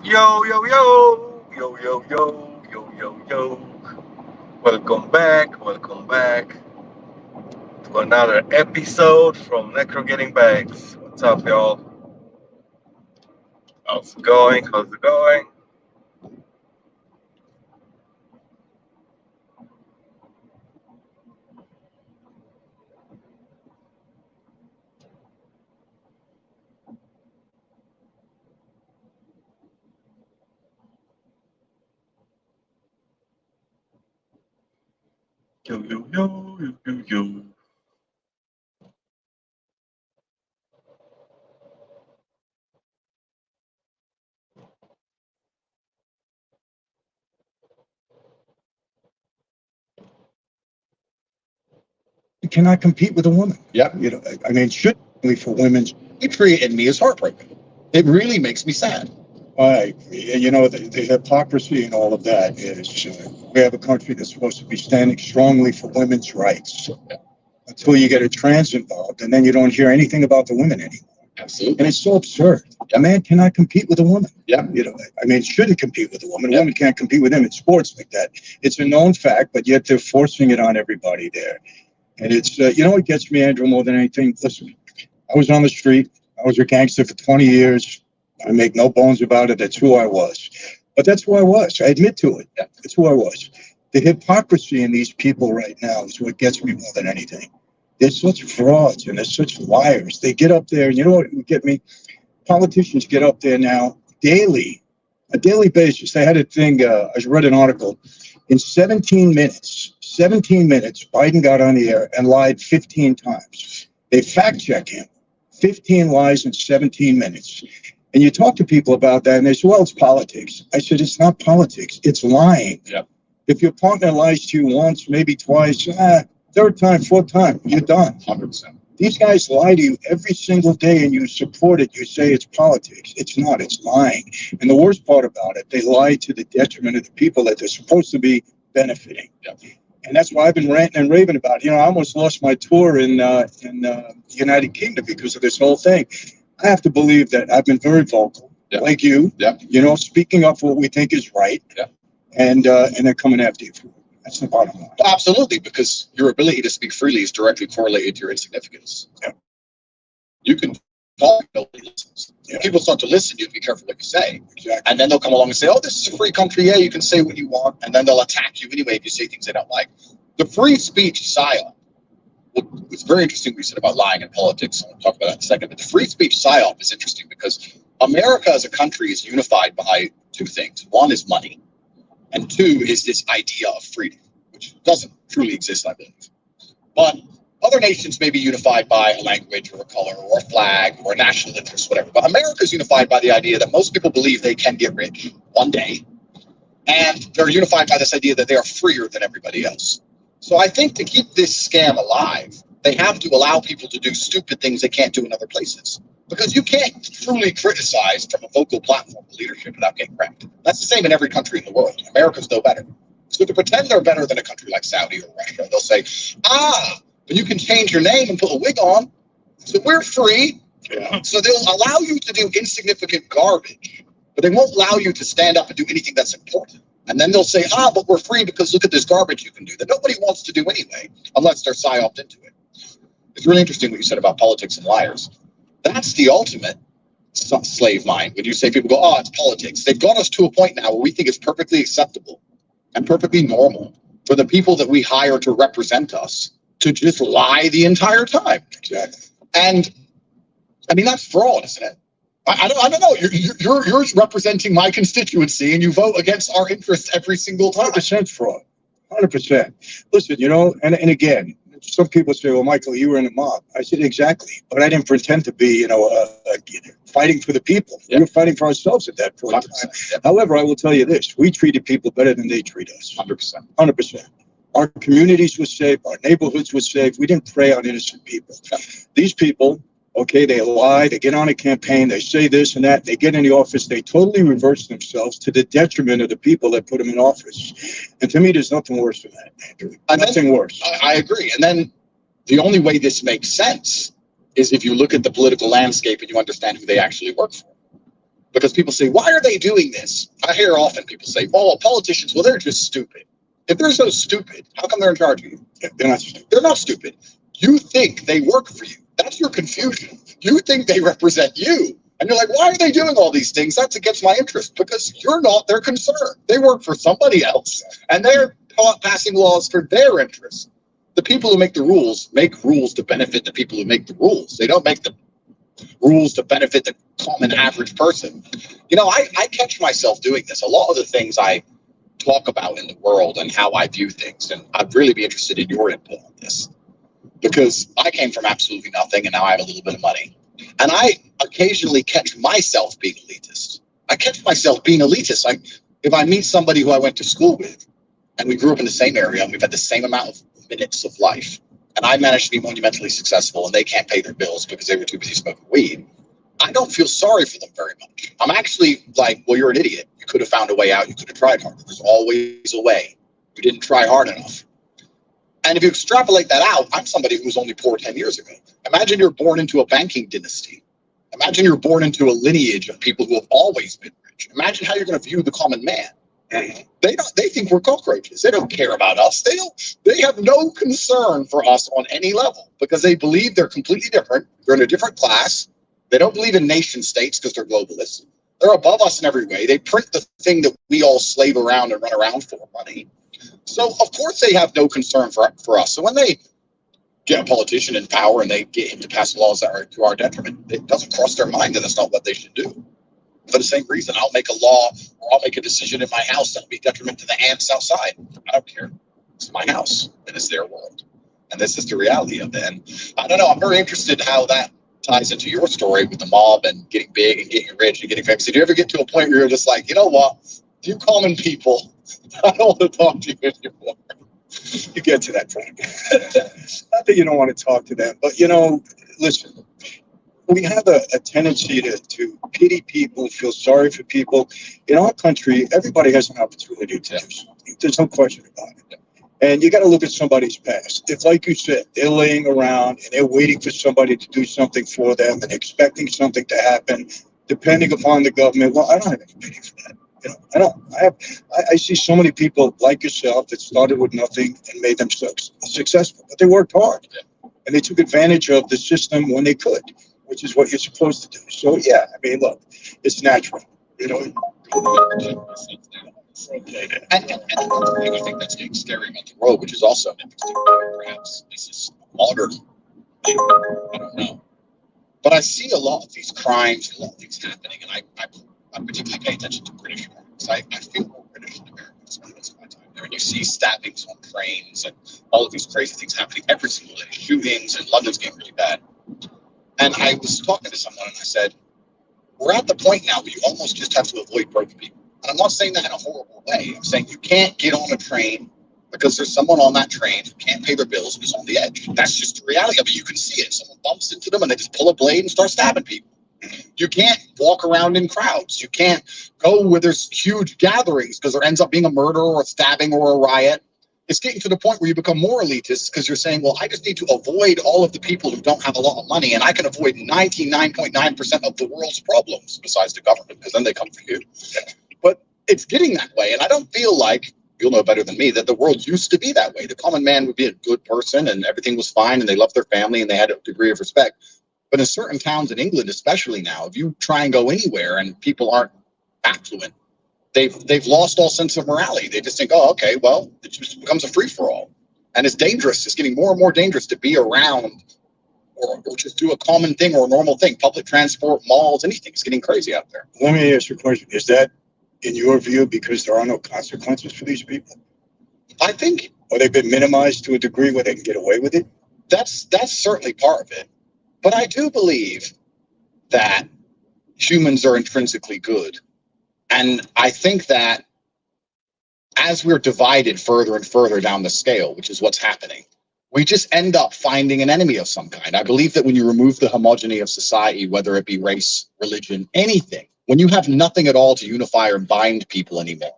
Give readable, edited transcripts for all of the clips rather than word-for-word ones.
Yo, yo, yo, yo, yo, yo, yo, yo, yo. Welcome back to another episode from Necro Getting Bags. What's up, y'all? How's it going? How's it going? Yo, yo, yo, yo, yo, yo. You cannot compete with a woman. Yeah. I mean, should be for women's. Poetry in me is heartbreaking. It really makes me sad. The hypocrisy and all of that is we have a country that's supposed to be standing strongly for women's rights until you get a trans involved, and then you don't hear anything about the women anymore. Absolutely. And it's so absurd. A man cannot compete with a woman. Yeah. Shouldn't compete with a woman. A woman can't compete with him in sports like that. It's a known fact, but yet they're forcing it on everybody there. And it's, what gets me, Andrew, more than anything? Listen, I was on the street. I was a gangster for 20 years. I make no bones about it. That's who I was. But that's who I was. I admit to it. That's who I was. The hypocrisy in these people right now is what gets me more than anything. They're such frauds and they're such liars. They get up there, and you know what would get me? Politicians get up there now daily, a daily basis. I had a thing, I read an article. In 17 minutes, Biden got on the air and lied 15 times. They fact check him. 15 lies in 17 minutes. And you talk to people about that and they say, well, it's politics. I said, it's not politics. It's lying. Yep. If your partner lies to you once, maybe twice, third time, fourth time, you're done. 100%. These guys lie to you every single day and you support it. You say it's politics. It's not. It's lying. And the worst part about it, they lie to the detriment of the people that they're supposed to be benefiting. Yep. And that's why I've been ranting and raving about it. I almost lost my tour in the United Kingdom because of this whole thing. I have to believe that I've been very vocal, like you, speaking up for what we think is right, and they're coming after you for it. That's the bottom line. Absolutely, because your ability to speak freely is directly correlated to your insignificance. Yeah. You can talk, nobody listens. People start to listen, you have to be careful what you say. Exactly. And then they'll come along and say, oh, this is a free country. Yeah, you can say what you want. And then they'll attack you anyway if you say things they don't like. The free speech psyop, it's very interesting what you said about lying in politics. I'll talk about that in a second. But the free speech psyop is interesting because America as a country is unified by two things. One is money. And two is this idea of freedom, which doesn't truly exist, I believe. But other nations may be unified by a language or a color or a flag or a national interest, whatever. But America is unified by the idea that most people believe they can get rich one day. And they're unified by this idea that they are freer than everybody else. So I think to keep this scam alive, they have to allow people to do stupid things they can't do in other places. Because you can't truly criticize from a vocal platform the leadership without getting cracked. That's the same in every country in the world. America's no better. So to pretend they're better than a country like Saudi or Russia, they'll say, but you can change your name and put a wig on. So we're free. Yeah. So they'll allow you to do insignificant garbage, but they won't allow you to stand up and do anything that's important. And then they'll say, but we're free because look at this garbage you can do that nobody wants to do anyway, unless they're psyoped into it. It's really interesting what you said about politics and liars. That's the ultimate slave mind. When you say people go, it's politics. They've got us to a point now where we think it's perfectly acceptable and perfectly normal for the people that we hire to represent us to just lie the entire time. Exactly. And I mean, that's fraud, isn't it? I don't know. You're representing my constituency and you vote against our interests every single time. 100% fraud. 100%. Listen, and again, some people say, well, Michael, you were in a mob. I said, exactly. But I didn't pretend to be, fighting for the people. We were fighting for ourselves at that point in time. However, I will tell you this. We treated people better than they treat us. 100%. 100%. Our communities were safe. Our neighborhoods were safe. We didn't prey on innocent people. These people, they lie. They get on a campaign. They say this and that. They get in the office. They totally reverse themselves to the detriment of the people that put them in office. And to me, there's nothing worse than that, Andrew. Nothing worse. I agree. And then the only way this makes sense is if you look at the political landscape and you understand who they actually work for. Because people say, why are they doing this? I hear often people say, oh, politicians, well, they're just stupid. If they're so stupid, how come they're in charge of you? They're not stupid. They're not stupid. You think they work for you. That's your confusion. You think they represent you. And you're like, why are they doing all these things? That's against my interest. Because you're not their concern. They work for somebody else. And they're passing laws for their interests. The people who make the rules make rules to benefit the people who make the rules. They don't make the rules to benefit the common average person. You know, I catch myself doing this. A lot of the things I talk about in the world and how I view things. And I'd really be interested in your input on this. Because I came from absolutely nothing and now I have a little bit of money. And I occasionally catch myself being elitist. I catch myself being elitist. If I meet somebody who I went to school with and we grew up in the same area and we've had the same amount of minutes of life, and I managed to be monumentally successful and they can't pay their bills because they were too busy smoking weed, I don't feel sorry for them very much. I'm actually like, well, you're an idiot. You could have found a way out. You could have tried harder. There's always a way. You didn't try hard enough. And if you extrapolate that out, I'm somebody who was only poor 10 years ago. Imagine you're born into a banking dynasty. Imagine you're born into a lineage of people who have always been rich. Imagine how you're going to view the common man. They think we're cockroaches. They don't care about us. They have no concern for us on any level because they believe they're completely different. They're in a different class. They don't believe in nation states because they're globalists. They're above us in every way. They print the thing that we all slave around and run around for, money. So, of course, they have no concern for us. So when they get a politician in power and they get him to pass laws that are to our detriment, it doesn't cross their mind that that's not what they should do. For the same reason, I'll make a law or I'll make a decision in my house that'll be detriment to the ants outside. I don't care. It's my house and it's their world. And this is the reality of it. And I don't know. I'm very interested in how that ties into your story with the mob and getting big and getting rich and getting famous. Did you ever get to a point where you're just like, you know what? You common people, I don't want to talk to you anymore. You get to that point. Not that you don't want to talk to them, but, you know, listen, we have a tendency to pity people, feel sorry for people. In our country, everybody has an opportunity to do something. There's no question about it. And you got to look at somebody's past. If, like you said, they're laying around and they're waiting for somebody to do something for them and expecting something to happen, depending upon the government, well, I don't have any pity for that. You know, I see so many people like yourself that started with nothing and made themselves successful, but they worked hard and they took advantage of the system when they could, which is what you're supposed to do. So, yeah, I mean, look, it's natural, you know. Okay. And another thing I think that's getting scary about the world, which is also an interesting point, perhaps, is this modern thing. I don't know. But I see a lot of these crimes and a lot of things happening, and I particularly pay attention to British Americans. I feel more British than American spending my time there. And you see stabbings on trains and all of these crazy things happening every single day. Shootings, and London's getting really bad. And I was talking to someone and I said, we're at the point now where you almost just have to avoid broken people. And I'm not saying that in a horrible way. I'm saying you can't get on a train because there's someone on that train who can't pay their bills and is on the edge. That's just the reality of it. You can see it. Someone bumps into them and they just pull a blade and start stabbing people. You can't walk around in crowds. You can't go where there's huge gatherings because there ends up being a murder or a stabbing or a riot. It's getting to the point where you become more elitist because you're saying, well, I just need to avoid all of the people who don't have a lot of money, and I can avoid 99.9% of the world's problems besides the government, because then they come for you. But it's getting that way, and I don't feel like, you'll know better than me, that the world used to be that way. The common man would be a good person, and everything was fine, and they loved their family, and they had a degree of respect. But in certain towns in England, especially now, if you try and go anywhere and people aren't affluent, they've lost all sense of morality. They just think, oh, okay, well, it just becomes a free-for-all. And it's dangerous. It's getting more and more dangerous to be around or just do a common thing or a normal thing. Public transport, malls, anything. It's getting crazy out there. Let me ask you a question. Is that, in your view, because there are no consequences for these people? I think... Or they've been minimized to a degree where they can get away with it? That's certainly part of it. But I do believe that humans are intrinsically good. And I think that as we're divided further and further down the scale, which is what's happening, we just end up finding an enemy of some kind. I believe that when you remove the homogeny of society, whether it be race, religion, anything, when you have nothing at all to unify or bind people anymore,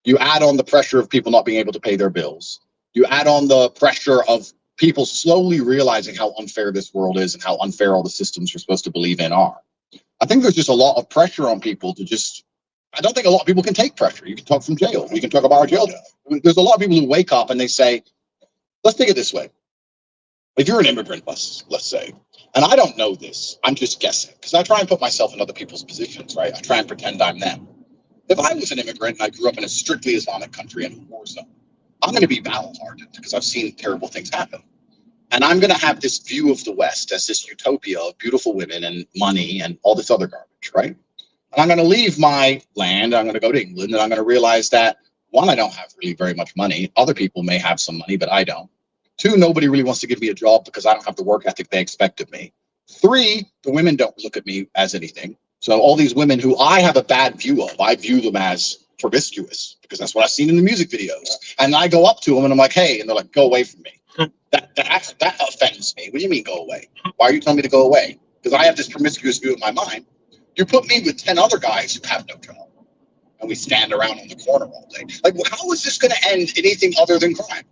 you add on the pressure of people not being able to pay their bills. You add on the pressure of people slowly realizing how unfair this world is and how unfair all the systems we're supposed to believe in are. I think there's just a lot of pressure on people to just. I don't think a lot of people can take pressure. You can talk from jail. You can talk about our jail. There's a lot of people who wake up and they say, let's take it this way. If you're an immigrant, let's say, and I don't know this, I'm just guessing, because I try and put myself in other people's positions, right? I try and pretend I'm them. If I was an immigrant and I grew up in a strictly Islamic country in a war zone, I'm going to be battle-hardened because I've seen terrible things happen. And I'm going to have this view of the West as this utopia of beautiful women and money and all this other garbage, right? And I'm going to leave my land, I'm going to go to England, and I'm going to realize that, one, I don't have really very much money. Other people may have some money, but I don't. Two, nobody really wants to give me a job because I don't have the work ethic they expect of me. Three, the women don't look at me as anything. So all these women who I have a bad view of, I view them as promiscuous because that's what I've seen in the music videos. And I go up to them and I'm like, hey, and they're like, go away from me. That offends me. What do you mean go away? Why are you telling me to go away? Because I have this promiscuous view in my mind. You put me with 10 other guys who have no job, and we stand around on the corner all day. Like, how is this going to end anything other than crime?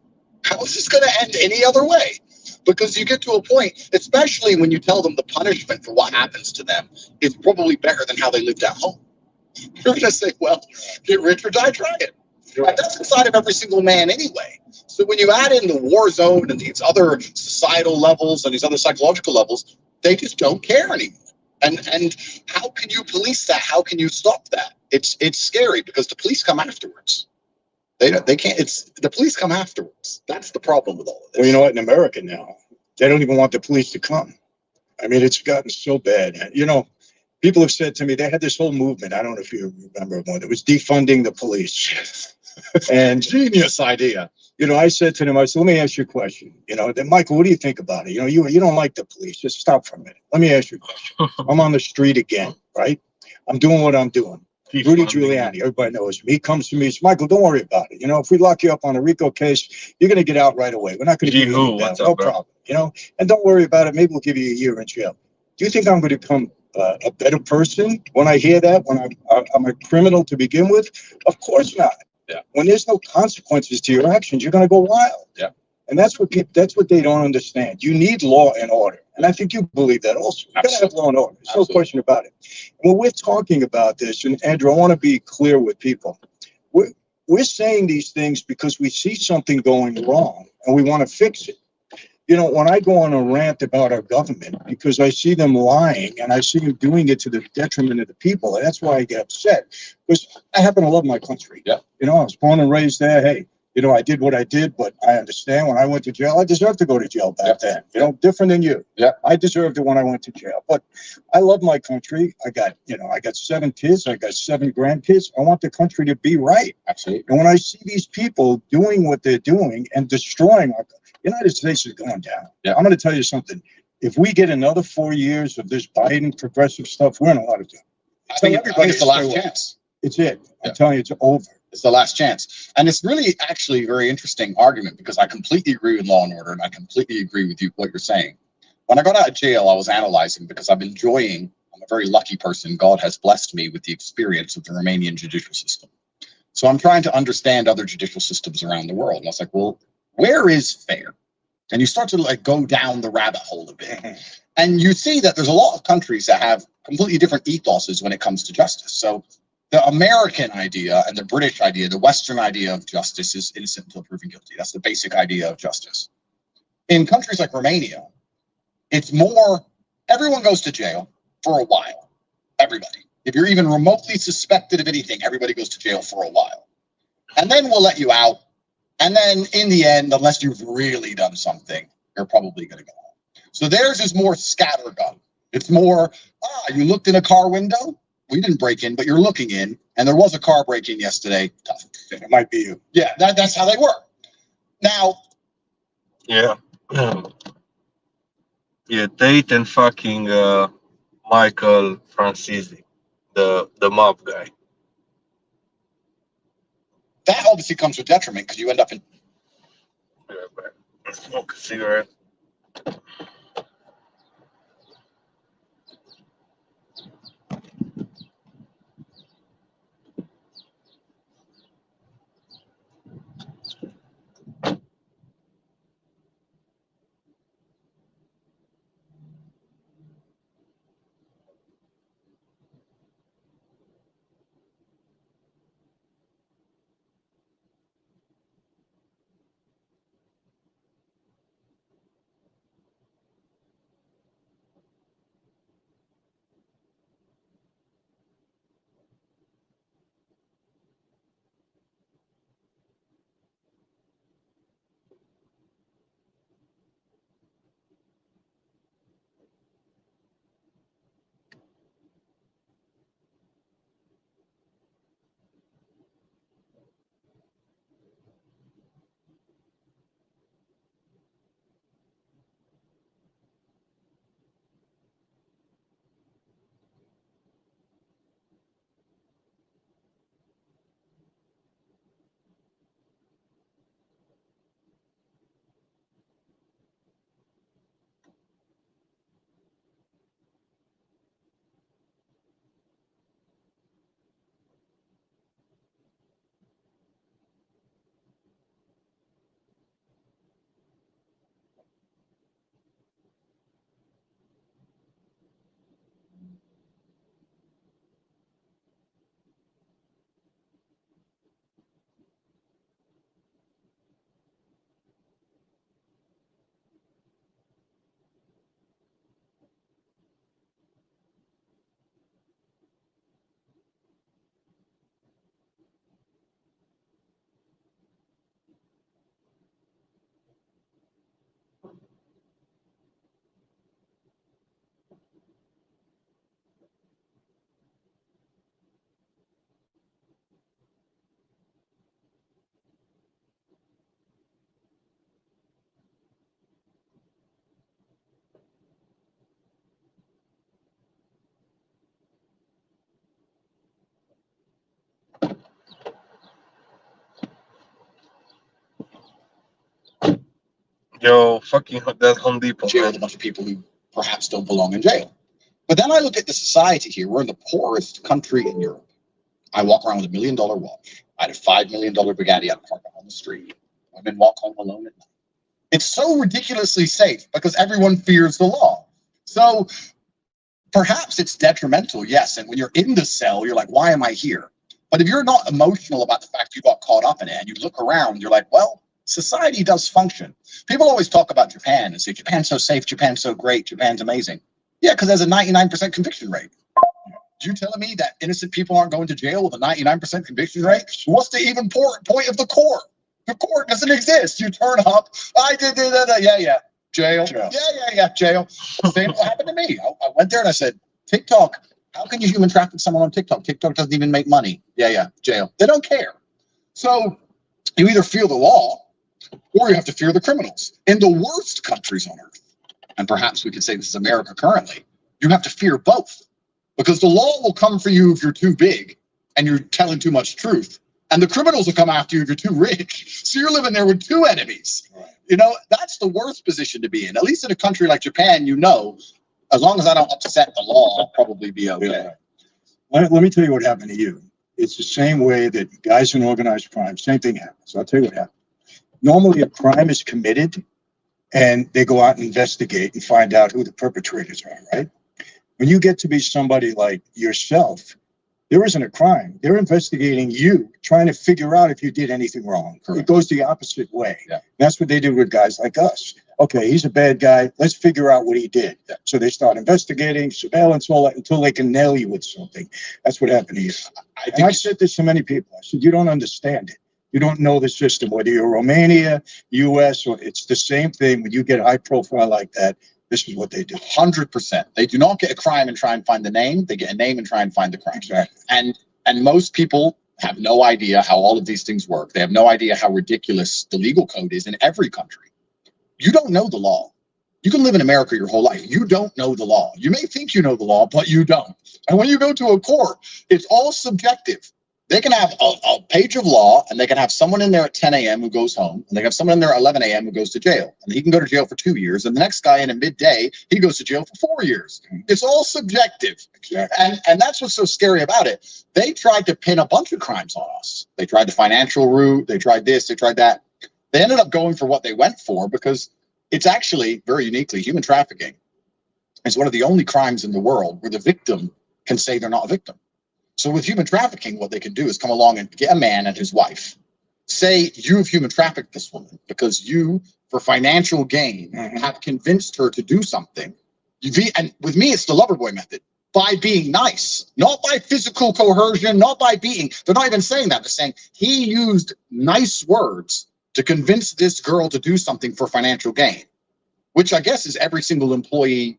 How is this going to end any other way? Because you get to a point, especially when you tell them the punishment for what happens to them is probably better than how they lived at home. You're going to say, well, get rich or die trying. And that's inside of every single man anyway. So when you add in the war zone and these other societal levels and these other psychological levels, they just don't care anymore. And how can you police that? How can you stop that? It's scary because the police come afterwards. They can't. It's the police come afterwards. That's the problem with all of this. Well, you know what? In America now, they don't even want the police to come. I mean, it's gotten so bad. You know, people have said to me, they had this whole movement. I don't know if you remember one. It was defunding the police. And Genius idea. you know, I said to them, I said, let me ask you a question. You know, then Michael, what do you think about it? You know, you don't like the police. Just stop for a minute. Let me ask you a question. I'm on the street again, right? I'm doing what I'm doing. Rudy Giuliani, everybody knows him. He comes to me, he says, Michael, don't worry about it. You know, if we lock you up on a RICO case, you're going to get out right away. We're not going to give you any bail. No problem. You know, and don't worry about it. Maybe we'll give you a year in jail. Do you think I'm going to become a better person when I hear that, when I'm a criminal to begin with? Of course not. Yeah. When there's no consequences to your actions, you're going to go wild. Yeah. And that's what they don't understand. You need law and order. And I think you believe that also. You got to have law and order. There's no question about it. And when we're talking about this, and Andrew, I want to be clear with people. We're saying these things because we see something going wrong and we want to fix it. You know, when I go on a rant about our government, because I see them lying and I see them doing it to the detriment of the people, and that's why I get upset. Because I happen to love my country. Yeah. You know, I was born and raised there. Hey, you know, I did what I did, but I understand when I went to jail, I deserved to go to jail back then. You know, different than you. Yeah. I deserved it when I went to jail. But I love my country. I got 7 kids. I got 7 grandkids. I want the country to be right. Absolutely. And when I see these people doing what they're doing and destroying our United States is going down. Yeah. I'm going to tell you something. If we get another 4 years of this Biden progressive stuff, we're in a lot of trouble. I think it's the last chance. It's it. I'm telling you, it's over. It's the last chance. And it's really actually a very interesting argument because I completely agree with law and order and I completely agree with you what you're saying. When I got out of jail, I was analyzing because I'm a very lucky person. God has blessed me with the experience of the Romanian judicial system. So I'm trying to understand other judicial systems around the world. And I was like, well, where is fair? And you start to like go down the rabbit hole a bit. And you see that there's a lot of countries that have completely different ethoses when it comes to justice. So the American idea and the British idea, the Western idea of justice is innocent until proven guilty. That's the basic idea of justice. In countries like Romania, it's more, everyone goes to jail for a while. Everybody. If you're even remotely suspected of anything, everybody goes to jail for a while. And then we'll let you out. And then in the end, unless you've really done something, you're probably going to go home. So theirs is more scattergun. It's more, you looked in a car window? We didn't break in, but you're looking in, and there was a car break-in yesterday. Tough. It might be you. Yeah, that's how they work. Now. Yeah. Yeah, Tate and fucking Michael Francisi, the mob guy. That obviously comes with detriment because you end up in. Smoke a cigarette. Yo, fucking that Home Depot. Jailed a bunch of people who perhaps don't belong in jail. But then I look at the society here. We're in the poorest country in Europe. I walk around with $1 million watch. I had a $5 million Bugatti out parked on the street. Women walk home alone at night. It's so ridiculously safe because everyone fears the law. So perhaps it's detrimental, yes. And when you're in the cell, you're like, why am I here? But if you're not emotional about the fact you got caught up in it and you look around, you're like, well, society does function. People always talk about Japan and say, Japan's so safe, Japan's so great, Japan's amazing. Yeah, because there's a 99% conviction rate. You telling me that innocent people aren't going to jail with a 99% conviction rate? What's the even point of the court? The court doesn't exist. You turn up, I did that, yeah, jail. Yeah, jail. Same what happened to me. I went there and I said, TikTok, how can you human traffic someone on TikTok? TikTok doesn't even make money. Yeah, jail. They don't care. So you either fear the law or you have to fear the criminals. In the worst countries on earth, and perhaps we could say this is America currently, you have to fear both. Because the law will come for you if you're too big and you're telling too much truth. And the criminals will come after you if you're too rich. So you're living there with two enemies. Right. You know, that's the worst position to be in. At least in a country like Japan, you know, as long as I don't upset the law, I'll probably be okay. Yeah. Let me tell you what happened to you. It's the same way that guys in organized crime, same thing happens. I'll tell you what happened. Normally, a crime is committed and they go out and investigate and find out who the perpetrators are, right? When you get to be somebody like yourself, there isn't a crime. They're investigating you, trying to figure out if you did anything wrong. Correct. It goes the opposite way. Yeah. That's what they do with guys like us. Okay, he's a bad guy. Let's figure out what he did. Yeah. So they start investigating, surveillance, all that, until they can nail you with something. That's what happened to you. I said this to many people. I said, you don't understand it. You don't know the system, whether you're Romania, US, or it's the same thing. When you get high profile like that, this is what they do. 100%. They do not get a crime and try and find the name. They get a name and try and find the crime. Exactly. And most people have no idea how all of these things work. They have no idea how ridiculous the legal code is in every country. You don't know the law. You can live in America your whole life. You don't know the law. You may think you know the law, but you don't. And when you go to a court, it's all subjective. They can have a page of law, and they can have someone in there at 10 a.m. who goes home, and they have someone in there at 11 a.m. who goes to jail. And he can go to jail for 2 years, and the next guy in at midday, he goes to jail for 4 years. It's all subjective. Exactly. And that's what's so scary about it. They tried to pin a bunch of crimes on us. They tried the financial route. They tried this. They tried that. They ended up going for what they went for because it's actually, very uniquely, human trafficking is one of the only crimes in the world where the victim can say they're not a victim. So with human trafficking, what they can do is come along and get a man and his wife. Say you have human trafficked this woman because you, for financial gain, have convinced her to do something. And with me, it's the lover boy method. By being nice, not by physical coercion, not by beating. They're not even saying that. They're saying he used nice words to convince this girl to do something for financial gain, which I guess is every single employee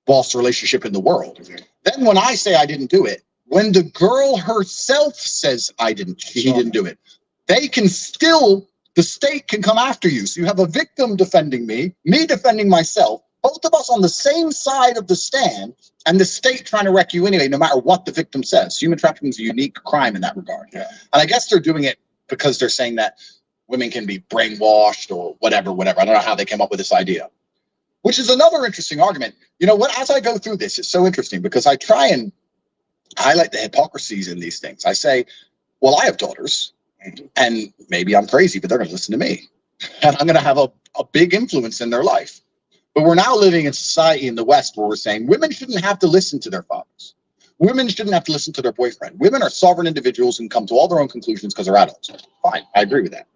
boss relationship in the world. Then when I say I didn't do it, when the girl herself says he didn't do it, they can still, the state can come after you. So you have a victim defending me defending myself, both of us on the same side of the stand, and the state trying to wreck you anyway, no matter what the victim says. Human trafficking is a unique crime in that regard. Yeah. And I guess they're doing it because they're saying that women can be brainwashed or whatever. I don't know how they came up with this idea, which is another interesting argument. You know what, as I go through this, it's so interesting because I try and highlight the hypocrisies in these things. I say, well, I have daughters and maybe I'm crazy, but they're going to listen to me and I'm going to have a big influence in their life. But we're now living in society in the West where we're saying women shouldn't have to listen to their fathers. Women shouldn't have to listen to their boyfriend. Women are sovereign individuals and come to all their own conclusions because they're adults. Fine, I agree with that.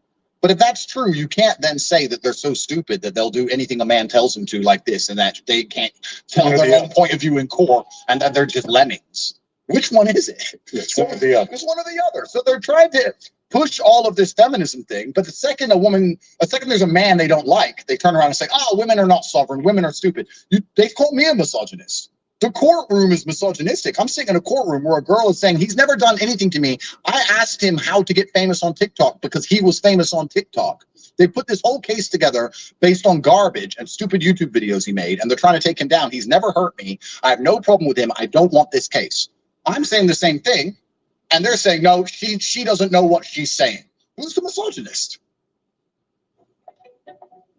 But if that's true, you can't then say that they're so stupid that they'll do anything a man tells them to like this and that they can't tell their own point of view in court and that they're just lemmings. Which one is it? It's one or the other. It's one or the other. So they're trying to push all of this feminism thing, but the second there's a man they don't like, they turn around and say, oh, women are not sovereign, women are stupid. They've called me a misogynist. The courtroom is misogynistic. I'm sitting in a courtroom where a girl is saying, he's never done anything to me. I asked him how to get famous on TikTok because he was famous on TikTok. They put this whole case together based on garbage and stupid YouTube videos he made, and they're trying to take him down. He's never hurt me. I have no problem with him. I don't want this case. I'm saying the same thing, and they're saying, no, she doesn't know what she's saying. Who's the misogynist?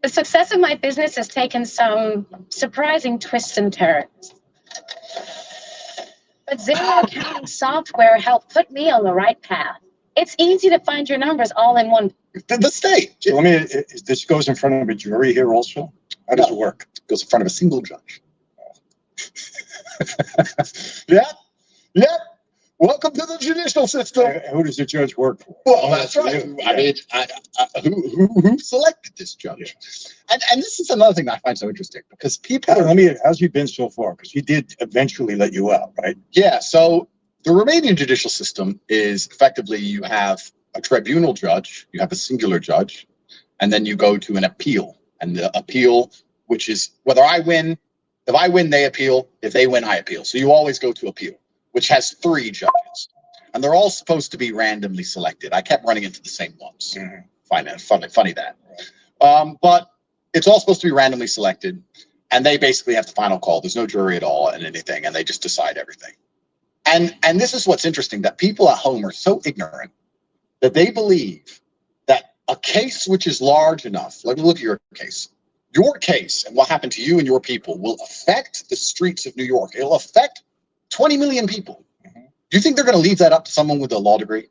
The success of my business has taken some surprising twists and turns. But zero accounting software helped put me on the right path. It's easy to find your numbers all in one. The state. So let me, this goes in front of a jury here also? How does it work? It goes in front of a single judge. Yeah. Welcome to the judicial system. Who does the judge work for? Well, that's right. I mean, who selected this judge? Yeah. And this is another thing I find so interesting because people. How's he been so far? Because he did eventually let you out, right? Yeah. So the Romanian judicial system is effectively you have a tribunal judge, you have a singular judge, and then you go to an appeal. And the appeal, which is whether I win, if I win, they appeal. If they win, I appeal. So you always go to appeal, which has 3 judges, and they're all supposed to be randomly selected. I kept running into the same ones. Find that funny that. But it's all supposed to be randomly selected, and they basically have the final call. There's no jury at all and anything, and they just decide everything. And this is what's interesting, that people at home are so ignorant that they believe that a case which is large enough, let me look at your case and what happened to you and your people will affect the streets of New York. It'll affect 20 million people. Do you think they're going to leave that up to someone with a law degree?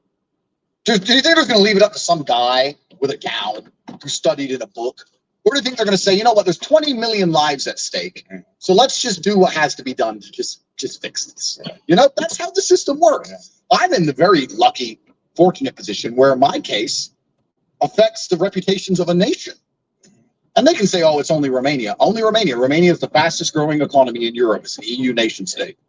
Do you think they're going to leave it up to some guy with a gown who studied in a book? Or do you think they're going to say, you know what, there's 20 million lives at stake, so let's just do what has to be done to just fix this? You know, that's how the system works. I'm in the very lucky, fortunate position where my case affects the reputations of a nation. And they can say, oh, it's only Romania. Only Romania. Romania is the fastest growing economy in Europe. It's an EU nation state.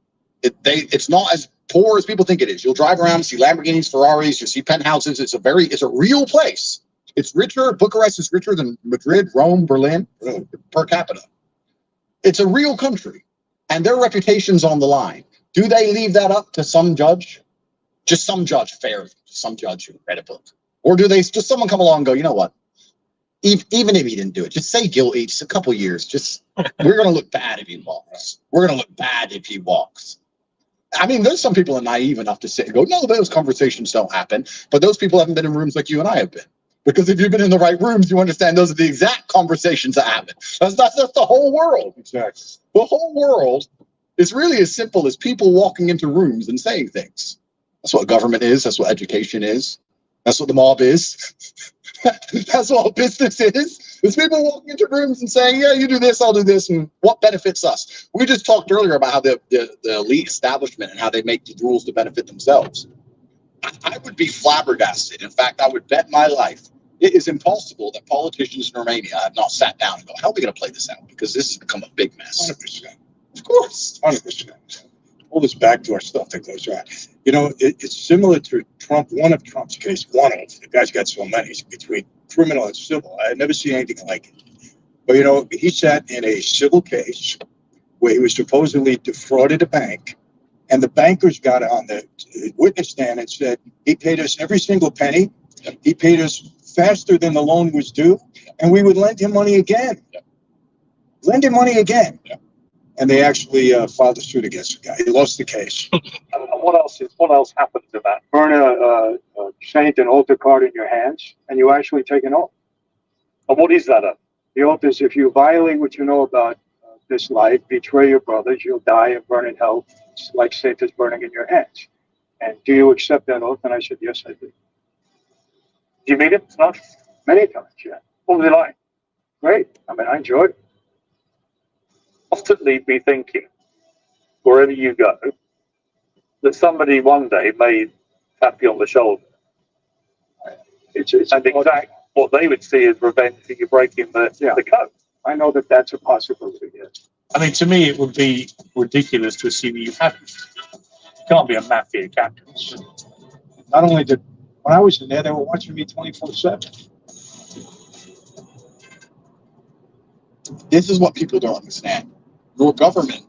It's not as poor as people think it is. You'll drive around and see Lamborghinis, Ferraris, you'll see penthouses. It's a real place. It's richer. Bucharest is richer than Madrid, Rome, Berlin per capita. It's a real country, and their reputation's on the line. Do they leave that up to some judge? Just some judge, some judge who read a book? Or do they just someone come along and go, you know what? Even if he didn't do it, just say guilty, just a couple years. We're going to look bad if he walks. We're going to look bad if he walks. I mean, there's some people are naive enough to sit and go, no, those conversations don't happen. But those people haven't been in rooms like you and I have been. Because if you've been in the right rooms, you understand those are the exact conversations that happen. That's the whole world. Exactly. The whole world is really as simple as people walking into rooms and saying things. That's what government is. That's what education is. That's what the mob is. That's what business is. It's people walking into rooms and saying, yeah, you do this, I'll do this, and what benefits us? We just talked earlier about how the elite establishment and how they make the rules to benefit themselves. I would be flabbergasted. In fact, I would bet my life it is impossible that politicians in Romania have not sat down and go, how are we going to play this out? Because this has become a big mess. 100%. Of course. 100%. All this backdoor stuff that goes on. You know, it's similar to Trump, one of Trump's case. The guy's got so many between criminal and civil. I had never seen anything like it. But, you know, he sat in a civil case where he was supposedly defrauded a bank. And the bankers got on the witness stand and said, he paid us every single penny. He paid us faster than the loan was due. And we would lend him money again. Lend him money again. And they actually filed a suit against the guy. He lost the case. What else happened to that? Burn a saint and altar card in your hands, and you actually take an oath. And what is that? The oath is if you violate what you know about this life, betray your brothers, you'll die and burn in hell. It's like Saint is burning in your hands. And do you accept that oath? And I said, yes, I do. Did you meet him? Not many times, yeah. What was it like? Great. I mean, I enjoyed it. Constantly be thinking, wherever you go, that somebody one day may tap you on the shoulder. It's and exactly what they would see as revenge for you breaking the code. I know that that's a possibility, yes. I mean, to me, it would be ridiculous to assume you haven't. You can't be a mafia captain. Not only did, when I was in there, they were watching me 24/7. This is what people don't understand. Your government,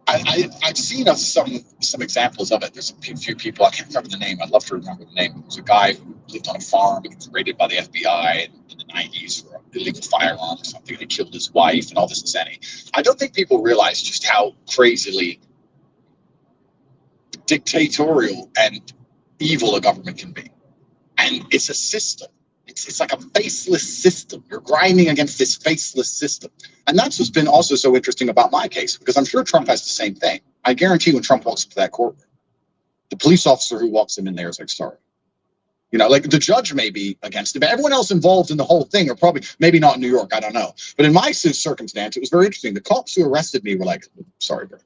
I've seen some examples of it. There's a few people, I can't remember the name. I'd love to remember the name. There was a guy who lived on a farm and was raided by the FBI in the 90s for illegal firearm or something, and he killed his wife and all this insanity. I don't think people realize just how crazily dictatorial and evil a government can be. And it's a system. it's like a faceless system. You're grinding against this faceless system. And that's what's been also so interesting about my case, because I'm sure Trump has the same thing. I guarantee when Trump walks into that courtroom, the police officer who walks him in there is like, sorry. You know, like the judge may be against it, but everyone else involved in the whole thing are probably, maybe not in New York, I don't know. But in my circumstance, it was very interesting. The cops who arrested me were like, sorry, bro.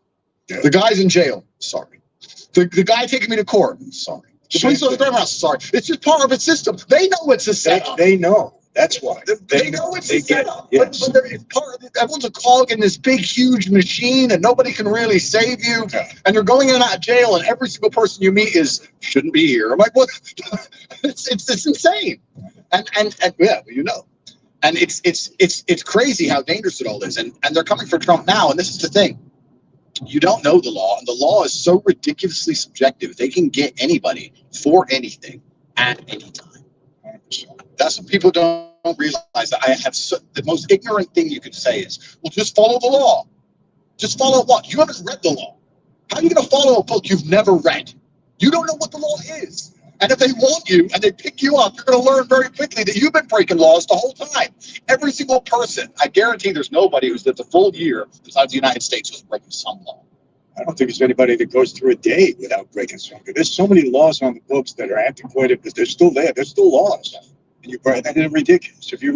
Yeah. The guy's in jail, sorry. The guy taking me to court, sorry. The police officer, sorry. It's just part of its system. They know it's a setup. They know. That's why. They know it's a setup. Yes. But it's part of it. Everyone's a cog in this big, huge machine, and nobody can really save you. Yeah. And you're going in and out of jail, and every single person you meet shouldn't be here. I'm like, what? it's insane. And yeah, you know. And it's crazy how dangerous it all is. And they're coming for Trump now. And this is the thing. You don't know the law, and the law is so ridiculously subjective. They can get anybody for anything at any time. That's what people don't realize. That I have the most ignorant thing you could say is, well, just follow the law. Just follow what? You haven't read the law. How are you going to follow a book you've never read? You don't know what the law is. And if they want you and they pick you up, you're going to learn very quickly that you've been breaking laws the whole time. Every single person, I guarantee there's nobody who's lived a full year besides the United States who's breaking some law. I don't think there's anybody that goes through a day without breaking something. There's so many laws on the books that are antiquated, but they're still there. They're still laws. And that is ridiculous. If you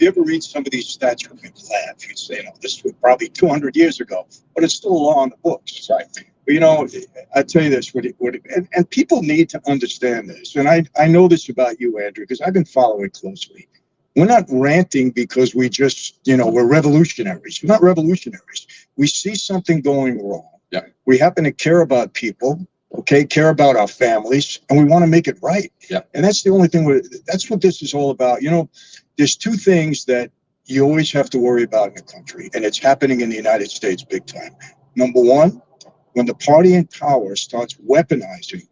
ever read some of these stats from the lab, you'd say, this was probably 200 years ago, but it's still a law on the books. Right. But, I tell you this, and people need to understand this. And I know this about you, Andrew, because I've been following closely. We're not ranting because we just, we're revolutionaries. We're not revolutionaries. We see something going wrong. Yeah. We happen to care about people. Okay, care about our families, and we want to make it right. Yeah. And that's the only thing. That's what this is all about. There's two things that you always have to worry about in the country, and it's happening in the United States big time. Number one, when the party in power starts weaponizing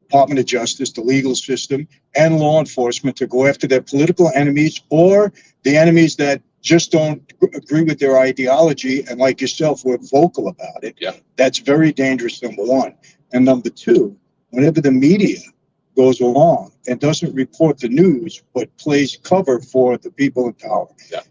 Department of Justice, the legal system, and law enforcement to go after their political enemies or the enemies that just don't agree with their ideology, and like yourself, we're vocal about it. Yeah. That's very dangerous, number one. And number two, whenever the media goes along and doesn't report the news, but plays cover for the people in power,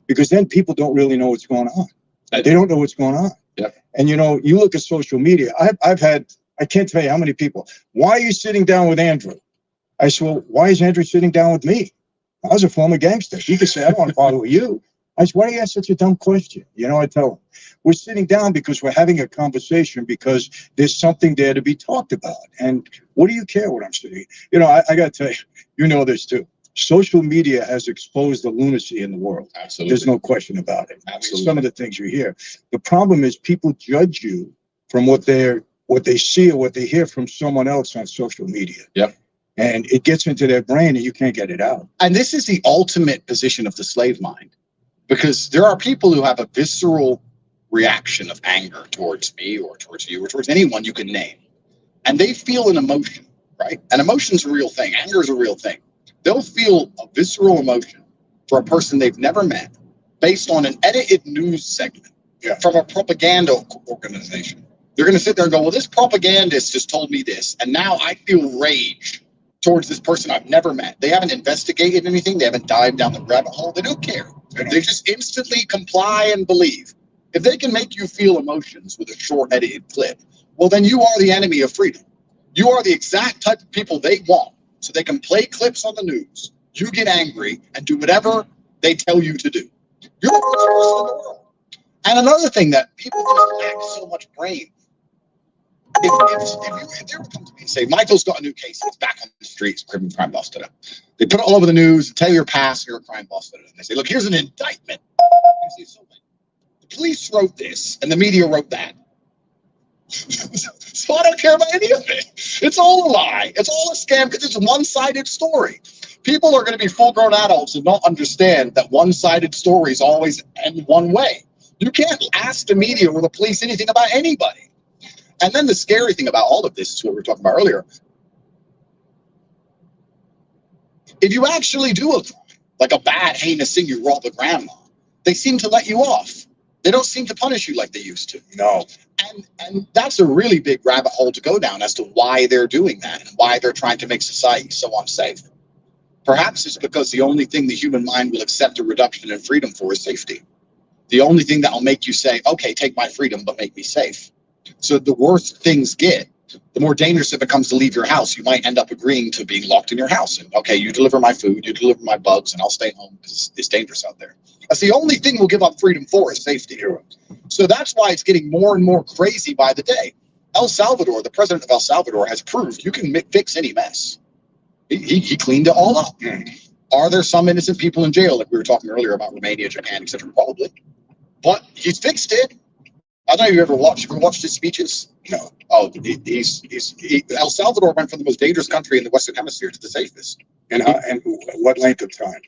because then people don't really know what's going on. They don't know what's going on. Yeah. And, you look at social media. I've had, I can't tell you how many people, why are you sitting down with Andrew? I said, well, why is Andrew sitting down with me? I was a former gangster. He could say, I don't want to bother with you. I said, why do you ask such a dumb question? I tell him, we're sitting down because we're having a conversation because there's something there to be talked about. And what do you care what I'm saying? I got to tell you, this too. Social media has exposed the lunacy in the world. Absolutely. There's no question about it. Absolutely. Some of the things you hear. The problem is people judge you from what they see or what they hear from someone else on social media. Yep. And it gets into their brain and you can't get it out. And this is the ultimate position of the slave mind. Because there are people who have a visceral reaction of anger towards me or towards you or towards anyone you can name. And they feel an emotion, right? An emotion's a real thing. Anger is a real thing. They'll feel a visceral emotion for a person they've never met based on an edited news segment from a propaganda organization. They're going to sit there and go, well, this propagandist just told me this, and now I feel rage towards this person I've never met. They haven't investigated anything. They haven't dived down the rabbit hole. They don't care. They just instantly comply and believe. If they can make you feel emotions with a short edited clip, well, then you are the enemy of freedom. You are the exact type of people they want. So they can play clips on the news. You get angry and do whatever they tell you to do. You're the worst person in the world. And another thing that people just lack so much brain. If they were come to me and say, Michael's got a new case, he's back on the streets, crime boss today. They put it all over the news, tell your past, you're a crime boss today. And they say, look, here's an indictment. The police wrote this, and the media wrote that. So I don't care about any of it. It's all a lie. It's all a scam because it's a one-sided story. People are going to be full-grown adults and not understand that one-sided stories always end one way. You can't ask the media or the police anything about anybody. And then the scary thing about all of this is what we were talking about earlier. If you actually do a crime, like a bad, heinous thing, you rob a grandma, they seem to let you off. They don't seem to punish you like they used to. No. And that's a really big rabbit hole to go down as to why they're doing that and why they're trying to make society so unsafe. Perhaps it's because the only thing the human mind will accept a reduction in freedom for is safety. The only thing that will make you say, okay, take my freedom, but make me safe. So the worse things get, the more dangerous it becomes to leave your house. You might end up agreeing to being locked in your house. And okay, you deliver my food, you deliver my bugs, and I'll stay home because it's dangerous out there. That's the only thing we'll give up freedom for is safety. So that's why it's getting more and more crazy by the day. El Salvador, the president of El Salvador, has proved you can fix any mess. He cleaned it all up. Are there some innocent people in jail, like we were talking earlier about Romania, Japan, etc.? Probably. But he's fixed it. I don't know if you ever watched his speeches. No. Oh, El Salvador went from the most dangerous country in the Western Hemisphere to the safest. And what length of time?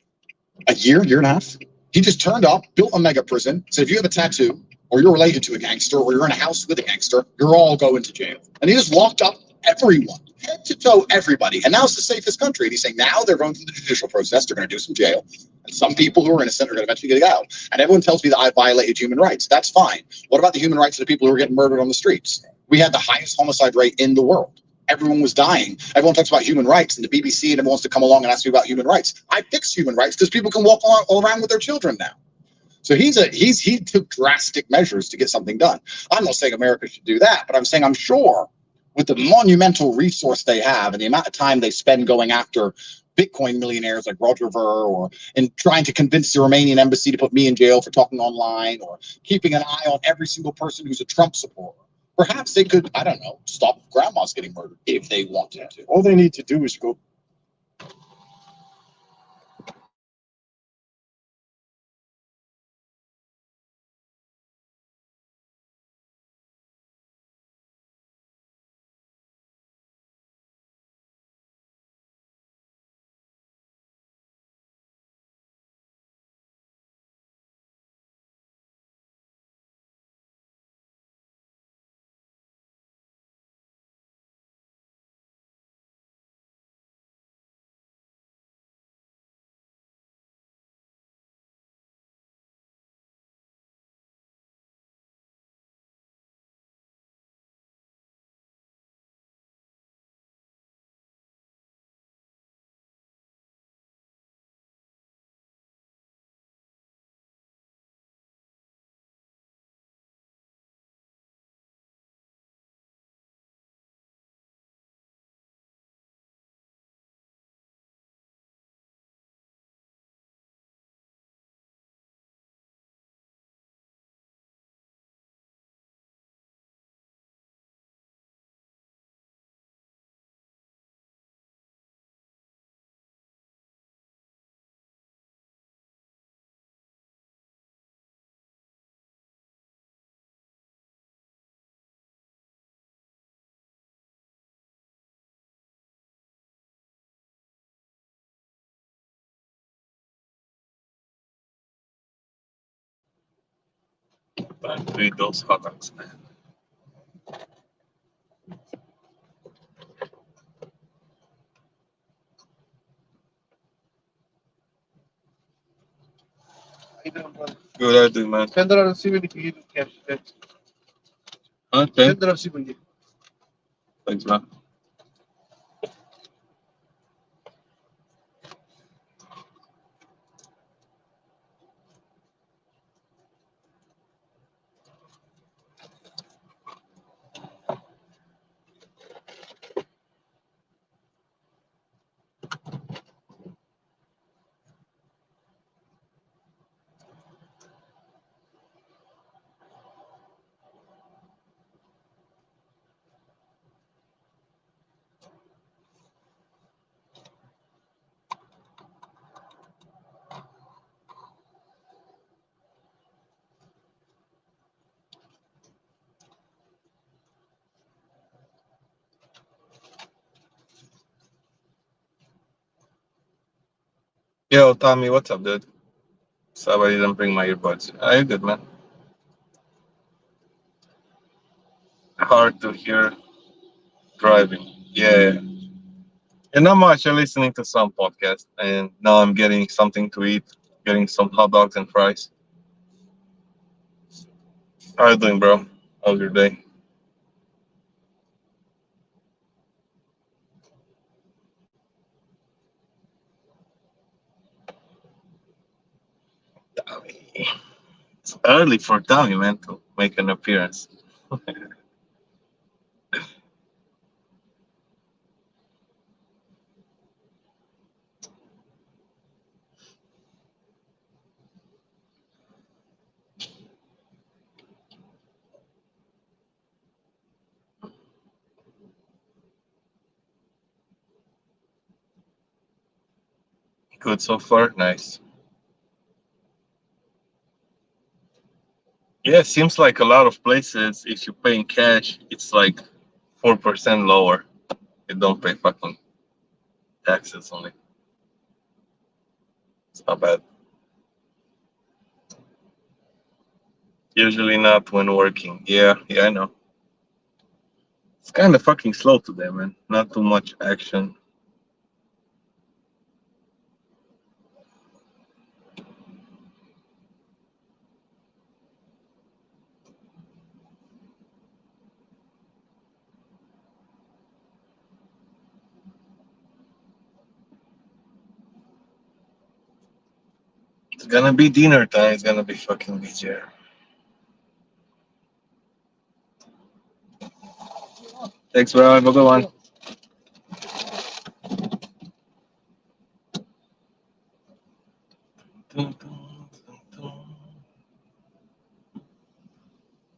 A year and a half. He just turned up, built a mega prison, said if you have a tattoo, or you're related to a gangster, or you're in a house with a gangster, you're all going to jail. And he just locked up everyone, head to toe, everybody. And now it's the safest country. And he's saying now they're going through the judicial process. They're going to do some jail. And some people who are innocent are going to eventually get out. And everyone tells me that I violated human rights. That's fine. What about the human rights of the people who are getting murdered on the streets? We had the highest homicide rate in the world. Everyone was dying. Everyone talks about human rights, and the BBC and everyone wants to come along and ask me about human rights. I fix human rights because people can walk all around with their children now. So he took drastic measures to get something done. I'm not saying America should do that, but I'm saying I'm sure with the monumental resource they have and the amount of time they spend going after Bitcoin millionaires like Roger Ver, or in trying to convince the Romanian embassy to put me in jail for talking online, or keeping an eye on every single person who's a Trump supporter. Perhaps they could, I don't know, stop grandmas getting murdered if they wanted to. All they need to do is go. Time to eat those hot dogs, man. Good idea, man. Okay. Thanks, man. Yo, Tommy, what's up, dude? Sorry I didn't bring my earbuds. Are you good, man? Hard to hear driving. Yeah. And I'm actually listening to some podcast, and now I'm getting something to eat, getting some hot dogs and fries. How you doing, bro? How's your day? It's early for Tommy, man, to make an appearance. Good so far, nice. Yeah, seems like a lot of places, if you pay in cash, it's like 4% lower. You don't pay fucking taxes on it. It's not bad. Usually not when working. Yeah, yeah, I know. It's kind of fucking slow today, man. Not too much action. It's gonna be dinner time. It's gonna be fucking busy. Thanks, bro. Have a good one.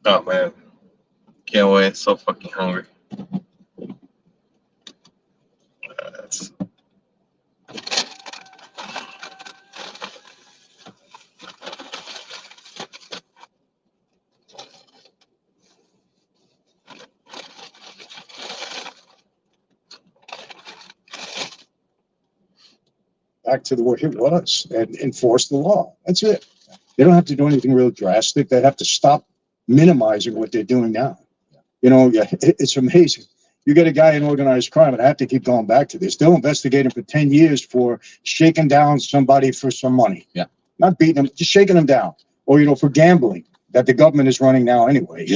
Oh man, can't wait. So fucking hungry. That's Back to the way it was and enforce the law. That's it. They don't have to do anything real drastic. They have to stop minimizing what they're doing now. You know, yeah, it's amazing. You get a guy in organized crime, and I have to keep going back to this. Still investigating for 10 years for shaking down somebody for some money. Yeah. Not beating them, just shaking them down. Or, for gambling that the government is running now anyway.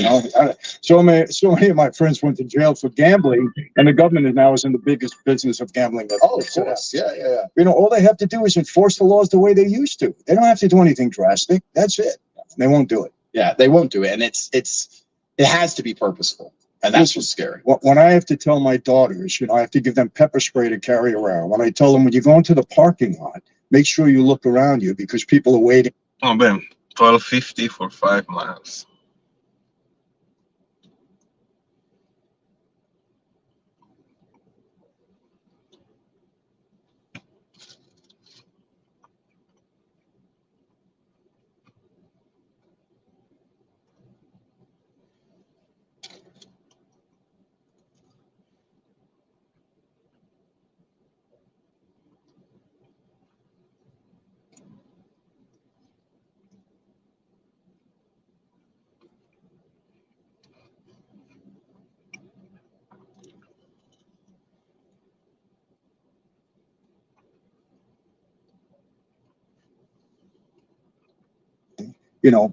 So many of my friends went to jail for gambling, and the government now is in the biggest business of gambling. Oh, of course. Yeah. All they have to do is enforce the laws the way they used to. They don't have to do anything drastic. That's it. They won't do it. Yeah, they won't do it. And it has to be purposeful. And that's what's scary. When I have to tell my daughters, I have to give them pepper spray to carry around. When I tell them, when you go into the parking lot, make sure you look around you because people are waiting. oh man, 12.50 for 5 miles.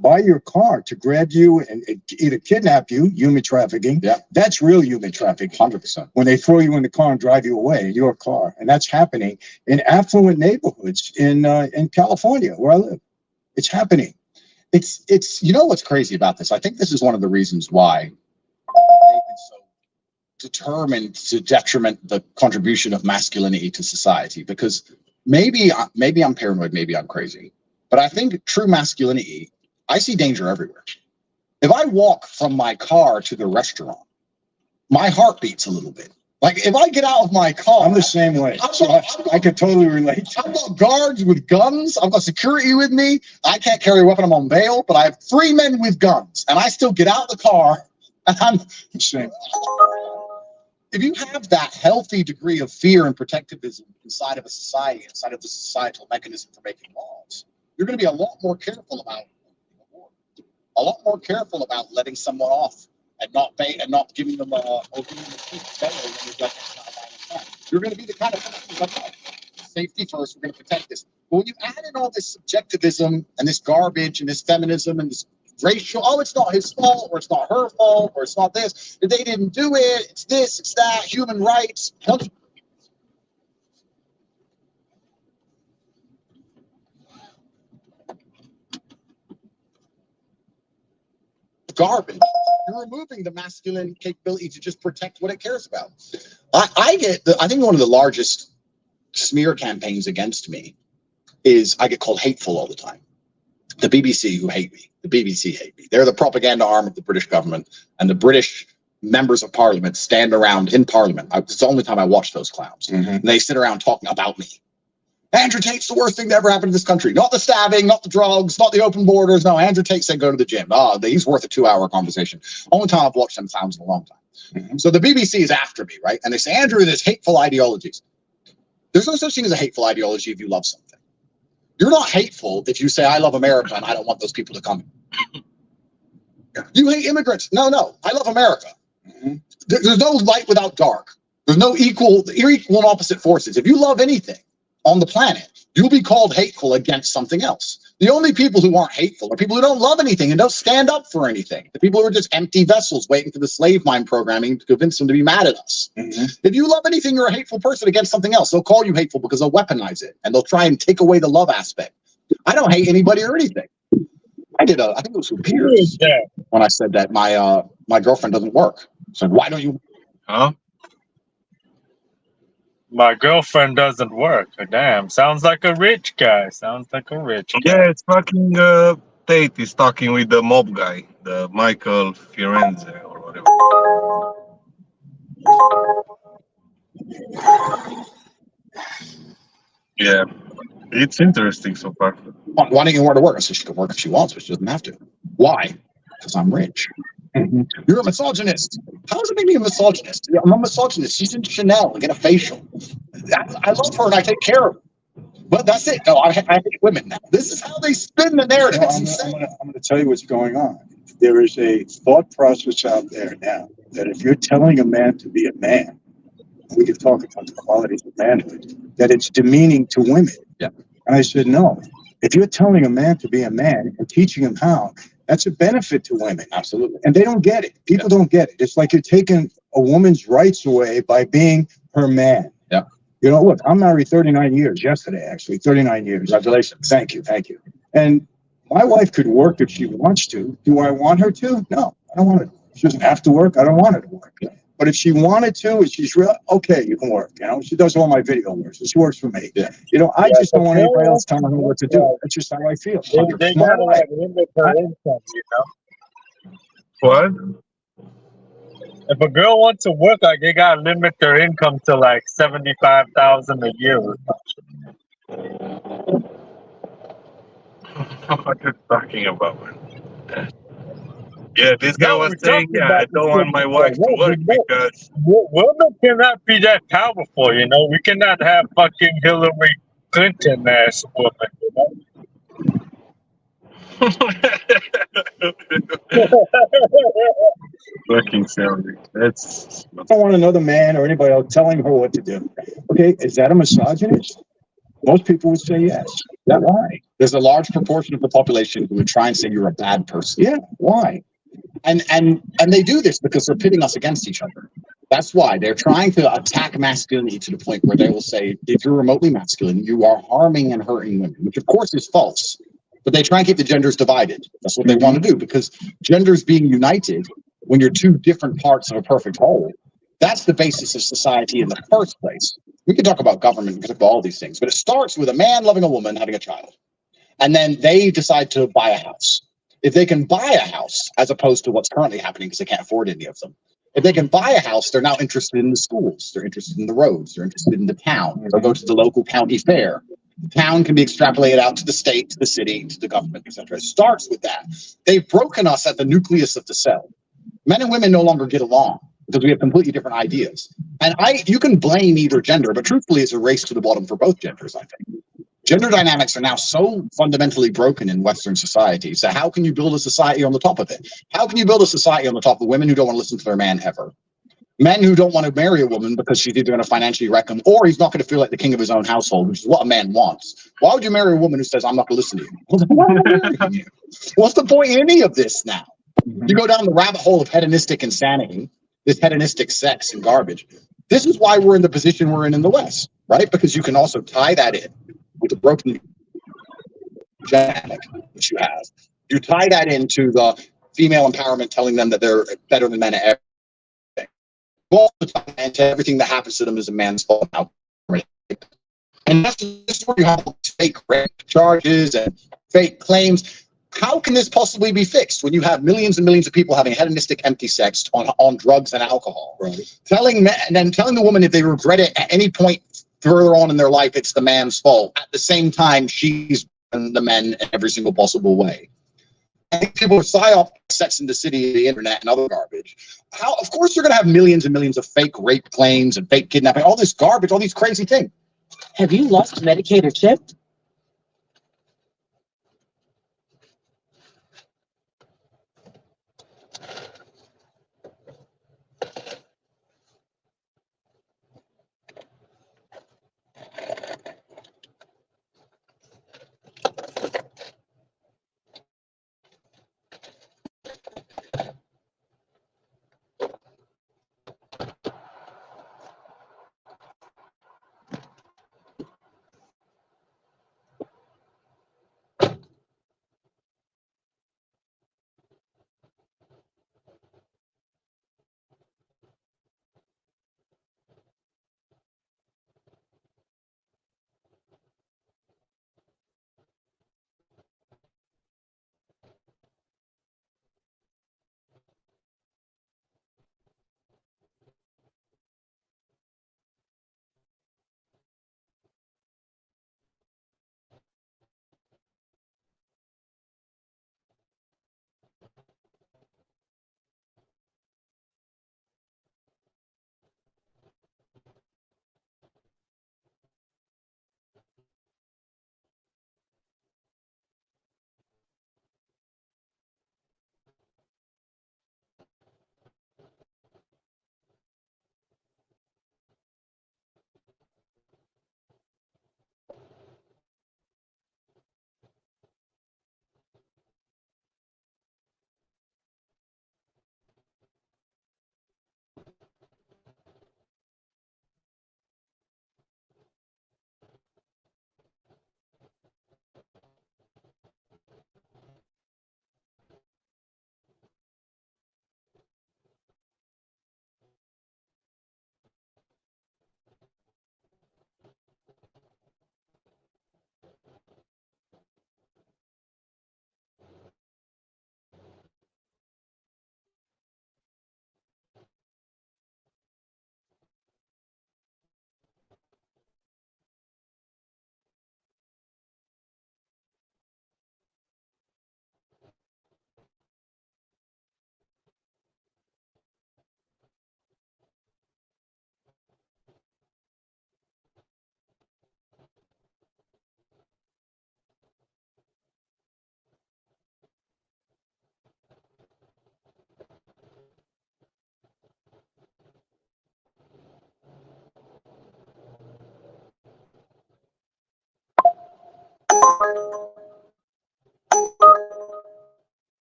Buy your car to grab you and either kidnap you, human trafficking. Yeah. That's real human trafficking. 100%. When they throw you in the car and drive you away, your car. And that's happening in affluent neighborhoods in California, where I live. It's happening. It's what's crazy about this? I think this is one of the reasons why they've been so determined to detriment the contribution of masculinity to society. Because maybe I'm paranoid, maybe I'm crazy, but I think true masculinity, I see danger everywhere. If I walk from my car to the restaurant, my heart beats a little bit. Like if I get out of my car, I'm the same way. I could totally relate. I've got guards with guns. I've got security with me. I can't carry a weapon. I'm on bail, but I have 3 men with guns, and I still get out of the car. And I'm the same. If you have that healthy degree of fear and protectivism inside of a society, inside of the societal mechanism for making laws, you're going to be a lot more careful about letting someone off and not giving them or giving them a peace better when there's like it's not a violent crime. You're going to be the kind of person who's like, safety first, we're going to protect this. But when you add in all this subjectivism and this garbage and this feminism and this racial, it's not his fault, or it's not her fault, or it's not this, they didn't do it, it's this, it's that, human rights. garbage, you're removing the masculine capability to just protect what it cares about. I think one of the largest smear campaigns against me is I get called hateful all the time. The BBC who hate me. The BBC hate me. They're the propaganda arm of the British government, and the British members of parliament stand around in parliament. It's the only time I watch those clowns. And they sit around talking about me. Andrew Tate's the worst thing that ever happened to this country. Not the stabbing, not the drugs, not the open borders. No, Andrew Tate said go to the gym. He's worth a 2-hour conversation. Only time I've watched them clowns in a long time. So the BBC is after me, right? And they say, Andrew, there's hateful ideologies. There's no such thing as a hateful ideology if you love something. You're not hateful if you say, I love America and I don't want those people to come. You hate immigrants. No, I love America. There's no light without dark. There's no equal and opposite forces. If you love anything on the planet, you'll be called hateful against something else. The only people who aren't hateful are people who don't love anything and don't stand up for anything. The people who are just empty vessels waiting for the slave mine programming to convince them to be mad at us. If you love anything, you're a hateful person against something else. They'll call you hateful because they'll weaponize it and they'll try and take away the love aspect. I don't hate anybody or anything. I think it was with Piers when I said that my girlfriend doesn't work. So why don't you? Huh? My girlfriend doesn't work. Damn, sounds like a rich guy. Yeah, it's fucking Tate is talking with the mob guy, the Michael Firenze or whatever. Yeah, it's interesting so far. Why don't you want her to work? I said she can work if she wants, but she doesn't have to. Why? Because I'm rich. You're a misogynist. How does it make me a misogynist? I'm a misogynist. She's in Chanel and get a facial. I love her and I take care of her. But that's it. No, I hate women now. This is how they spin the narrative. I'm going to tell you what's going on. There is a thought process out there now that if you're telling a man to be a man, we can talk about the qualities of manhood, that it's demeaning to women. Yeah. And I said, no. If you're telling a man to be a man and teaching him how, that's a benefit to women. Absolutely. And they don't get it. People don't get it. It's like you're taking a woman's rights away by being her man. Yeah. You know, look, I'm married 39 years, yesterday, actually, 39 years. Congratulations. Thank you. And my wife could work if she wants to. Do I want her to? No, I don't want her to. She doesn't have to work. I don't want her to work. Yeah. But if she wanted to, and she's real, okay, you can work. You know, she does all my video work, so she works for me. Yeah. You know, I just don't want anybody else telling her what to do. That's just how I feel. They gotta limit her income, you know. What? If a girl wants to work, like they gotta limit their income to like $75,000 a year or something. What are you talking about, man? Yeah, this guy No, was we're saying, talking I about don't this want my wife to work because women cannot be that powerful, you know. We cannot have fucking Hillary Clinton ass woman, you know. Fucking salary. That's. I don't want another man or anybody else telling her what to do. Okay, is that a misogynist? Most people would say yes. Yeah. Why? There's a large proportion of the population who would try and say you're a bad person. Yeah, why? And they do this because they're pitting us against each other. That's why they're trying to attack masculinity to the point where they will say, if you're remotely masculine, you are harming and hurting women, which of course is false. But they try and keep the genders divided. That's what they want to do, because genders being united when you're two different parts of a perfect whole, that's the basis of society in the first place. We can talk about government, we can talk about all these things, but it starts with a man loving a woman, having a child. And then they decide to buy a house. If they can buy a house, as opposed to what's currently happening because they can't afford any of them, if they can buy a house, they're now interested in the schools, they're interested in the roads, they're interested in the town, they'll go to the local county fair. The town can be extrapolated out to the state, to the city, to the government, etc. It starts with that. They've broken us at the nucleus of the cell. Men and women no longer get along because we have completely different ideas. And you can blame either gender, but truthfully, it's a race to the bottom for both genders, I think. Gender dynamics are now so fundamentally broken in Western society. So how can you build a society on the top of it? How can you build a society on the top of women who don't want to listen to their man ever? Men who don't want to marry a woman because she's either going to financially wreck him or he's not going to feel like the king of his own household, which is what a man wants. Why would you marry a woman who says, I'm not going to listen to you? Well, then why am I marrying you? What's the point in any of this now? You go down the rabbit hole of hedonistic insanity, this hedonistic sex and garbage. This is why we're in the position we're in the West, right? Because you can also tie that in with the broken genetic that you have. You tie that into the female empowerment, telling them that they're better than men at everything. All the time, and everything that happens to them is a man's fault. And that's where you have fake rape charges and fake claims. How can this possibly be fixed when you have millions and millions of people having hedonistic empty sex on drugs and alcohol? Right. Telling men, and then telling the woman if they regret it at any point further on in their life, it's the man's fault. At the same time, she's the men in every single possible way. I think people are psyop Sex in the City, the internet, and other garbage. How? Of course, you're going to have millions and millions of fake rape claims and fake kidnapping, all this garbage, all these crazy things. Have you lost Medicaid or CHIP?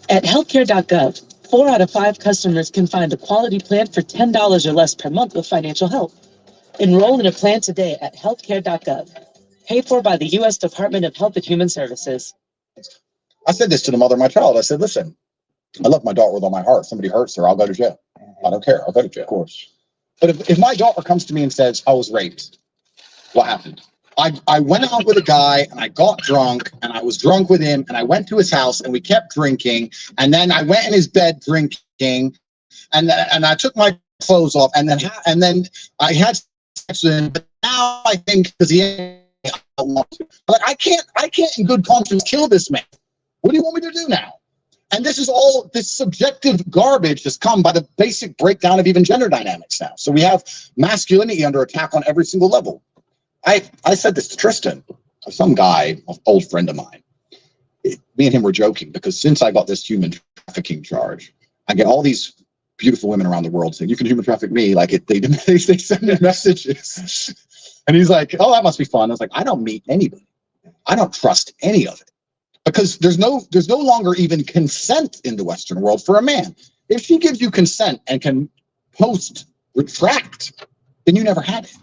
At healthcare.gov, 4 out of 5 customers can find a quality plan for $10 or less per month with financial help. Enroll in a plan today at healthcare.gov. Paid for by the U.S. Department of Health and Human Services. I said this to the mother of my child. I said, listen, I love my daughter with all my heart. If somebody hurts her, I'll go to jail. I don't care. I'll go to jail. Of course. But if my daughter comes to me and says, I was raped, what happened? I went out with a guy and I got drunk and I was drunk with him and I went to his house and we kept drinking and then I went in his bed drinking and I took my clothes off, and then I had sex with him, but now I think because I don't want to. Like I can't in good conscience kill this man. What do you want me to do now? And this is all this subjective garbage has come by the basic breakdown of even gender dynamics now. So we have masculinity under attack on every single level. I said this to Tristan, some guy, an old friend of mine. Me and him were joking because since I got this human trafficking charge, I get all these beautiful women around the world saying, "You can human traffic me." Like they send me messages, and he's like, "Oh, that must be fun." I was like, "I don't meet anybody. I don't trust any of it because there's no longer even consent in the Western world for a man. If she gives you consent and can post retract, then you never had it.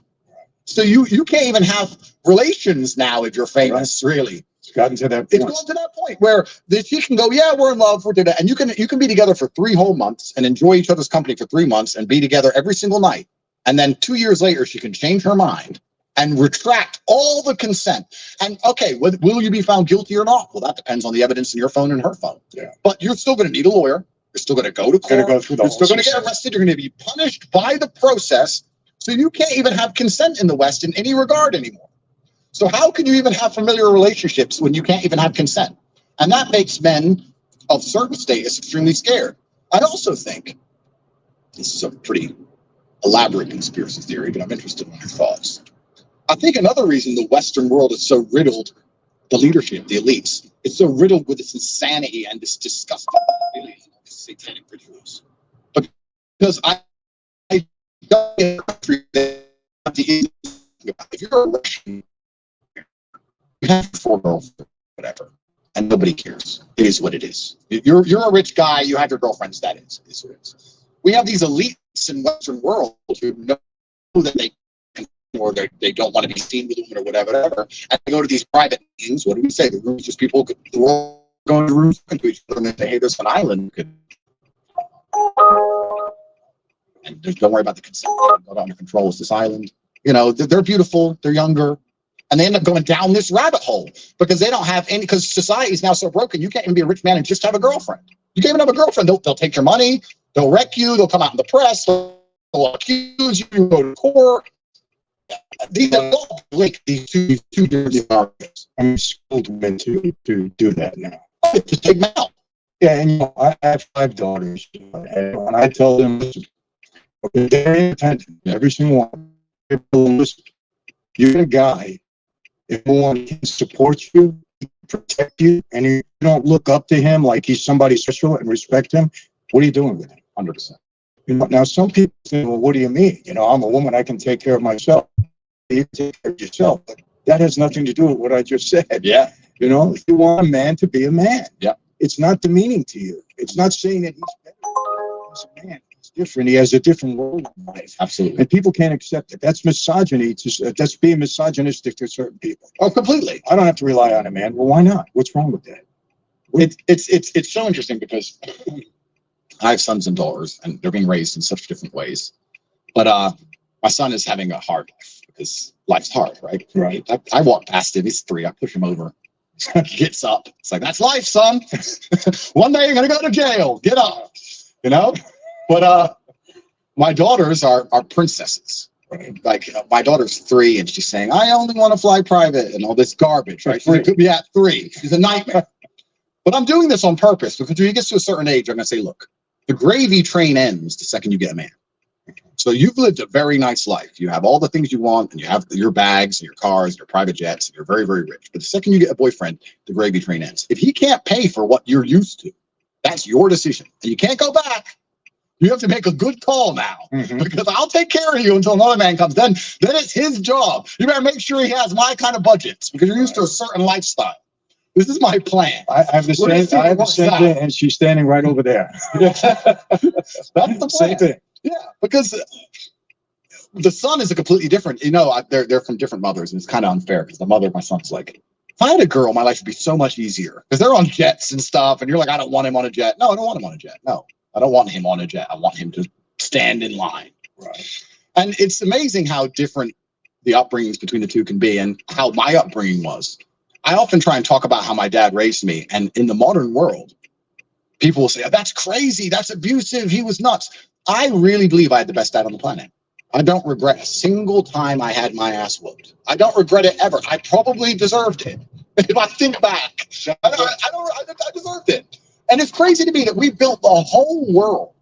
So you can't even have relations now if you're famous, really." It's gotten to that point. It's gone to that point where she can go, "Yeah, we're in love, we're together," and you can be together for 3 whole months and enjoy each other's company for 3 months and be together every single night. And then 2 years later, she can change her mind and retract all the consent. And okay, will you be found guilty or not? Well, that depends on the evidence in your phone and her phone. Yeah. But you're still going to need a lawyer. You're still going to go to court. Go through the You're still going to whole get arrested. You're going to be punished by the process. So you can't even have consent in the West in any regard anymore. So how can you even have familiar relationships when you can't even have consent? And that makes men of certain status extremely scared. I also think, this is a pretty elaborate conspiracy theory, but I'm interested in your thoughts. I think another reason the Western world is so riddled, the leadership, the elites, it's so riddled with this insanity and this disgusting, really, satanic rituals. Because I don't in a country that if you're a Russian, you have 4 girlfriends, whatever, and nobody cares. It is what it is. You're a rich guy. You have your girlfriends. That is what it is. We have these elites in Western world who know that they can, or they don't want to be seen with women or whatever, and they go to these private meetings. What do we say? The rooms, just people going to rooms to each other, and they say, "Hey, there's an island." And don't worry about the consent. Not under control. It's this island. You know, they're beautiful. They're younger. And they end up going down this rabbit hole because they don't have any, because society is now so broken. You can't even be a rich man and just have a girlfriend. You can't even have a girlfriend. They'll take your money. They'll wreck you. They'll come out in the press. They'll accuse you. You go to court. These are all linked, these two different scenarios. I'm skilled women to do that now. Just take them out. Yeah, and I have 5 daughters, and when I tell them, listen, okay, they're independent, every single one. Listen, you're a guy. If one can support you, protect you, and you don't look up to him like he's somebody special and respect him, what are you doing with him? 100%. You know, now some people say, "Well, what do you mean? You know, I'm a woman, I can take care of myself." You take care of yourself, but that has nothing to do with what I just said. Yeah. You know, if you want a man to be a man, Yeah. It's not demeaning to you. It's not saying that he's better. He's a man. He's different. He has a different role in life. Absolutely. And people can't accept it. That's misogyny. That's being misogynistic to certain people. Oh, completely. I don't have to rely on a man. Well, why not? What's wrong with that? It's so interesting because I have sons and daughters, and they're being raised in such different ways. But my son is having a hard life because life's hard, right? Right. I walk past him. He's 3. I push him over. He gets up. It's like, "That's life, son. One day you're gonna go to jail. Get up." You know. But my daughters are princesses. Right? Like my daughter's 3, and she's saying, "I only want to fly private," and all this garbage. Right? She could be at 3. She's a nightmare. But I'm doing this on purpose because when he gets to a certain age, I'm gonna say, "Look, the gravy train ends the second you get a man. So you've lived a very nice life. You have all the things you want, and you have your bags and your cars, and your private jets, and you're very, very rich. But the second you get a boyfriend, the gravy train ends. If he can't pay for what you're used to, that's your decision. And you can't go back. You have to make a good call now, because I'll take care of you until another man comes. Then it's his job. You better make sure he has my kind of budgets because you're used to a certain lifestyle. This is my plan." I have the same thing, and she's standing right over there. That's the plan. Same thing. Yeah, because the son is a completely different, you know, they're from different mothers, and it's kind of unfair because the mother of my son's like, "If I had a girl, my life would be so much easier," because they're on jets and stuff, and you're like, "I don't want him on a jet." No, I don't want him on a jet. No, I don't want him on a jet. I want him to stand in line. Right. And it's amazing how different the upbringings between the two can be and how my upbringing was. I often try and talk about how my dad raised me, and in the modern world, people will say, "Oh, that's crazy, that's abusive, he was nuts." I really believe I had the best dad on the planet. I don't regret a single time I had my ass whooped. I don't regret it ever. I probably deserved it. If I think back, I deserved it. And it's crazy to me that we built the whole world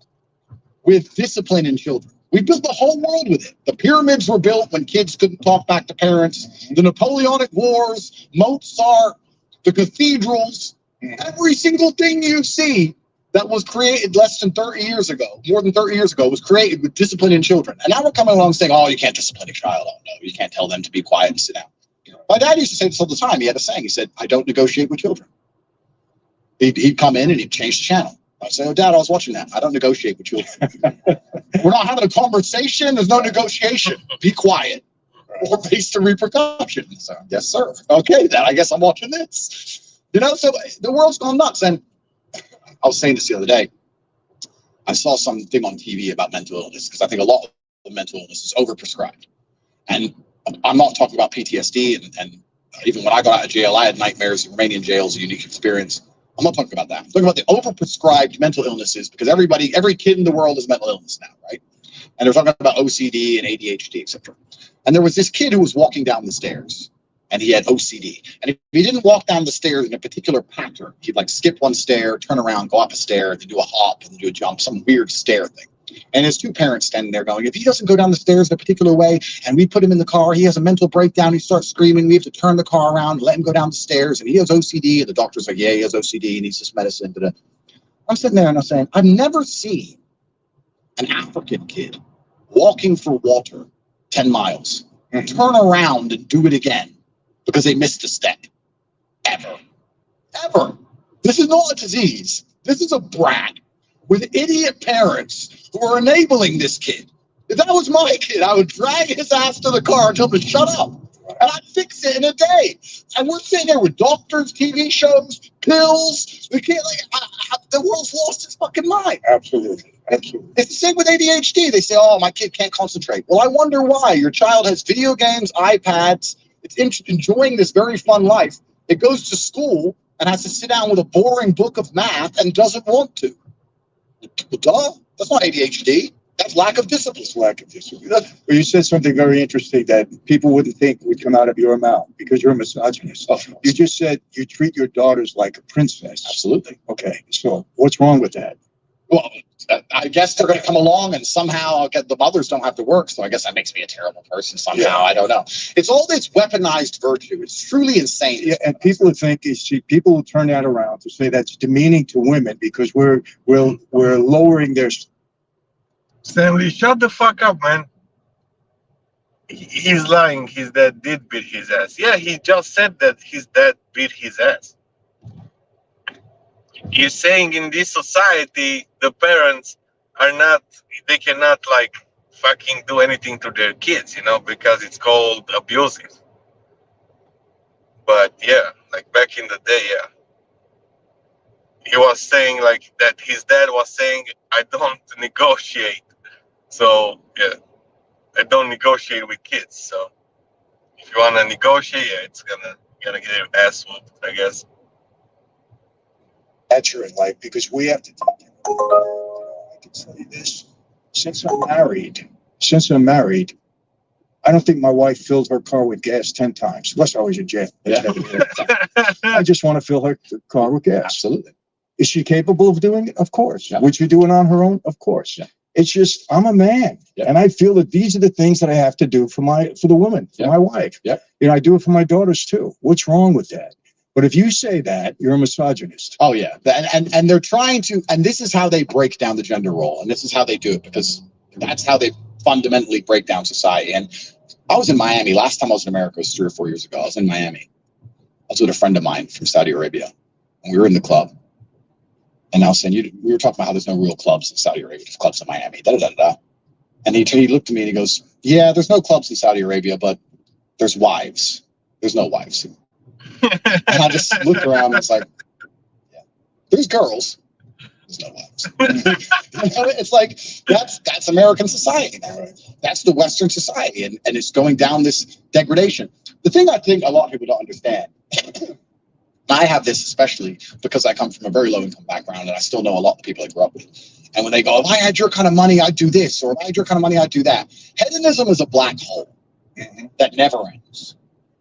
with discipline in children. We built the whole world with it. The pyramids were built when kids couldn't talk back to parents. The Napoleonic Wars, Mozart, the cathedrals, every single thing you see that was created less than 30 years ago, more than 30 years ago, was created with discipline in children. And now we're coming along saying, oh, you can't discipline a child. Oh, no, you can't tell them to be quiet and sit down. My dad used to say this all the time. He had a saying. He said, I don't negotiate with children. He'd come in and he'd change the channel. I'd say, oh, Dad, I was watching that. I don't negotiate with children. We're not having a conversation. There's no negotiation. Be quiet or face the repercussions. So, yes, sir. Okay, then I guess I'm watching this. You know, so the world's gone nuts. And I was saying this the other day. I saw something on TV about mental illness because I think a lot of mental illness is overprescribed. And I'm not talking about PTSD. And even when I got out of jail, I had nightmares. Romanian jail is a unique experience. I'm not talking about that. I'm talking about the overprescribed mental illnesses because every kid in the world has mental illness now, right? And they're talking about OCD and ADHD, etc. And there was this kid who was walking down the stairs and he had OCD. And if he didn't walk down the stairs in a particular pattern, he'd like skip one stair, turn around, go up a stair, then do a hop, and then do a jump, some weird stair thing. And his two parents standing there going, if he doesn't go down the stairs in a particular way and we put him in the car, he has a mental breakdown, he starts screaming, we have to turn the car around, let him go down the stairs, and he has OCD, and the doctor's like, yeah, he has OCD, he needs this medicine. I'm sitting there and I'm saying, I've never seen an African kid walking for water 10 miles, turn around and do it again because they missed a step. Ever. This is not a disease. This is a brat with idiot parents who are enabling this kid. If that was my kid, I would drag his ass to the car and tell him to shut up. And I'd fix it in a day. And we're sitting there with doctors, TV shows, pills. We can't, the world's lost its fucking mind. Absolutely. It's the same with ADHD. They say, oh, my kid can't concentrate. Well, I wonder why. Your child has video games, iPads. It's enjoying this very fun life. It goes to school and has to sit down with a boring book of math and doesn't want to. Duh. That's not ADHD. That's lack of discipline. It's lack of discipline. Well, you said something very interesting that people wouldn't think would come out of your mouth because you're a misogynist. You just said you treat your daughters like a princess. Absolutely. Okay, so what's wrong with that? Well, I guess they're going to come along and somehow the mothers don't have to work. So I guess that makes me a terrible person somehow. Yeah. I don't know. It's all this weaponized virtue. It's truly insane. Yeah, and people think people will turn that around to say that's demeaning to women because we're lowering their. Stanley, shut the fuck up, man. He's lying. His dad did beat his ass. Yeah, he just said that his dad beat his ass. You're saying in this society, the parents they cannot like fucking do anything to their kids, because it's called abusive. But yeah, like back in the day, yeah. He was saying like that his dad was saying, I don't negotiate. So yeah, I don't negotiate with kids. So if you wanna negotiate, yeah, it's gonna get your ass whooped, I guess. That you're in life because we have to take it. I can tell you this. Since I'm married, I don't think my wife filled her car with gas 10 times. Unless I was in jail. Yeah. I just want to fill her car with gas. Absolutely. Is she capable of doing it? Of course. Yeah. Would she do it on her own? Of course. Yeah. It's just I'm a man, and I feel that these are the things that I have to do for the woman, for my wife. Yeah. I do it for my daughters too. What's wrong with that? But if you say that, you're a misogynist. Oh yeah, and they're trying to, and this is how they break down the gender role, and this is how they do it because that's how they fundamentally break down society. And I was in Miami last time I was in America was 3 or 4 years ago. I was in Miami. I was with a friend of mine from Saudi Arabia, and we were in the club. And I was saying, we were talking about how there's no real clubs in Saudi Arabia. There's clubs in Miami. Da da da da. And he looked at me and he goes, "Yeah, there's no clubs in Saudi Arabia, but there's wives. There's no wives." And I just looked around and was like, yeah, there's girls. There's no wives. It's like, that's American society now. That's the Western society. And it's going down this degradation. The thing I think a lot of people don't understand, I have this especially because I come from a very low income background and I still know a lot of the people I grew up with. And when they go, if I had your kind of money, I'd do this, or if I had your kind of money, I'd do that. Hedonism is a black hole that never ends.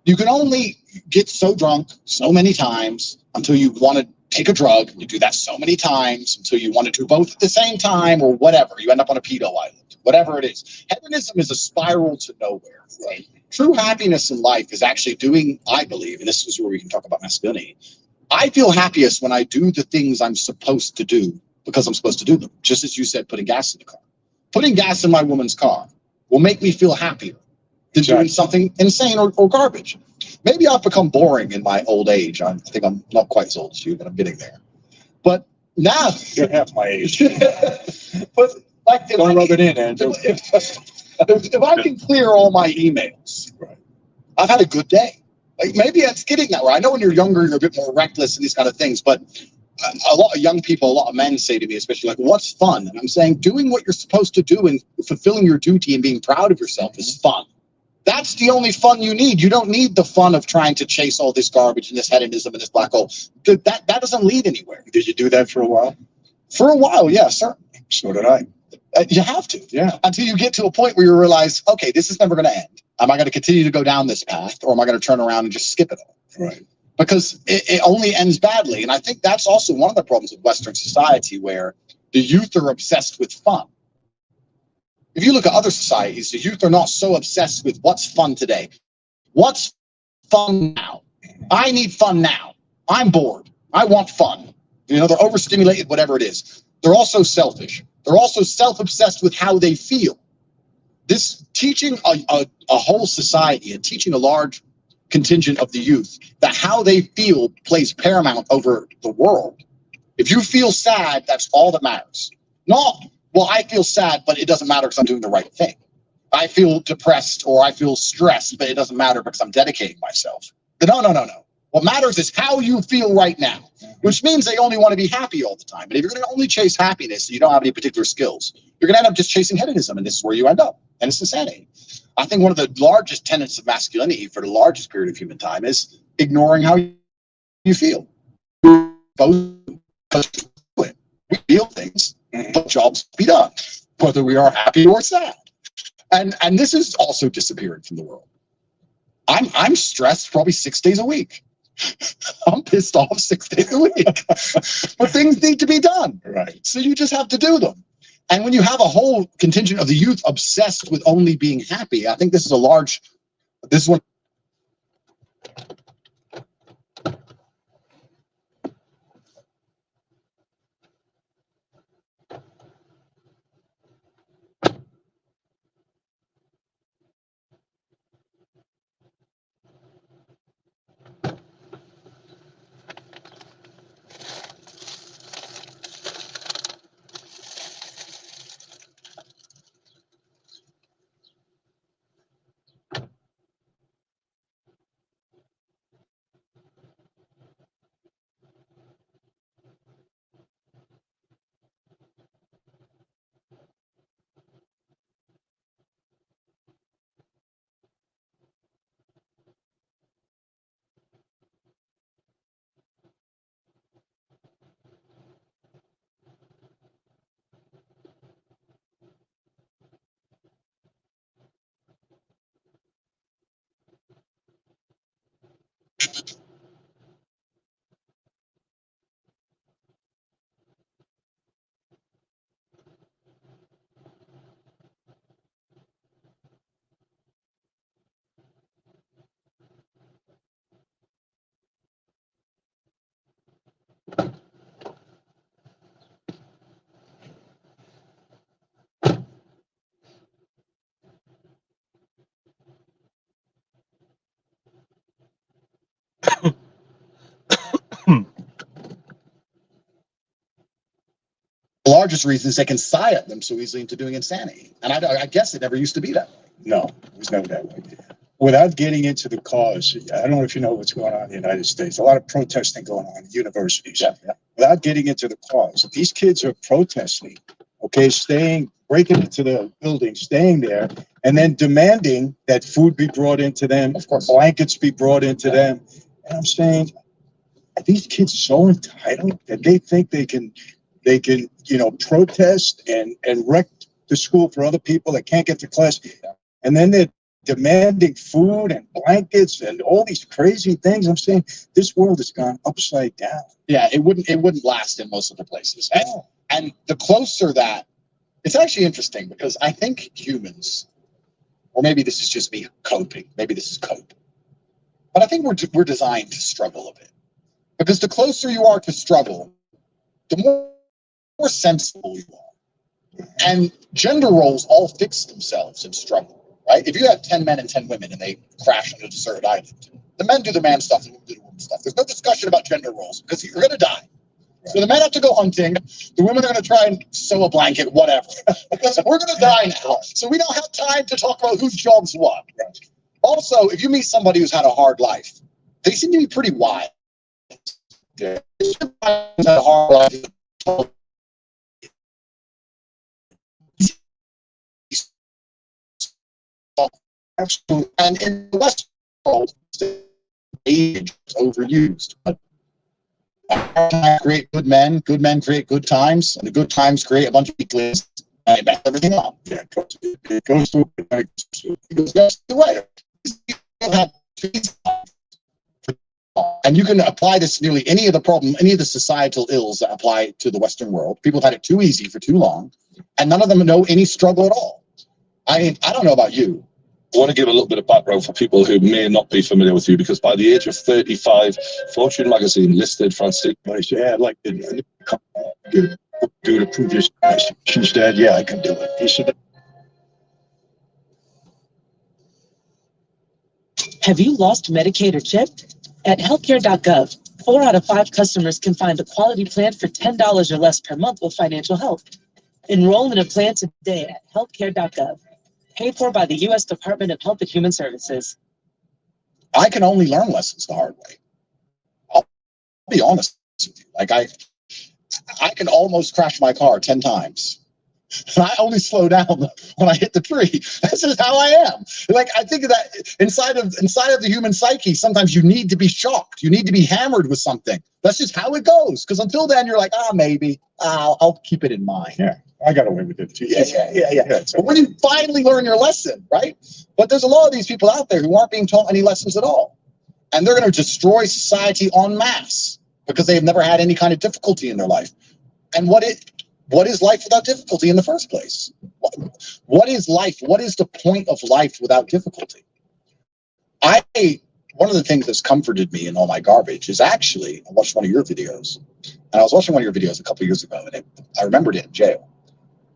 You can only get so drunk so many times until you want to take a drug. You do that so many times until you want to do both at the same time or whatever. You end up on a pedo island, whatever it is. Hedonism is a spiral to nowhere. Right? True happiness in life is actually doing, I believe, and this is where we can talk about masculinity. I feel happiest when I do the things I'm supposed to do because I'm supposed to do them. Just as you said, putting gas in the car. Putting gas in my woman's car will make me feel happier than doing something insane or garbage. Maybe I've become boring in my old age. I think I'm not quite as old as you, but I'm getting there. But now You're half my age. but like Don't rub it in, Andrew. if I can clear all my emails, Right. I've had a good day. Like maybe it's getting that way. I know when you're younger, you're a bit more reckless and these kind of things, but a lot of young people, a lot of men say to me, especially like, what's fun? And I'm saying, doing what you're supposed to do and fulfilling your duty and being proud of yourself is fun. That's the only fun you need. You don't need the fun of trying to chase all this garbage and this hedonism and this black hole. That doesn't lead anywhere. Did you do that for a while? For a while, yeah, certainly. So did I. You have to. Yeah. Until you get to a point where you realize, okay, this is never going to end. Am I going to continue to go down this path, or am I going to turn around and just skip it all? Right. Because it only ends badly. And I think that's also one of the problems with Western society, where the youth are obsessed with fun. If you look at other societies, the youth are not so obsessed with what's fun today. What's fun now? I need fun now. I'm bored. I want fun. You know, they're overstimulated, whatever it is. They're also selfish. They're also self-obsessed with how they feel. This teaching a whole society and teaching a large contingent of the youth that how they feel plays paramount over the world. If you feel sad, that's all that matters. Not, well, I feel sad, but it doesn't matter because I'm doing the right thing. I feel depressed or I feel stressed, but it doesn't matter because I'm dedicating myself. No. What matters is how you feel right now, which means they only want to be happy all the time. And if you're going to only chase happiness and you don't have any particular skills, you're going to end up just chasing hedonism, and this is where you end up. And it's insanity. I think one of the largest tenets of masculinity for the largest period of human time is ignoring how you feel. We feel things, but jobs be done, whether we are happy or sad. And this is also disappearing from the world. I'm stressed probably 6 days a week. I'm pissed off 6 days a week. But things need to be done. Right. So you just have to do them. And when you have a whole contingent of the youth obsessed with only being happy, I think this is one. The largest reason is they can psyop them so easily into doing insanity. And I guess it never used to be that way. No, it was never that way. Without getting into the cause, I don't know if you know what's going on in the United States. A lot of protesting going on in universities. Yeah. Without getting into the cause, these kids are protesting, okay, breaking into the building, staying there, and then demanding that food be brought into them, Of course. blankets be brought into them. And I'm saying, are these kids so entitled that they think they can, protest and wreck the school for other people that can't get to class, and then they're demanding food and blankets and all these crazy things. I'm saying this world has gone upside down. Yeah, it wouldn't last in most of the places. And the closer that, it's actually interesting because I think humans, or maybe this is just me coping, maybe this is cope, but I think we're designed to struggle a bit. Because the closer you are to struggle, the more sensible you are. And gender roles all fix themselves in struggle, right? If you have 10 men and 10 women and they crash on a deserted island, the men do the man stuff, the women do the woman stuff. There's no discussion about gender roles because you're going to die. So the men have to go hunting. The women are going to try and sew a blanket, whatever, because we're going to die now. So we don't have time to talk about whose job's what. Also, if you meet somebody who's had a hard life, they seem to be pretty wise. Yeah. Had a hard life. And in the Western world, age is overused. But create good men create good times, and the good times create a bunch of weaklings, and it messes everything up. Yeah, it goes the way. And you can apply this to nearly any of the societal ills that apply to the Western world. People have had it too easy for too long, and none of them know any struggle at all. I mean, I don't know about you. I want to give a little bit of background for people who may not be familiar with you, because by the age of 35, Fortune magazine listed Francis. I said, yeah, I'd like to do to prove your story. She said, yeah, I can do it. He said, Have you lost Medicaid or CHIP? At healthcare.gov, 4 out of 5 customers can find a quality plan for $10 or less per month with financial help. Enroll in a plan today at healthcare.gov. Paid for by the U.S. Department of Health and Human Services. I can only learn lessons the hard way. I'll be honest with you. Like I can almost crash my car 10 times. And I only slow down when I hit the tree. That's just how I am. Like, I think that inside of the human psyche, sometimes you need to be shocked. You need to be hammered with something. That's just how it goes. Because until then, you're like, maybe I'll keep it in mind. yeah, I got away with it too. Yeah. But when you finally learn your lesson, right? But there's a lot of these people out there who aren't being taught any lessons at all. And they're going to destroy society en masse because they've never had any kind of difficulty in their life. And what is life without difficulty in the first place? What is life? What is the point of life without difficulty? One of the things that's comforted me in all my garbage is actually, I watched one of your videos, and I was watching one of your videos a couple of years ago, and I remembered it in jail.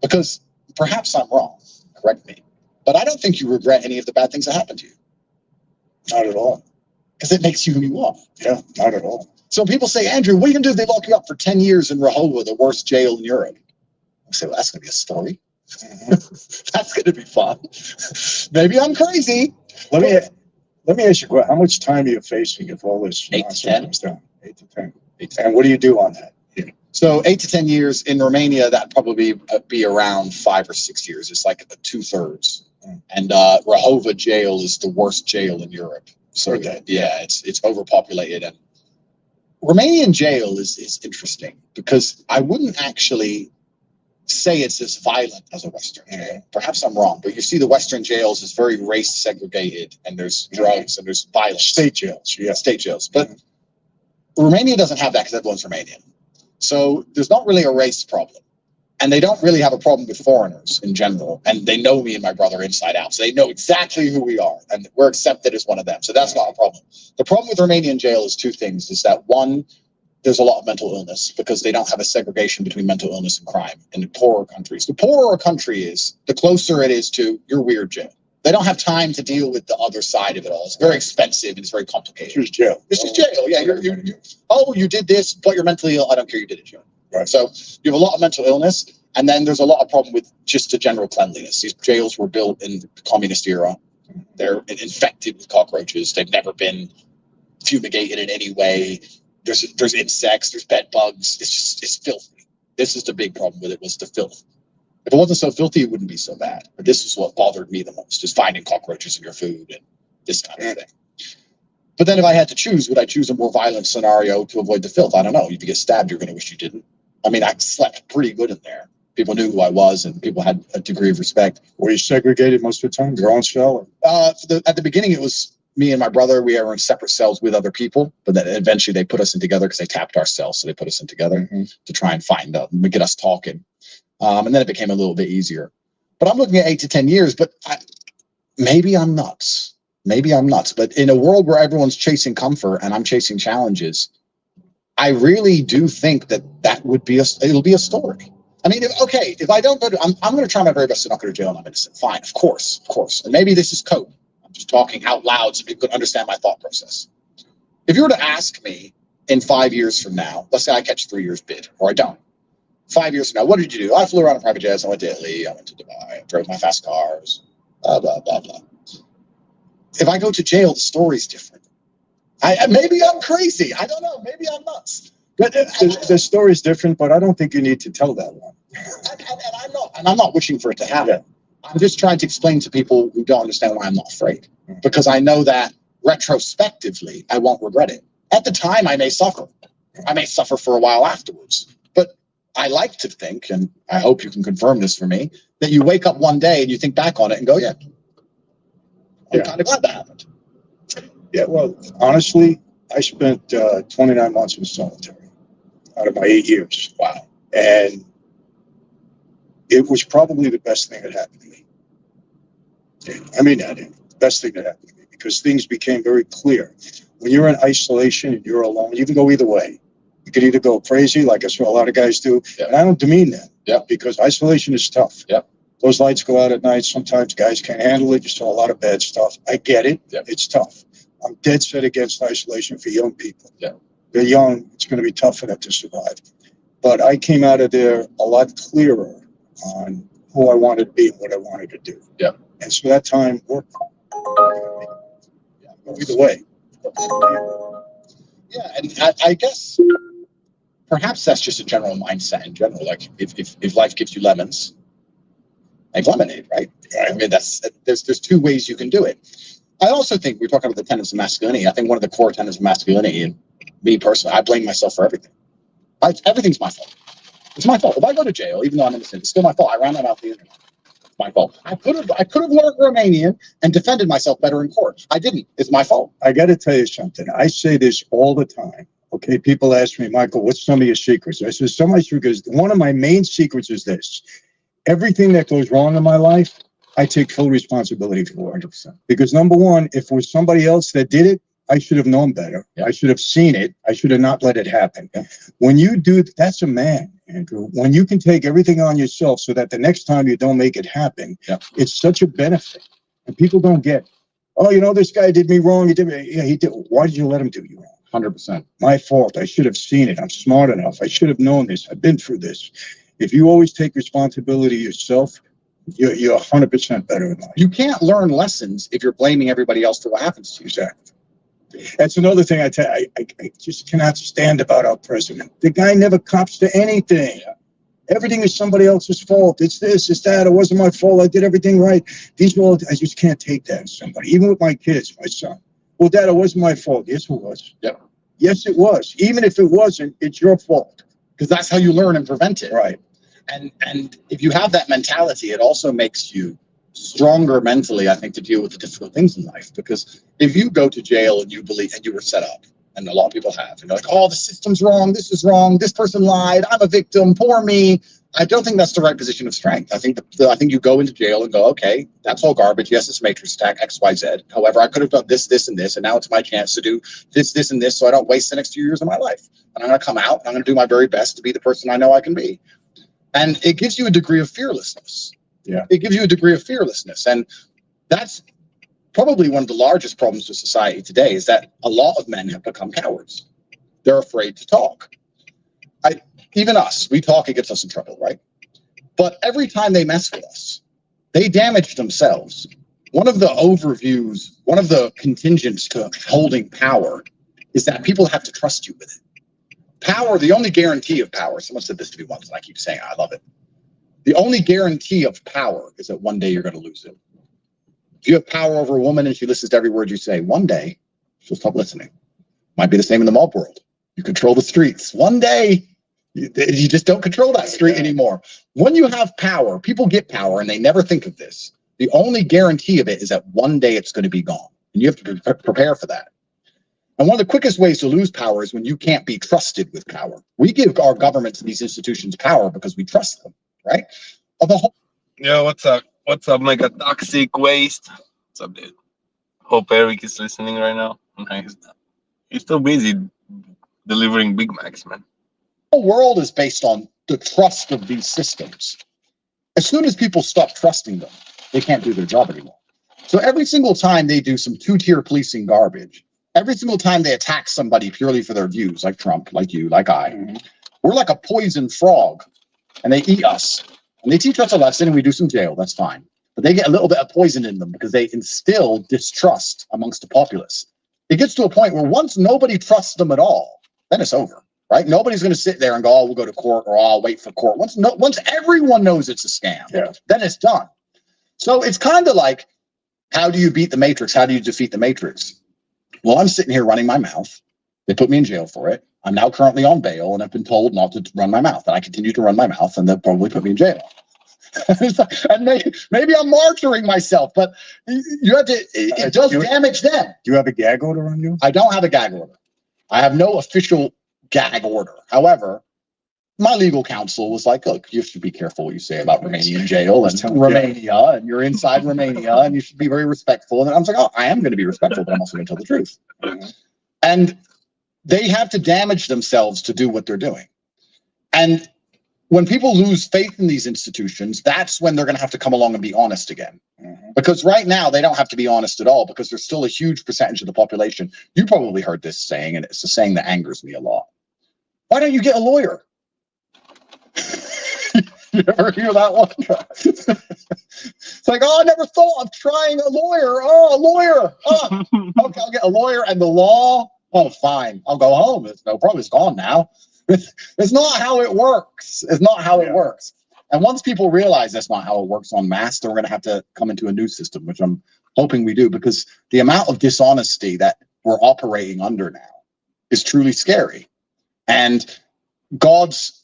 Because perhaps I'm wrong, correct me, but I don't think you regret any of the bad things that happened to you. Not at all. Because it makes you who you are. Yeah, not at all. So people say, Andrew, what are you going to do if they lock you up for 10 years in Rehovot, the worst jail in Europe? I say, well, that's going to be a story. That's going to be fun. Maybe I'm crazy. Let me ask you, how much time are you facing if all this 8 to 10. comes down? 8 to 10. And what do you do on that? Yeah. So 8 to 10 years in Romania, that'd probably be around 5 or 6 years. It's like 2/3. And Rehovot jail is the worst jail in Europe. So yeah, it's overpopulated. And Romanian jail is interesting because I wouldn't actually say it's as violent as a Western jail. Perhaps I'm wrong, but you see the Western jails is very race segregated, and there's drugs and there's violence. State jails, yeah. State jails. But Romania doesn't have that because everyone's Romanian. So there's not really a race problem. And they don't really have a problem with foreigners in general. And they know me and my brother inside out. So they know exactly who we are. And we're accepted as one of them. So that's not a problem. The problem with Romanian jail is 2 things. Is that one, there's a lot of mental illness because they don't have a segregation between mental illness and crime in the poorer countries. The poorer a country is, the closer it is to your weird jail. They don't have time to deal with the other side of it all. It's very expensive and it's very complicated. It's just jail. It's just jail. Yeah, you did this, but you're mentally ill. I don't care. You did it, Joe. Right. So you have a lot of mental illness, and then there's a lot of problem with just the general cleanliness. These jails were built in the communist era. They're infected with cockroaches. They've never been fumigated in any way. There's insects. There's bed bugs. It's filthy. This is the big problem with it, was the filth. If it wasn't so filthy, it wouldn't be so bad. But this is what bothered me the most, just finding cockroaches in your food and this kind of thing. But then if I had to choose, would I choose a more violent scenario to avoid the filth? I don't know. If you get stabbed, you're going to wish you didn't. I mean, I slept pretty good in there. People knew who I was, and people had a degree of respect. Were you segregated most of the time? Your own cell? At the beginning, it was me and my brother. We were in separate cells with other people, but then eventually they put us in together because they tapped our cells, so they put us in together to try and find them, get us talking. And then it became a little bit easier. But I'm looking at 8 to 10 years. But maybe I'm nuts. Maybe I'm nuts. But in a world where everyone's chasing comfort and I'm chasing challenges, I really do think that would be it'll be a story. I mean, if I don't go to, I'm going to try my very best to not go to jail and I'm innocent. Fine, of course. And maybe this is code. I'm just talking out loud so people can understand my thought process. If you were to ask me in 5 years from now, let's say I catch 3 years bid, or I don't. 5 years from now, what did you do? I flew around in private jets. I went to Italy. I went to Dubai. I drove my fast cars. Blah, blah, blah, blah. If I go to jail, the story's different. Maybe I'm crazy. I don't know. Maybe I'm nuts. But the story's different, but I don't think you need to tell that one. And I'm not wishing for it to happen. I'm just trying to explain to people who don't understand why I'm not afraid. Because I know that retrospectively, I won't regret it. At the time, I may suffer. I may suffer for a while afterwards. But I like to think, and I hope you can confirm this for me, that you wake up one day and you think back on it and go, yeah, I'm kind of glad that happened. Yeah, well, honestly, I spent 29 months in solitary out of my 8 years. Wow. And it was probably the best thing that happened to me. I mean, the best thing that happened to me, because things became very clear. When you're in isolation and you're alone, you can go either way. You could either go crazy, like I saw a lot of guys do, and I don't demean that, because isolation is tough. Those lights go out at night. Sometimes guys can't handle it. You saw a lot of bad stuff. I get it. It's tough. I'm dead set against isolation for young people. They're young. It's going to be tough for them to survive. But I came out of there a lot clearer on who I wanted to be and what I wanted to do. And so that time worked. Either way. Yeah, and I guess perhaps that's just a general mindset in general. Like if life gives you lemons, make lemonade, right? I mean, there's two ways you can do it. I also think we're talking about the tenets of masculinity. I think one of the core tenets of masculinity, and me personally, I blame myself for everything. Everything's my fault. It's my fault. If I go to jail, even though I'm innocent, it's still my fault. I ran that off the internet. It's my fault. I could have learned Romanian and defended myself better in court. I didn't. It's my fault. I got to tell you something. I say this all the time. Okay, people ask me, Michael, what's some of your secrets? I said, some of my secrets. One of my main secrets is this: everything that goes wrong in my life, I take full responsibility for 100%. Because number one, if it was somebody else that did it, I should have known better. I should have seen it. I should have not let it happen. When you do, that's a man, Andrew. When you can take everything on yourself so that the next time you don't make it happen, it's such a benefit. And people don't get, oh, you know, this guy did me wrong. He did me. Yeah, he did. Why did you let him do you wrong? 100%. My fault. I should have seen it. I'm smart enough. I should have known this. I've been through this. If you always take responsibility yourself, you're 100% better in life. You can't learn lessons if you're blaming everybody else for what happens to you. Exactly. That's another thing I tell you, I just cannot stand about our president. The guy never cops to anything. Everything is somebody else's fault. It's this, it's that. It wasn't my fault. I did everything right. I just can't take that as somebody. Even with my kids, my son. Well, Dad, it wasn't my fault. Yes, it was. Yes, it was. Even if it wasn't, it's your fault. Because that's how you learn and prevent it. Right. And if you have that mentality, it also makes you stronger mentally, I think, to deal with the difficult things in life. Because if you go to jail and you believe, and you were set up, and a lot of people have, and they're like, oh, the system's wrong, this is wrong, this person lied, I'm a victim, poor me. I don't think that's the right position of strength. I think you go into jail and go, okay, that's all garbage. Yes, it's matrix attack, X, Y, Z. However, I could have done this, this, and this, and now it's my chance to do this, this, and this, so I don't waste the next few years of my life. And I'm going to come out, and I'm going to do my very best to be the person I know I can be. And it gives you a degree of fearlessness. It gives you a degree of fearlessness. And that's probably one of the largest problems with society today, is that a lot of men have become cowards. They're afraid to talk. Even us, we talk, it gets us in trouble, right? But every time they mess with us, they damage themselves. One of the overviews, one of the contingents to holding power is that people have to trust you with it. Power, the only guarantee of power, someone said this to me once, and I keep saying I love it. The only guarantee of power is that one day you're going to lose it. If you have power over a woman and she listens to every word you say, one day So stop listening. Might be the same in the mob world. You control the streets. One day, you just don't control that street anymore. When you have power, people get power and they never think of this. The only guarantee of it is that one day it's going to be gone. And you have to prepare for that. And one of the quickest ways to lose power is when you can't be trusted with power. We give our governments and these institutions power because we trust them, right? Yo, what's up? What's up, Mega Toxic Waste? What's up, dude? Hope Eric is listening right now. He's still busy delivering Big Macs, man. The whole world is based on the trust of these systems. As soon as people stop trusting them, they can't do their job anymore. So every single time they do some two-tier policing garbage, every single time they attack somebody purely for their views, like Trump, like you, like I, we're like a poison frog, and they eat us. And they teach us a lesson, and we do some jail. That's fine. But they get a little bit of poison in them because they instill distrust amongst the populace. It gets to a point where once nobody trusts them at all, then it's over, right? Nobody's going to sit there and go, oh, we'll go to court, or I'll wait for court. Once everyone knows it's a scam, then it's done. So it's kind of like, how do you beat the Matrix? How do you defeat the Matrix? Well, I'm sitting here running my mouth. They put me in jail for it. I'm now currently on bail, and I've been told not to run my mouth. And I continue to run my mouth, and they'll probably put me in jail. And maybe I'm martyring myself, but you have to. It does damage them. Do you have a gag order on you? I don't have a gag order. I have no official gag order. However, my legal counsel was like, look, you should be careful what you say about Romanian jail and Romania, and you're inside Romania, and you should be very respectful. And I was like, oh, I am going to be respectful, but I'm also going to tell the truth. And they have to damage themselves to do what they're doing. And when people lose faith in these institutions, that's when they're going to have to come along and be honest again. Because right now, they don't have to be honest at all, because there's still a huge percentage of the population. You probably heard this saying, and it's a saying that angers me a lot. Why don't you get a lawyer? You ever hear that one? It's like, oh, I never thought of trying a lawyer. Oh, a lawyer. Oh, okay, I'll get a lawyer and the law. Oh, fine. I'll go home. It's no problem. It's gone now. It's not how it works. It's not how it works. And once people realize that's not how it works en masse, then we're going to have to come into a new system, which I'm hoping we do, because the amount of dishonesty that we're operating under now is truly scary. And God's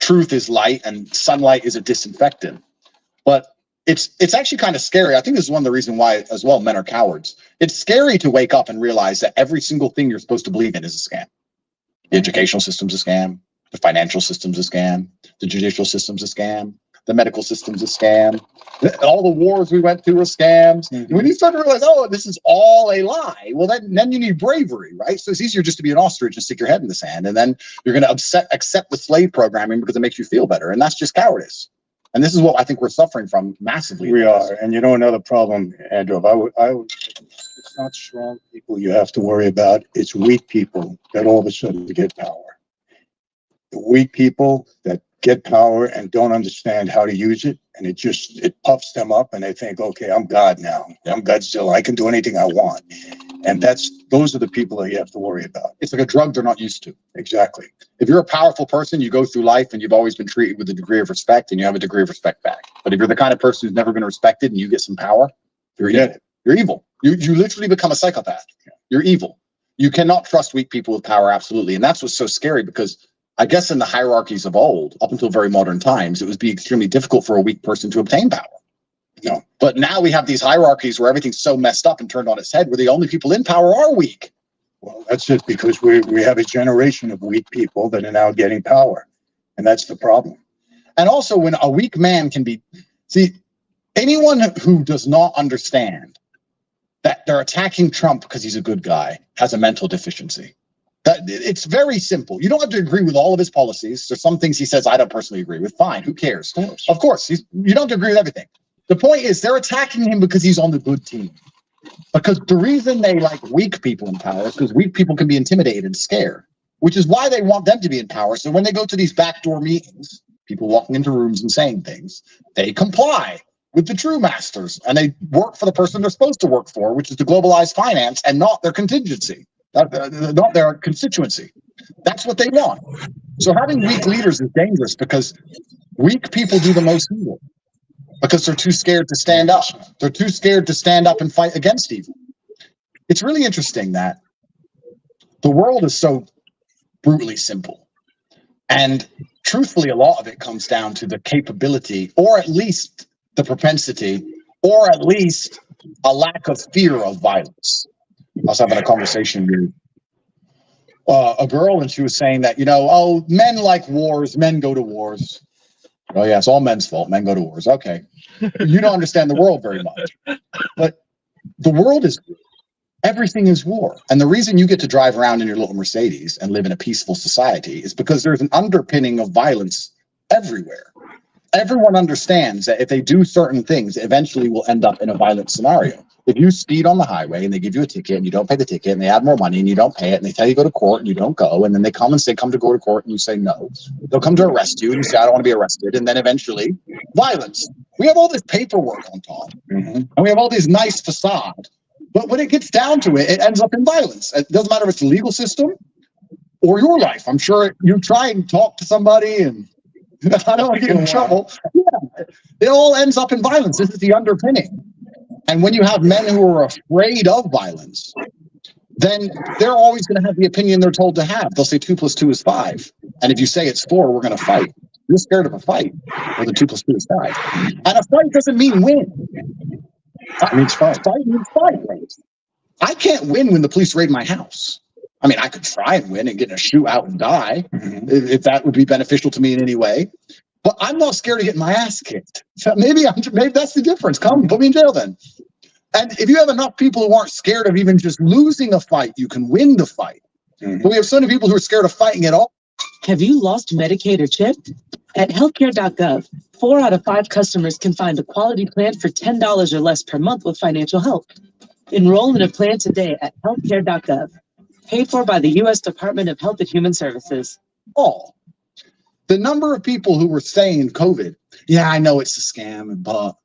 truth is light, and sunlight is a disinfectant. But it's actually kind of scary. I think this is one of the reasons why, as well, men are cowards. It's scary to wake up and realize that every single thing you're supposed to believe in is a scam. The educational system's a scam. The financial system's a scam. The judicial system's a scam. The medical system's a scam. All the wars we went through were scams. When you start to realize, oh, this is all a lie, well, then you need bravery, right? So it's easier just to be an ostrich and stick your head in the sand, and then you're going to accept the slave programming because it makes you feel better, and that's just cowardice. And this is what I think we're suffering from massively. We are. And you know, another problem, Andrew, it's not strong people you have to worry about. It's weak people that all of a sudden get power. The weak people that get power and don't understand how to use it, and it puffs them up, and they think, okay, I'm God now. I'm Godzilla. I can do anything I want. And those are the people that you have to worry about. It's like a drug they're not used to. Exactly. If you're a powerful person, you go through life and you've always been treated with a degree of respect, and you have a degree of respect back. But if you're the kind of person who's never been respected and you get some power, you're evil. You're evil. You literally become a psychopath. You're evil. You cannot trust weak people with power, absolutely. And that's what's so scary, because I guess in the hierarchies of old, up until very modern times, it would be extremely difficult for a weak person to obtain power. No. But now we have these hierarchies where everything's so messed up and turned on its head, where the only people in power are weak. Well, that's it, because we have a generation of weak people that are now getting power. And that's the problem. And also, when a weak man can be... See, anyone who does not understand that they're attacking Trump because he's a good guy has a mental deficiency. It's very simple. You don't have to agree with all of his policies. There's some things he says I don't personally agree with. Fine, who cares? Of course, you don't have to agree with everything. The point is, they're attacking him because he's on the good team. Because the reason they like weak people in power is because weak people can be intimidated and scared, which is why they want them to be in power. So when they go to these backdoor meetings, people walking into rooms and saying things, they comply with the true masters, and they work for the person they're supposed to work for, which is the globalized finance, and not their contingency, not their constituency. That's what they want. So having weak leaders is dangerous, because weak people do the most evil, because they're too scared to stand up. They're too scared to stand up and fight against evil. It's really interesting that the world is so brutally simple. And truthfully, a lot of it comes down to the capability, or at least the propensity, or at least a lack of fear of violence. I was having a conversation with a girl, and she was saying that, oh, men like wars, men go to wars. Oh, yeah, it's all men's fault. Men go to wars. Okay. You don't understand the world very much. But the world is, everything is war. And the reason you get to drive around in your little Mercedes and live in a peaceful society is because there's an underpinning of violence everywhere. Everyone understands that if they do certain things, it eventually will end up in a violent scenario. If you speed on the highway and they give you a ticket and you don't pay the ticket and they add more money and you don't pay it and they tell you to go to court and you don't go, and then they come and say, come to go to court, and you say no. They'll come to arrest you and you say, I don't want to be arrested. And then eventually, violence. We have all this paperwork on top, and we have all these nice facade. But when it gets down to it, it ends up in violence. It doesn't matter if it's the legal system or your life. I'm sure you try and talk to somebody and I don't want to get in trouble. Yeah, it all ends up in violence. This is the underpinning. And when you have men who are afraid of violence, then they're always going to have the opinion they're told to have. They'll say 2 + 2 is 5. And if you say it's 4, we're going to fight. You're scared of a fight. Well, then 2 + 2 is 5. And a fight doesn't mean win. It means fight. Fight means fight. I can't win when the police raid my house. I mean, I could try and win and get in a shootout and die, if that would be beneficial to me in any way. But I'm not scared of getting my ass kicked. So maybe that's the difference. Come, put me in jail then. And if you have enough people who aren't scared of even just losing a fight, you can win the fight. But we have so many people who are scared of fighting at all. Have you lost Medicaid or CHIP? At healthcare.gov, 4 out of 5 customers can find a quality plan for $10 or less per month with financial help. Enroll in a plan today at healthcare.gov. Paid for by the U.S. Department of Health and Human Services. All. The number of people who were saying COVID, yeah, I know it's a scam, but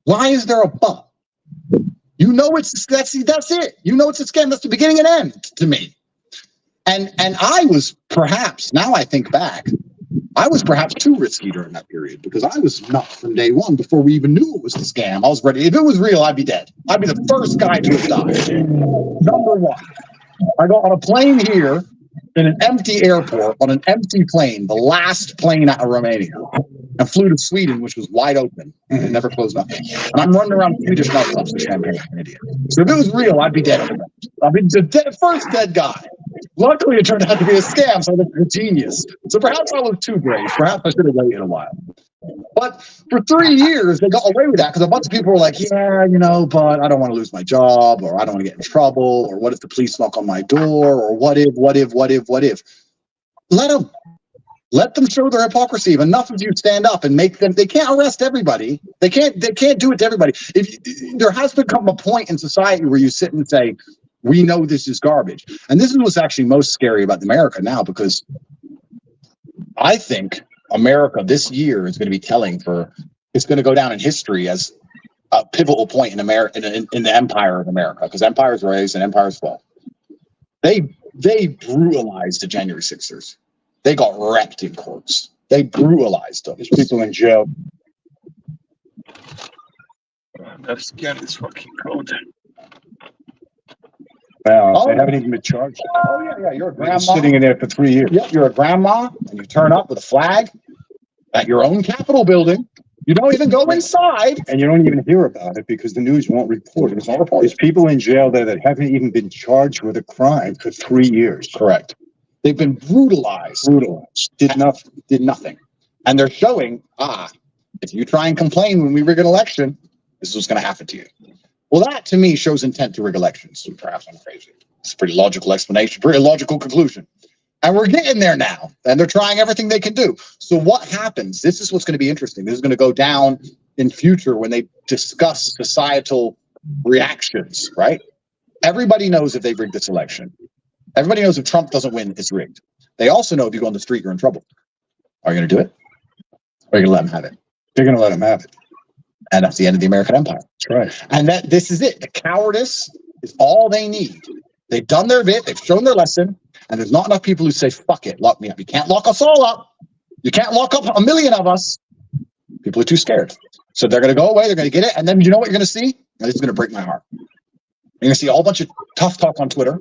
why is there a but? You know that's it. You know it's a scam. That's the beginning and end to me. And I was perhaps, now I think back, I was perhaps too risky during that period because I was nuts from day one before we even knew it was a scam. I was ready. If it was real, I'd be dead. I'd be the first guy to have died. Number one, I got on a plane here in an empty airport on an empty plane, the last plane out of Romania, and flew to Sweden, which was wide open and never closed up. And I'm running around Swedish nightclubs with champagne, an idiot. So if it was real, I'd be dead. I'd be the first dead guy. Luckily, it turned out to be a scam, so I was a genius. So perhaps I was too brave. Perhaps I should have waited a while. But for 3 years, they got away with that because a bunch of people were like, yeah, but I don't want to lose my job, or I don't want to get in trouble, or what if the police knock on my door, or what if? Let them show their hypocrisy. If enough of you stand up and make them, they can't arrest everybody. They can't do it to everybody. There has to come a point in society where you sit and say, we know this is garbage. And this is what's actually most scary about America now, because I think America this year is going to be telling it's going to go down in history as a pivotal point in America, in the empire of America, because empires rise and empires fall. They brutalized the January 6ers. They got wrecked in courts. They brutalized them. There's people in jail. Let's get this fucking code. Wow, they haven't even been charged. Oh, yeah, you're a grandma. Sitting in there for 3 years. Yep, you're a grandma, and you turn up with a flag at your own Capitol building. You don't even go inside. And you don't even hear about it because the news won't report it. There's people in jail there that haven't even been charged with a crime for 3 years. Correct. They've been brutalized. Did nothing. And they're showing, if you try and complain when we rig an election, this is what's going to happen to you. Well, that to me shows intent to rig elections. Perhaps I'm crazy. It's a pretty logical explanation, pretty logical conclusion. And we're getting there now. And they're trying everything they can do. So what happens? This is what's going to be interesting. This is going to go down in future when they discuss societal reactions, right? Everybody knows if they've rigged this election. Everybody knows if Trump doesn't win, it's rigged. They also know if you go on the street, you're in trouble. Are you going to do it? Or are you going to let them have it? They're going to let them have it. And that's the end of the American empire. That's right. And this is it. The cowardice is all they need. They've done their bit. They've shown their lesson. And there's not enough people who say, fuck it, lock me up. You can't lock us all up. You can't lock up 1 million of us. People are too scared. So they're going to go away. They're going to get it. And then you know what you're going to see? And this is going to break my heart. You're gonna see a whole bunch of tough talk on Twitter.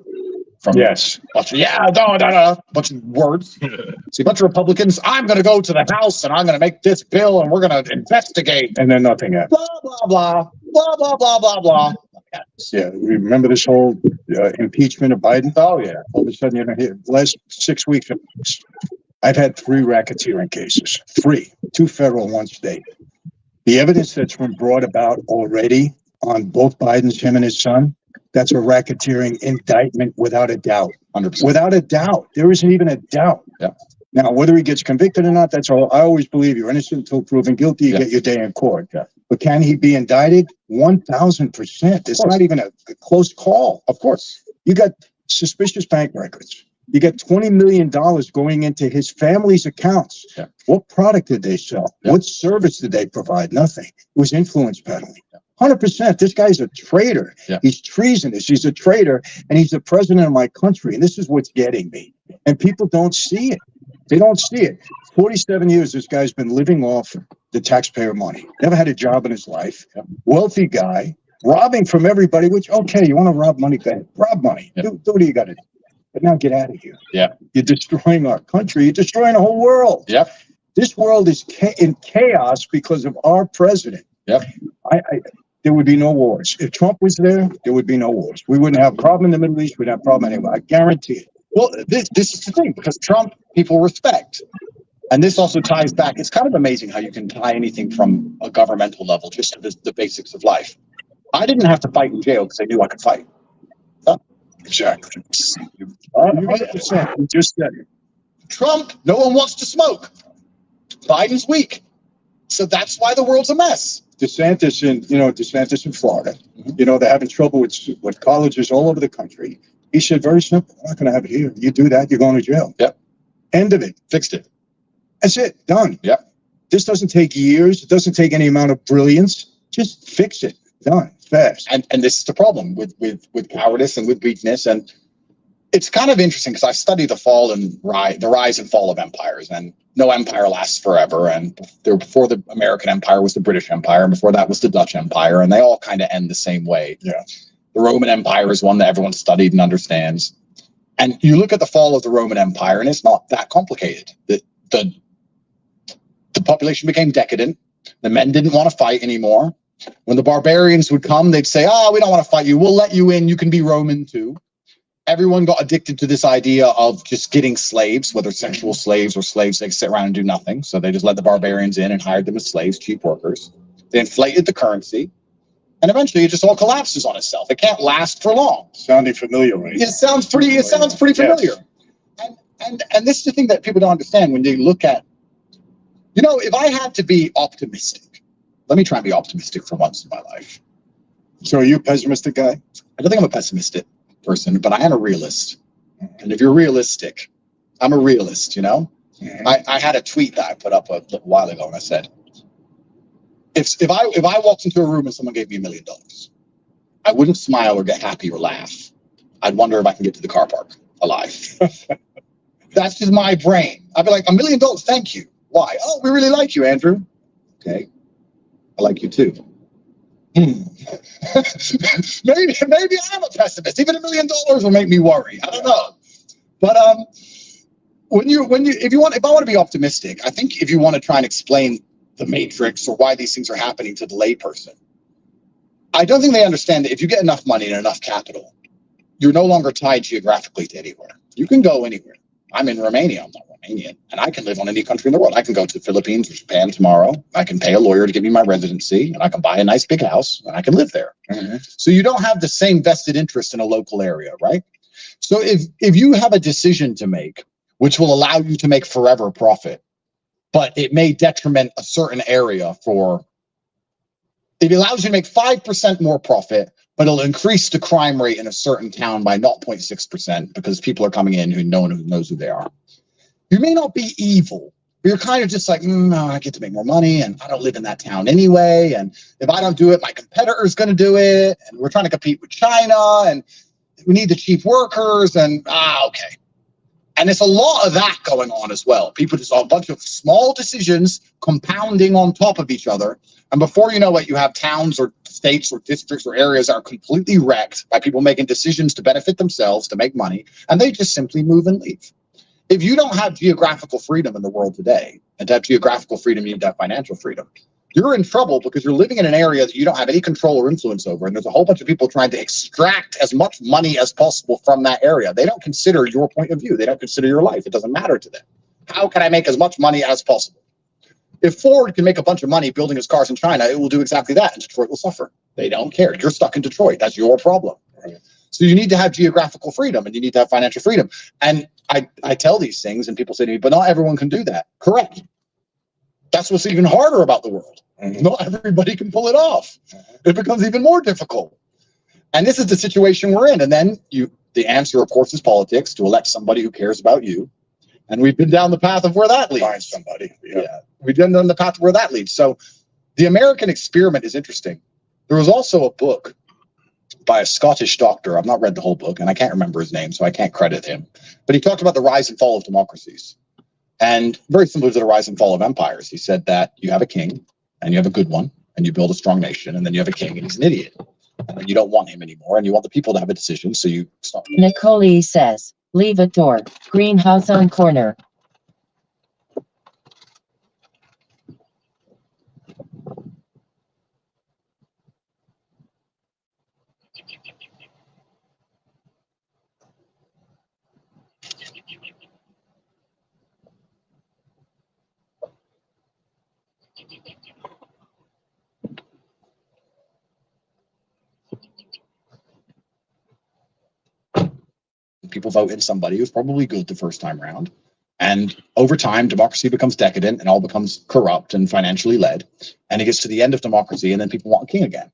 From Yes. bunch of, bunch of words. See a bunch of Republicans. I'm going to go to the House and I'm going to make this bill and we're going to investigate. And then nothing happens. Blah blah blah blah blah blah blah blah. Yeah, remember this whole impeachment of Biden? Oh yeah. All of a sudden, here, last 6 weeks, I've had 3 racketeering cases. 3, 2 federal, 1 state. The evidence that's been brought about already on both Biden's, him and his son, that's a racketeering indictment without a doubt. 100%. Without a doubt. There isn't even a doubt. Yeah. Now, whether he gets convicted or not, that's all. I always believe you're innocent until proven guilty. You get your day in court. Yeah. But can he be indicted? 1,000%. It's not even a close call. Of course. You got suspicious bank records. You got $20 million going into his family's accounts. Yeah. What product did they sell? Yeah. What service did they provide? Nothing. It was influence peddling. 100%. This guy's a traitor. Yeah. He's treasonous. He's a traitor, and he's the president of my country. And this is what's getting me. And people don't see it. They don't see it. 47 years, this guy's been living off the taxpayer money. Never had a job in his life. Yeah. Wealthy guy, robbing from everybody, which, okay, you want to rob money, go ahead. Rob money. Yeah. Do what you got to do. But now get out of here. Yeah. You're destroying our country. You're destroying the whole world. Yep. This world is in chaos because of our president. Yep. There would be no wars. If Trump was there, there would be no wars. We wouldn't have a problem in the Middle East. We'd have a problem anywhere. I guarantee it. Well, this is the thing, because Trump people respect. And this also ties back. It's kind of amazing how you can tie anything from a governmental level just to the basics of life. I didn't have to fight in jail because I knew I could fight. Exactly. 100%. You just said it. Trump, no one wants to smoke. Biden's weak. So that's why the world's a mess. DeSantis in Florida, they're having trouble with colleges all over the country. He said, very simple, I'm not going to have it here. You do that, you're going to jail. Yep. End of it. Fixed it. That's it. Done. Yep. This doesn't take years. It doesn't take any amount of brilliance. Just fix it. Done. Fast. And this is the problem with cowardice and with weakness. And it's kind of interesting because I study the rise and fall of empires, and no empire lasts forever. And before the American Empire was the British Empire, and before that was the Dutch Empire, and they all kind of end the same way. Yeah. The Roman Empire is one that everyone studied and understands. And you look at the fall of the Roman Empire, and it's not that complicated. The population became decadent. The men didn't want to fight anymore. When the barbarians would come, they'd say, we don't want to fight you. We'll let you in. You can be Roman too. Everyone got addicted to this idea of just getting slaves, whether sexual slaves or slaves they could sit around and do nothing. So they just let the barbarians in and hired them as slaves, cheap workers. They inflated the currency. And eventually it just all collapses on itself. It can't last for long. Sounding familiar, right? It sounds pretty familiar. Yes. And this is the thing that people don't understand when they look at, if I had to be optimistic, let me try and be optimistic for once in my life. So are you a pessimistic guy? I don't think I'm a pessimistic person, but I am a realist. And if you're realistic, I'm a realist, Mm-hmm. I had a tweet that I put up a little while ago, and I said, if I walked into a room and someone gave me $1 million, I wouldn't smile or get happy or laugh. I'd wonder if I can get to the car park alive. That's just my brain. I'd be like, $1 million, thank you. Why? Oh, we really like you, Andrew. Okay. I like you too. Maybe I'm a pessimist. Even $1 million will make me worry. I don't know. But if I want to be optimistic, I think if you want to try and explain the matrix or why these things are happening to the layperson, I don't think they understand that if you get enough money and enough capital, you're no longer tied geographically to anywhere. You can go anywhere. I'm in Romania. I'm not Romanian, and I can live on any country in the world. I can go to the Philippines or Japan tomorrow. I can pay a lawyer to give me my residency, and I can buy a nice big house, and I can live there. Mm-hmm. So you don't have the same vested interest in a local area, right? So if you have a decision to make, which will allow you to make forever profit, but it may detriment a certain area it allows you to make 5% more profit, but it'll increase the crime rate in a certain town by 0.6% because people are coming in who no one knows who they are. You may not be evil, but you're kind of just like, no, I get to make more money and I don't live in that town anyway. And if I don't do it, my competitor is going to do it. And we're trying to compete with China and we need the cheap workers and, okay. And it's a lot of that going on as well. People just a bunch of small decisions compounding on top of each other. And before you know it, you have towns or states or districts or areas that are completely wrecked by people making decisions to benefit themselves, to make money, and they just simply move and leave. If you don't have geographical freedom in the world today, and to have geographical freedom, you need to have financial freedom. You're in trouble because you're living in an area that you don't have any control or influence over, and there's a whole bunch of people trying to extract as much money as possible from that area. They don't consider your point of view. They don't consider your life. It doesn't matter to them. How can I make as much money as possible? If Ford can make a bunch of money building its cars in China, it will do exactly that, and Detroit will suffer. They don't care. You're stuck in Detroit. That's your problem. So you need to have geographical freedom, and you need to have financial freedom. And I tell these things, and people say to me, but not everyone can do that. Correct. That's what's even harder about the world. Not everybody can pull it off. It becomes even more difficult. And this is the situation we're in. And then the answer, of course, is politics, to elect somebody who cares about you. And we've been down the path of where that leads. Find somebody. Yeah. We've been down the path where that leads. So the American experiment is interesting. There was also a book by a Scottish doctor. I've not read the whole book, and I can't remember his name, so I can't credit him. But he talked about the rise and fall of democracies. And very similar to the rise and fall of empires. He said that you have a king, and you have a good one, and you build a strong nation, and then you have a king, and he's an idiot. And you don't want him anymore, and you want the people to have a decision, so you stop. Nicole says, leave a door. Greenhouse on corner. People vote in somebody who's probably good the first time around. And over time, democracy becomes decadent and all becomes corrupt and financially led. And it gets to the end of democracy, and then people want a king again.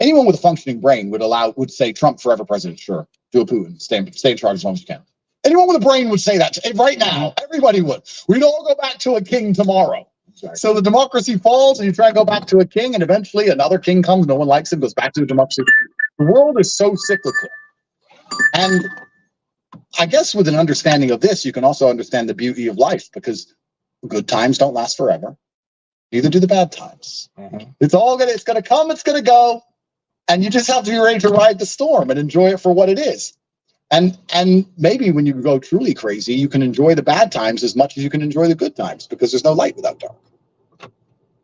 Anyone with a functioning brain would say Trump forever president, sure. Do a Putin, stay in charge as long as you can. Anyone with a brain would say that right now. Everybody would. We'd all go back to a king tomorrow. Exactly. So the democracy falls, and you try and go back to a king, and eventually another king comes. No one likes him, goes back to the democracy. The world is so cyclical. And I guess with an understanding of this, you can also understand the beauty of life, because good times don't last forever. Neither do the bad times. It's gonna come, it's gonna go, and you just have to be ready to ride the storm and enjoy it for what it is. And maybe when you go truly crazy, you can enjoy the bad times as much as you can enjoy the good times, because there's no light without dark.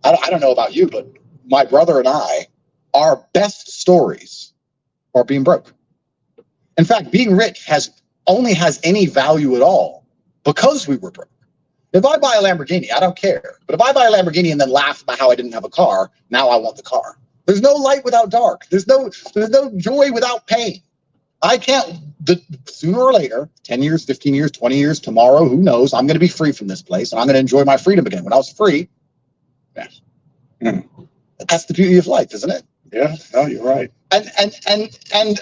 I don't know about you, but my brother and I, our best stories are being broke. In fact, being rich only has any value at all because we were broke. If I buy a Lamborghini, I don't care. But if I buy a Lamborghini and then laugh about how I didn't have a car, now I want the car. There's no light without dark. There's no joy without pain. I can't, sooner or later, 10 years, 15 years, 20 years, tomorrow, who knows, I'm going to be free from this place, and I'm going to enjoy my freedom again. When I was free, that's the beauty of life, isn't it? Yeah, no, you're right. And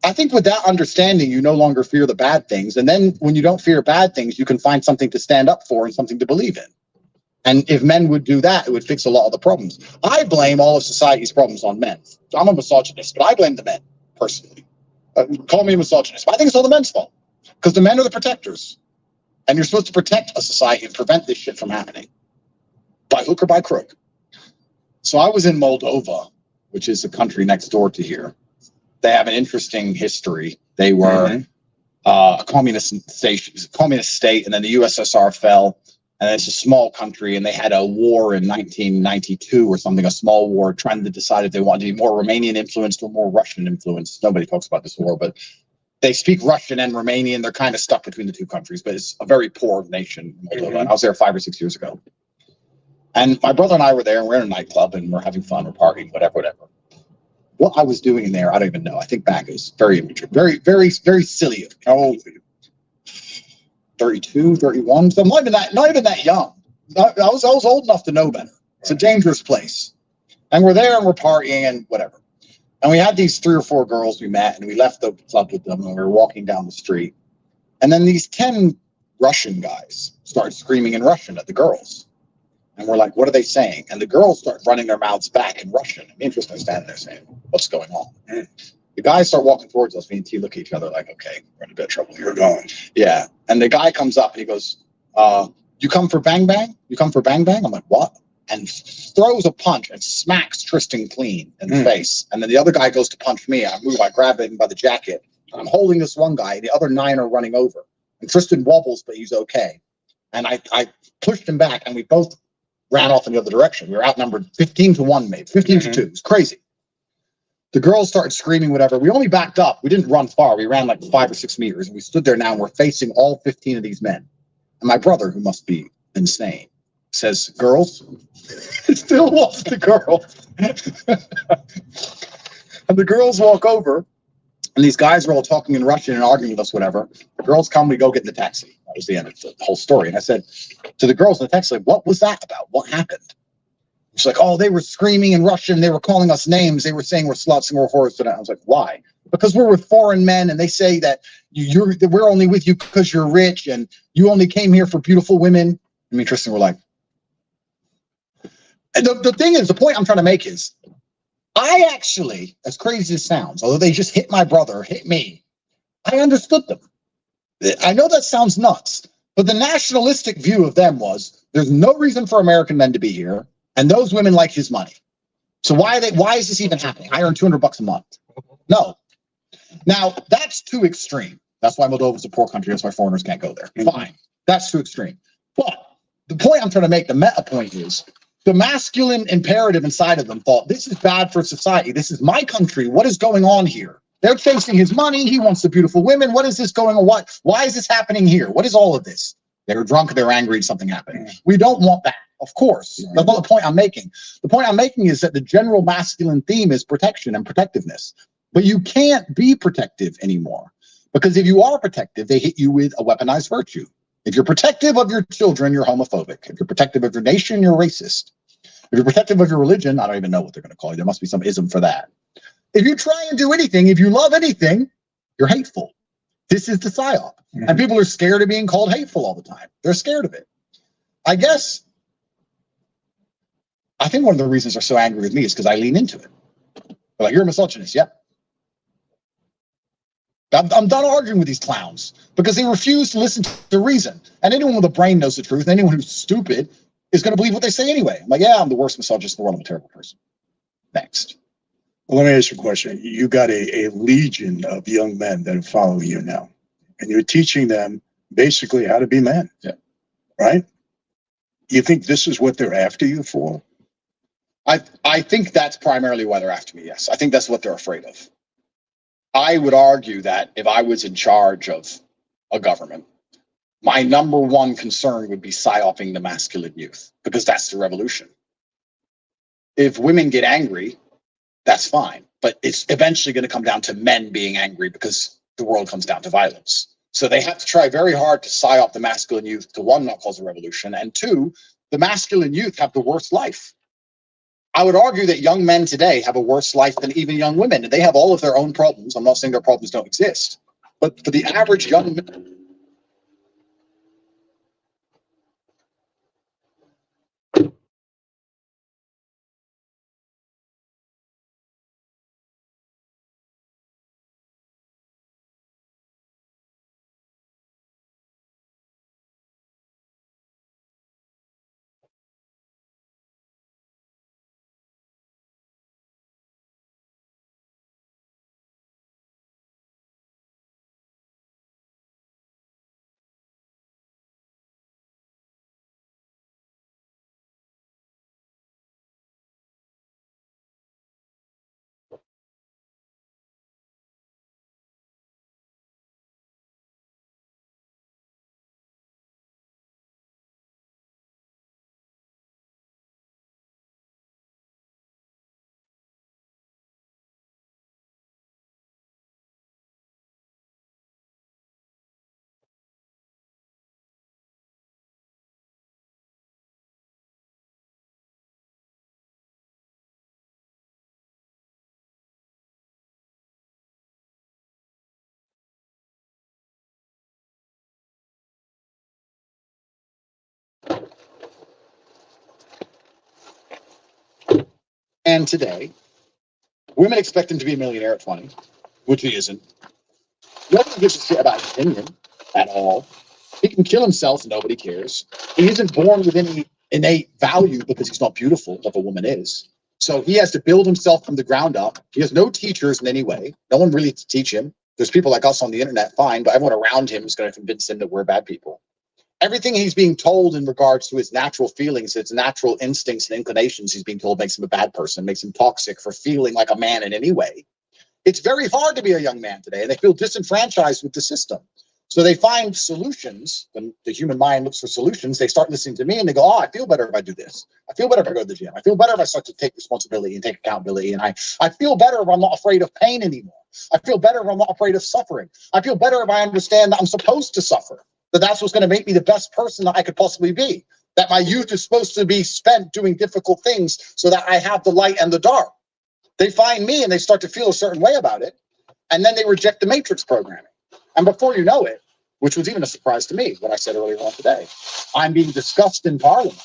I think with that understanding, you no longer fear the bad things. And then when you don't fear bad things, you can find something to stand up for and something to believe in. And if men would do that, it would fix a lot of the problems. I blame all of society's problems on men. I'm a misogynist, but I blame the men, personally. Call me a misogynist, but I think it's all the men's fault. Because the men are the protectors. And you're supposed to protect a society and prevent this shit from happening. By hook or by crook. So I was in Moldova, which is a country next door to here. They have an interesting history. They were a communist state, and then the USSR fell, and it's a small country, and they had a war in 1992 or something, a small war, trying to decide if they wanted to be more Romanian influenced or more Russian influenced. Nobody talks about this war, but they speak Russian and Romanian. They're kind of stuck between the two countries, but it's a very poor nation, Moldova. I was there 5 or 6 years ago. And my brother and I were there, and we're in a nightclub, and we're having fun, we're partying, whatever. What I was doing in there, I don't even know. I think back, it was very immature, very, very, very silly. How old were you? 32, 31. So I'm not even that young. I was old enough to know better. It's a dangerous place. And we're there and we're partying and whatever. And we had these 3 or 4 girls we met, and we left the club with them, and we were walking down the street. And then these 10 Russian guys started screaming in Russian at the girls. And we're like, what are they saying? And the girls start running their mouths back in Russian. I'm interested in standing there saying, what's going on? The guys start walking towards us. Me and T look at each other like, okay, we're in a bit of trouble. You're going. Yeah. And the guy comes up and he goes, you come for bang bang? You come for bang bang? I'm like, what? And throws a punch and smacks Tristan clean in the face. And then the other guy goes to punch me. I move, I grab him by the jacket. I'm holding this one guy. The other 9 are running over. And Tristan wobbles, but he's okay. And I pushed him back, and we both ran off in the other direction. We were outnumbered 15-1, maybe 15-2. It was crazy. The girls started screaming, whatever. We only backed up. We didn't run far. We ran like 5 or 6 meters, and we stood there now, and we're facing all 15 of these men. And my brother, who must be insane, says, girls? It still was the girls. And the girls walk over, and these guys are all talking in Russian and arguing with us, whatever. The girls come, we go get in the taxi. That was the end of the whole story. And I said to the girls in the taxi, like, what was that about? What happened? She's like, oh, they were screaming in Russian. They were calling us names. They were saying we're sluts and we're whores. And I was like, why? Because we're with foreign men, and they say that we're only with you because you're rich, and you only came here for beautiful women. I mean, Tristan were like, and the thing is, the point I'm trying to make is, I actually, as crazy as it sounds, although they just hit my brother, hit me, I understood them. I know that sounds nuts, but the nationalistic view of them was, there's no reason for American men to be here, and those women like his money. So why is this even happening? I earn $200 a month. No. Now, that's too extreme. That's why Moldova's a poor country. That's why foreigners can't go there. Fine. That's too extreme. But the point I'm trying to make, the meta point is, the masculine imperative inside of them thought, this is bad for society. This is my country. What is going on here? They're chasing his money. He wants the beautiful women. What is this going on? Why is this happening here? What is all of this? They were drunk. They're angry. And something happened. We don't want that. Of course. That's not the point I'm making. The point I'm making is that the general masculine theme is protection and protectiveness. But you can't be protective anymore. Because if you are protective, they hit you with a weaponized virtue. If you're protective of your children, you're homophobic. If you're protective of your nation, you're racist. If you're protective of your religion, I don't even know what they're going to call you. There must be some ism for that. If you try and do anything, if you love anything, you're hateful. This is the psyop. And people are scared of being called hateful all the time. They're scared of it. I think one of the reasons they're so angry with me is because I lean into it. They're like, you're a misogynist. Yep. I'm done arguing with these clowns because they refuse to listen to reason. And anyone with a brain knows the truth. And anyone who's stupid is going to believe what they say anyway. I'm like, yeah, I'm the worst misogynist in the world. I'm a terrible person. Next. Well, let me ask you a question. You got a legion of young men that are following you now, and you're teaching them basically how to be men. Yeah. Right? You think this is what they're after you for? I think that's primarily why they're after me, yes. I think that's what they're afraid of. I would argue that if I was in charge of a government, my number one concern would be psyoping the masculine youth, because that's the revolution. If women get angry, that's fine. But it's eventually going to come down to men being angry because the world comes down to violence. So they have to try very hard to psyop the masculine youth to, one, not cause a revolution, and two, the masculine youth have the worst life. I would argue that young men today have a worse life than even young women. And they have all of their own problems. I'm not saying their problems don't exist. But for the average young man, and today, women expect him to be a millionaire at 20. which he isn't. Nobody gives a shit about his opinion at all. He can kill himself, nobody cares. He isn't born with any innate value because he's not beautiful like a woman is. So he has to build himself from the ground up. He has no teachers in any way. No one really to teach him. There's people like us on the internet, fine, but everyone around him is going to convince him that we're bad people. Everything he's being told in regards to his natural feelings, his natural instincts and inclinations, he's being told makes him a bad person, makes him toxic for feeling like a man in any way. It's very hard to be a young man today, and they feel disenfranchised with the system. So they find solutions. When the human mind looks for solutions, they start listening to me and they go, oh, I feel better if I do this. I feel better if I go to the gym. I feel better if I start to take responsibility and take accountability. And I feel better if I'm not afraid of pain anymore. I feel better if I'm not afraid of suffering. I feel better if I understand that I'm supposed to suffer, that that's what's going to make me the best person that I could possibly be, that my youth is supposed to be spent doing difficult things so that I have the light and the dark. They find me and they start to feel a certain way about it. And then they reject the matrix programming. And before you know it, which was even a surprise to me, what I said earlier on today, I'm being discussed in Parliament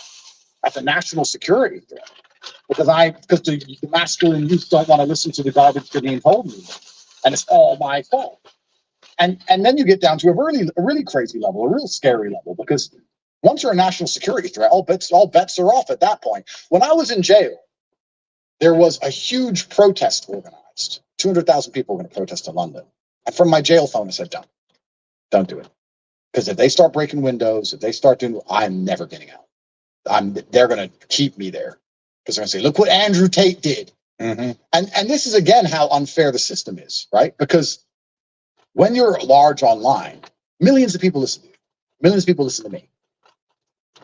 as a national security threat because the masculine youth don't want to listen to the garbage they're being told me, and it's all my fault. And then you get down to a really crazy level, a real scary level, because once you're a national security threat, all bets are off at that point. When I was in jail, there was a huge protest organized. 200,000 people were going to protest in London. And from my jail phone, I said, don't do it. Because if they start breaking windows, if they start doing, I'm never getting out. They're going to keep me there. Because they're going to say, look what Andrew Tate did. Mm-hmm. And this is, again, how unfair the system is, right? Because when you're large online, millions of people listen to you. Millions of people listen to me.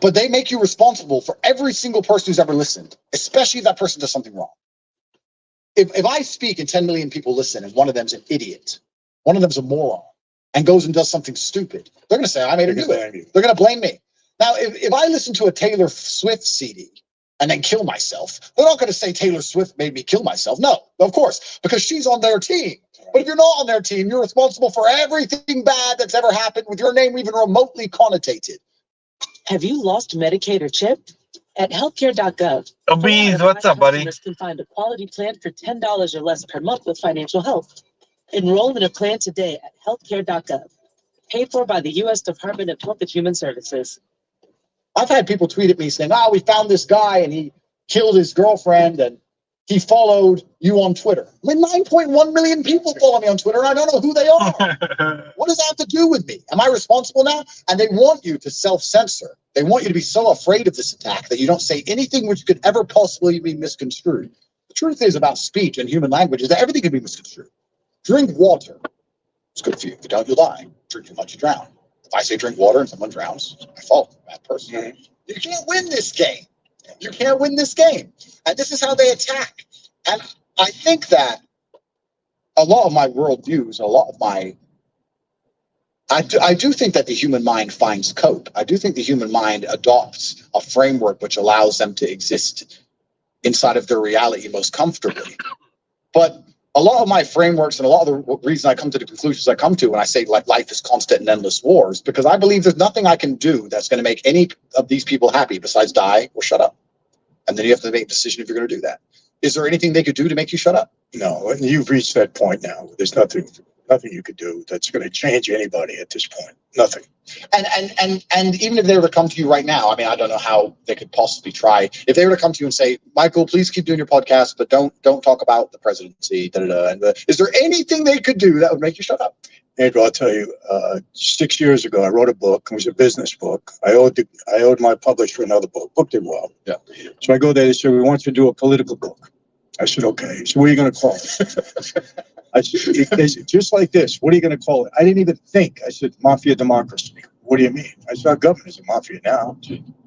But they make you responsible for every single person who's ever listened, especially if that person does something wrong. If I speak and 10 million people listen and one of them's an idiot, one of them's a moron, and goes and does something stupid, they're going to say, I made her do it. They're going to blame me. Now, if I listen to a Taylor Swift CD and then kill myself, they're not going to say Taylor Swift made me kill myself. No, of course, because she's on their team. But if you're not on their team, you're responsible for everything bad that's ever happened with your name even remotely connotated. Have you lost Medicaid or CHIP? At healthcare.gov, Bees, what's up, buddy? customers can find a quality plan for $10 or less per month with financial help. Enroll in a plan today at healthcare.gov. Paid for by the U.S. Department of Health and Human Services. I've had people tweet at me saying, we found this guy and he killed his girlfriend and he followed you on Twitter. I mean, 9.1 million people follow me on Twitter and I don't know who they are. What does that have to do with me? Am I responsible now? And they want you to self-censor. They want you to be so afraid of this attack that you don't say anything which could ever possibly be misconstrued. The truth is about speech and human language is that everything can be misconstrued. Drink water. It's good for you. If you don't, you die. Drink too much, you drown. If I say drink water and someone drowns, it's my fault. I'm a bad person. Mm-hmm. You can't win this game. You can't win this game. And this is how they attack. And I think that a lot of my worldviews, I do think that the human mind finds cope. I do think the human mind adopts a framework which allows them to exist inside of their reality most comfortably. But a lot of my frameworks and a lot of the reason I come to the conclusions I come to when I say like life is constant and endless wars, because I believe there's nothing I can do that's going to make any of these people happy besides die or shut up. And then you have to make a decision if you're going to do that. Is there anything they could do to make you shut up? No, you've reached that point now. There's nothing you could do that's going to change anybody at this point. Nothing. And even if they were to come to you right now, I mean, I don't know how they could possibly try. If they were to come to you and say, Michael, please keep doing your podcast, but don't talk about the presidency. Is there anything they could do that would make you shut up? Andrew, I'll tell you. 6 years ago, I wrote a book. It was a business book. I owed my publisher another book. Book did well. Yeah. So I go there. They said, we want you to do a political book. I said, okay. So what are you going to call it? They said, just like this. What are you going to call it? I didn't even think. I said, Mafia Democracy. What do you mean? I said, our government is a mafia now.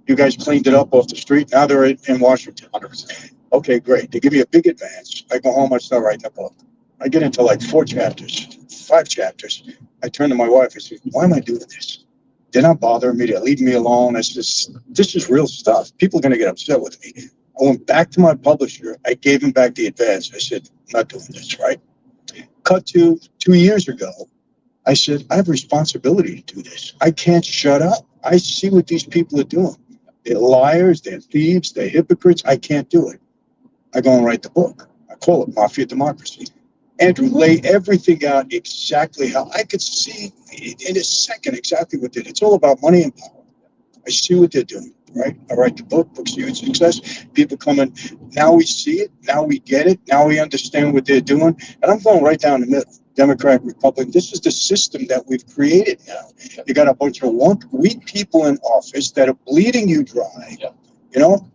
You guys cleaned it up off the street. Now they're in Washington. 100%. Okay, great. They give me a big advance. I go home. I start writing a book. I get into like 4 chapters, 5 chapters. I turn to my wife. I said, why am I doing this? They're not bothering me. They're leaving me alone. This is real stuff. People are going to get upset with me. I went back to my publisher. I gave him back the advance. I said, I'm not doing this, right? Cut to 2 years ago. I said, I have a responsibility to do this. I can't shut up. I see what these people are doing. They're liars. They're thieves. They're hypocrites. I can't do it. I go and write the book. I call it Mafia Democracy. Andrew, lay everything out exactly how I could see in a second exactly what they did. It's all about money and power. I see what they're doing, right? I write the books, Huge Success. People come in. Now we see it. Now we get it. Now we understand what they're doing. And I'm going right down the middle. Democrat, Republican. This is the system that we've created now. You got a bunch of weak people in office that are bleeding you dry. You know?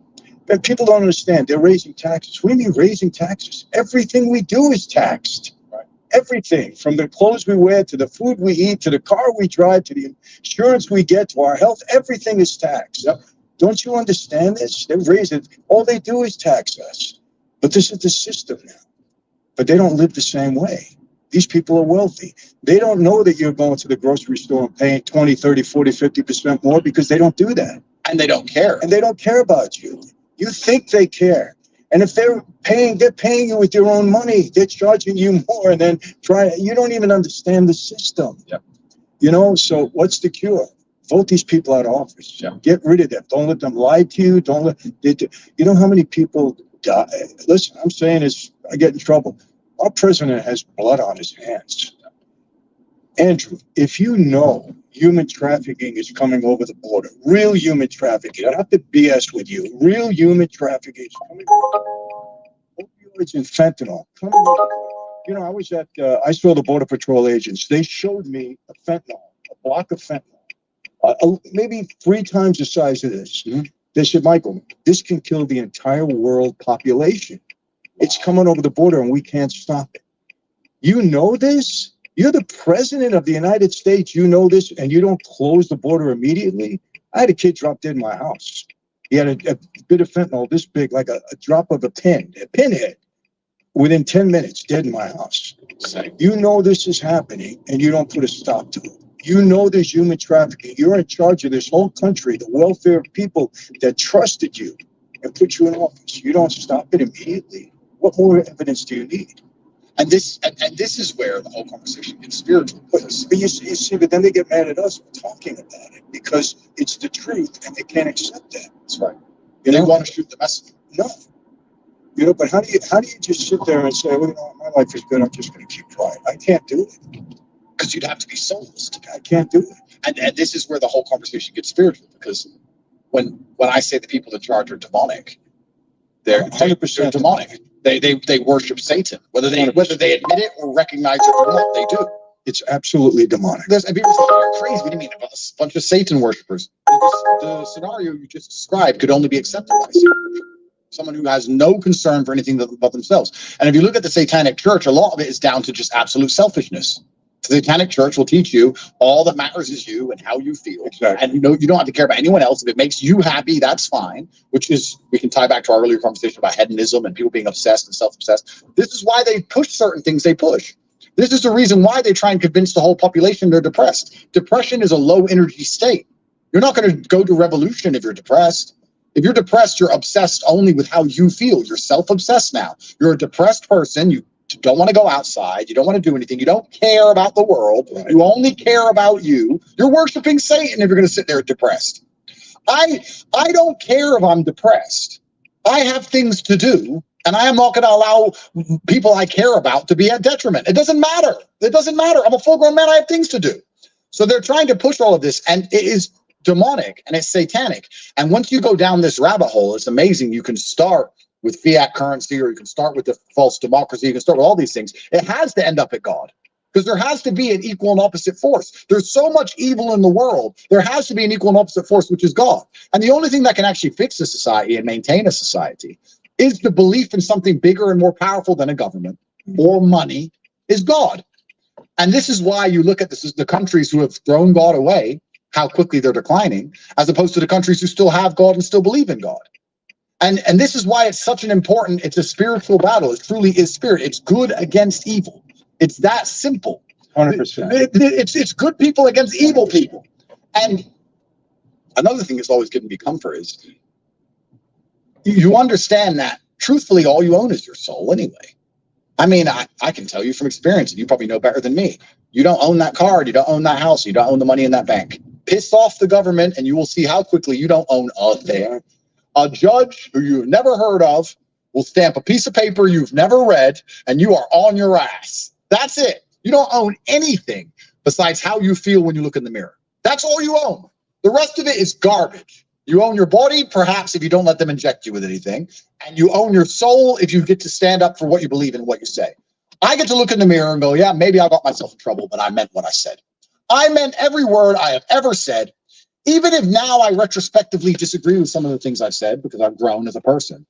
But people don't understand. They're raising taxes. What do you mean raising taxes? Everything we do is taxed. Right. Everything, from the clothes we wear to the food we eat to the car we drive to the insurance we get to our health, everything is taxed. Yep. Don't you understand this? They're raising. All they do is tax us. But this is the system now. But they don't live the same way. These people are wealthy. They don't know that you're going to the grocery store and paying 20, 30, 40, 50% more because they don't do that. And they don't care. And they don't care about you. You think they care. And if they're paying you with your own money. They're charging you more and then you don't even understand the system. Yep. You know, so what's the cure? Vote these people out of office. Yep. Get rid of them. Don't let them lie to you. You know how many people die? Listen, I'm saying is I get in trouble. Our president has blood on his hands. Andrew, if you know human trafficking is coming over the border, real human trafficking, not the BS with you, real human trafficking is coming over. Opioids and fentanyl. You know, I saw the Border Patrol agents. They showed me a block of fentanyl, maybe 3 times the size of this. Mm-hmm. They said, Michael, this can kill the entire world population. It's coming over the border and we can't stop it. You know this? You're the president of the United States. You know this and you don't close the border immediately? I had a kid drop dead in my house. He had a bit of fentanyl this big, like a drop of a pinhead. Within 10 minutes, dead in my house. You know this is happening and you don't put a stop to it. You know there's human trafficking. You're in charge of this whole country, the welfare of people that trusted you and put you in office. You don't stop it immediately. What more evidence do you need? And this is where the whole conversation gets spiritual. But you see, but then they get mad at us for talking about it because it's the truth and they can't accept that. That's right. They want to shoot the messenger. No. You know, but how do you just sit there and say, well, you know, my life is good, I'm just going to keep quiet? I can't do it. Because you'd have to be soulless. I can't do it. And this is where the whole conversation gets spiritual, because when I say the people in charge are demonic, they're 100% demonic. They worship Satan, whether they admit it or recognize it or not. They do. It's absolutely demonic. And people say, you're crazy. What do you mean? A bunch of Satan worshipers. The scenario you just described could only be accepted by Satan worship. Someone who has no concern for anything but themselves. And if you look at the Satanic Church, a lot of it is down to just absolute selfishness. The Satanic Church will teach you all that matters is you and how you feel. Exactly. And you don't have to care about anyone else. If it makes you happy, that's fine. Which is, we can tie back to our earlier conversation about hedonism and people being obsessed and self-obsessed. This is why they push certain things they push. This is the reason why they try and convince the whole population they're depressed. Depression is a low energy state. You're not going to go to revolution if you're depressed. If you're depressed, you're obsessed only with how you feel. You're self-obsessed now. You're a depressed person. You don't want to go outside. You don't want to do anything. You don't care about the world. Right. You only care about you. You're worshiping Satan if you're going to sit there depressed. I don't care if I'm depressed. I have things to do, and I am not going to allow people I care about to be at detriment. It doesn't matter. It doesn't matter. I'm a full-grown man. I have things to do. So they're trying to push all of this, and it is demonic and it's satanic. And once you go down this rabbit hole, it's amazing. You can start with fiat currency, or you can start with the false democracy. You can start with all these things. It has to end up at God, because there has to be an equal and opposite force. There's so much evil in the world. There has to be an equal and opposite force, which is God. And the only thing that can actually fix a society and maintain a society is the belief in something bigger and more powerful than a government or money, is God. And this is why you look at this, the countries who have thrown God away, how quickly they're declining, as opposed to the countries who still have God and still believe in God. And this is why it's such an important, it's a spiritual battle. It truly is spirit. It's good against evil. It's that simple. 100%. It's good people against evil people. And another thing that's always given me comfort is you understand that truthfully all you own is your soul anyway. I mean, I can tell you from experience, and you probably know better than me. You don't own that car, you don't own that house, you don't own the money in that bank. Piss off the government and you will see how quickly you don't own a thing. A judge who you've never heard of will stamp a piece of paper you've never read, and you are on your ass. That's it. You don't own anything besides how you feel when you look in the mirror. That's all you own. The rest of it is garbage. You own your body, perhaps, if you don't let them inject you with anything, and you own your soul if you get to stand up for what you believe in and what you say. I get to look in the mirror and go, yeah, maybe I got myself in trouble, but I meant what I said. I meant every word I have ever said, even if now I retrospectively disagree with some of the things I've said because I've grown as a person.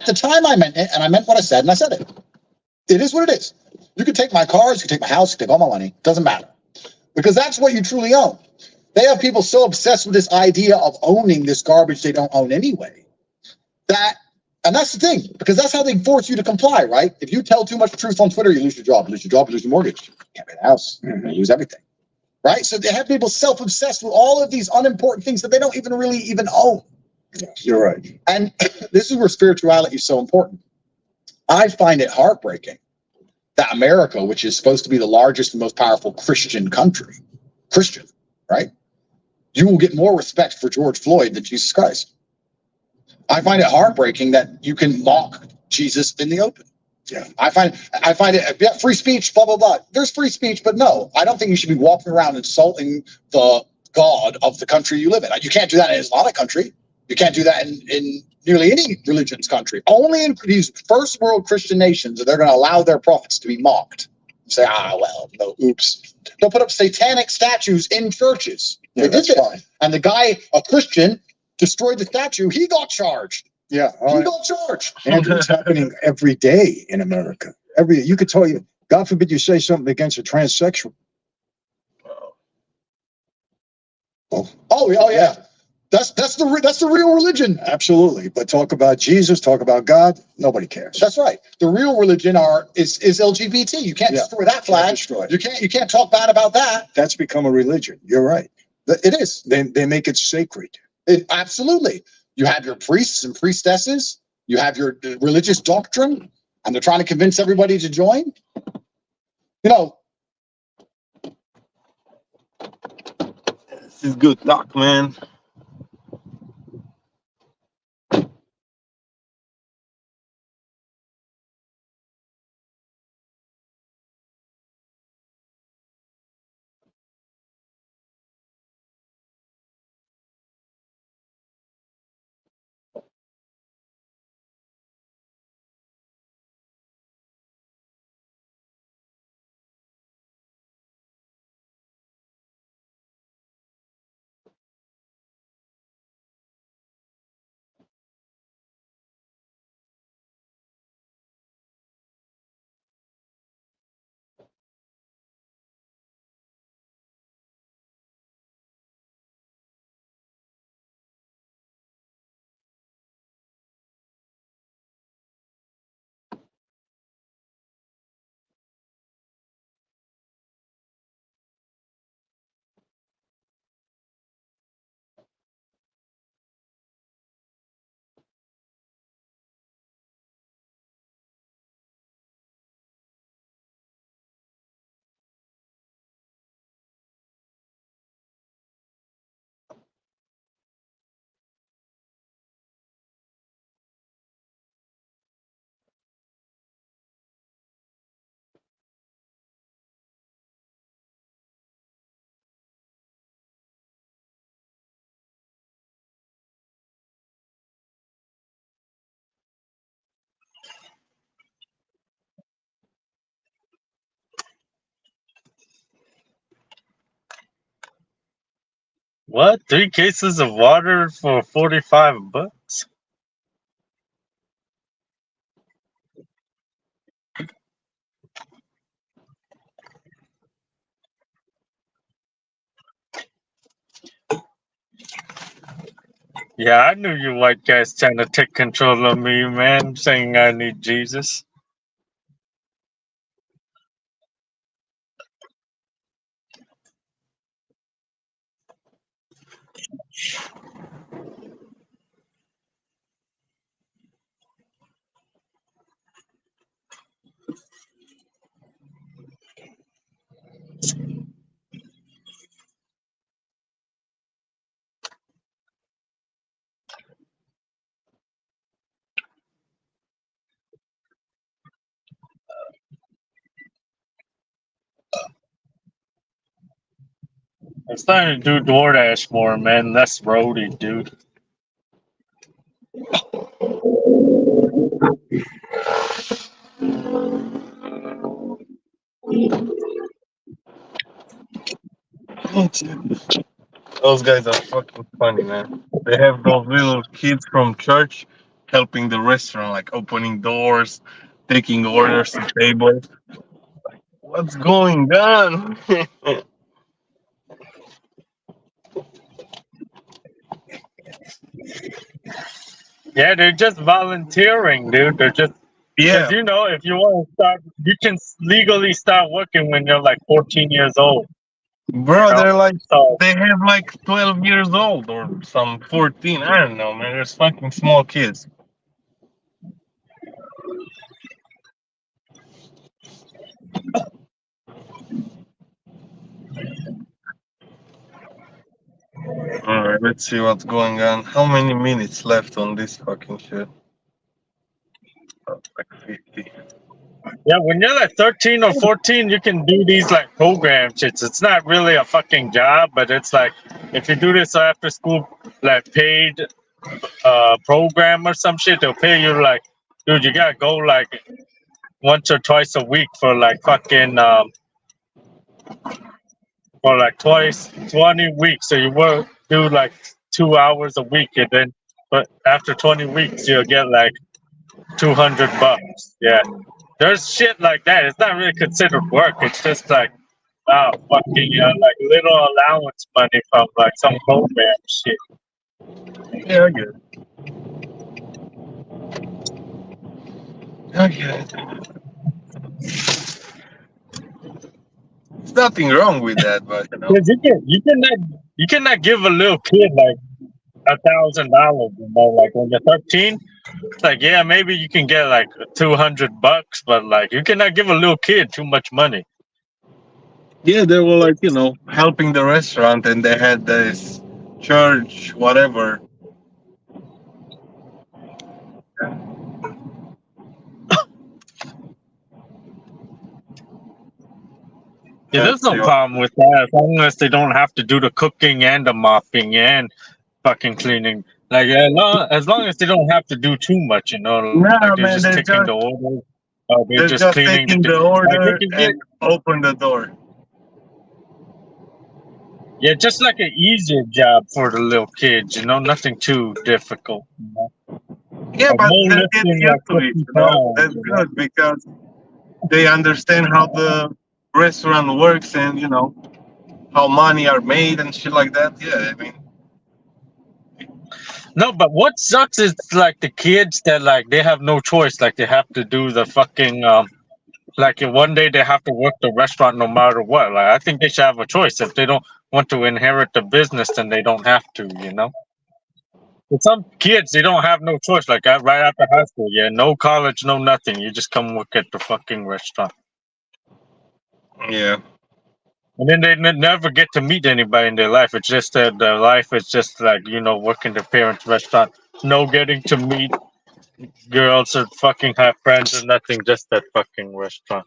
At the time I meant it, and I meant what I said, and I said it. It is what it is. You can take my cars, you can take my house, you can take all my money. Doesn't matter. Because that's what you truly own. They have people so obsessed with this idea of owning this garbage they don't own anyway. And that's the thing, because that's how they force you to comply, right? If you tell too much truth on Twitter, you lose your job, you lose your job, you lose your mortgage. You can't pay the house, you lose everything. Right? So they have people self-obsessed with all of these unimportant things that they don't really even own. Yes, you're right. And this is where spirituality is so important. I find it heartbreaking that America, which is supposed to be the largest and most powerful Christian country, Christian, right? You will get more respect for George Floyd than Jesus Christ. I find it heartbreaking that you can mock Jesus in the open. Yeah. I find it, yeah, free speech, blah, blah, blah. There's free speech, but no, I don't think you should be walking around insulting the God of the country you live in. You can't do that in an Islamic country. You can't do that in nearly any religion's country. Only in these first world Christian nations are they going to allow their prophets to be mocked. Say, well, no, oops. They'll put up satanic statues in churches. Yeah, They did that's this. fine. And the guy, a Christian, destroyed the statue. He got charged. Yeah. He got charged. Andrew, it's happening every day in America. You could tell you, God forbid you say something against a transsexual. Oh yeah. That's the real religion. Absolutely. But talk about Jesus, talk about God, nobody cares. That's right. The real religion is LGBT. You can't destroy that flag. You can't talk bad about that. That's become a religion. You're right. It is. They make it sacred. Absolutely. You have your priests and priestesses. You have your religious doctrine, and they're trying to convince everybody to join. You know, This is good talk, man. What? 3 cases of water for $45? Yeah, I knew you white guys trying to take control of me, man, saying I need Jesus. I'm starting to do DoorDash more, man. Less roadie, dude. Those guys are fucking funny, man. They have those little kids from church helping the restaurant, like opening doors, taking orders to tables. What's going on? Yeah, they're just volunteering, dude. They're just because Yeah, if you want to start, you can legally start working when you're like 14 years old. bro, You know, they're like, so they have like 12 years old or some 14. I don't know, man. There's fucking small kids. Alright, let's see what's going on. How many minutes left on this fucking shit? Oh, like 50. yeah, when you're like 13 or 14, you can do these like program shits. It's not really a fucking job, but it's like if you do this after school, like paid program or some shit, they'll pay you like, dude, you gotta go like once or twice a week for like fucking for like twice 20 weeks. So you work do like 2 hours a week, and then but after 20 weeks you'll get like $200. Yeah, there's shit like that. It's not really considered work. It's just like fucking like little allowance money from like some program shit. Yeah, I get it. I get it. There's nothing wrong with that, but you know. Cause you cannot give a little kid like $1,000. Like when you're 13, it's like yeah, maybe you can get like $200, but like you cannot give a little kid too much money. Yeah, they were like, helping the restaurant and they had this church, whatever. Yeah, there's Let's no see. problem with that as long as they don't have to do the cooking and the mopping and fucking cleaning. Like as long as they don't have to do too much, like Nah, they're man, just taking the orders, they're they're just just cleaning taking the like they order can get and open the door. yeah, just like an easier job for the little kids, nothing too difficult. Yeah, Like but more they're getting lifting like used to it, 50 pounds, That's good because they understand how the restaurant works and, how money are made and shit like that. Yeah, I mean, No, but what sucks is like the kids that like they have no choice. Like they have to do the fucking like one day they have to work the restaurant no matter what. Like I think they should have a choice. If they don't want to inherit the business, then they don't have to. But some kids they don't have no choice. Like right after high school, yeah, no college, no nothing. You just come work at the fucking restaurant, yeah. and then they never get to meet anybody in their life. It's just that their life is just like working their parents' restaurant. No getting to meet girls or fucking have friends or nothing. Just that fucking restaurant.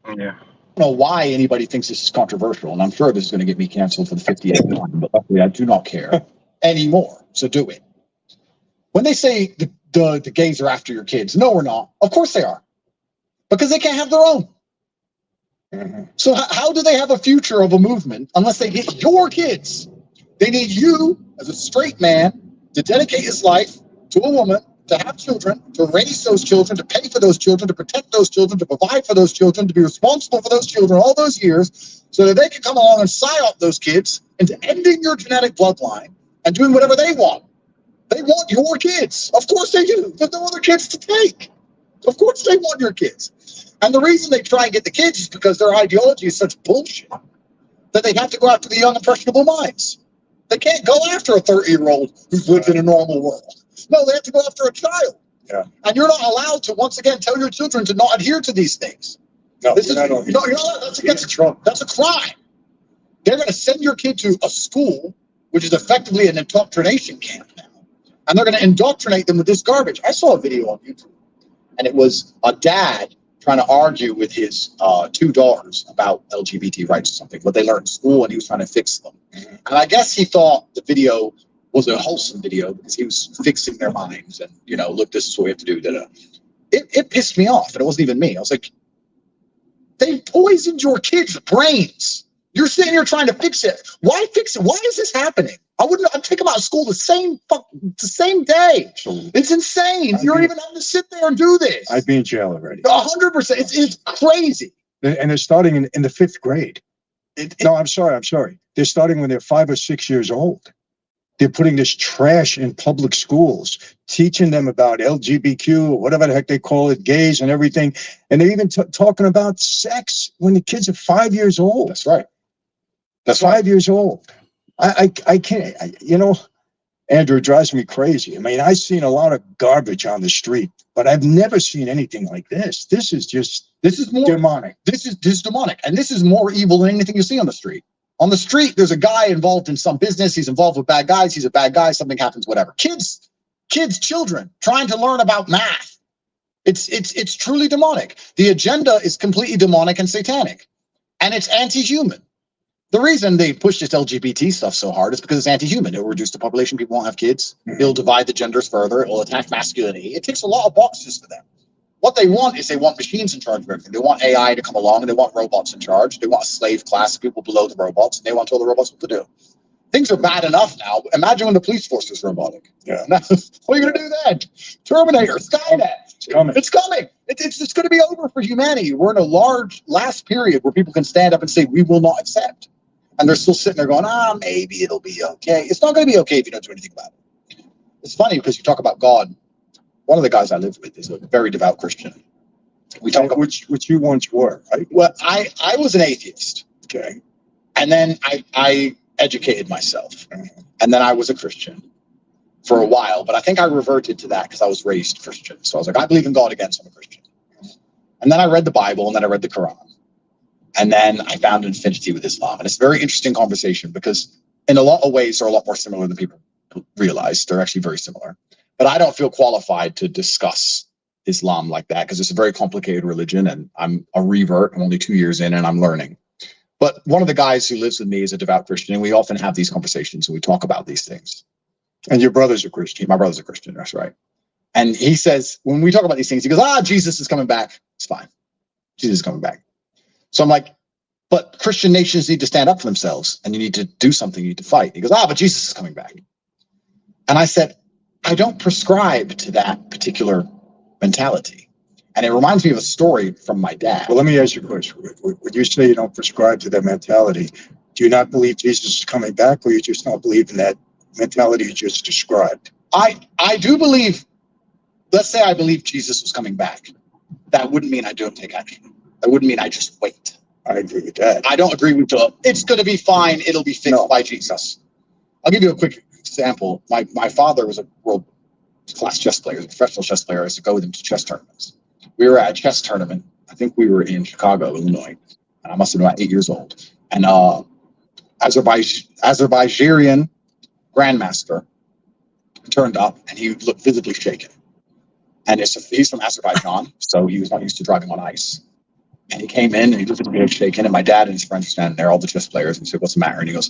Yeah. I don't know why anybody thinks this is controversial, and I'm sure this is going to get me canceled for the 50th time, but luckily I do not care anymore. So do it. When they say the gays are after your kids, no, we're not. Of course they are, because they can't have their own. Mm-hmm. So how do they have a future of a movement unless they get your kids? They need you as a straight man to dedicate his life to a woman, to have children, to raise those children, to pay for those children, to protect those children, to provide for those children, to be responsible for those children all those years, so that they can come along and psyop those kids into ending your genetic bloodline and doing whatever they want. They want your kids. Of course they do. There's no other kids to take. Of course they want your kids. And the reason they try and get the kids is because their ideology is such bullshit that they have to go after the young, impressionable minds. They can't go after a 30-year-old who's lived in a normal world. No, they have to go after a child. Yeah. And you're not allowed to, once again, tell your children to not adhere to these things. No, This is, you're not no, you're not, that's against Trump. That's a crime. They're going to send your kid to a school, which is effectively an indoctrination camp now. And they're going to indoctrinate them with this garbage. I saw a video on YouTube, and it was a dad trying to argue with his two daughters about LGBT rights or something, what they learned in school, and he was trying to fix them. And I guess he thought the video was a wholesome video because he was fixing their minds and, you know, look, this is what we have to do. It pissed me off, and it wasn't even me. I was like, they poisoned your kids' brains. You're sitting here trying to fix it. Why fix it? Why is this happening? I'd take them out of school the same day. It's insane. You don't even have to sit there and do this. I'd be in jail already. 100%. It's crazy. And they're starting in the 5th grade. No, I'm sorry. They're starting when they're 5 or 6 years old. They're putting this trash in public schools, teaching them about LGBTQ, or whatever the heck they call it, gays and everything. And they're even talking about sex when the kids are 5 years old. That's right. That's 5 years old. I can't, Andrew, it drives me crazy. I mean, I've seen a lot of garbage on the street, but I've never seen anything like this. This is more demonic. This is demonic. And this is more evil than anything you see on the street. On the street, there's a guy involved in some business. He's involved with bad guys. He's a bad guy. Something happens, whatever. Children trying to learn about math. It's truly demonic. The agenda is completely demonic and satanic. And it's anti-human. The reason they push this LGBT stuff so hard is because it's anti-human. It'll reduce the population. People won't have kids. It'll divide the genders further. It'll attack masculinity. It ticks a lot of boxes for them. What they want is they want machines in charge of everything. They want AI to come along, and they want robots in charge. They want a slave class of people below the robots, and they want to tell the robots what to do. Things are bad enough now. Imagine when the police force is robotic. Yeah. What are you going to do then? Terminator, Skynet. It's coming. It's coming. It's going to be over for humanity. We're in a large last period where people can stand up and say, we will not accept. And they're still sitting there going, maybe it'll be okay. It's not going to be okay if you don't do anything about it. It's funny because you talk about God. One of the guys I live with is a very devout Christian. We talk about which you once were, right? Well, I was an atheist. Okay. And then I educated myself. And then I was a Christian for a while. But I think I reverted to that because I was raised Christian. So I was like, I believe in God again, so I'm a Christian. And then I read the Bible, and then I read the Quran. And then I found infinity with Islam. And it's a very interesting conversation because in a lot of ways, they're a lot more similar than people realize. They're actually very similar. But I don't feel qualified to discuss Islam like that because it's a very complicated religion, and I'm a revert. I'm only 2 years in, and I'm learning. But one of the guys who lives with me is a devout Christian, and we often have these conversations and we talk about these things. And your brother's a Christian. My brother's a Christian, that's right. And he says, when we talk about these things, he goes, Jesus is coming back. It's fine. Jesus is coming back. So I'm like, but Christian nations need to stand up for themselves, and you need to do something. You need to fight. He goes, but Jesus is coming back. And I said, I don't prescribe to that particular mentality. And it reminds me of a story from my dad. Well, let me ask you a question. When you say you don't prescribe to that mentality, do you not believe Jesus is coming back, or you just don't believe in that mentality you just described? I do believe, let's say I believe Jesus was coming back. That wouldn't mean I don't take action. That wouldn't mean I just wait. I agree with that. I don't agree with it's going to be fine. It'll be fixed by Jesus. I'll give you a quick example. My father was a world-class chess player, a professional chess player. I used to go with him to chess tournaments. We were at a chess tournament. I think we were in Chicago, Illinois. And I must have been about 8 years old. And Azerbaijani grandmaster turned up, and he looked visibly shaken. And he's from Azerbaijan, so he was not used to driving on ice. And he came in, and he looked visibly shaken. And my dad and his friends were standing there, all the chess players, and he said, "What's the matter?" And he goes,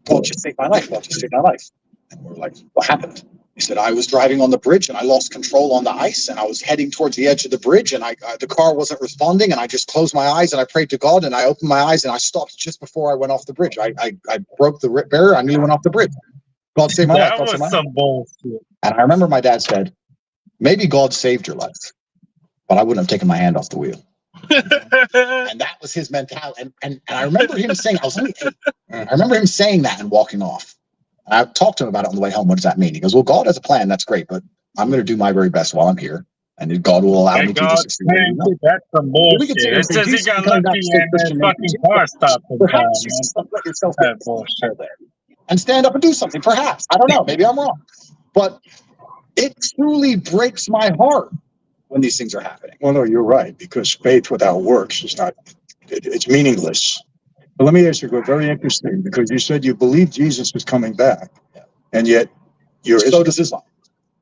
"God, just take my life. God, just take my life." And we're like, "What happened?" He said, I was driving on the bridge and I lost control on the ice and I was heading towards the edge of the bridge and the car wasn't responding and I just closed my eyes and I prayed to God and I opened my eyes and I stopped just before I went off the bridge. I broke the barrier. I nearly went off the bridge. God saved my life. That was some bullshit. And I remember my dad said, maybe God saved your life, but I wouldn't have taken my hand off the wheel. And that was his mentality. And I remember him saying, I was only 8. I remember him saying that and walking off. And I talked to him about it on the way home. What does that mean? He goes, well, God has a plan. That's great, but I'm going to do my very best while I'm here. And God will allow me to God, succeed. man, that's some bullshit. It says he got lucky and his fucking car stopped him. Perhaps you should let yourself That bullshit there and stand up and do something. Perhaps. I don't know. Maybe I'm wrong. But it truly breaks my heart when these things are happening. Well, no, you're right, because faith without works is not, it's meaningless. But let me ask you, very interesting, because you said you believe Jesus is coming back, and yet So does Islam.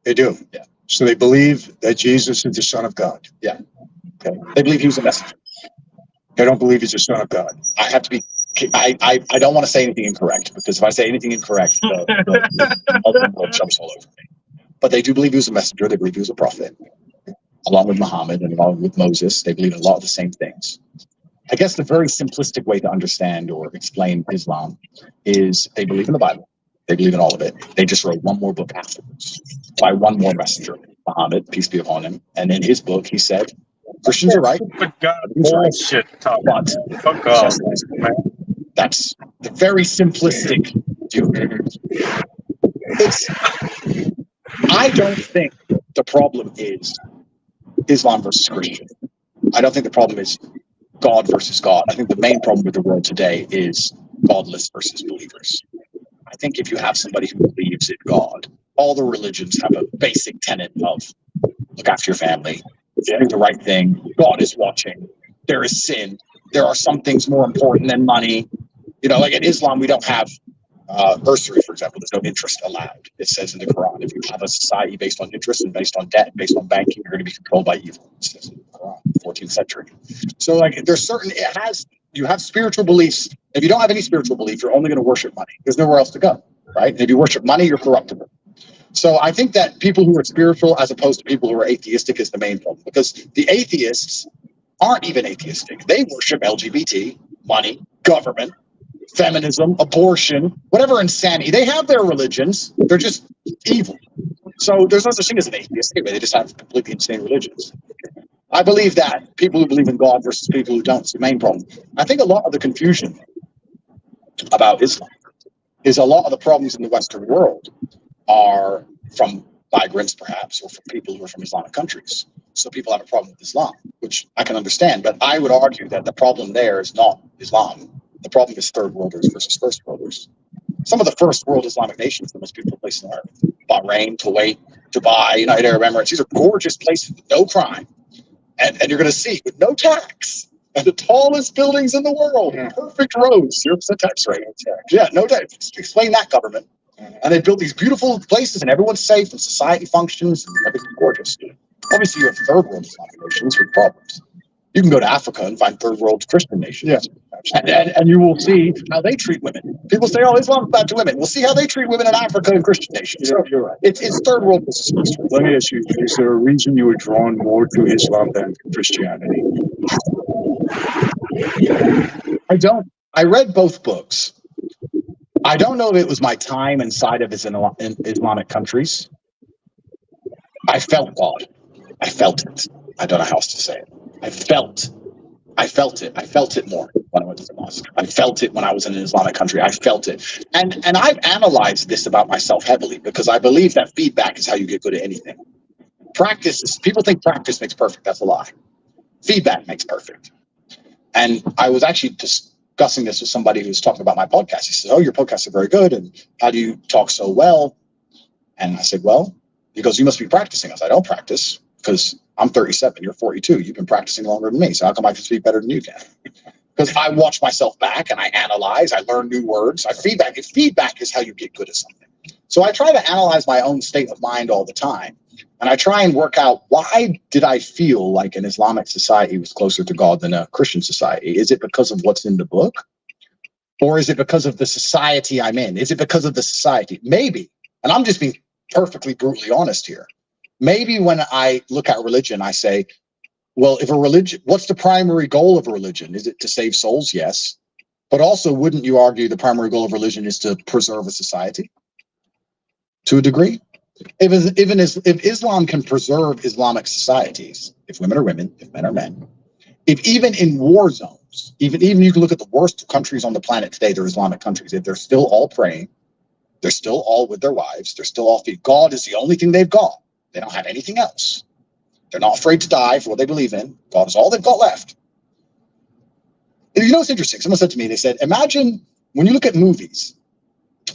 They do. Yeah. So they believe that Jesus is the Son of God. Yeah. Okay. They believe he was a messenger. They don't believe he's the Son of God. I have to be. I don't want to say anything incorrect, because if I say anything incorrect, the world jumps all over me. But they do believe he was a messenger. They believe he was a prophet, along with Muhammad and along with Moses. They believe in a lot of the same things. I guess the very simplistic way to understand or explain Islam is they believe in the Bible. They believe in all of it. They just wrote one more book afterwards by one more messenger, Muhammad, peace be upon him. And in his book, he said, Christians are right. Bullshit. But Fuck off. that's the very simplistic view. I don't think the problem is Islam versus Christian. I don't think the problem is God versus God. I think the main problem with the world today is godless versus believers. I think if you have somebody who believes in God, all the religions have a basic tenet of look after your family, do the right thing, God is watching, there is sin, there are some things more important than money. You know, like in Islam, we don't have bursary, for example. There's no interest allowed. It says in the Quran, if you have a society based on interest and based on debt and based on banking, you're going to be controlled by evil. It says in the Quran, 14th century. So like there's certain, you have spiritual beliefs. If you don't have any spiritual belief, you're only going to worship money. There's nowhere else to go, right? And if you worship money, you're corruptible. So I think that people who are spiritual as opposed to people who are atheistic is the main problem, because the atheists aren't even atheistic. They worship LGBT, money, government, feminism, abortion, whatever insanity. They have their religions. They're just evil. So there's no such thing as an atheist. Anyway, they just have completely insane religions. I believe that people who believe in God versus people who don't is the main problem. I think a lot of the confusion about Islam is a lot of the problems in the Western world are from migrants, perhaps, or from people who are from Islamic countries. So people have a problem with Islam, which I can understand. But I would argue that the problem there is not Islam. The problem is third worlders versus first worlders. Some of the first world Islamic nations, the most beautiful places on earth, Bahrain, Kuwait, Dubai, United Arab Emirates, these are gorgeous places with no crime. And you're going to see with no tax, and the tallest buildings in the world, perfect roads, 0% tax rate. Yeah, no tax. Explain that, government. And they built these beautiful places, and everyone's safe, and society functions, and everything's gorgeous. Obviously, you have third world Islamic nations with problems. You can go to Africa and find third world Christian nations. Yeah. And you will see how they treat women. People say, oh, Islam's bad to women. We'll see how they treat women in Africa and Christian nations. So you're right. It's third world versus first world. Let me ask you, is there a reason you were drawn more to Islam than Christianity? I read both books. I don't know if it was my time inside of Islamic countries. I felt God. I felt it. I don't know how else to say it. I felt it. I felt it more when I went to the mosque. I felt it when I was in an Islamic country. I felt it. And I've analyzed this about myself heavily, because I believe that feedback is how you get good at anything. People think practice makes perfect. That's a lie. Feedback makes perfect. And I was actually discussing this with somebody who was talking about my podcast. He said, oh, your podcasts are very good. And how do you talk so well? And I said, well, he goes, you must be practicing. I said, I don't practice, because I'm 37, you're 42. You've been practicing longer than me. So how come I can speak better than you can? Because I watch myself back and I analyze, I learn new words. Feedback is how you get good at something. So I try to analyze my own state of mind all the time. And I try and work out, why did I feel like an Islamic society was closer to God than a Christian society? Is it because of what's in the book? Or is it because of the society I'm in? Is it because of the society? Maybe. And I'm just being perfectly brutally honest here. Maybe when I look at religion, I say, well, if a religion, what's the primary goal of a religion? Is it to save souls? Yes. But also, wouldn't you argue the primary goal of religion is to preserve a society to a degree? If Islam can preserve Islamic societies, if women are women, if men are men, if even in war zones, even you can look at the worst countries on the planet today, they're Islamic countries, if they're still all praying, they're still all with their wives, they're still all God is the only thing they've got. They don't have anything else. They're not afraid to die for what they believe in. God is all they've got left. And you know, it's interesting. Someone said to me, they said, imagine when you look at movies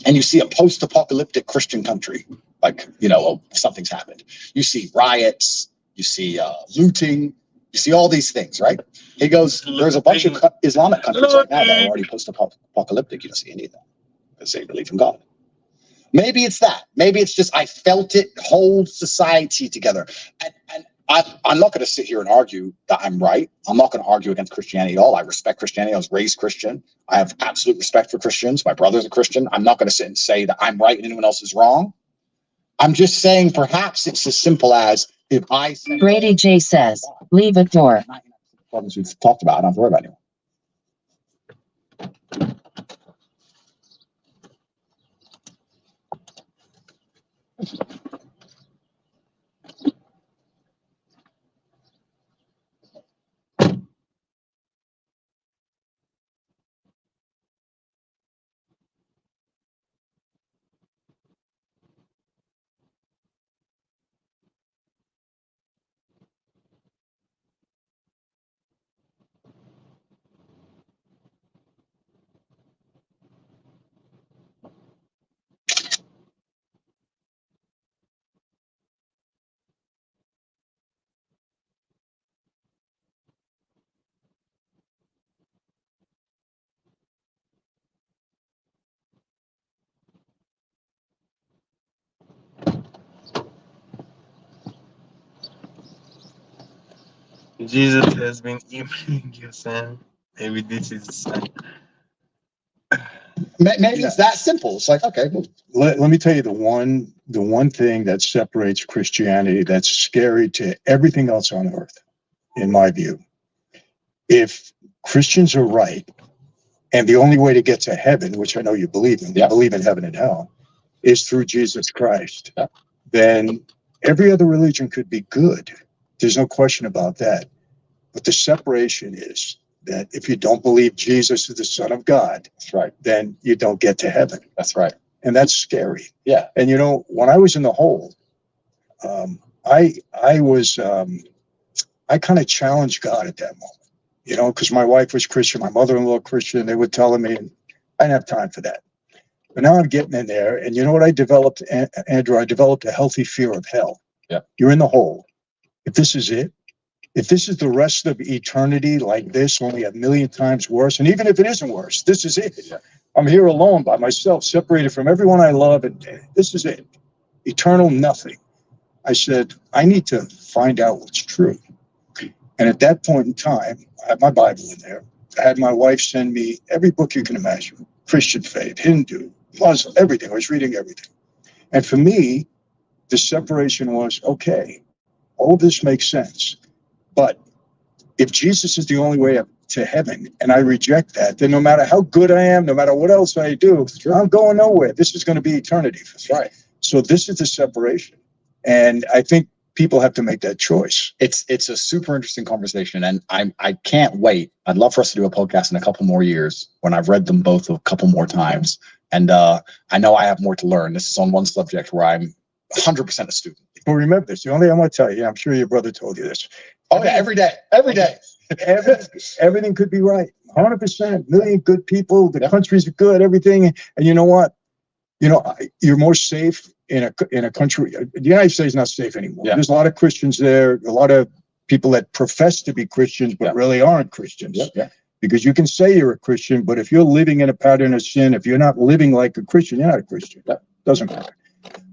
and you see a post-apocalyptic Christian country, like, you know, oh, something's happened. You see riots, you see looting, you see all these things, right? He goes, there's a bunch of Islamic countries right now that are already post-apocalyptic. You don't see any of that because they believe in God. Maybe it's that. Maybe it's just I felt it hold society together. And I'm not going to sit here and argue that I'm right. I'm not going to argue against Christianity at all. I respect Christianity. I was raised Christian. I have absolute respect for Christians. My brother's a Christian. I'm not going to sit and say that I'm right and anyone else is wrong. I'm just saying perhaps it's as simple as if I say, Brady J says, leave a door. problems we've talked about, I don't have to worry about anyone. Jesus has been emailing you, Sam. Maybe this is a sign. Maybe it's that simple. It's like, okay, well, Let me tell you the one thing that separates Christianity that's scary to everything else on earth, in my view. If Christians are right, and the only way to get to heaven, which I know you believe in, you believe in heaven and hell, is through Jesus Christ, then every other religion could be good. There's no question about that. But the separation is that if you don't believe Jesus is the Son of God, that's right. then you don't get to heaven. That's right. And that's scary. Yeah. And you know, when I was in the hole, I kind of challenged God at that moment. You know, because my wife was Christian, my mother-in-law Christian. They were telling me, and I didn't have time for that. But now I'm getting in there, and you know what I developed, Andrew? I developed a healthy fear of hell. Yeah. You're in the hole. If this is it, if this is the rest of eternity like this, only a million times worse, and even if it isn't worse, this is it. Yeah. I'm here alone by myself, separated from everyone I love, and this is it. Eternal nothing. I said, I need to find out what's true. And at that point in time, I had my Bible in there. I had my wife send me every book you can imagine, Christian faith, Hindu, Muslim, everything. I was reading everything. And for me, the separation was, okay, all of this makes sense. But if Jesus is the only way up to heaven and I reject that, then no matter how good I am, no matter what else I do, I'm going nowhere. This is going to be eternity for me. Right. So this is the separation. And I think people have to make that choice. It's a super interesting conversation, and I can't wait. I'd love for us to do a podcast in a couple more years when I've read them both a couple more times, and I know I have more to learn. This is on one subject where I'm 100% a student. But remember this, the only thing I want to tell you, I'm sure your brother told you this. Oh yeah, every day. Everything could be right. 100%, million good people, the countries are good, everything. And you know what? You know, you're more safe in a country. The United States is not safe anymore. Yeah. There's a lot of Christians there, a lot of people that profess to be Christians, but really aren't Christians. Yeah. Because you can say you're a Christian, but if you're living in a pattern of sin, if you're not living like a Christian, you're not a Christian. That doesn't matter.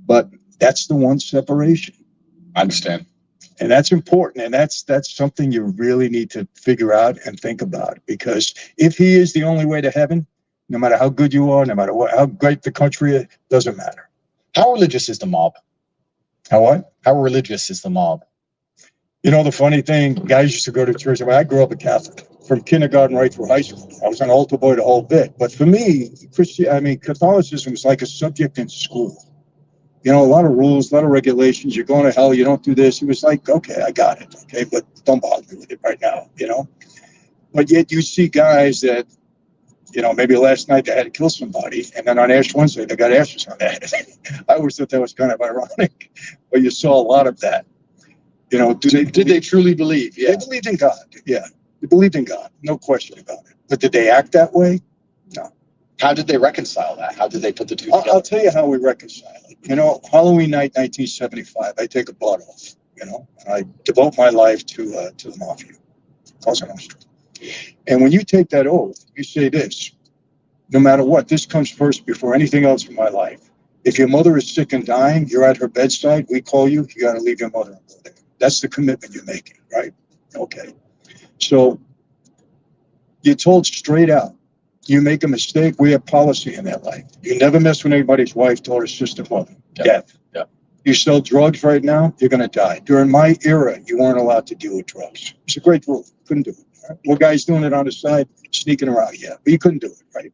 But that's the one separation. I understand. And that's important. And that's something you really need to figure out and think about. Because if he is the only way to heaven, no matter how good you are, no matter how great the country is, doesn't matter. How religious is the mob? How what? How religious is the mob? You know, the funny thing, guys used to go to church. I mean, I grew up a Catholic from kindergarten right through high school. I was an altar boy the whole bit. But for me, Catholicism was like a subject in school. You know, a lot of rules, a lot of regulations. You're going to hell. You don't do this. It was like, okay, I got it. Okay, but don't bother me with it right now, you know. But yet you see guys that, you know, maybe last night they had to kill somebody, and then on Ash Wednesday they got ashes on their head. I always thought that was kind of ironic, but you saw a lot of that. You know, Did they truly believe? They believed in God. Yeah, they believed in God, no question about it. But did they act that way? No. How did they reconcile that? How did they put the two together? I'll tell you how we reconcile it. You know, Halloween night, 1975, I take a blood oath. You know, and I devote my life to the mafia, Cosa Nostra. And when you take that oath, you say this: no matter what, this comes first before anything else in my life. If your mother is sick and dying, you're at her bedside, we call you, you got to leave your mother and go there. That's the commitment you're making, right? Okay. So you're told straight out, you make a mistake, we have policy in that life. You never mess with anybody's wife, daughter, sister, mother. Death. Yeah. You sell drugs right now, you're going to die. During my era, you weren't allowed to deal with drugs. It's a great rule. Couldn't do it. Right? Well, guys doing it on the side, sneaking around, yeah. But you couldn't do it, right?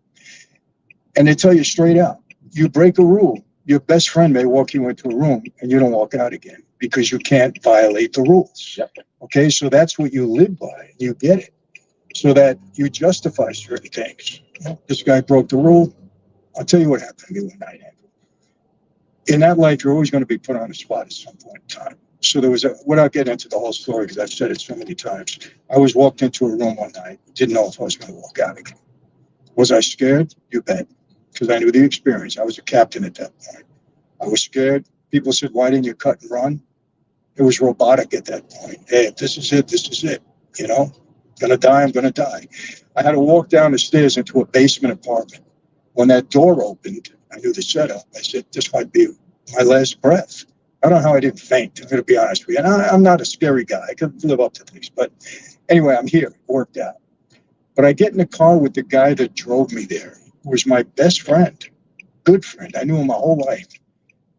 And they tell you straight out, you break a rule, your best friend may walk you into a room and you don't walk out again because you can't violate the rules. Yep. Okay, so that's what you live by. You get it. So that you justify certain things. This guy broke the rule. I'll tell you what happened to me one night, Andrew. In that life, you're always going to be put on the spot at some point in time. So there was without getting into the whole story, because I've said it so many times, I was walked into a room one night, didn't know if I was going to walk out again. Was I scared? You bet. Because I knew the experience. I was a captain at that point. I was scared. People said, why didn't you cut and run? It was robotic at that point. Hey, if this is it, this is it. You know, gonna die, I'm gonna die. I had to walk down the stairs into a basement apartment. When that door opened, I knew the setup. I said, this might be my last breath. I don't know how I didn't faint. I'm going to be honest with you. And I'm not a scary guy. I could live up to things. But anyway, I'm here. It worked out. But I get in the car with the guy that drove me there, who was my best friend, good friend. I knew him my whole life.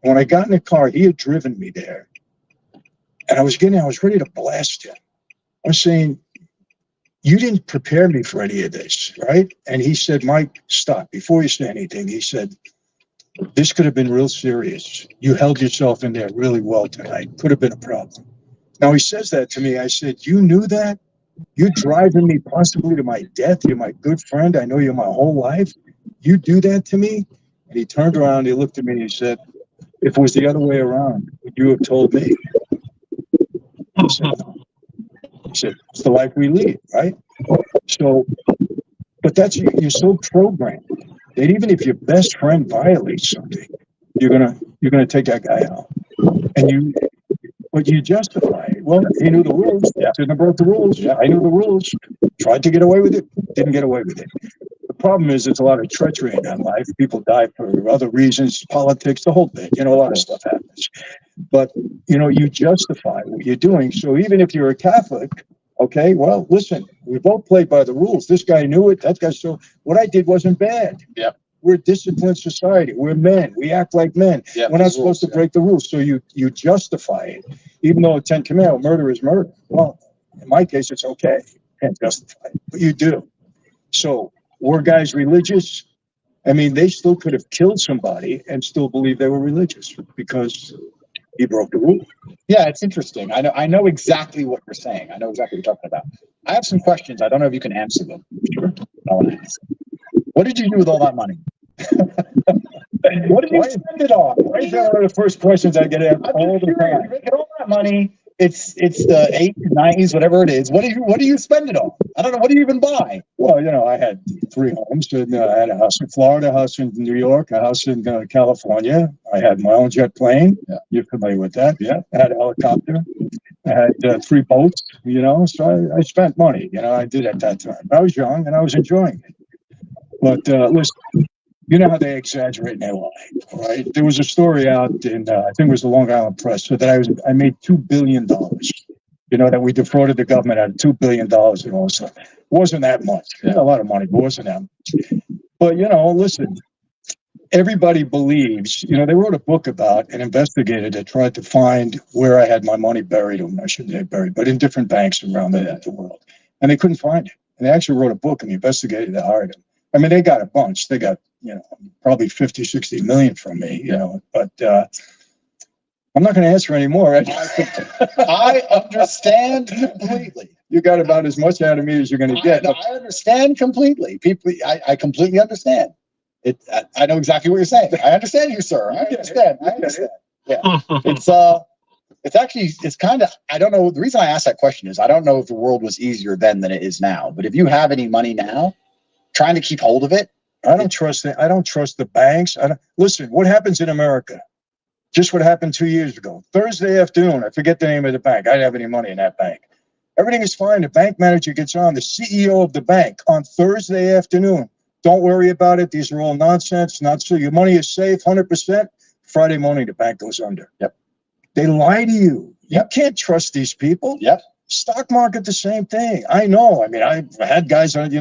And when I got in the car, he had driven me there. And I was ready to blast him. I was saying, you didn't prepare me for any of this, right? And he said, Mike, stop. Before you say anything, he said, this could have been real serious. You held yourself in there really well tonight. Could have been a problem. Now, he says that to me. I said, you knew that? You're driving me possibly to my death. You're my good friend. I know you my whole life. You do that to me? And he turned around, he looked at me, and he said, if it was the other way around, would you have told me? I said, no. He said, it's the life we lead, right? So, but that's, you're so programmed that even if your best friend violates something, you're gonna take that guy out. And but you justify it. Well, he knew the rules. Yeah. Shouldn't have broke the rules. Yeah. I knew the rules. Tried to get away with it. Didn't get away with it. The problem is there's a lot of treachery in that life. People die for other reasons, politics, the whole thing. You know, a lot of stuff happens. But, you know, you justify what you're doing. So even if you're a Catholic, okay, well, listen, we both played by the rules. This guy knew it. That guy, so what I did wasn't bad. Yeah. We're a disciplined society. We're men. We act like men. Yeah, we're not supposed to break the rules. So you justify it, even though 10 Commandments, murder is murder. Well, in my case, it's okay. You can't justify it, but you do. So were guys religious? I mean, they still could have killed somebody and still believe they were religious because he broke the rule. Yeah, it's interesting. I know exactly what you're saying. I know exactly what you're talking about. I have some questions. I don't know if you can answer them. Sure. I want to ask. What did you do with all that money? What did you spend it on? Why is that one of the first questions I get asked all the time? You're making all that money. It's the 80s, 90s, whatever it is. What do you spend it on? I don't know. What do you even buy? Well, you know, I had 3 homes. And, I had a house in Florida, a house in New York, a house in California. I had my own jet plane. Yeah. You're familiar with that? Yeah. I had a helicopter. I had 3 boats. You know, so I spent money. You know, I did at that time. I was young and I was enjoying it. But listen, you know how they exaggerate in their life, right? There was a story out in, I think it was the Long Island Press, so that I made $2 billion. You know, that we defrauded the government out of $2 billion and all this stuff. It wasn't that much. Yeah. A lot of money, but it wasn't that much. But, you know, listen, everybody believes, they wrote a book about an investigator that tried to find where I had my money buried, or I shouldn't say buried, but in different banks around the world. And they couldn't find it. And they actually wrote a book, and the investigator that hired him. I mean, they got a bunch. They got, probably 50, 60 million from me, but I'm not going to answer anymore. I understand completely. You got about as much out of me as you're going to get. I understand completely. People, I completely understand. I know exactly what you're saying. I understand you, sir. I understand. Yeah. It's kind of, I don't know. The reason I asked that question is I don't know if the world was easier then than it is now. But if you have any money now, trying to keep hold of it. I don't trust it. I don't trust the banks. Listen, what happens in America? Just what happened 2 years ago. Thursday afternoon, I forget the name of the bank. I didn't have any money in that bank. Everything is fine. The bank manager gets on, the CEO of the bank, on Thursday afternoon. Don't worry about it. These are all nonsense. Not so. Your money is safe, 100%. Friday morning, the bank goes under. Yep. They lie to you. Yep. You can't trust these people. Yep. Stock market, the same thing. I know. I mean, I've had guys on,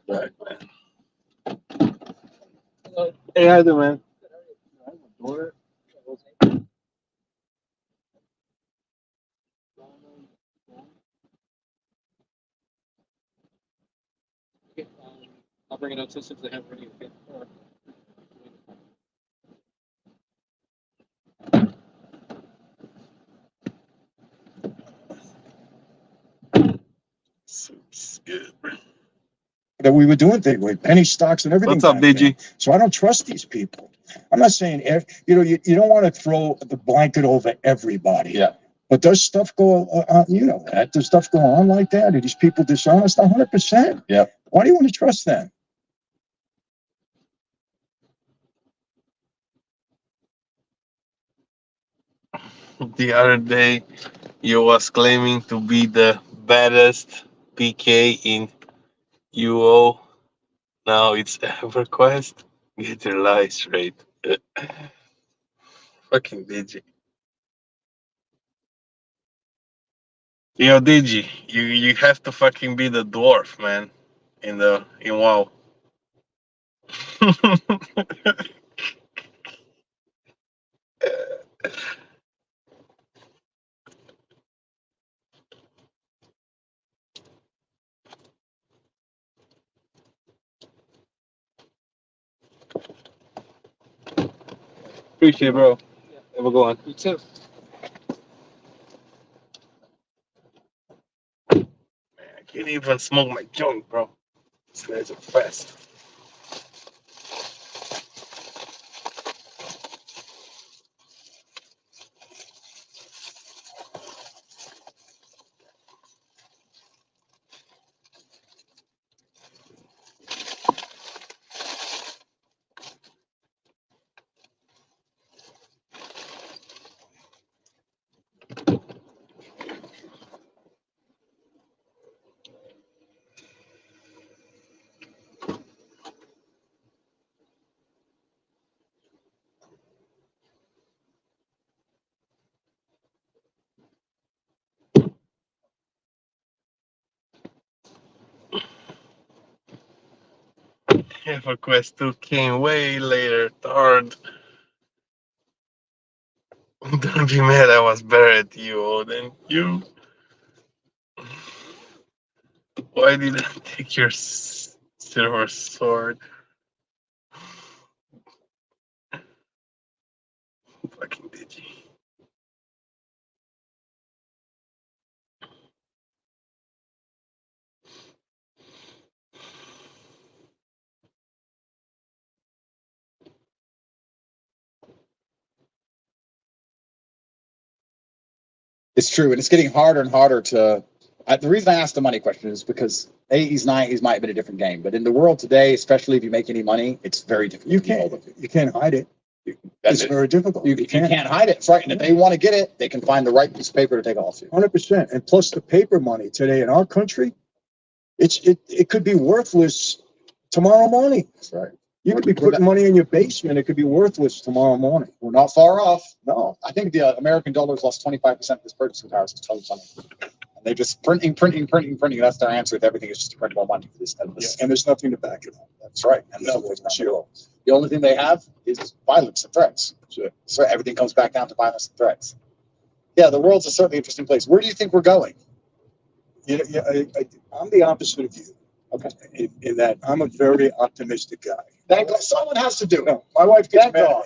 Right, man. Hey, how you doing, man? I'll bring it up since they have ready. It's good. that we were doing things with penny stocks and everything. What's up, DG? So I don't trust these people. I'm not saying, you don't want to throw the blanket over everybody. Yeah. But does stuff go on, does stuff go on like that? Are these people dishonest? 100%. Yeah. Why do you want to trust them? The other day, you was claiming to be the baddest PK in UO. Now it's EverQuest. Get your lies straight. Fucking Digi. Yo, Digi, you have to fucking be the dwarf, man. In WoW. Appreciate it, bro. Have a good one. You too. Man, I can't even smoke my joint, bro. These guys are fast. EverQuest 2 came way later, third. Don't be mad, I was better at UO than you. Why did I take your silver sword? Fucking Digi. It's true, and it's getting harder and harder to. The reason I asked the money question is because 80s, 90s might have been a different game, but in the world today, especially if you make any money, it's very difficult. You can't hide it. It's very difficult. You can't hide it. It's right, and if they want to get it, they can find the right piece of paper to take off you. 100%. And plus the paper money today in our country, it could be worthless tomorrow morning. That's right. You could be putting money in your basement. It could be worthless tomorrow morning. We're not far off. No. I think the American dollar's lost 25% of its purchasing power since 2020. And They just printing. That's their answer to everything. Is just to print more money for this. And there's nothing to back it up. That's right. And zero. The only thing they have is violence and threats. Sure. So everything comes back down to violence and threats. Yeah, the world's a certainly interesting place. Where do you think we're going? I'm the opposite of you. Okay. In that I'm a very optimistic guy. Someone has to do it. No, my wife gets mad. God.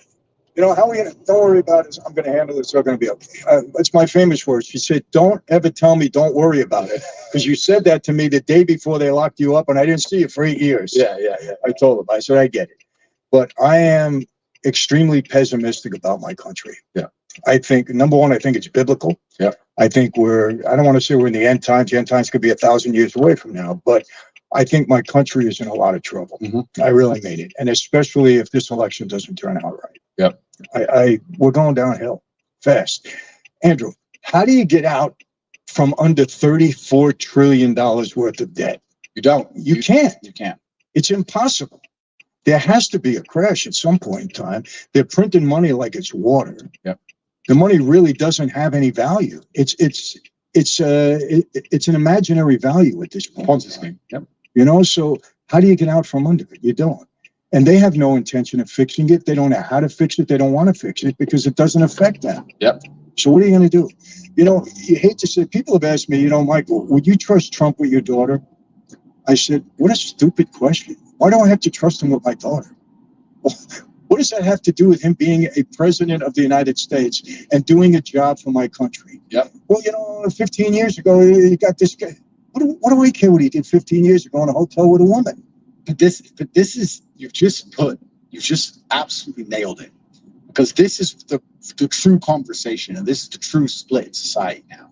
You know, how are we gonna, don't worry about it. I'm going to handle it. It's all going to be okay. That's my famous words. She said, don't ever tell me, don't worry about it. Because you said that to me the day before they locked you up and I didn't see you for 8 years. Yeah. I told them, I said, I get it. But I am extremely pessimistic about my country. Yeah. I think, number one, I think it's biblical. Yeah. I think I don't want to say we're in the end times. The end times could be 1,000 years away from now. But I think my country is in a lot of trouble. Mm-hmm. I really mean it. And especially if this election doesn't turn out right. Yep. We're going downhill fast. Andrew, how do you get out from under $34 trillion worth of debt? You don't. You can't. You can't. It's impossible. There has to be a crash at some point in time. They're printing money like it's water. Yep. The money really doesn't have any value. It's an imaginary value at this point. Ponzi scheme. Yep. You know, so how do you get out from under it? You don't. And they have no intention of fixing it. They don't know how to fix it. They don't want to fix it because it doesn't affect them. Yep. So what are you going to do? You know, you hate to say, people have asked me, you know, Michael, would you trust Trump with your daughter? I said, what a stupid question. Why do I have to trust him with my daughter? What does that have to do with him being a president of the United States and doing a job for my country? Yep. Well, you know, 15 years ago, you got this guy. What do I care what he did 15 years ago in a hotel with a woman? But this is, you've just absolutely nailed it. Because this is the true conversation, and this is the true split in society now.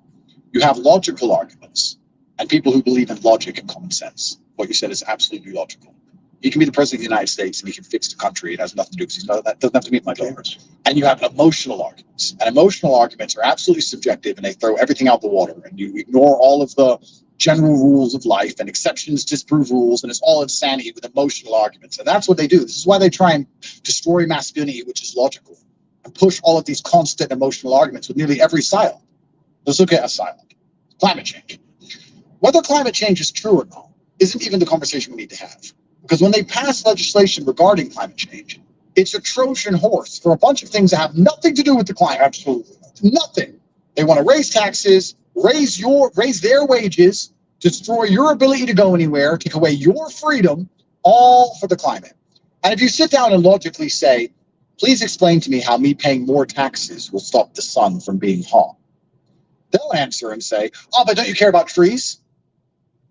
You have logical arguments and people who believe in logic and common sense. What you said is absolutely logical. He can be the president of the United States and he can fix the country. It has nothing to do because that doesn't have to meet my daughters. And you have emotional arguments. And emotional arguments are absolutely subjective and they throw everything out the water. And you ignore all of the general rules of life and exceptions disprove rules. And it's all insanity with emotional arguments. And that's what they do. This is why they try and destroy masculinity, which is logical, and push all of these constant emotional arguments with nearly every silo. Let's look at a silo. Climate change. Whether climate change is true or not isn't even the conversation we need to have. Because when they pass legislation regarding climate change, it's a Trojan horse for a bunch of things that have nothing to do with the climate. Absolutely nothing. They want to raise taxes, raise their wages, destroy your ability to go anywhere, take away your freedom, all for the climate. And if you sit down and logically say, please explain to me how me paying more taxes will stop the sun from being hot, they'll answer and say, oh, but don't you care about trees?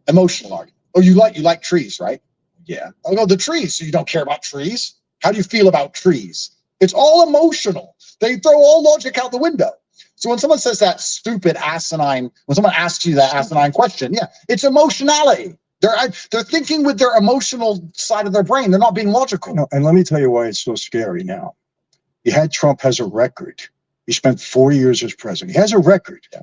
Emotional argument. Oh, you like trees, right? Yeah. I'll go, the trees. So you don't care about trees? How do you feel about trees? It's all emotional. They throw all logic out the window. So when someone says that stupid asinine, when someone asks you that asinine question, yeah, it's emotionality. They're thinking with their emotional side of their brain. They're not being logical. No, and let me tell you why it's so scary now. Trump has a record. He spent 4 years as president. He has a record. Yeah.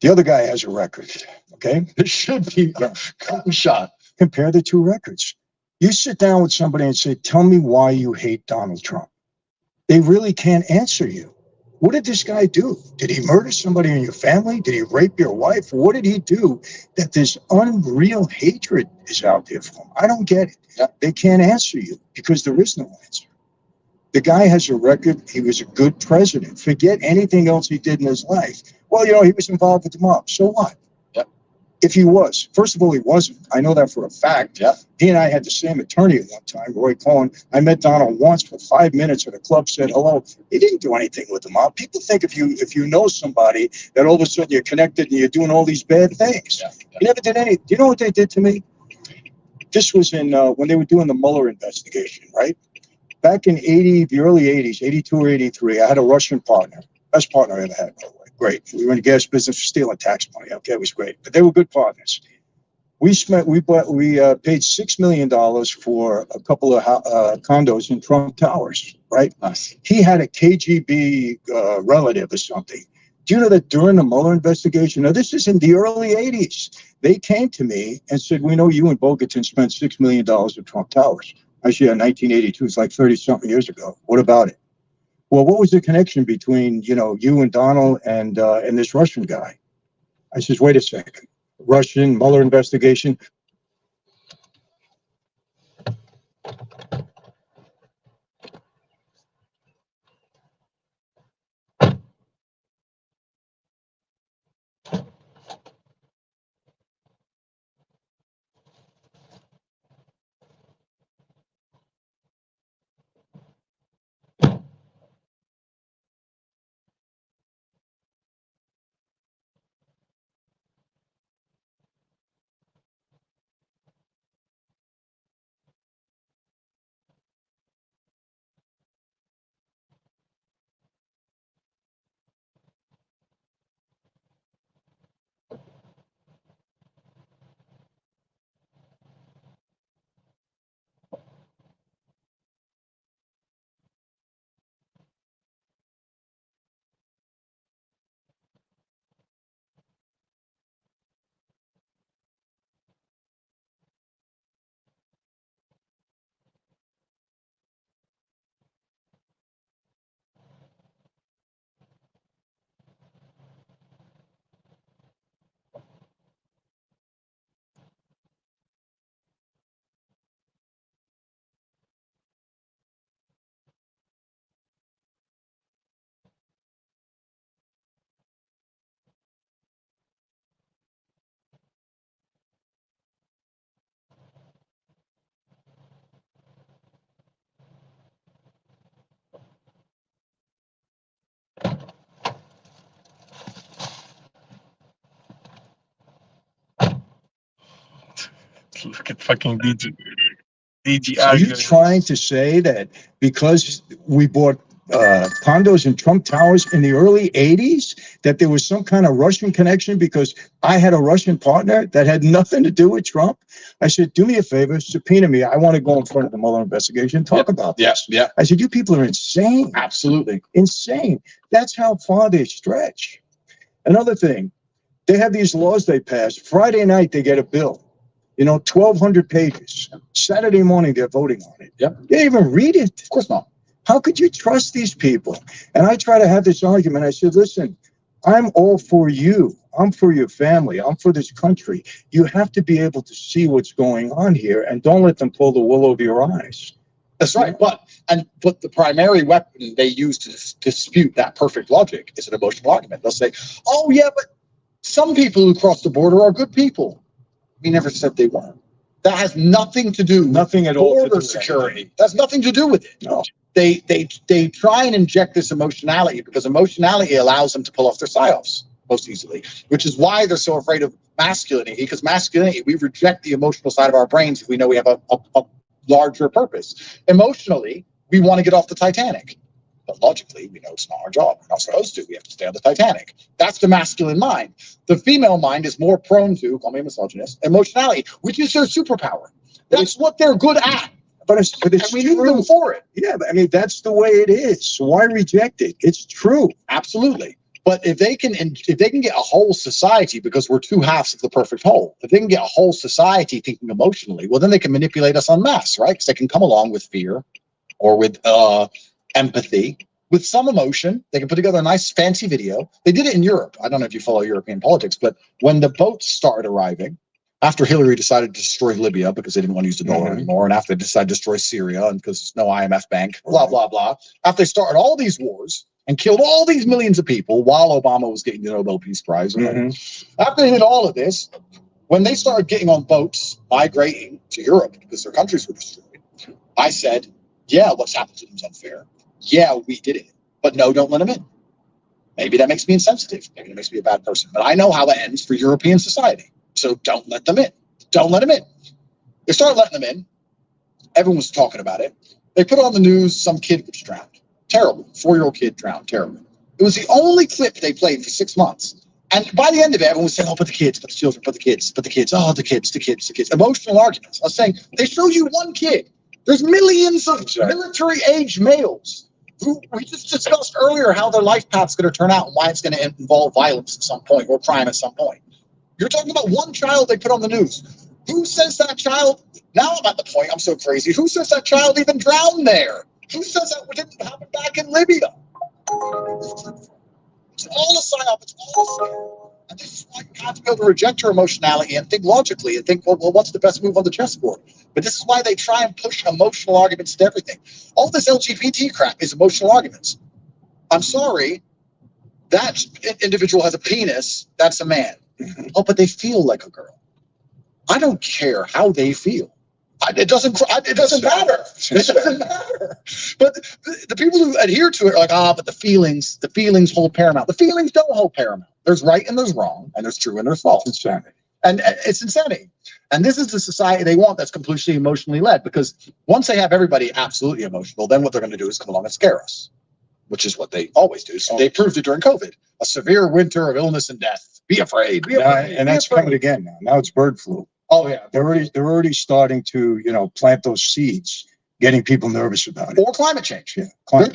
The other guy has a record. Okay? It should be a shot. Compare the two records. You sit down with somebody and say, tell me why you hate Donald Trump. They really can't answer you. What did this guy do? Did he murder somebody in your family? Did he rape your wife? What did he do that this unreal hatred is out there for him? I don't get it. Yeah. They can't answer you because there is no answer. The guy has a record. He was a good president. Forget anything else he did in his life. Well, you know, he was involved with the mob. So what? If he was, first of all, he wasn't. I know that for a fact. Yeah. He and I had the same attorney at one time, Roy Cohen. I met Donald once for 5 minutes at a club, said hello. He didn't do anything with the mob. People think if you know somebody that all of a sudden you're connected and you're doing all these bad things. Yeah. He never did any. Do you know what they did to me? This was in when they were doing the Mueller investigation, right? Back in the early 80s, 82 or 83, I had a Russian partner. Best partner I ever had, by the way. Great. We were in the gas business, stealing tax money. Okay, it was great. But they were good partners. We paid $6 million for a couple of condos in Trump Towers, right? Nice. He had a KGB relative or something. Do you know that during the Mueller investigation, now this is in the early 80s, they came to me and said, we know you and Bogatin spent $6 million at Trump Towers. Actually, in 1982, it's like 30-something years ago. What about it? Well, what was the connection between, you and Donald and this Russian guy? I says, wait a second. Russian Mueller investigation. Look at fucking DG Are you arguing. trying to say that because we bought condos in Trump Towers in the early 80s, that there was some kind of Russian connection because I had a Russian partner that had nothing to do with Trump? I said, do me a favor, subpoena me. I want to go in front of the Mueller investigation and talk about this. Yes, yeah, I said, you people are insane. absolutely. Insane. That's how far they stretch. Another thing, they have these laws they pass. Friday night, they get a bill. 1,200 pages. Saturday morning, they're voting on it. Yep. They didn't even read it. Of course not. How could you trust these people? And I try to have this argument. I said, listen, I'm all for you. I'm for your family. I'm for this country. You have to be able to see what's going on here and don't let them pull the wool over your eyes. That's right. But the primary weapon they use to dispute that perfect logic is an emotional argument. They'll say, oh, yeah, but some people who cross the border are good people. We never said they weren't. That has nothing to do Nothing at all to do border with security. anything. That's nothing to do with it. No. They try and inject this emotionality because emotionality allows them to pull off their psyops most easily, which is why they're so afraid of masculinity. Because masculinity, we reject the emotional side of our brains if we know we have a larger purpose. Emotionally, we want to get off the Titanic. But logically, we know it's not our job. We're not supposed to. We have to stay on the Titanic. That's the masculine mind. The female mind is more prone to, call me a misogynist, emotionality, which is their superpower. That's what they're good at. But it's And we need them for it. Yeah, but I mean, that's the way it is. So why reject it? It's true. Absolutely. But if they can get a whole society, because we're two halves of the perfect whole, if they can get a whole society thinking emotionally, well, then they can manipulate us en masse, right? Because they can come along with fear or with empathy, with some emotion. They can put together a nice fancy video. They did it in Europe. I don't know if you follow European politics, but when the boats started arriving, after Hillary decided to destroy Libya because they didn't want to use the dollar anymore, and after they decided to destroy Syria and because there's no IMF bank, blah, blah, blah. After they started all these wars and killed all these millions of people while Obama was getting the Nobel Peace Prize. After they did all of this, when they started getting on boats, migrating to Europe because their countries were destroyed, I said, yeah, what's happened to them is unfair. Yeah, we did it. But no, don't let them in. Maybe that makes me insensitive. Maybe that makes me a bad person. But I know how that ends for European society. So don't let them in. Don't let them in. They started letting them in. Everyone was talking about it. They put on the news some kid was drowned. Terrible. 4-year-old kid drowned. Terrible. It was the only clip they played for 6 months. And by the end of it, everyone was saying, oh, put the kids, put the children, put the kids, oh, the kids. Emotional arguments. I was saying, they showed you one kid. There's millions of military-age males who we just discussed earlier how their life path's going to turn out and why it's going to involve violence at some point or crime at some point. You're talking about one child they put on the news. Who says that child? Now I'm at the point, I'm so crazy. Who says that child even drowned there? Who says that didn't happen back in Libya? It's all a psyop. It's all a scam. And this is why you have to be able to reject your emotionality and think logically and think, well, what's the best move on the chessboard? But this is why they try and push emotional arguments to everything. All this LGBT crap is emotional arguments. I'm sorry, that individual has a penis, that's a man. Oh, but they feel like a girl. I don't care how they feel. It doesn't matter. It doesn't matter. But the people who adhere to it are like, but the feelings hold paramount. The feelings don't hold paramount. There's right and there's wrong, and there's true and there's false. It's insanity. And it's insanity. And this is the society they want that's completely emotionally led, because once they have everybody absolutely emotional, then what they're going to do is come along and scare us, which is what they always do. So they proved it during COVID. A severe winter of illness and death. Be afraid. Be afraid. And that's coming again now. Now it's bird flu. Oh yeah, They're already starting to, plant those seeds, getting people nervous about it. Or climate change. Yeah,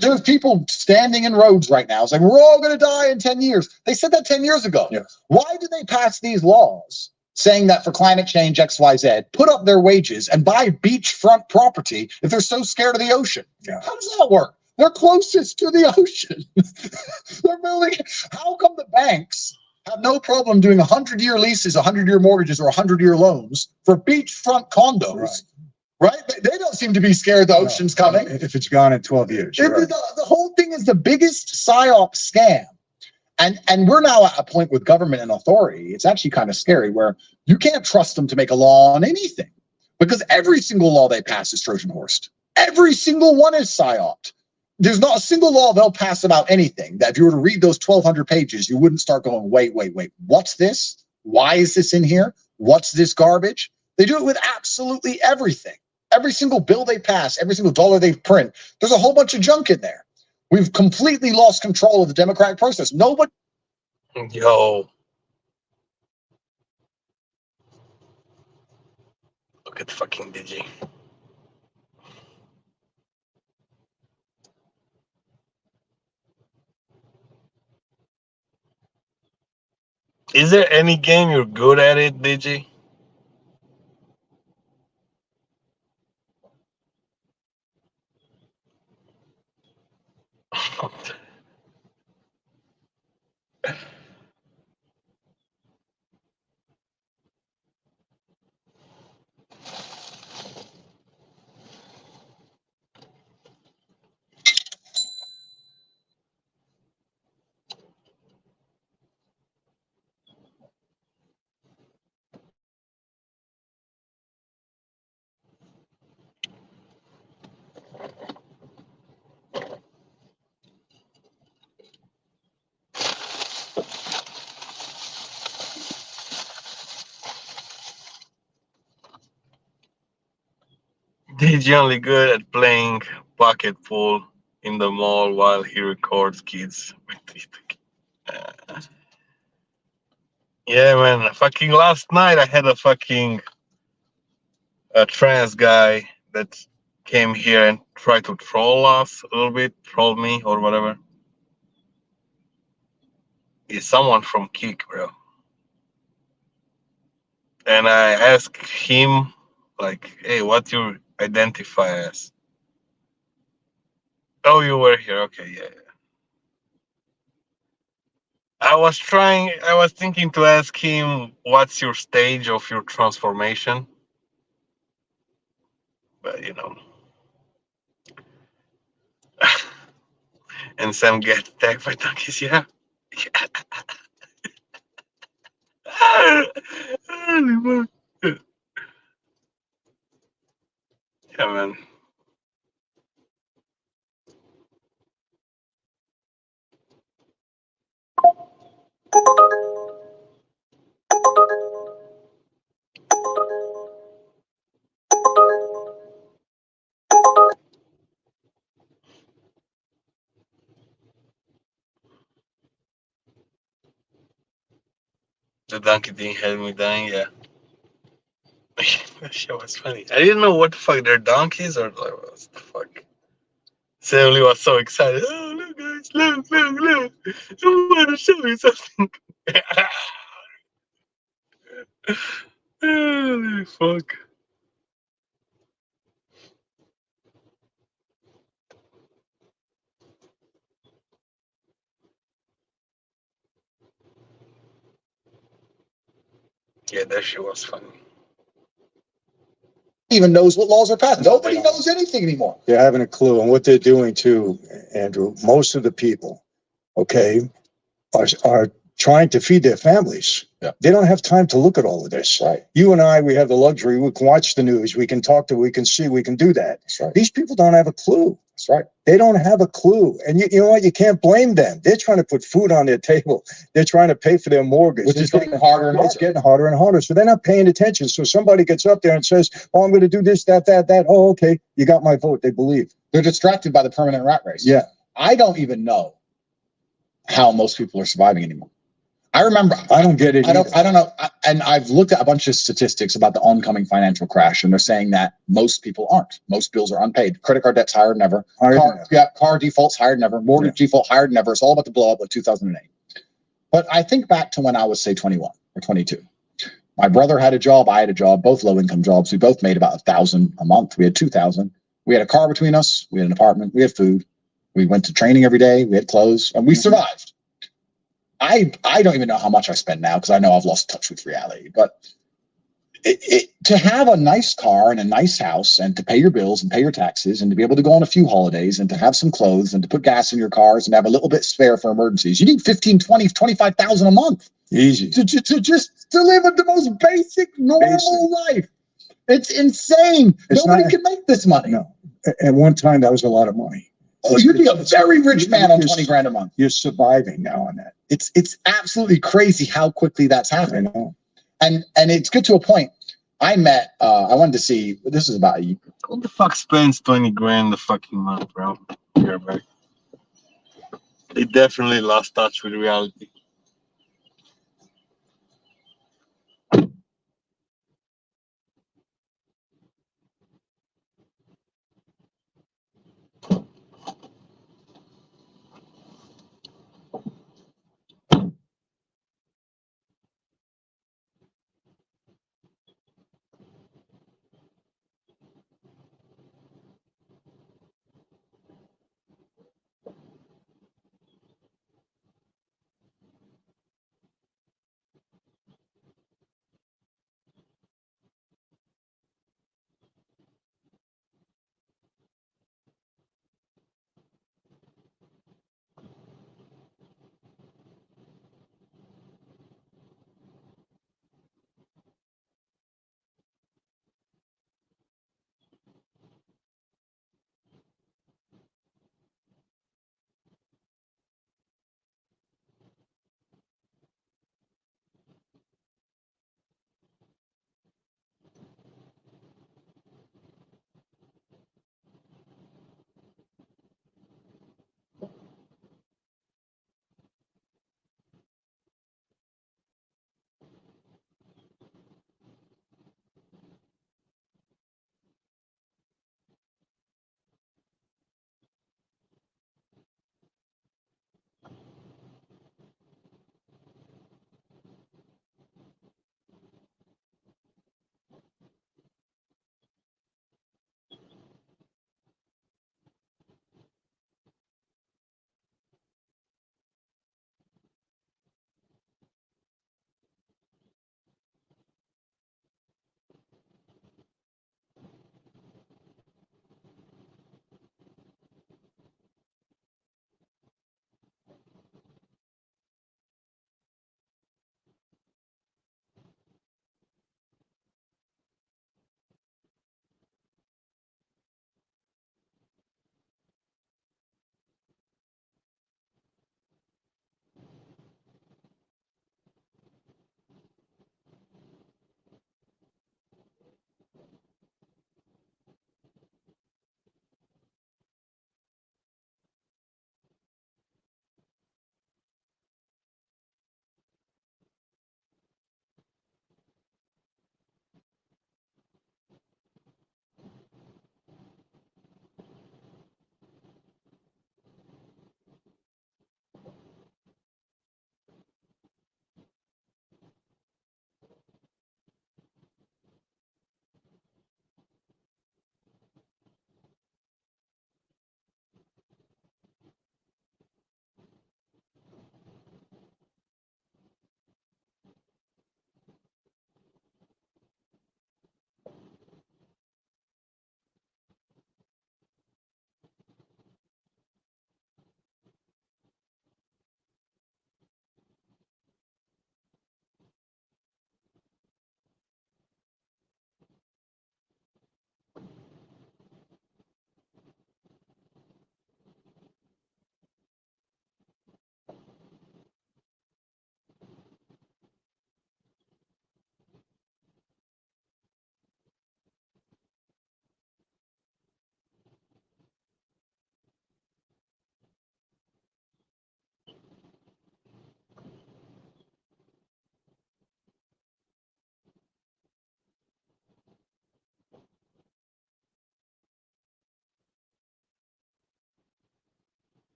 There's people standing in roads right now saying we're all going to die in 10 years. They said that 10 years ago. Yeah. Why did they pass these laws saying that for climate change XYZ, put up their wages and buy beachfront property if they're so scared of the ocean? Yeah. How does that work? They're closest to the ocean. They're building. How come the banks have no problem doing 100-year leases, 100-year mortgages, or 100-year loans for beachfront condos? Right? They don't seem to be scared the ocean's coming. If it's gone in 12 years. Right. The whole thing is the biggest psyop scam. And we're now at a point with government and authority, it's actually kind of scary, where you can't trust them to make a law on anything, because every single law they pass is Trojan horsed. Every single one is psyoped. There's not a single law they'll pass about anything that if you were to read those 1,200 pages, you wouldn't start going, wait, what's this? Why is this in here? What's this garbage? They do it with absolutely everything. Every single bill they pass, every single dollar they print, there's a whole bunch of junk in there. We've completely lost control of the democratic process. Nobody. Yo. Look at fucking Digi. Is there any game you're good at it, Digi? Digi only good at playing pocket pool in the mall while he records kids with yeah, man. Fucking last night I had a trans guy that came here and tried to troll us a little bit, troll me or whatever. He's someone from Kik, bro. And I asked him, like, hey, what you identify as? Oh, you were here. Okay, yeah. I was thinking to ask him, what's your stage of your transformation? But, and Sam get attacked by donkeys, yeah. Holy fuck. Yeah, man. The donkey thing had me dying, yeah. That shit was funny. I didn't know what the fuck, they're donkeys or like, what the fuck. Suddenly was so excited. Oh, look, guys, look. I want to show you something. Holy fuck. Yeah, that shit was funny. Even knows what laws are passed. Nobody knows anything anymore. They're having a clue. And what they're doing too, Andrew, most of the people, okay, are trying to feed their families. Yeah. They don't have time to look at all of this. Right. You and I, we have the luxury. We can watch the news. We can talk to, we can see, we can do that. That's right. These people don't have a clue. That's right. They don't have a clue. And you know what? You can't blame them. They're trying to put food on their table. They're trying to pay for their mortgage. Which is getting harder and harder. It's getting harder and harder. So they're not paying attention. So somebody gets up there and says, oh, I'm going to do this, that. Oh, okay. You got my vote. They believe. They're distracted by the permanent rat race. Yeah. I don't even know how most people are surviving anymore. I remember. I don't get it. I don't know. And I've looked at a bunch of statistics about the oncoming financial crash, and they're saying that most people aren't. Most bills are unpaid. Credit card debt's higher than ever. Car defaults higher than ever. Mortgage default higher than ever. It's all about the blow up of 2008. But I think back to when I was, say, 21 or 22. My brother had a job. I had a job. Both low income jobs. We both made about $1,000 a month. We had $2,000. We had a car between us. We had an apartment. We had food. We went to training every day. We had clothes, and we survived. I don't even know how much I spend now because I know I've lost touch with reality. But to have a nice car and a nice house and to pay your bills and pay your taxes and to be able to go on a few holidays and to have some clothes and to put gas in your cars and have a little bit spare for emergencies, you need 15, 20, 25,000 a month. Easy. To live the most basic, normal life. It's insane. Nobody can make this money. No. At one time, that was a lot of money. Oh, you'd be a very rich man on 20 grand a month. You're surviving now on that. It's absolutely crazy how quickly that's happening. I know. And it's good to a point. I wanted to see, this is about a year. Who the fuck spends 20 grand a fucking month, bro? Yeah, right. They definitely lost touch with reality.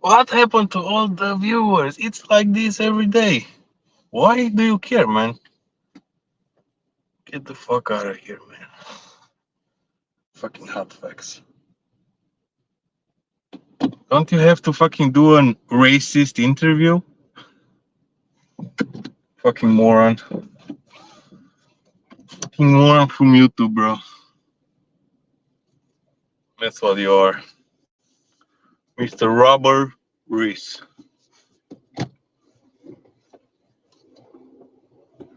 What happened to all the viewers? It's like this every day. Why do you care, man? Get the fuck out of here, man. Fucking hot facts. Don't you have to fucking do an racist interview? Fucking moron. Fucking moron from YouTube, bro. That's what you are. Mr. Rubber Reese.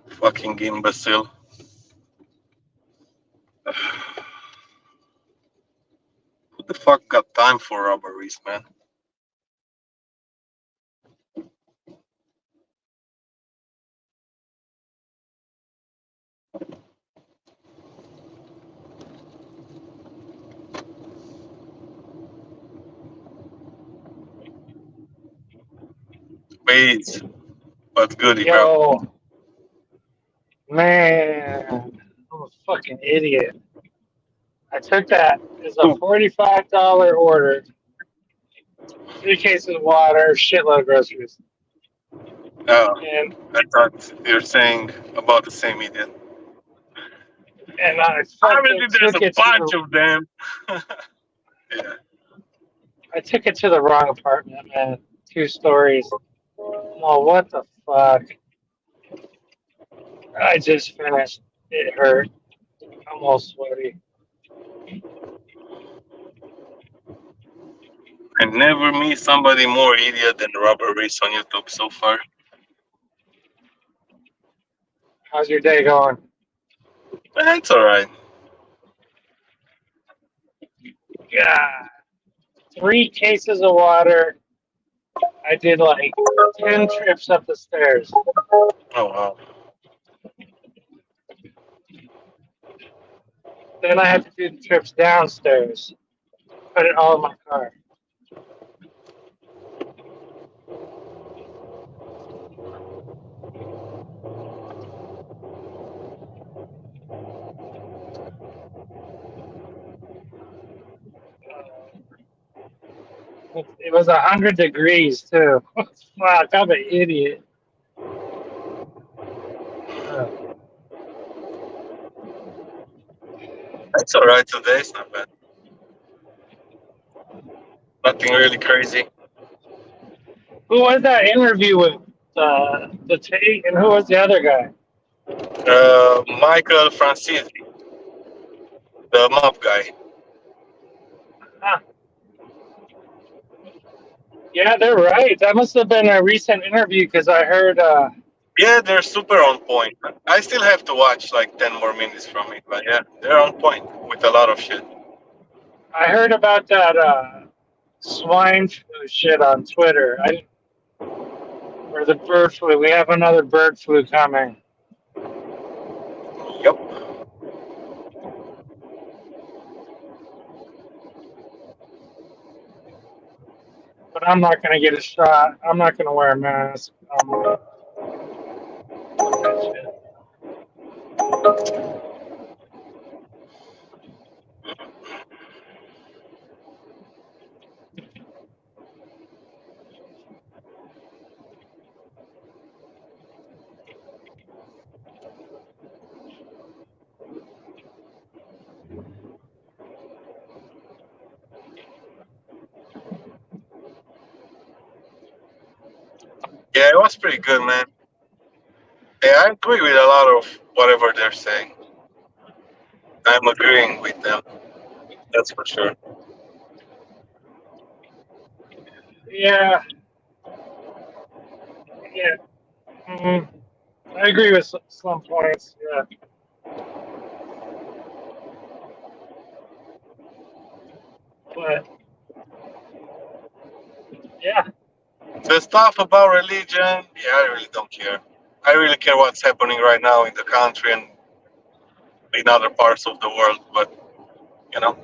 Fucking imbecile. Who the fuck got time for Rubber Reese, man? Wait, but goody, bro. Yo, man, I'm a fucking idiot. I took that as a $45 order, 3 cases of water, shitload of groceries, Oh, and I thought you're saying about the same idiot. I Obviously, fucking there's took a it to bunch the of them. Yeah. I took it to the wrong apartment, man. 2 stories. Oh, what the fuck? I just finished. It hurt. I'm all sweaty. I never meet somebody more idiot than Rubber Reese on YouTube so far. How's your day going? It's alright. Yeah. 3 cases of water. I did like 10 trips up the stairs. Oh wow. Then I had to do the trips downstairs. Put it all in my car. It was 100 degrees too. Fuck, I'm an idiot. It's alright today. It's not bad. Nothing really crazy. Who was that interview with? The Tate, and who was the other guy? Michael Francisi, the mob guy. Huh. Yeah, they're right. That must have been a recent interview because I heard. Yeah, they're super on point. I still have to watch like 10 more minutes from it, but yeah, they're on point with a lot of shit. I heard about that swine flu shit on Twitter. Or the bird flu. We have another bird flu coming. Yep. But I'm not going to get a shot. I'm not going to wear a mask. Yeah, it was pretty good, man. Yeah, I agree with a lot of whatever they're saying. I'm agreeing with them. That's for sure. Yeah. Yeah. I agree with some points. Yeah. But yeah. The stuff about religion, yeah, I really don't care. I really care what's happening right now in the country and in other parts of the world, but you know.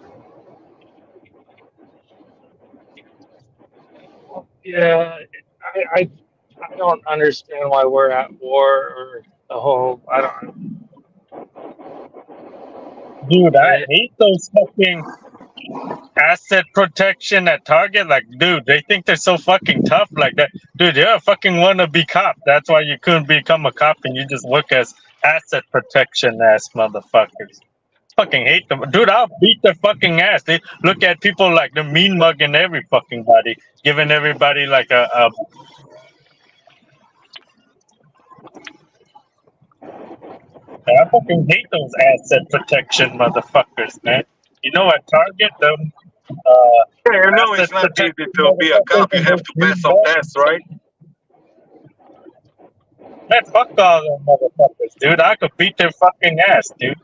Yeah. I don't understand why we're at war or the whole. I don't. Dude, I hate those fucking asset protection at Target. Like, dude, they think they're so fucking tough like that. Dude, you're a fucking wannabe cop. That's why you couldn't become a cop and you just work as asset protection ass motherfuckers. Fucking hate them. Dude, I'll beat their fucking ass. They look at people like they're mean mugging every fucking body, giving everybody like a I fucking hate those asset protection motherfuckers, man. You know, at Target, them Yeah, you know it's asset not easy protection to be a cop. You motherfuckers have to pass some tests, right? Man, fuck all them motherfuckers, dude. I could beat their fucking ass, dude.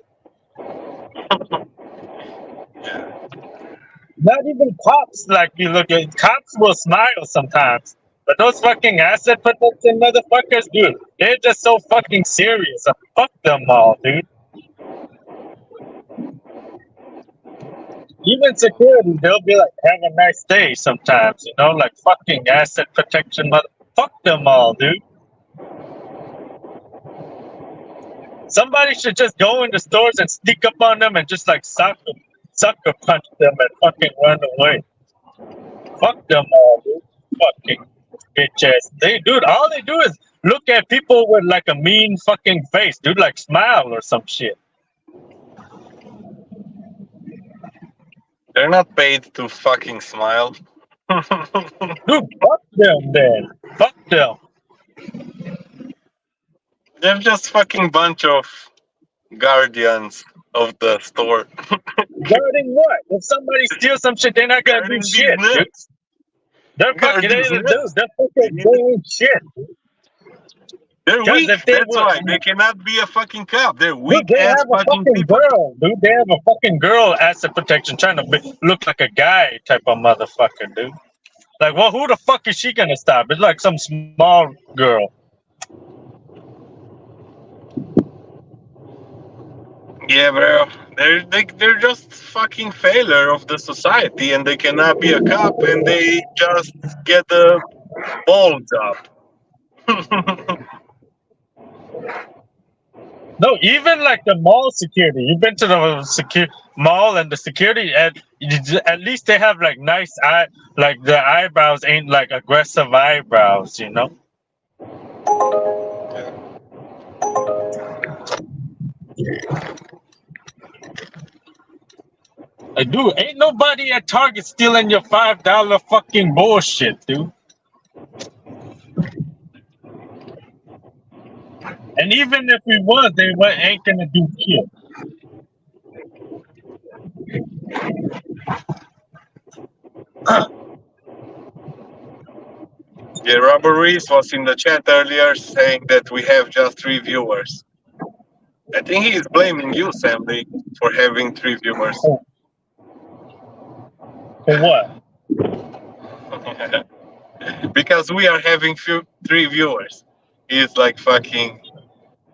Not even cops, like you look at cops will smile sometimes. But those fucking asset protection motherfuckers, dude, they're just so fucking serious. Fuck them all, dude. Even security, they'll be like, have a nice day sometimes, you know, like fucking asset protection mother. Fuck them all, dude. Somebody should just go into stores and sneak up on them and just like sucker punch them and fucking run away. Fuck them all, dude. Fucking bitch ass. Dude, all they do is look at people with like a mean fucking face, dude, like smile or some shit. They're not paid to fucking smile. Dude, fuck them then. Fuck them. They're just fucking bunch of guardians of the store. Guarding what? If somebody steals some shit, they're not gonna do Guarding shit, dude. business. They're fucking Guarding business. they're fucking doing shit. They're Because weak. if they That's would, why they cannot be a fucking cop. They're dude, weak they ass have a fucking fucking people. girl, dude. They have a fucking girl asset protection trying to look like a guy type of motherfucker, dude. Like, well, who the fuck is she gonna stop? It's like some small girl. Yeah, bro. They're just fucking failure of the society, and they cannot be a cop, and they just get a ball job. No, even like the mall security. You've been to the mall and the security at least they have like nice like the eyebrows ain't like aggressive eyebrows, you know. Like, dude, ain't nobody at Target stealing your $5 fucking bullshit, dude. And even if we was, they ain't gonna do shit. Yeah, Robert Reese was in the chat earlier saying that we have just 3 viewers. I think he is blaming you, Sammy, for having 3 viewers. For what? Because we are having 3 viewers. He's like fucking.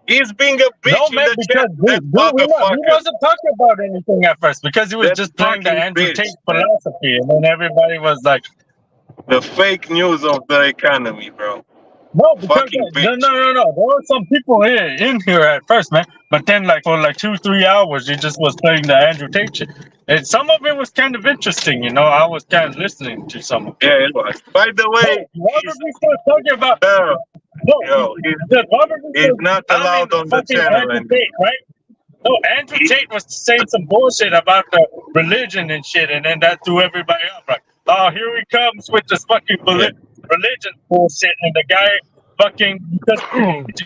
He's being a bitch No, in man, the because chat. That he motherfucker. wasn't talking about anything at first because he was That just playing the fucking Andrew bitch, Tate man. philosophy, and then everybody was like, The fake news of the economy, bro. no, because Fucking no. bitch. There were some people in here at first, man. But then, like for like 2-3 hours, he just was playing the Andrew Tate shit. And some of it was kind of interesting, you know. I was kind of listening to some of it. Yeah, it was. By the way, Robert we started talking about Robert he's not allowed on the fucking channel Andrew anymore. Tate, right? No, Andrew Tate was saying some bullshit about the religion and shit, and then that threw everybody up. Like, oh, here he comes with this fucking religion bullshit, and the guy fucking because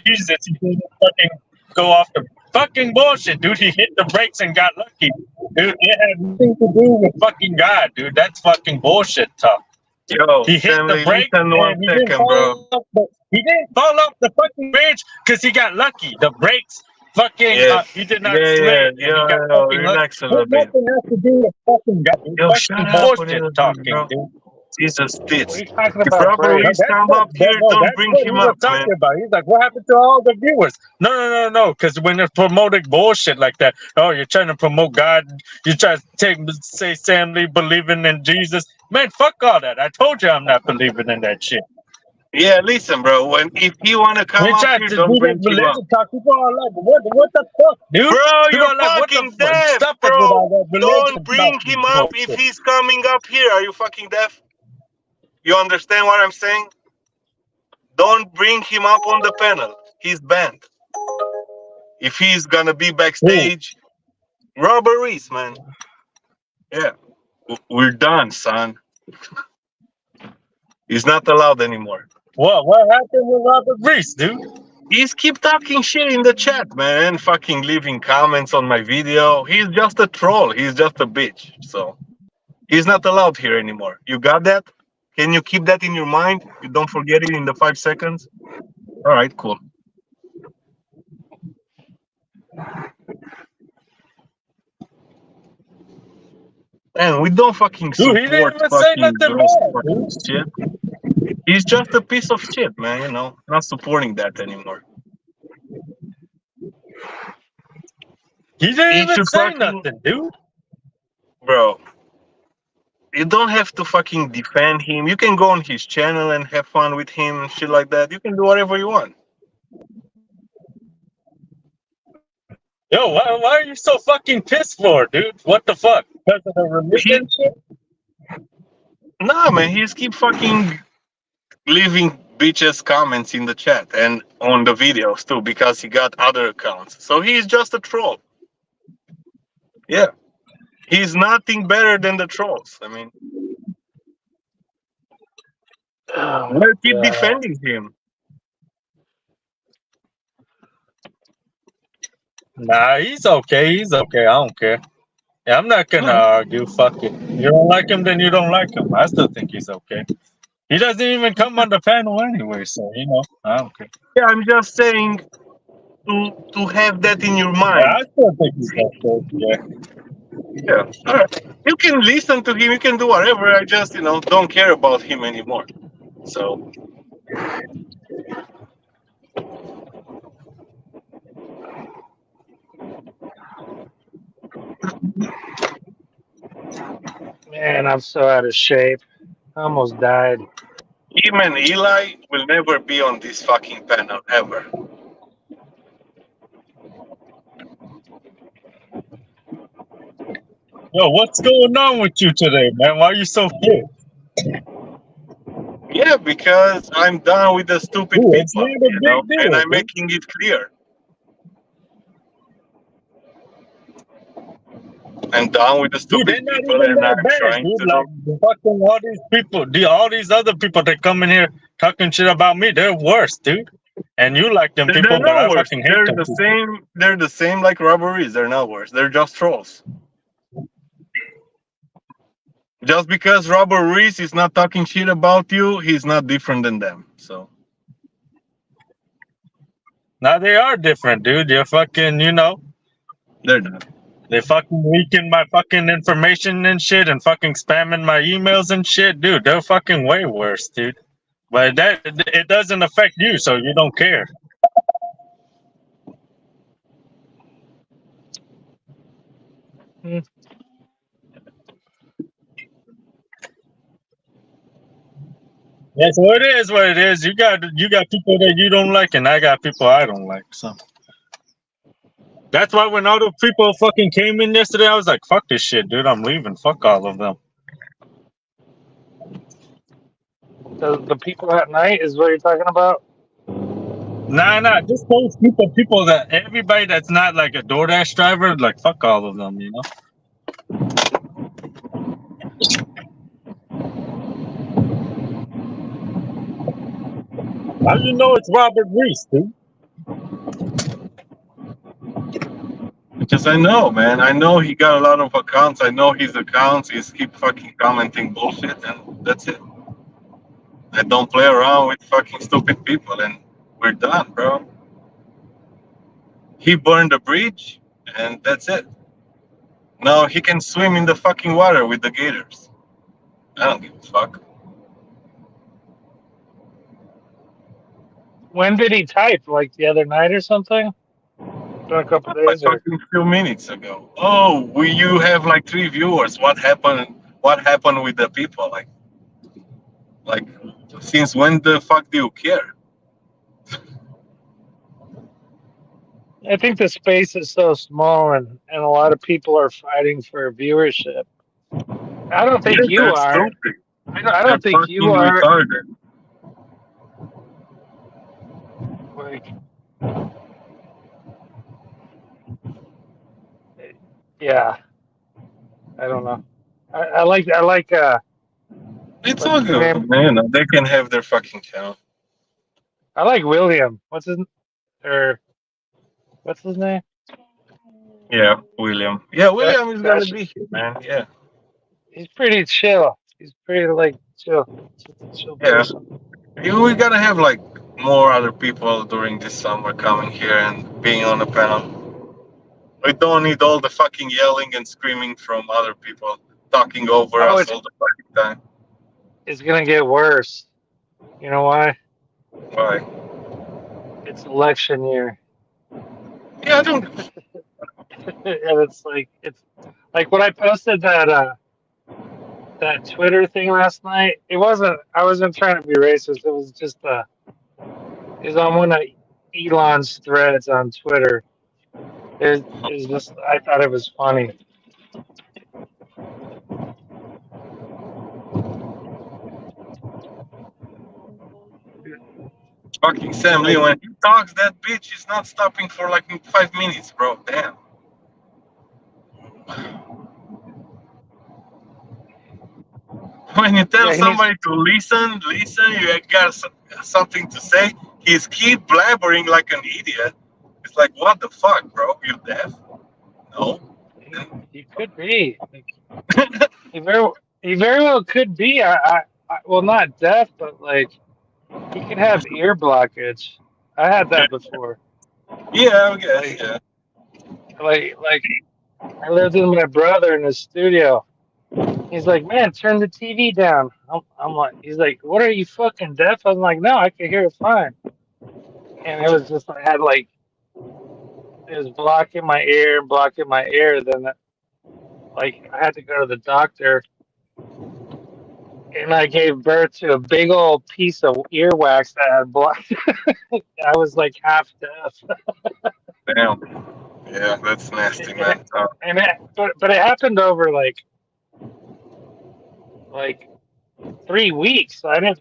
Jesus, he didn't fucking go off the fucking bullshit, dude. He hit the brakes and got lucky, dude. It had nothing to do with fucking God, dude. That's fucking bullshit talk. Yo, He hit Stanley, the brakes listen and he didn't fall off the fucking bridge because he got lucky. The brakes fucking he did not slip and he got fucking lucky. Nothing has to do with fucking God. Yo, Fucking shut up, bullshit talking, dude. Jesus tits. What are you talking If about, Robert Bray? Reese come up here, don't bring him up, man. Talking about. He's like, what happened to all the viewers? No. Because when they're promoting bullshit like that, oh, you're trying to promote God. You try to say Sam Lee believing in Jesus. Man, fuck all that. I told you I'm not believing in that shit. Yeah, listen, bro. If he wanna come In up chat, here, to don't do that bring him up. religion talk, people are like, what the fuck, dude? Bro, People you're are like, what the fucking fuck? deaf, Stop it with bro. all that Don't religion bring talking him up if bullshit. he's coming up here. Are you fucking deaf? You understand what I'm saying? Don't bring him up on the panel. He's banned. If he's gonna be Who? backstage, robberies, man. Yeah, we're done, son. He's not allowed anymore. What happened with Robert Reese, dude? He's keep talking shit in the chat, man. Fucking leaving comments on my video. He's just a troll. He's just a bitch. So he's not allowed here anymore. You got that? Can you keep that in your mind? You don't forget it in the 5 seconds? All right, cool. And we don't fucking Dude, he didn't support even say fucking nothing those bad, fucking dude. shit. He's just a piece of shit, man. Not supporting that anymore. He didn't He even should say fucking, nothing, dude. bro. You don't have to fucking defend him. You can go on his channel and have fun with him and shit like that. You can do whatever you want. Yo, why are you so fucking pissed for, dude? What the fuck? Because of the He, religion shit? nah, man. He's keep fucking leaving bitches comments in the chat and on the videos too because he got other accounts. So he's just a troll. Yeah, he's nothing better than the trolls. I mean, Oh, we'll keep God. defending him. Nah, he's okay. He's okay. I don't care. Yeah, I'm not gonna No. argue. Fuck it. You don't like him, then you don't like him. I still think he's okay. He doesn't even come on the panel anyway, so I don't care. Yeah, I'm just saying to have that in your Yeah, I mind. still think he's okay. Yeah. Yeah. All right. You can listen to him. You can do whatever. I just don't care about him anymore. So Man, I'm so out of shape. I almost died. him and Eli will never be on this fucking panel ever. Yo, what's going on with you today, man? Why are you so fit? Yeah, because I'm done with the stupid Dude, it's people, not a big and deal, I'm dude. making it clear. I'm done with the Dude, they're stupid not people, even and that I'm bad, trying dude. to. Like the fucking all these people, all these other people that come in here talking shit about me, they're worse, dude. And you like them They're people, but not I worse. fucking hate them people. They're the same like robberies. They're not worse. They're just trolls. Just because Robert Reese is not talking shit about you, he's not different than them. So Now they are different, dude. You're fucking, they're not. they fucking leaking my fucking information and shit and fucking spamming my emails and shit, dude. They're fucking way worse, dude. But it doesn't affect you, so you don't care. Hmm. Yeah, so it is what it is. You got people that you don't like, and I got people I don't like. So that's why when all those people fucking came in yesterday, I was like, "Fuck this shit, dude. I'm leaving. Fuck all of them." The people at night is what you're talking about? Nah. Just those people that everybody that's not like a DoorDash driver, like fuck all of them. How you know it's Robert Reese, dude? Because I know, man. I know he got a lot of accounts. I know his accounts. He's keep fucking commenting bullshit, and that's it. I don't play around with fucking stupid people, and we're done, bro. He burned the bridge, and that's it. Now he can swim in the fucking water with the gators. I don't give a fuck. When did he type? Like the other night or something? Been a couple Like days or fucking few minutes ago. Oh, you have like 3 viewers. What happened? What happened with the people? Like Since when the fuck do you care? I think the space is so small, and a lot of people are fighting for viewership. I don't Yeah, think you that's are. stupid. I They're don't think you fucking are. retarded. Like, yeah, I don't know. I like It's what's all his name? good, man. They can have their fucking channel. I like William. Or what's his name? Yeah, William. Yeah, That William is gonna Dash. be here, man. Yeah, He's pretty chill. He's pretty like chill. Just a chill yeah. person. We gotta have like more other people during this summer coming here and being on the panel. We don't need all the fucking yelling and screaming from other people talking over Oh, us all the fucking time. it's gonna get worse. You know why? Why? It's election year. Yeah, I don't. And it's like when I posted that Twitter thing last night. I wasn't trying to be racist. It was just it was on one of Elon's threads on Twitter. It's just I thought it was funny. Fucking Sam Lee, Like when he talks, that bitch is not stopping for like 5 minutes, bro. Damn. When you tell yeah, he needs somebody to listen, you got something to say. He's keep blabbering like an idiot. It's like, what the fuck, bro? You deaf? No. he could be like he very he very well could be. I well not deaf, but like he could have ear blockage. I had that before. Yeah, I guess. Like Yeah. like I lived with my brother in his studio. He's like, man, turn the TV down. I'm like, he's like, what are you fucking deaf? I'm like, no, I can hear it fine. And it was just, I had like, it was blocking my ear. Then, like, I had to go to the doctor, and I gave birth to a big old piece of earwax that had blocked. I was like half deaf. Damn. Yeah, that's nasty, And it, man. but it happened over like 3 weeks. I didn't,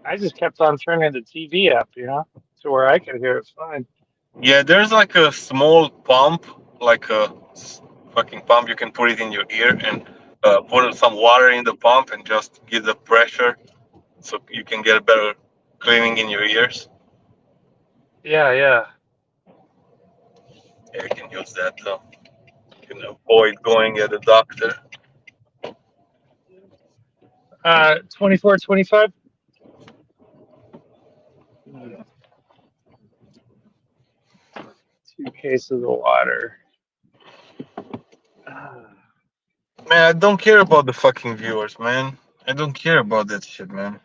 I just kept on turning the TV up, to where I could hear it fine. Yeah, there's like a small pump, like a fucking pump. You can put it in your ear and put some water in the pump and just give the pressure so you can get a better cleaning in your ears. Yeah, yeah. Yeah, you can use that so you can avoid going at the doctor. 24, 25. 2 cases of water. Man, I don't care about the fucking viewers, man. I don't care about that shit, man.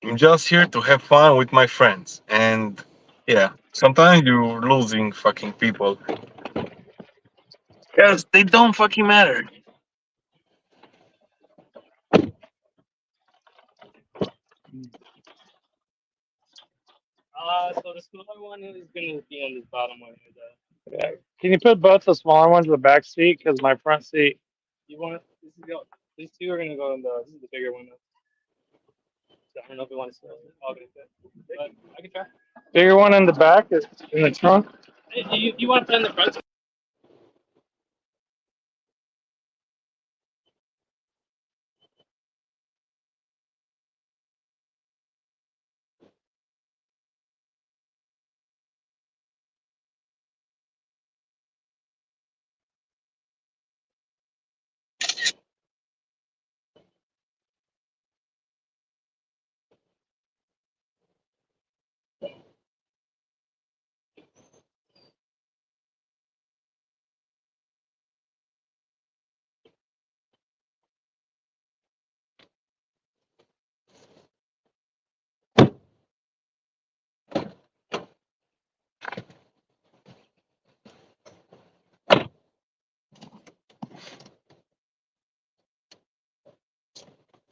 I'm just here to have fun with my friends. And yeah, sometimes you're losing fucking people. Because they don't fucking matter. So the smaller one is gonna be on this bottom one here, though. Yeah. Can you put both the smaller ones in the back seat? Because my front seat. You want this is go. These two are gonna go in the. This is the bigger one. Though. So I don't know if you want to still all gonna fit, but I can try. Bigger one in the back is in the trunk. Hey, you want to put in the front?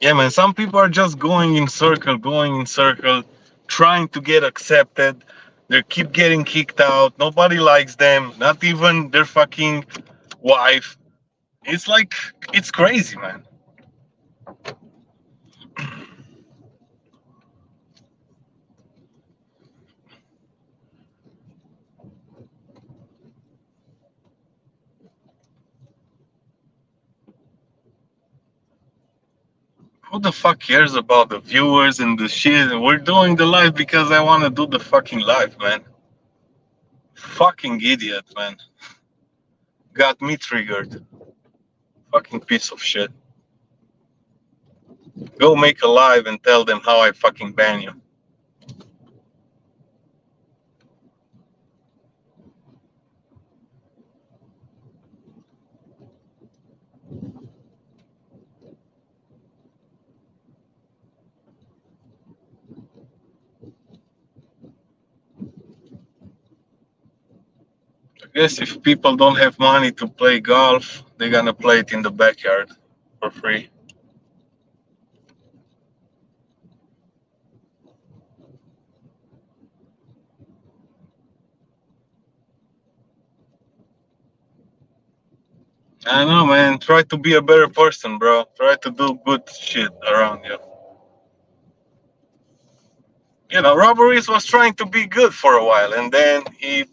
Yeah, man. Some people are just going in circle, trying to get accepted. They keep getting kicked out. Nobody likes them. Not even their fucking wife. It's like it's crazy, man. Who the fuck cares about the viewers and the shit? We're doing the live because I want to do the fucking live, man. Fucking idiot, man. Got me triggered. Fucking piece of shit. Go make a live and tell them how I fucking ban you. I guess if people don't have money to play golf, they're gonna play it in the backyard for free. I know, man. Try to be a better person, bro. Try to do good shit around you. You know, Robberies was trying to be good for a while, and then he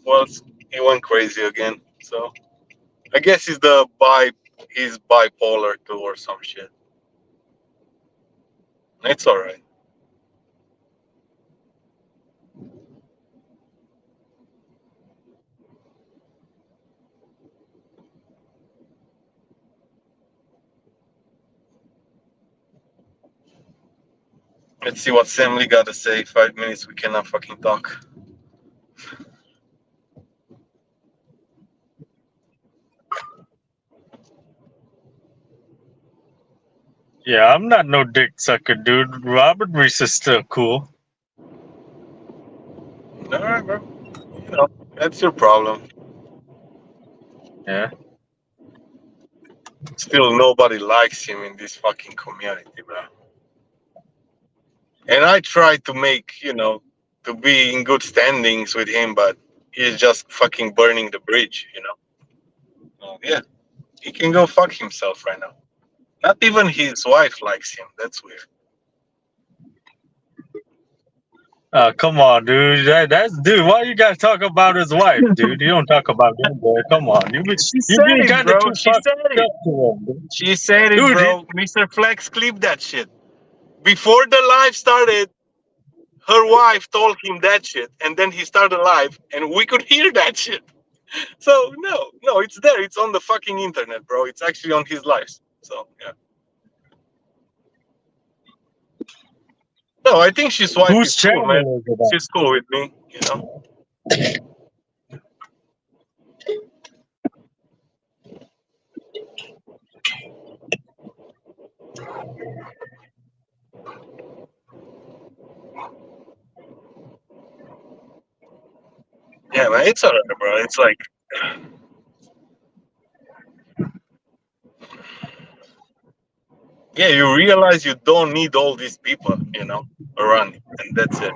went crazy again. So I guess he's bipolar too or some shit. It's all right. Let's see what Sam Lee got to say. 5 minutes, we cannot fucking talk. Yeah, I'm not no dick sucker, dude. Robert Reese is still cool. All right, bro. You know, that's your problem. Yeah. Still, nobody likes him in this fucking community, bro. And I try to make, to be in good standings with him, but he's just fucking burning the bridge, yeah, he can go fuck himself right now. Not even his wife likes him. That's weird. Come on, dude. That's dude. Why you gotta talk about his wife, dude? You don't talk about him, boy. Come on, She you said being it, kind of bro. too She fucked said it. up to him, She said it, dude. bro. Mr. Flex clipped that shit. Before the live started, her wife told him that shit, and then he started live, and we could hear that shit. So no, it's there. It's on the fucking internet, bro. It's actually on his lives. So yeah. No, I think his wife Whose is cool, man. channel is it on? She's cool with me. Yeah, man, it's alright, bro. It's like, yeah, you realize you don't need all these people, around you, and that's it.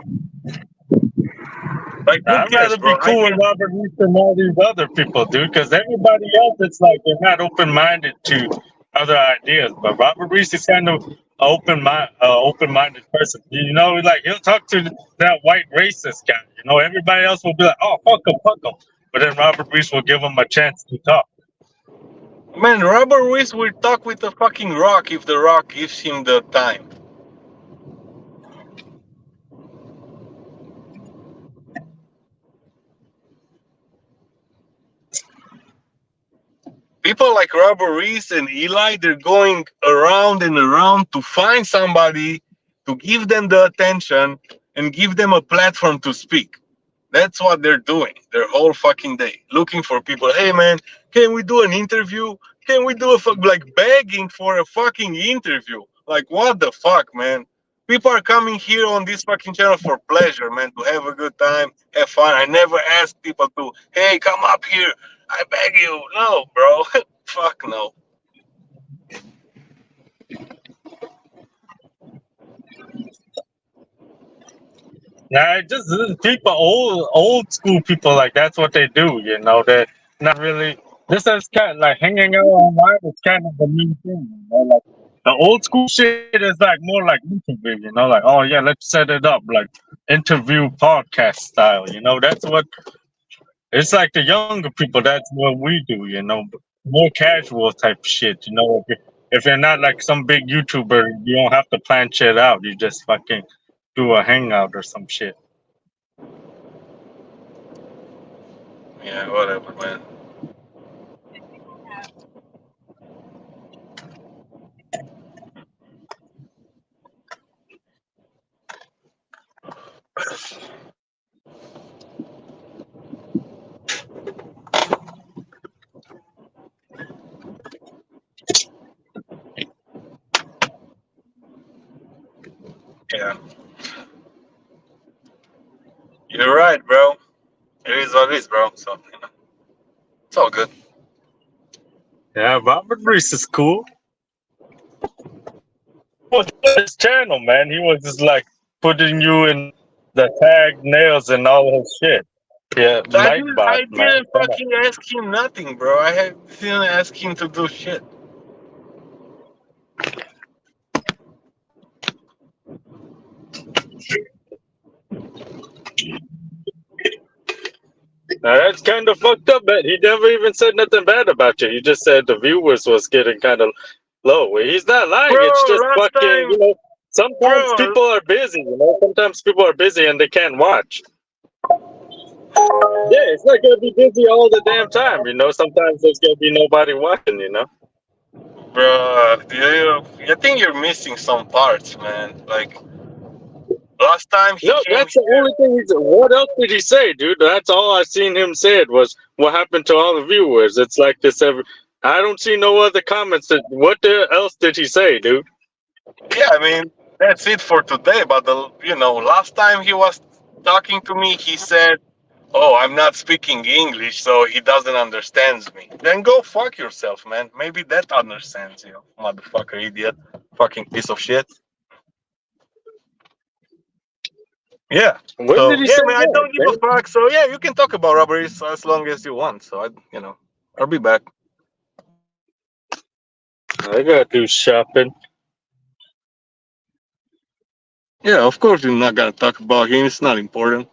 Like, who I'd cares, rather be bro? I cool with can. Robert Reese than all these other people, dude. Because everybody else, it's like they're not open-minded to other ideas. But Robert Reese is kind of open-minded person. You know, like he'll talk to that white racist guy. You know, everybody else will be like, "Oh, fuck him, fuck him," but then Robert Reese will give him a chance to talk. Man, Robert Ruiz will talk with the fucking rock if the rock gives him the time. People like Robert Reese and Eli, they're going around and around to find somebody to give them the attention and give them a platform to speak. That's what they're doing their whole fucking day, looking for people. Hey, man, can we do an interview? Can we do like begging for a fucking interview? Like, what the fuck, man? People are coming here on this fucking channel for pleasure, man, to have a good time, have fun. I never ask people to, hey, come up here. I beg you. No, bro. Fuck no. Yeah, just people, old school people, like that's what they do. You know, they're not really. This is kind of like hanging out online. It's kind of the new thing. You know, like the old school shit is like more like interview. You know, like oh yeah, let's set it up like interview podcast style. You know, that's what it's like. The younger people, that's what we do. You know, more casual type shit. You know, if you're not like some big YouTuber, you don't have to plan shit out. You just fucking do a hangout or some shit. Yeah, whatever, man. Yeah, you're right, bro. It is what it is, bro. So it's all good. Yeah, Robert Reese is cool. Was his channel, man. He was just like putting you in the tag nails and all his shit. Yeah, Nightbot, I man. didn't Come on. fucking ask him nothing, bro. Didn't ask him to do shit. That's kind of fucked up, man. He never even said nothing bad about you. He just said the viewers was getting kind of low. Well, he's not lying. It's Bro, just last fucking, time, sometimes bro, people are busy, Sometimes people are busy and they can't watch. Yeah, it's not gonna be busy all the damn time. Sometimes there's gonna be nobody watching. bro, I think you're missing some parts, man. Like last time he No, came that's the here. only thing he said. What else did he say, dude? That's all I seen him say it was what happened to all the viewers. It's like this every. I don't see no other comments. What else did he say, dude? Yeah, I mean that's it for today. But last time he was talking to me, he said, "Oh, I'm not speaking English, so he doesn't understand me." Then go fuck yourself, man. Maybe that understands you, motherfucker, idiot, fucking piece of shit. Yeah. What did So he yeah, say man, I there? don't give a fuck. So yeah, you can talk about robberies as long as you want. So I'll be back. I gotta do shopping. Yeah, of course you're not gonna talk about him. It's not important.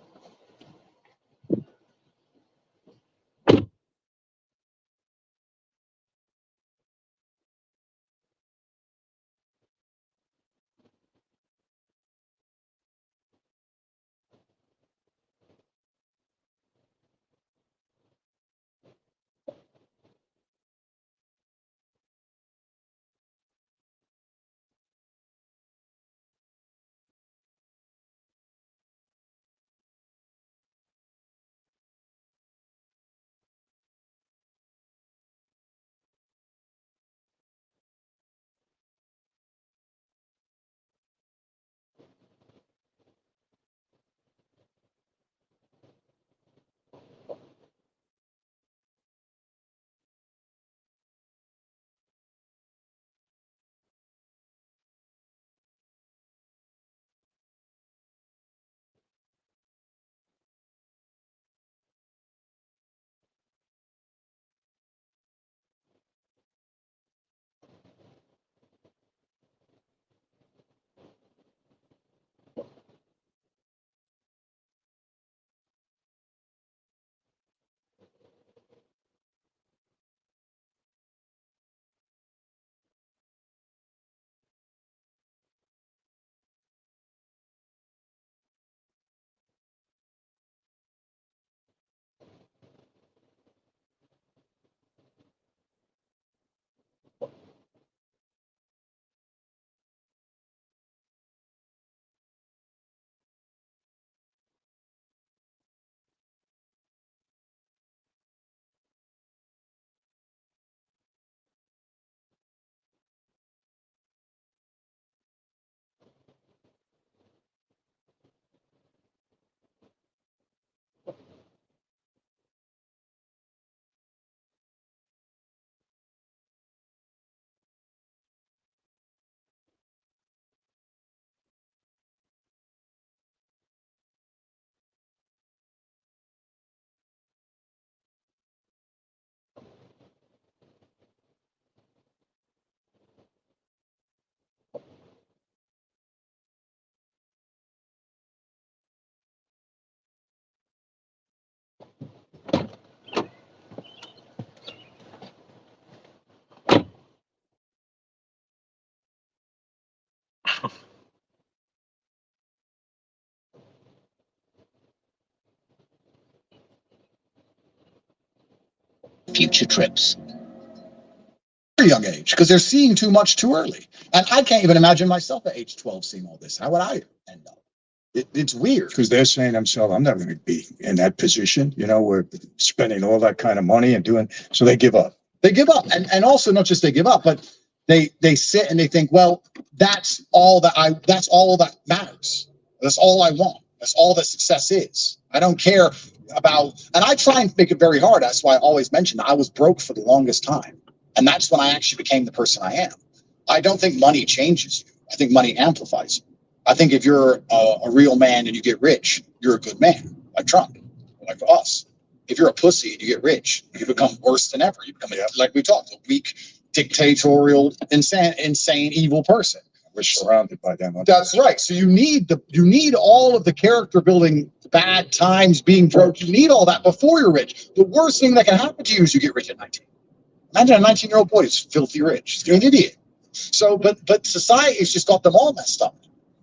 future trips. Very young age, because they're seeing too much too early. And I can't even imagine myself at age 12 seeing all this. How would I end up? It's weird. Because they're saying to themselves, I'm never going to be in that position. You know, we're spending all that kind of money and doing, so they give up. They give up. And also not just they give up, but they sit and they think, well, that's all that matters. That's all I want. That's all that success is. I don't care about, and I try and make it very hard. That's why I always mention I was broke for the longest time. And that's when I actually became the person I am. I don't think money changes you. I think money amplifies you. I think if you're a real man and you get rich, you're a good man, like Trump, like us. If you're a pussy and you get rich, you become worse than ever. You become, like we talked, a weak, dictatorial, insane, evil person. We're surrounded by them. That's right. So you need all of the character building, bad times, being broke. You need all that before you're rich. The worst thing that can happen to you is you get rich at 19. Imagine a 19-year-old boy who's filthy rich. He's an idiot. So, but society's just got them all messed up.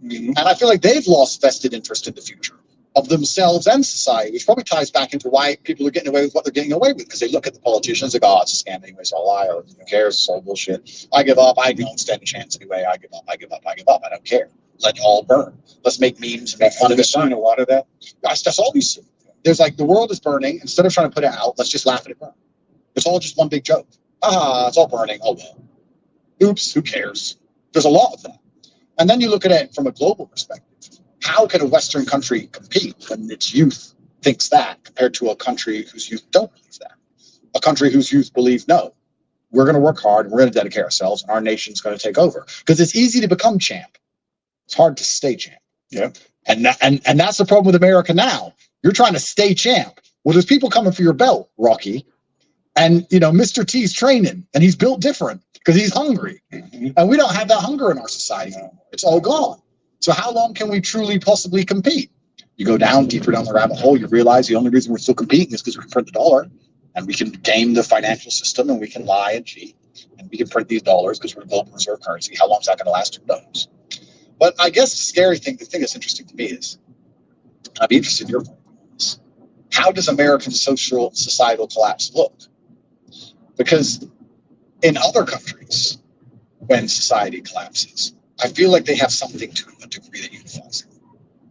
Mm-hmm. And I feel like they've lost vested interest in the future of themselves and society, which probably ties back into why people are getting away with what they're getting away with, because they look at the politicians and go, oh, it's a scam anyway, it's all lie, or who cares, it's all bullshit. I give up, I don't stand a chance anyway, I give up, I don't care. Let it all burn. Let's make memes and make fun of it. Seen a lot of that. That's all you see. There's like, the world is burning, instead of trying to put it out, let's just laugh at it burn. It's all just one big joke. It's all burning, oh well. Oops, who cares? There's a lot of that. And then you look at it from a global perspective. How can a Western country compete when its youth thinks that compared to a country whose youth don't believe that? A country whose youth believe, no, we're going to work hard, and we're going to dedicate ourselves, and our nation's going to take over. Because it's easy to become champ. It's hard to stay champ. Yeah. And that's the problem with America now. You're trying to stay champ. Well, there's people coming for your belt, Rocky. And, Mr. T's training, and he's built different because he's hungry. Mm-hmm. And we don't have that hunger in our society anymore. It's all gone. So how long can we truly possibly compete? You go deeper down the rabbit hole, you realize the only reason we're still competing is because we can print the dollar, and we can game the financial system, and we can lie and cheat, and we can print these dollars because we're a global reserve currency. How long is that going to last? Who knows? But I guess the thing that's interesting to me is, and I'd be interested in your point on this, how does American societal collapse look? Because in other countries, when society collapses, I feel like they have something to a degree that unifies them.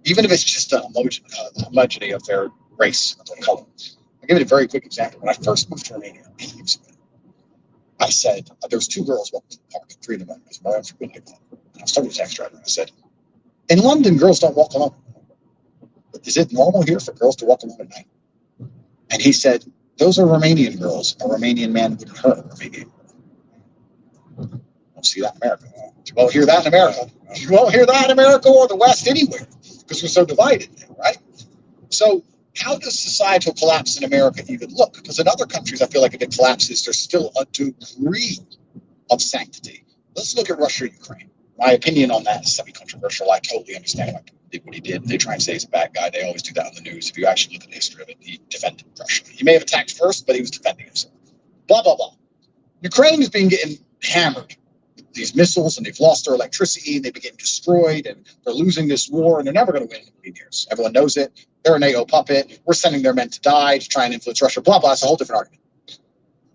Even if it's just a homogeny of their race or their color. I'll give it a very quick example. When I first moved to Romania, I said, there's two girls walking to the park, 3 in the morning. I was from and I was talking to a taxi driver, and I said, in London, girls don't walk alone. Is it normal here for girls to walk alone at night? And he said, those are Romanian girls. A Romanian man wouldn't hurt a Romanian girl. Don't see that in America. You won't hear that in America. You won't hear that in America or the West anywhere, because we're so divided now, right? So how does societal collapse in America even look? Because in other countries, I feel like if it collapses, there's still a degree of sanctity. Let's look at Russia and Ukraine. My opinion on that is semi-controversial. I totally understand why people did what he did. They try and say he's a bad guy. They always do that on the news. If you actually look at the history of it, he defended Russia. He may have attacked first, but he was defending himself. Blah, blah, blah. Ukraine has been getting hammered with these missiles, and they've lost their electricity, and they've been getting destroyed, and they're losing this war, and they're never going to win in a million years. Everyone knows it. They're a NATO puppet. We're sending their men to die to try and influence Russia. Blah, blah. It's a whole different argument.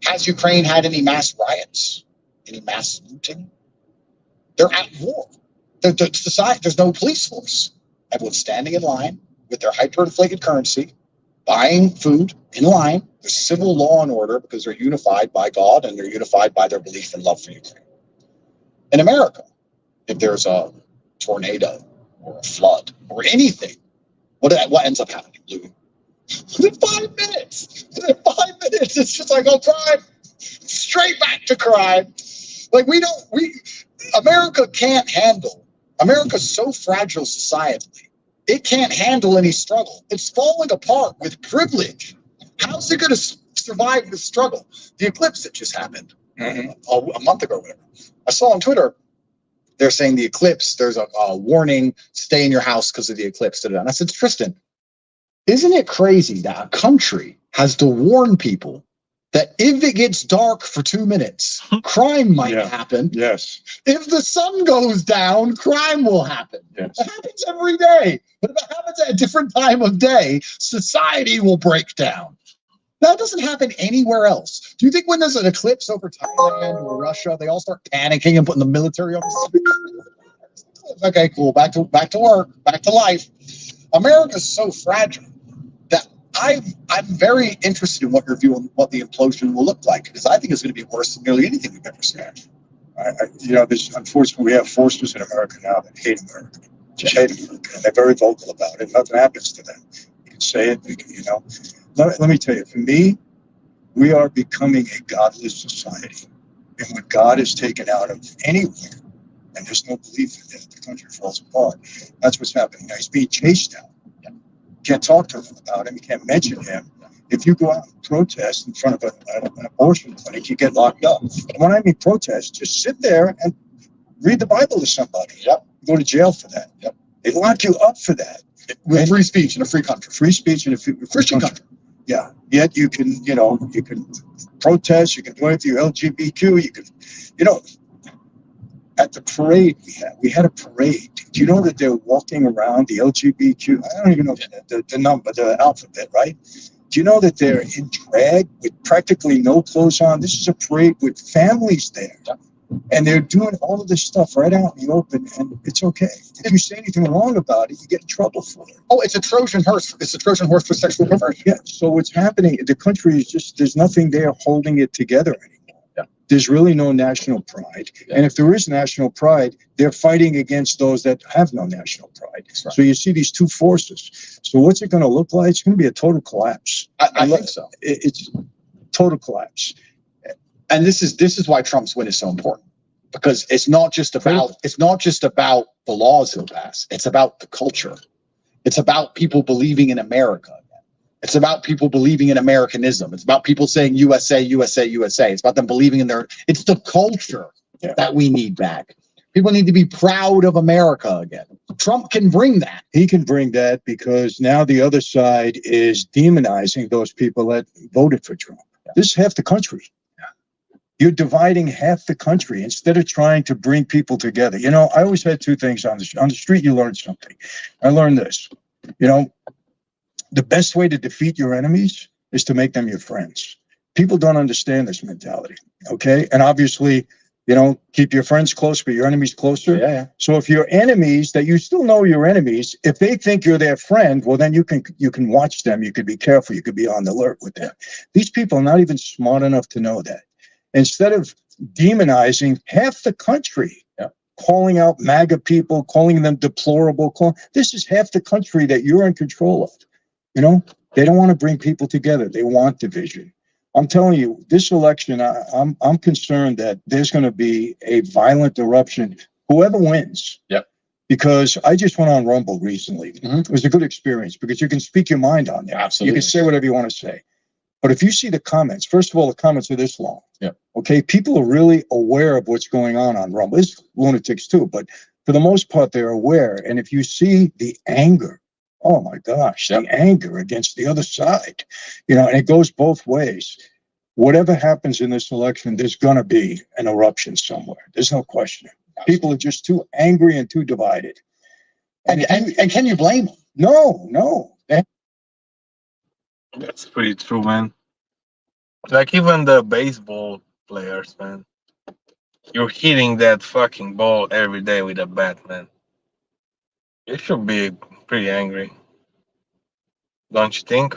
Has Ukraine had any mass riots? Any mass looting? They're at war. There's no police force. Everyone's standing in line with their hyperinflated currency, buying food in line. There's civil law and order because they're unified by God and they're unified by their belief and love for Ukraine. In America, if there's a tornado or a flood or anything, what ends up happening, Lou? Within 5 minutes. Within 5 minutes, it's just like, oh, crime. Straight back to crime. Like America can't handle. America's so fragile societally. It can't handle any struggle. It's falling apart with privilege. How's it going to survive the struggle? The eclipse that just happened a month ago, whatever. I saw on Twitter, they're saying the eclipse, there's a warning, stay in your house because of the eclipse. And I said, Tristan, isn't it crazy that a country has to warn people that if it gets dark for 2 minutes, crime might happen. Yes. If the sun goes down, crime will happen. Yes. It happens every day. But if it happens at a different time of day, society will break down. That doesn't happen anywhere else. Do you think when there's an eclipse over Thailand or Russia, they all start panicking and putting the military on the okay, cool. Back to work, back to life. America's so fragile that I'm very interested in what your view on what the implosion will look like, because I think it's going to be worse than nearly anything we've ever seen. Unfortunately, we have forces in America now that hate America, just hate America, and they're very vocal about it. Nothing happens to them. You can say it, Let me tell you, for me, we are becoming a godless society. And when God is taken out of anywhere, and there's no belief in it, the country falls apart. That's what's happening now. He's being chased out. You can't talk to him about him. You can't mention him. If you go out and protest in front of an abortion clinic, you get locked up. And when I mean protest, just sit there and read the Bible to somebody. Yep. Go to jail for that. Yep. They lock you up for that. With free speech in a free country. Free speech in a free Christian country. Yeah. Yet you can protest, you can do anything, you're LGBTQ, you can, at the parade we had a parade. Do you know that they're walking around the LGBTQ? I don't even know the number, the alphabet, right? Do you know that they're in drag with practically no clothes on? This is a parade with families there. And they're doing all of this stuff right out in the open, and it's okay. If you say anything wrong about it, you get in trouble for it. Oh, it's a Trojan horse. It's a Trojan horse for sexual perversion. Yeah. So what's happening? The country is just, there's nothing there holding it together anymore. Yeah. There's really no national pride. Yeah. And if there is national pride, they're fighting against those that have no national pride. Right. So you see these two forces. So what's it going to look like? It's going to be a total collapse. I think so. It's total collapse. And this is why Trump's win is so important, because it's not just about the laws he'll pass. It's about the culture. It's about people believing in America. It's about people believing in Americanism. It's about people saying USA, USA, USA. It's about them believing in it's the culture that we need back. People need to be proud of America again. Trump can bring that. He can bring that because now the other side is demonizing those people that voted for Trump. This is half the country. You're dividing half the country instead of trying to bring people together. I always had two things on the street. You learn something. I learned this. The best way to defeat your enemies is to make them your friends. People don't understand this mentality. Okay. And obviously, keep your friends close, but your enemies closer. Yeah. So if your enemies that you still know your enemies, if they think you're their friend, well, then you can watch them. You could be careful. You could be on the alert with them. These people are not even smart enough to know that. Instead of demonizing half the country, calling out MAGA people, calling them deplorable, this is half the country that you're in control of. They don't want to bring people together. They want division. I'm telling you, this election, I'm concerned that there's going to be a violent eruption, whoever wins. Yep. Because I just went on Rumble recently. Mm-hmm. It was a good experience because you can speak your mind on there. Absolutely. You can say whatever you want to say. But if you see the comments, first of all, the comments are this long. Yeah. Okay. People are really aware of what's going on Rumble. There's lunatics too, but for the most part, they're aware. And if you see the anger, oh my gosh, the anger against the other side, and it goes both ways. Whatever happens in this election, there's going to be an eruption somewhere. There's no question. Absolutely. People are just too angry and too divided. And can you blame them? No. That's pretty true, man. Like even the baseball players, man. You're hitting that fucking ball every day with a bat, man. You should be pretty angry. Don't you think?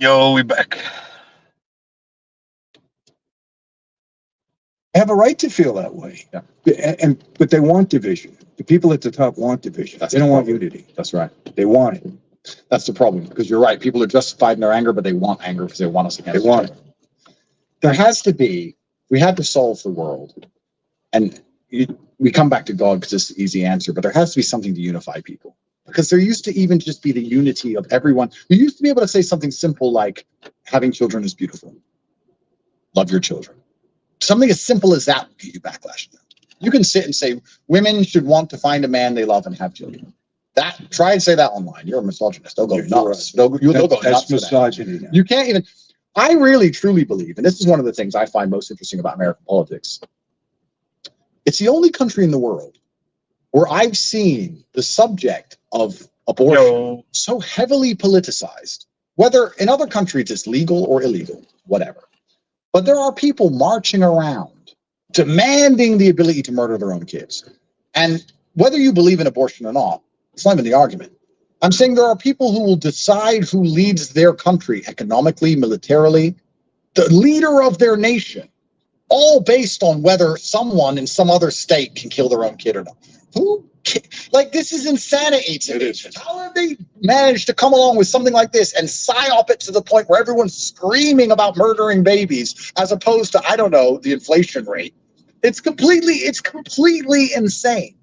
Yo, we back. They have a right to feel that way. Yeah. But they want division. The people at the top want division. That's they don't the want problem. unity. That's right. They want it. That's the problem, because you're right. People are justified in their anger, but they want anger because they want us against They want each other. There has to be, we had to solve the world. And we come back to God because it's the easy answer, but there has to be something to unify people. Because there used to even just be the unity of everyone. You used to be able to say something simple like, having children is beautiful. Love your children. Something as simple as that will get you backlash. You can sit and say, women should want to find a man they love and have children. Try and say that online. You're a misogynist. They'll go nuts. They'll go nuts. That's misogyny. Now. You can't even. I really truly believe, and this is one of the things I find most interesting about American politics. It's the only country in the world where I've seen the subject of abortion so heavily politicized. Whether in other countries it's legal or illegal, whatever. But there are people marching around demanding the ability to murder their own kids. And whether you believe in abortion or not, it's not even the argument. I'm saying there are people who will decide who leads their country economically, militarily, the leader of their nation, all based on whether someone in some other state can kill their own kid or not. Like, this is insanity to me. How have they managed to come along with something like this and psyop it to the point where everyone's screaming about murdering babies as opposed to, I don't know, the inflation rate? It's completely insane.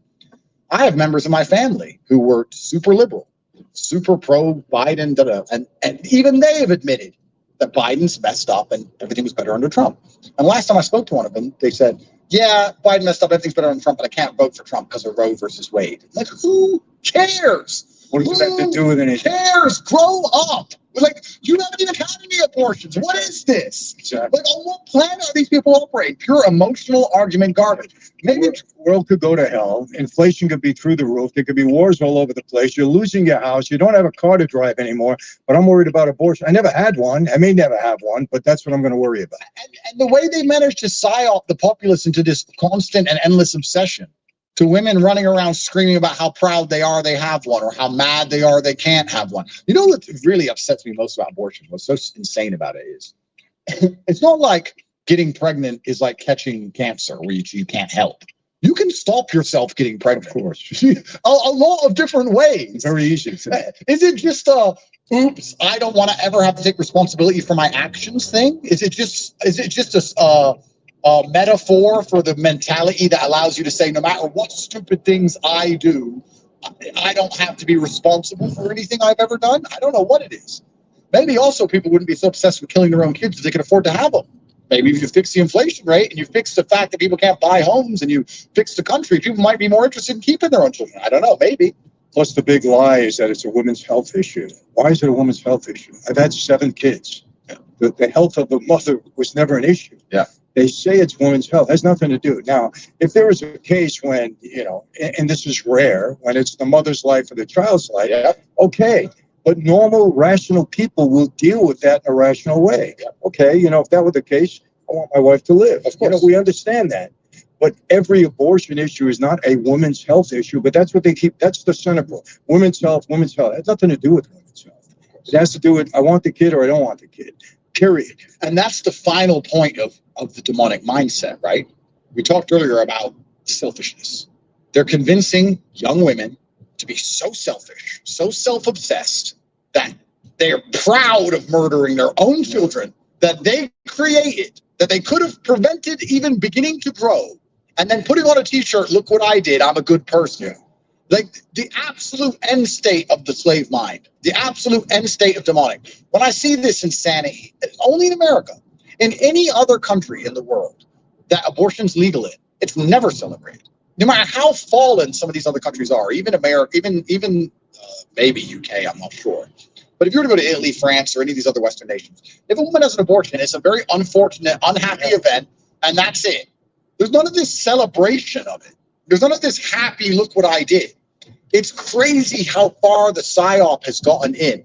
I have members of my family who were super liberal, super pro-Biden, and even they have admitted that Biden's messed up and everything was better under Trump. And last time I spoke to one of them, they said, yeah, Biden messed up, everything's better under Trump, but I can't vote for Trump because of Roe versus Wade. Like, who cares? What does that have to do with anything? Who cares? Grow up. Like, you haven't even had any abortions. What is this? Exactly. Like, on what planet are these people operating? Pure emotional argument garbage. Maybe the world could go to hell. Inflation could be through the roof. There could be wars all over the place. You're losing your house. You don't have a car to drive anymore. But I'm worried about abortion. I never had one. I may never have one, but that's what I'm going to worry about. And the way they managed to psyop the populace into this constant and endless obsession to women running around screaming about how proud they are they have one or how mad they are they can't have one. You know what really upsets me most about abortion? What's so insane about it is it's not like getting pregnant is like catching cancer where you can't help. You can stop yourself getting pregnant. Of course. a lot of different ways. Very easy. Is it just oops, I don't want to ever have to take responsibility for my actions thing? Is it just a metaphor for the mentality that allows you to say, no matter what stupid things I do, I don't have to be responsible for anything I've ever done? I don't know what it is. Maybe also people wouldn't be so obsessed with killing their own kids if they could afford to have them. Maybe if you fix the inflation rate and you fix the fact that people can't buy homes and you fix the country, people might be more interested in keeping their own children. I don't know, maybe. Plus the big lie is that it's a women's health issue. Why is it a women's health issue? I've had 7 kids. The health of the mother was never an issue. Yeah. They say it's women's health. It has nothing to do. Now, if there is a case when, and this is rare, when it's the mother's life or the child's life, okay. But normal, rational people will deal with that in a rational way. Okay, if that were the case, I want my wife to live. Of course. We understand that. But every abortion issue is not a women's health issue, but that's what they keep. That's the centerpoint. Women's health. It has nothing to do with women's health. It has to do with, I want the kid or I don't want the kid. Period. And that's the final point of the demonic mindset, right? We talked earlier about selfishness. They're convincing young women to be so selfish, so self-obsessed, that they're proud of murdering their own children that they created, that they could have prevented even beginning to grow, and then putting on a t-shirt, look what I did, I'm a good person. Like the absolute end state of the slave mind, the absolute end state of demonic. When I see this insanity, only in America, in any other country in the world that abortion's legal in, it's never celebrated. No matter how fallen some of these other countries are, even America, even maybe UK, I'm not sure. But if you were to go to Italy, France, or any of these other Western nations, if a woman has an abortion, it's a very unfortunate, unhappy event, and that's it. There's none of this celebration of it. There's none of this happy, look what I did. It's crazy how far the PSYOP has gotten in.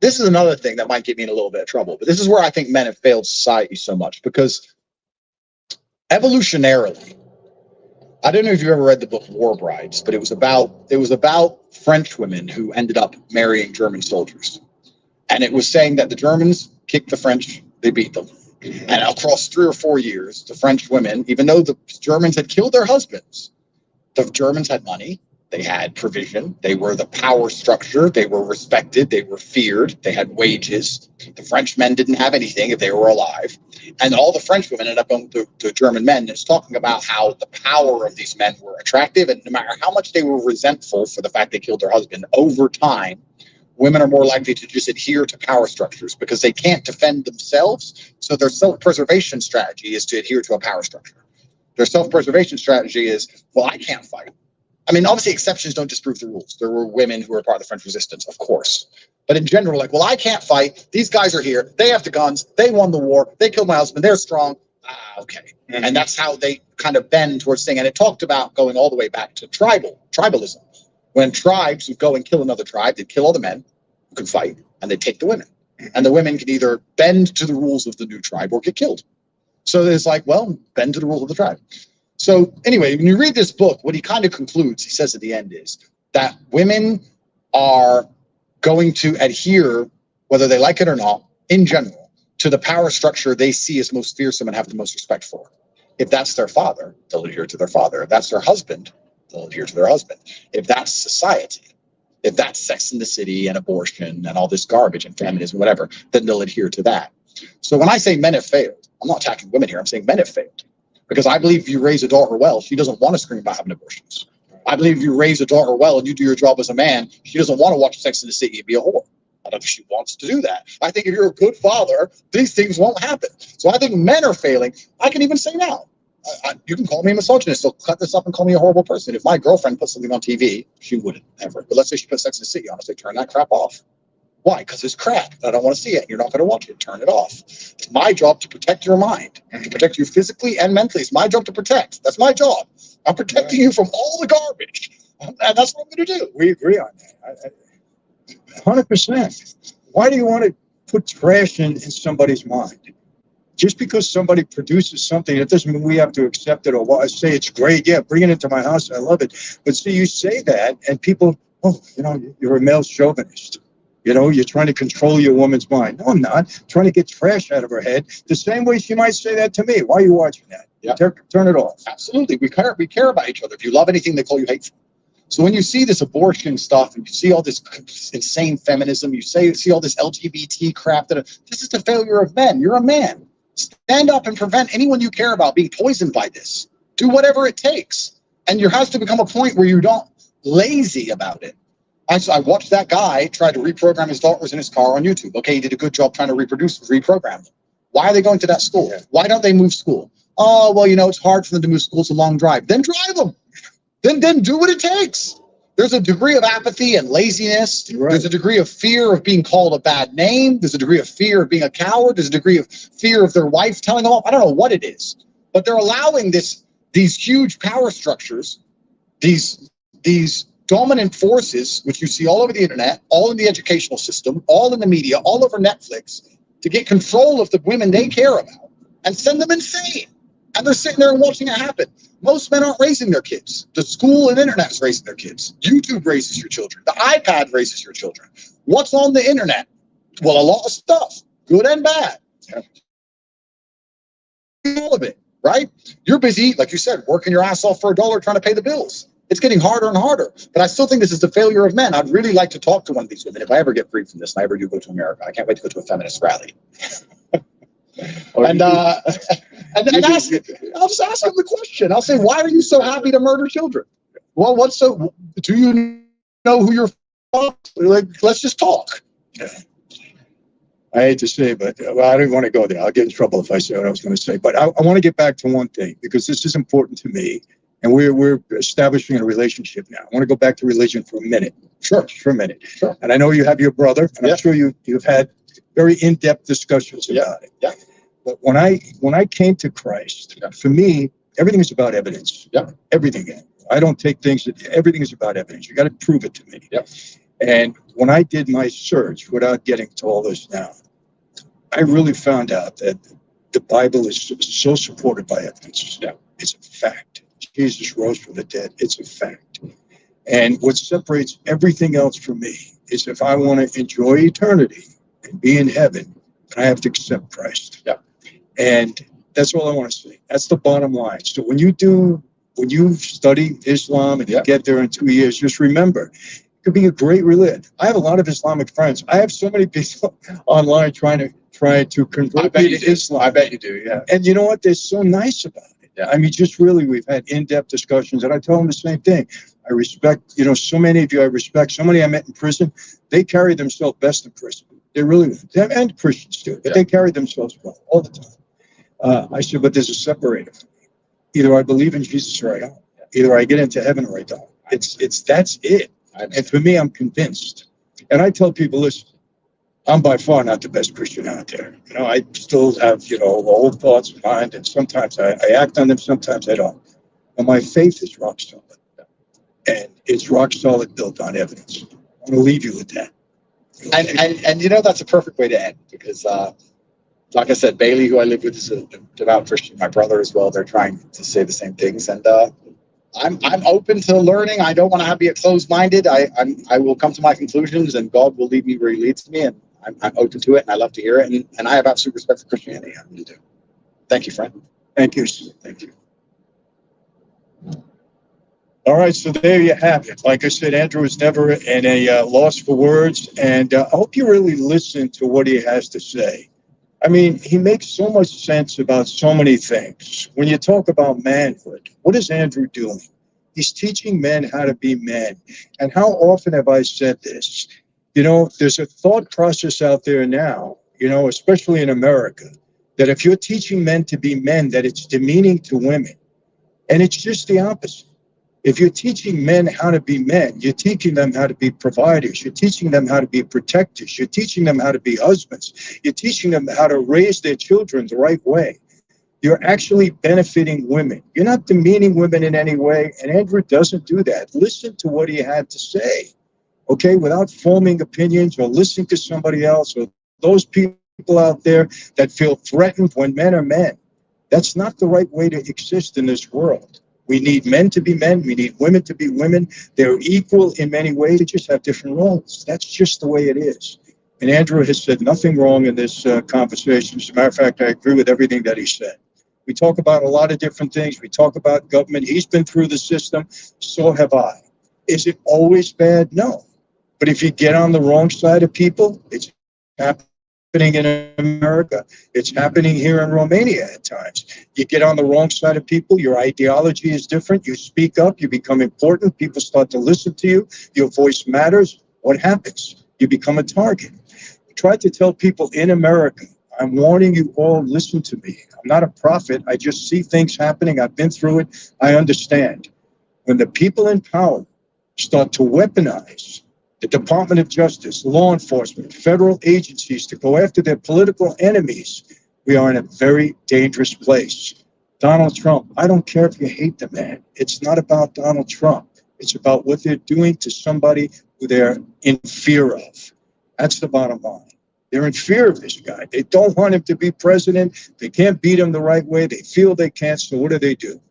This is another thing that might get me in a little bit of trouble, but this is where I think men have failed society so much, because evolutionarily, I don't know if you've ever read the book War Brides, but it was about French women who ended up marrying German soldiers. And it was saying that the Germans kicked the French, they beat them. And across 3 or 4 years, the French women, even though the Germans had killed their husbands, the Germans had money, they had provision, they were the power structure, they were respected, they were feared, they had wages. The French men didn't have anything if they were alive. And all the French women ended up going to German men. And it's talking about how the power of these men were attractive, and no matter how much they were resentful for the fact they killed their husband, over time, women are more likely to just adhere to power structures because they can't defend themselves. So their self-preservation strategy is to adhere to a power structure. Their self-preservation strategy is, well, I can't fight. I mean, obviously exceptions don't disprove the rules. There were women who were part of the French resistance, of course. But in general, like, well, I can't fight. These guys are here. They have the guns. They won the war. They killed my husband. They're strong. Okay. And that's how they kind of bend towards thing. And it talked about going all the way back to tribalism. When tribes would go and kill another tribe, they'd kill all the men who could fight, and they'd take the women. And the women could either bend to the rules of the new tribe or get killed. So it's like, well, bend to the rules of the tribe. So anyway, when you read this book, what he kind of concludes, he says at the end, is that women are going to adhere, whether they like it or not, in general, to the power structure they see as most fearsome and have the most respect for. If that's their father, they'll adhere to their father. If that's their husband, they'll adhere to their husband. If that's society, if that's Sex in the City and abortion and all this garbage and feminism, whatever, then they'll adhere to that. So when I say men have failed, I'm not attacking women here. I'm saying men have failed. Because I believe if you raise a daughter well, she doesn't want to scream about having abortions. I believe if you raise a daughter well and you do your job as a man, she doesn't want to watch Sex in the City and be a whore. I don't think she wants to do that. I think if you're a good father, these things won't happen. So I think men are failing. I can even say now, you can call me a misogynist. So cut this up and call me a horrible person. If my girlfriend put something on TV, she wouldn't ever. But let's say she put Sex in the City on, I say turn that crap off. Why? Because it's crap. I don't want to see it. You're not going to watch it. Turn it off. It's my job to protect your mind and to protect you physically and mentally. It's my job to protect. That's my job. I'm protecting you from all the garbage. And that's what I'm going to do. We agree on that. 100%. Why do you want to put trash in somebody's mind? Just because somebody produces something, it doesn't mean we have to accept it or say it's great. Yeah, bring it into my house. I love it. But see, you say that and people, oh, you're a male chauvinist. You're trying to control your woman's mind. No, I'm not. I'm trying to get trash out of her head. The same way she might say that to me. Why are you watching that? Yeah. Turn it off. Absolutely. We care about each other. If you love anything, they call you hateful. So when you see this abortion stuff and you see all this insane feminism, you see all this LGBT crap, this is the failure of men. You're a man. Stand up and prevent anyone you care about being poisoned by this. Do whatever it takes. And there has to become a point where you don't lazy about it. I watched that guy try to reprogram his daughters in his car on YouTube. Okay, he did a good job trying to reprogram them. Why are they going to that school? Why don't they move school? Oh, well, it's hard for them to move school. It's a long drive. Then drive them. Then do what it takes. There's a degree of apathy and laziness. Right. There's a degree of fear of being called a bad name. There's a degree of fear of being a coward. There's a degree of fear of their wife telling them off. I don't know what it is. But they're allowing these huge power structures, these dominant forces, which you see all over the internet, all in the educational system, all in the media, all over Netflix, to get control of the women they care about and send them insane. And they're sitting there and watching it happen. Most men aren't raising their kids. The school and internet is raising their kids. YouTube raises your children. The iPad raises your children. What's on the internet? Well, a lot of stuff, good and bad. All of it, right? You're busy, like you said, working your ass off for $1 trying to pay the bills. It's getting harder and harder. But I still think this is the failure of men. I'd really like to talk to one of these women if I ever get free from this and I ever do go to America. I can't wait to go to a feminist rally. And I'll just ask them the question. I'll say, why are you so happy to murder children? Well, do you know who your father is? Like, let's just talk. I hate to say, but I don't want to go there. I'll get in trouble if I say what I was going to say. But I want to get back to one thing, because this is important to me. And we're establishing a relationship now. I want to go back to religion for a minute. Sure. For a minute. Sure. And I know you have your brother, and I'm sure you've had very in-depth discussions about it. Yeah. But when I came to Christ, for me, everything is about evidence. Yeah. Everything. I don't take things everything is about evidence. You got to prove it to me. Yeah. And when I did my search, without getting to all this now, I really found out that the Bible is so supported by evidence. Yeah. It's a fact. Jesus rose from the dead. It's a fact. And what separates everything else from me is if I want to enjoy eternity and be in heaven, I have to accept Christ. Yeah. And that's all I want to say. That's the bottom line. So when you study Islam and you get there in 2 years, just remember, it could be a great religion. I have a lot of Islamic friends. I have so many people online trying to convert me to Islam. I bet you do, yeah. And you know what? They're so nice about it. Yeah. I mean, just really, we've had in-depth discussions, and I tell them the same thing. I respect, so many of you I respect. So many I met in prison, they carry themselves best in prison. They really do. And Christians too, but they carry themselves well all the time. I said, but there's a separator. Either I believe in Jesus or I don't. Either I get into heaven or I don't. That's it. And for me, I'm convinced. And I tell people, listen, I'm by far not the best Christian out there. I still have, old thoughts in mind, and sometimes I act on them, sometimes I don't. And my faith is rock solid. And it's rock solid, built on evidence. I want to leave you with that. And that's a perfect way to end, because like I said, Bailey, who I live with, is a devout Christian. My brother as well. They're trying to say the same things, and I'm open to learning. I don't want to be closed-minded. I will come to my conclusions, and God will lead me where He leads me, and I'm open to it, and I love to hear it, and I have absolute respect for Christianity. I really do. Thank you, friend. Thank you. Thank you. All right, so there you have it. Like I said, Andrew is never in a loss for words, and I hope you really listen to what he has to say. I mean, he makes so much sense about so many things. When you talk about manhood, what is Andrew doing? He's teaching men how to be men. And how often have I said this? There's a thought process out there now, especially in America, that if you're teaching men to be men, that it's demeaning to women. And it's just the opposite. If you're teaching men how to be men, you're teaching them how to be providers. You're teaching them how to be protectors. You're teaching them how to be husbands. You're teaching them how to raise their children the right way. You're actually benefiting women. You're not demeaning women in any way, and Andrew doesn't do that. Listen to what he had to say, okay, without forming opinions or listening to somebody else or those people out there that feel threatened when men are men. That's not the right way to exist in this world. We need men to be men. We need women to be women. They're equal in many ways. They just have different roles. That's just the way it is. And Andrew has said nothing wrong in this conversation. As a matter of fact, I agree with everything that he said. We talk about a lot of different things. We talk about government. He's been through the system. So have I. Is it always bad? No. But if you get on the wrong side of people, it's happening in America. It's happening here in Romania at times. You get on the wrong side of people, your ideology is different, you speak up, you become important, people start to listen to you, your voice matters. What happens? You become a target. I try to tell people in America, I'm warning you all, listen to me. I'm not a prophet. I just see things happening. I've been through it. I understand. When the people in power start to weaponize the Department of Justice, law enforcement, federal agencies to go after their political enemies, we are in a very dangerous place. Donald Trump, I don't care if you hate the man. It's not about Donald Trump. It's about what they're doing to somebody who they're in fear of. That's the bottom line. They're in fear of this guy. They don't want him to be president. They can't beat him the right way. They feel they can't, so what do?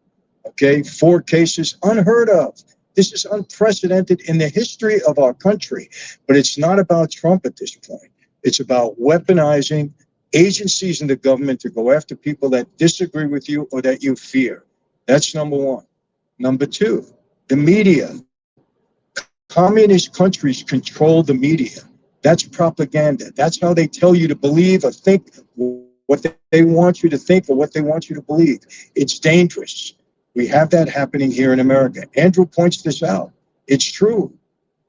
Okay, 4 cases, unheard of. This is unprecedented in the history of our country, but it's not about Trump at this point. It's about weaponizing agencies in the government to go after people that disagree with you or that you fear. That's number one. Number two, the media. Communist countries control the media. That's propaganda. That's how they tell you to believe or think what they want you to think or what they want you to believe. It's dangerous. We have that happening here in America. Andrew points this out. It's true.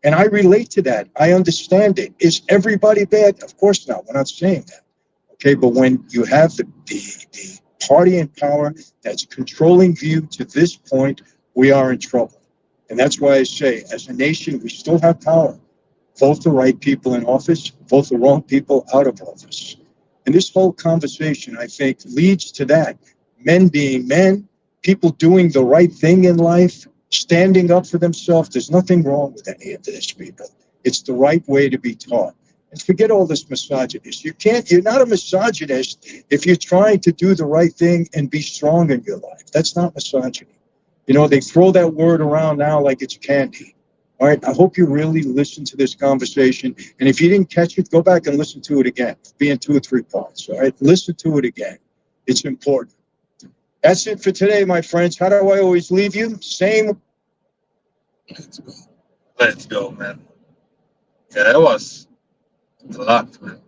And I relate to that. I understand it. Is everybody bad? Of course not. We're not saying that. Okay, but when you have the party in power that's controlling you to this point, we are in trouble. And that's why I say, as a nation, we still have power. Vote the right people in office, vote the wrong people out of office. And this whole conversation, I think, leads to that. Men being men, people doing the right thing in life, standing up for themselves. There's nothing wrong with any of this, people. It's the right way to be taught. And forget all this misogynist. You're not a misogynist if you're trying to do the right thing and be strong in your life. That's not misogyny. They throw that word around now like it's candy. All right. I hope you really listened to this conversation. And if you didn't catch it, go back and listen to it again. Be in 2 or 3 parts. All right. Listen to it again. It's important. That's it for today, my friends. How do I always leave you? Same. Let's go, man. Yeah, that was a lot, man.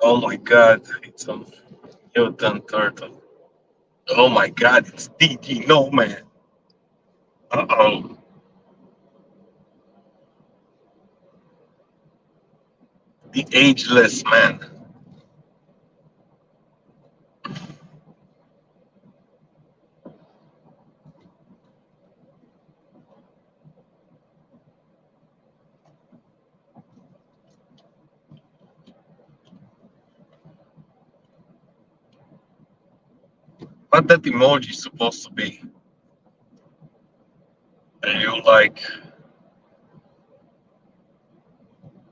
Oh my god, it's a mutant turtle. Oh my god, it's DG no man. Uh-oh. The ageless man. What that emoji is supposed to be? Are you like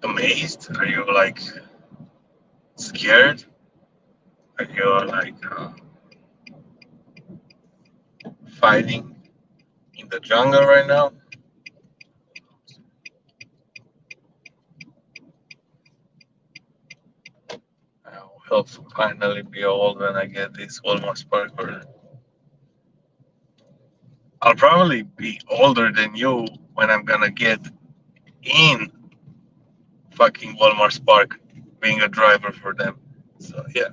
amazed? Are you like scared? Are you like fighting in the jungle right now? I hope to finally be old when I get this Walmart Sparkle. I'll probably be older than you when I'm gonna get in fucking Walmart Spark being a driver for them. So yeah.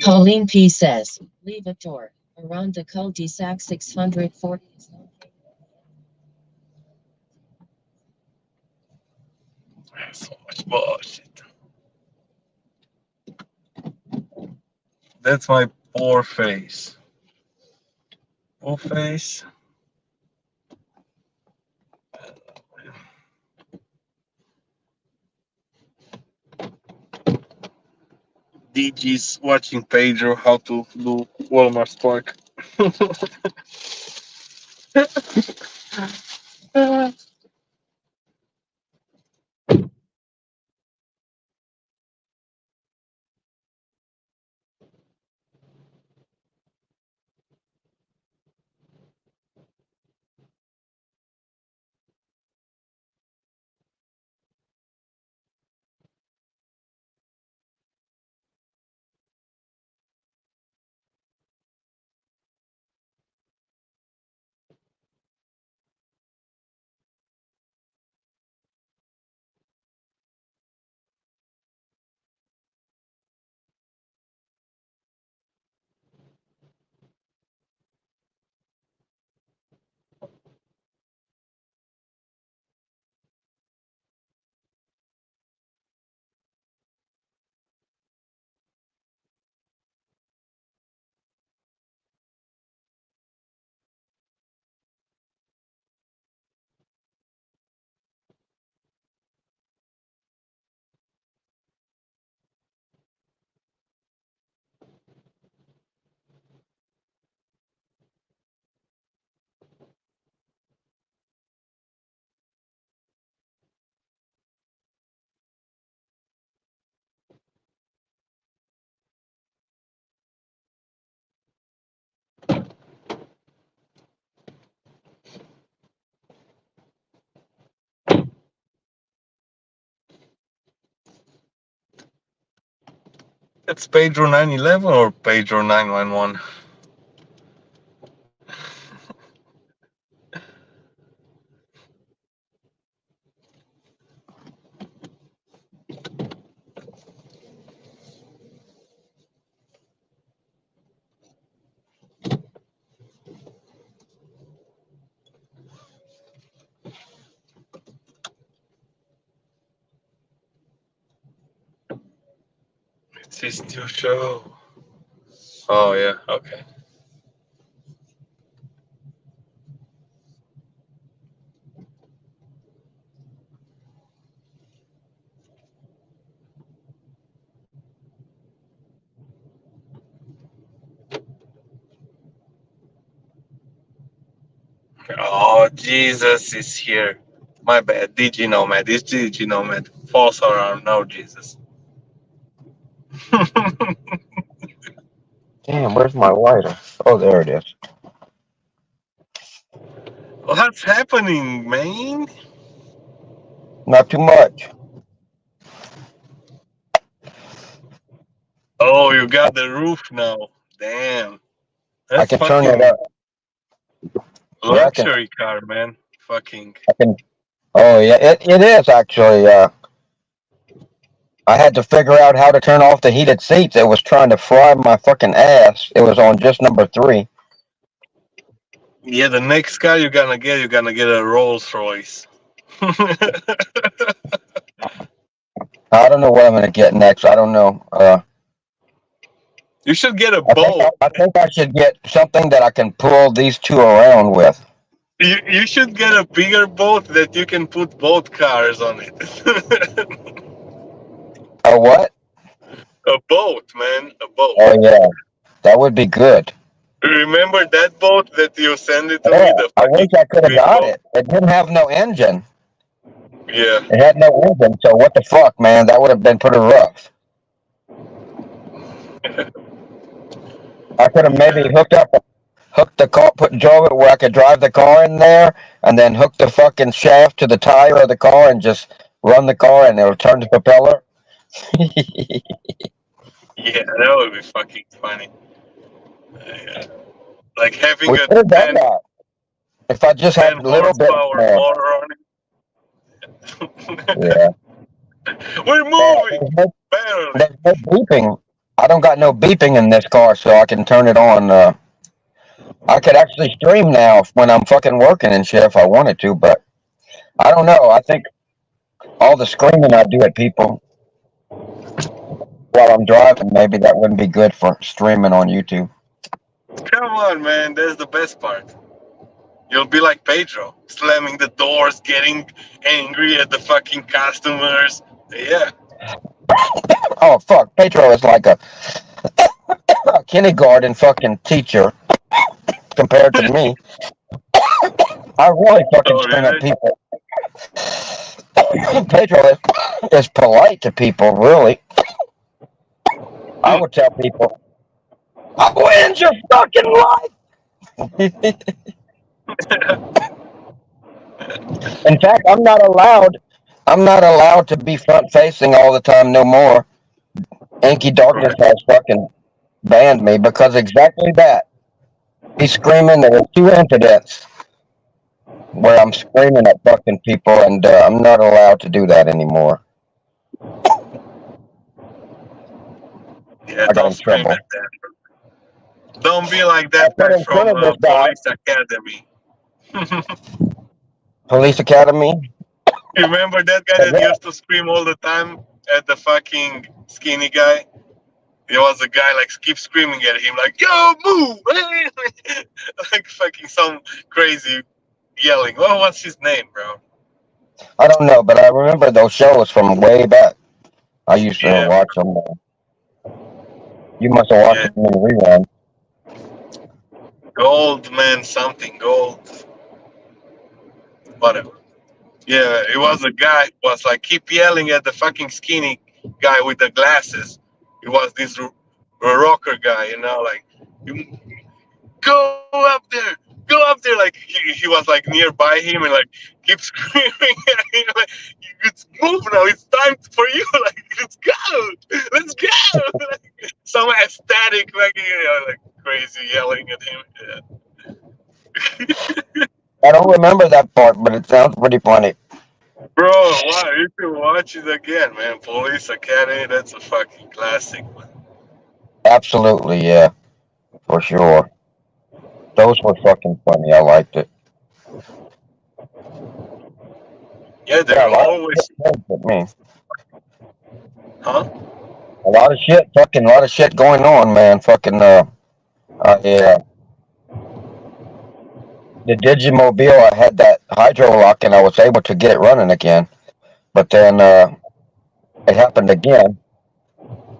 Pauline P says, leave a door around the cul-de-sac 640 is no. So much bullshit. That's my poor face. Poor face. DG's watching Pedro how to do Walmart Spark. It's Pedro 911 or Pedro 911? It's his new show. Oh yeah, okay. Oh Jesus is here. My bad. DG Nomad. It's DG Nomad. False alarm. No Jesus. Damn, where's my lighter? Oh, there it is. What's happening, man? Not too much. Oh, you got the roof now. Damn. I That's can turn it fucking up. Yeah, luxury car, man. Fucking. I can. Oh yeah, it is actually. I had to figure out how to turn off the heated seats. It was trying to fry my fucking ass. It was on just number 3. Yeah, the next car you're gonna get a Rolls Royce. I don't know what I'm gonna get next. I don't know. You should get a I think boat. I think I should get something that I can pull these two around with. You should get a bigger boat that you can put both cars on it. A what? A boat, man. A boat. Oh yeah, that would be good. Remember that boat that you sent it to Yeah, me? The I wish fucking I could have big got boat? it. It didn't have no engine. Yeah. It had no engine, so what the fuck, man? That would have been pretty rough. I could have maybe hooked the car, drove it where I could drive the car in there, and then hook the fucking shaft to the tire of the car and just run the car, and it'll turn the propeller. Yeah, that would be fucking funny. Yeah. Like having We a could have done that if I just 10 had a little bit horsepower more. motor on it. Yeah. We're moving! There's no, Barely. there's no beeping. I don't got no beeping in this car, so I can turn it on. I could actually stream now when I'm fucking working and shit if I wanted to, but I don't know. I think all the screaming I do at people while I'm driving, maybe that wouldn't be good for streaming on YouTube. Come on, man. That's the best part. You'll be like Pedro, slamming the doors, getting angry at the fucking customers. Yeah. Oh fuck, Pedro is like a kindergarten fucking teacher compared to me. I really fucking Oh, scream at really? people. Pedro is polite to people, really. I would tell people, I will end your fucking life. In fact, I'm not allowed to be front facing all the time no more. Inky Darkness has fucking banned me because exactly that. He's screaming. There were 2 incidents where I'm screaming at fucking people, and I'm not allowed to do that anymore. Yeah, I got don't in scream trouble. at that. Don't be like I that put guy in front from of this guy, Police Academy. Police Academy. You remember that guy that used to scream all the time at the fucking skinny guy? There was a guy like keep screaming at him like, "Yo, move!" Like fucking some crazy yelling. Well, what's his name, bro? I don't know, but I remember those shows from way back. I used to Yeah, watch them. You must have watched yeah. them in rerun. Gold, man, something gold. Whatever. Yeah, it was a guy who was like keep yelling at the fucking skinny guy with the glasses. It was this rocker guy, like go up there, go up there. Like he was like nearby him and like keep screaming at him like, it's move now, it's time for you. Like let's go. Like, some ecstatic, like crazy yelling at him. Yeah. I don't remember that part, but it sounds pretty funny. Bro, wow, you should watch it again, man. Police Academy, that's a fucking classic, man. Absolutely, yeah, for sure. Those were fucking funny. I liked it. Yeah, Yeah, they're a lot of always, shit changed with me. huh? A lot of shit, fucking, a lot of shit going on, man. Fucking, yeah. The Digimobile, I had that hydro lock and I was able to get it running again. But then, it happened again.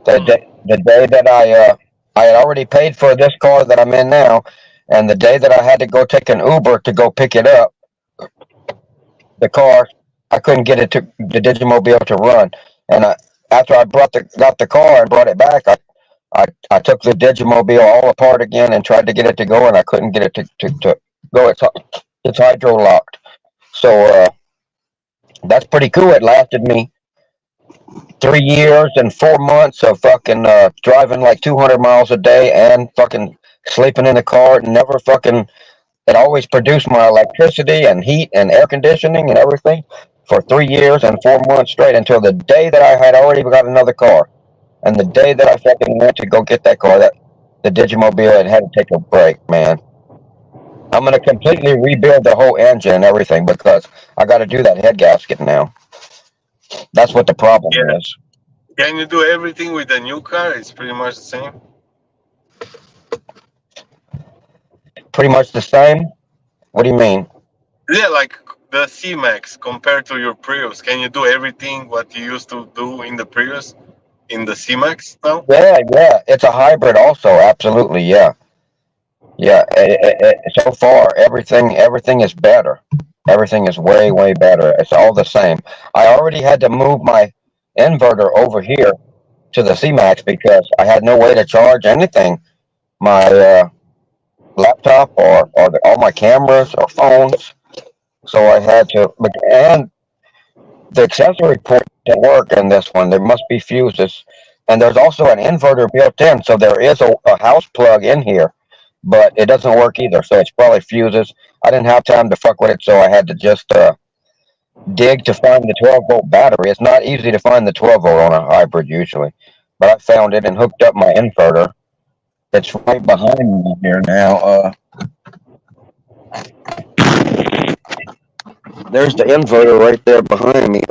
The day that I had already paid for this car that I'm in now, and the day that I had to go take an Uber to go pick it up, the car, I couldn't get it to the Digimobile to run. And after I got the car and brought it back, I took the Digimobile all apart again and tried to get it to go, and I couldn't get it to go. It's hydro locked. So that's pretty cool. It lasted me 3 years and 4 months of fucking driving like 200 miles a day and fucking sleeping in the car. It never fucking. It always produced my electricity and heat and air conditioning and everything for 3 years and 4 months straight until the day that I had already got another car. And the day that I fucking went to go get that car, that the Digimobile, it had to take a break, man. I'm gonna completely rebuild the whole engine and everything because I got to do that head gasket now. That's what the problem Yeah. is. Can you do everything with the new car? It's pretty much the same. Pretty much the same. What do you mean? Yeah, like the C Max compared to your Prius. Can you do everything what you used to do in the Prius in the C Max now? Yeah, yeah. It's a hybrid, also. Absolutely, yeah, yeah. So far, everything is better. Everything is way, way better. It's all the same. I already had to move my inverter over here to the C-Max because I had no way to charge anything. My laptop or all my cameras or phones. So I had to, and the accessory port didn't work in this one. There must be fuses. And there's also an inverter built in. So there is a house plug in here, but it doesn't work either. So it's probably fuses. I didn't have time to fuck with it. So I had to just dig to find the 12-volt battery. It's not easy to find the 12 volt on a hybrid usually, but I found it and hooked up my inverter. It's right behind me here now. There's the inverter right there behind me,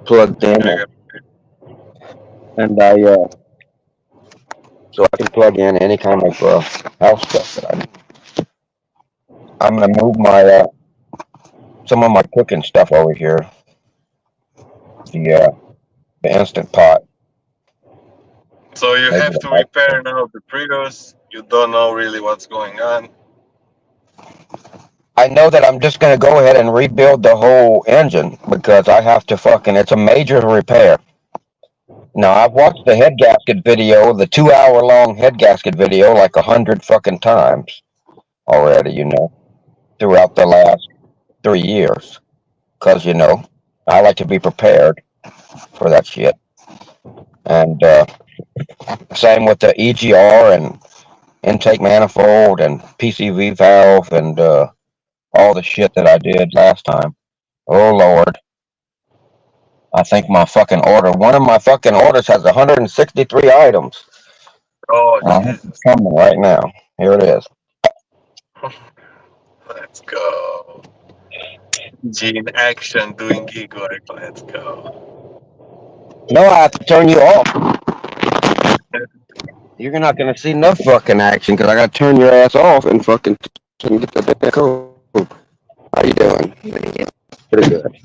plugged in, Okay. and I so I can plug in any kind of house stuff that I need. I'm gonna move my some of my cooking stuff over here. The the instant pot. So you Maybe have the to microwave. repair now the Prius. You don't know really what's going on. I know that I'm just gonna go ahead and rebuild the whole engine because I have to fucking. It's a major repair. Now I've watched the head gasket video, the 2 hour long head gasket video, like 100 fucking times already. Throughout the last 3 years, because I like to be prepared for that shit. And same with the EGR and intake manifold and PCV valve and all the shit that I did last time. Oh Lord, I think one of my fucking orders has 163 items. Oh It's Jesus! coming right now. Here it is. Let's go. Gene action doing gig work. Let's go. No, I have to turn you off. You're not gonna see enough fucking action because I gotta turn your ass off and fucking get the damn code. How you doing? Pretty good.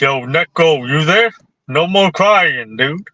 Yo, Neko, you there? No more crying, dude.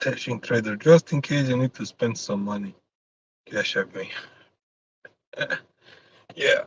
Dashing trader, just in case you need to spend some money. Cash App me. Yeah.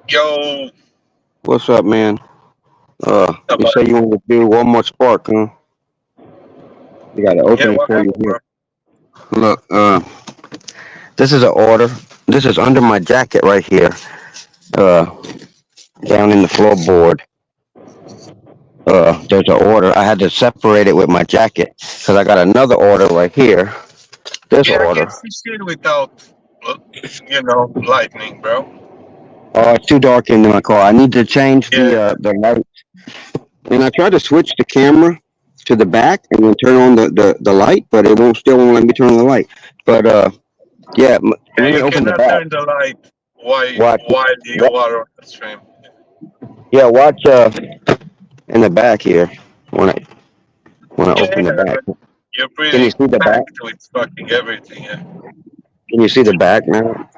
Yo. What's up, man? Yeah, You but say you want to do one more spark, huh? We got an yeah, opening what for you happened, bro? here. Look, this is an order. This is under my jacket right here. Uh, down in the floorboard. There's an order. I had to separate it with my jacket because I got another order right here. This Yeah, I can order. see shit without, lightning, bro. Oh, it's too dark in my car. I need to change Yeah. the light. And I tried to switch the camera to the back and then turn on the light, but it won't let me turn on the light. But yeah, Yeah, let me you open the cannot back. turn the light Watch, while you are on the stream. yeah, watch in the back here when I Yeah, open the back. you're Can you pretty see the back? packed with fucking everything. Yeah. Can you see the back now?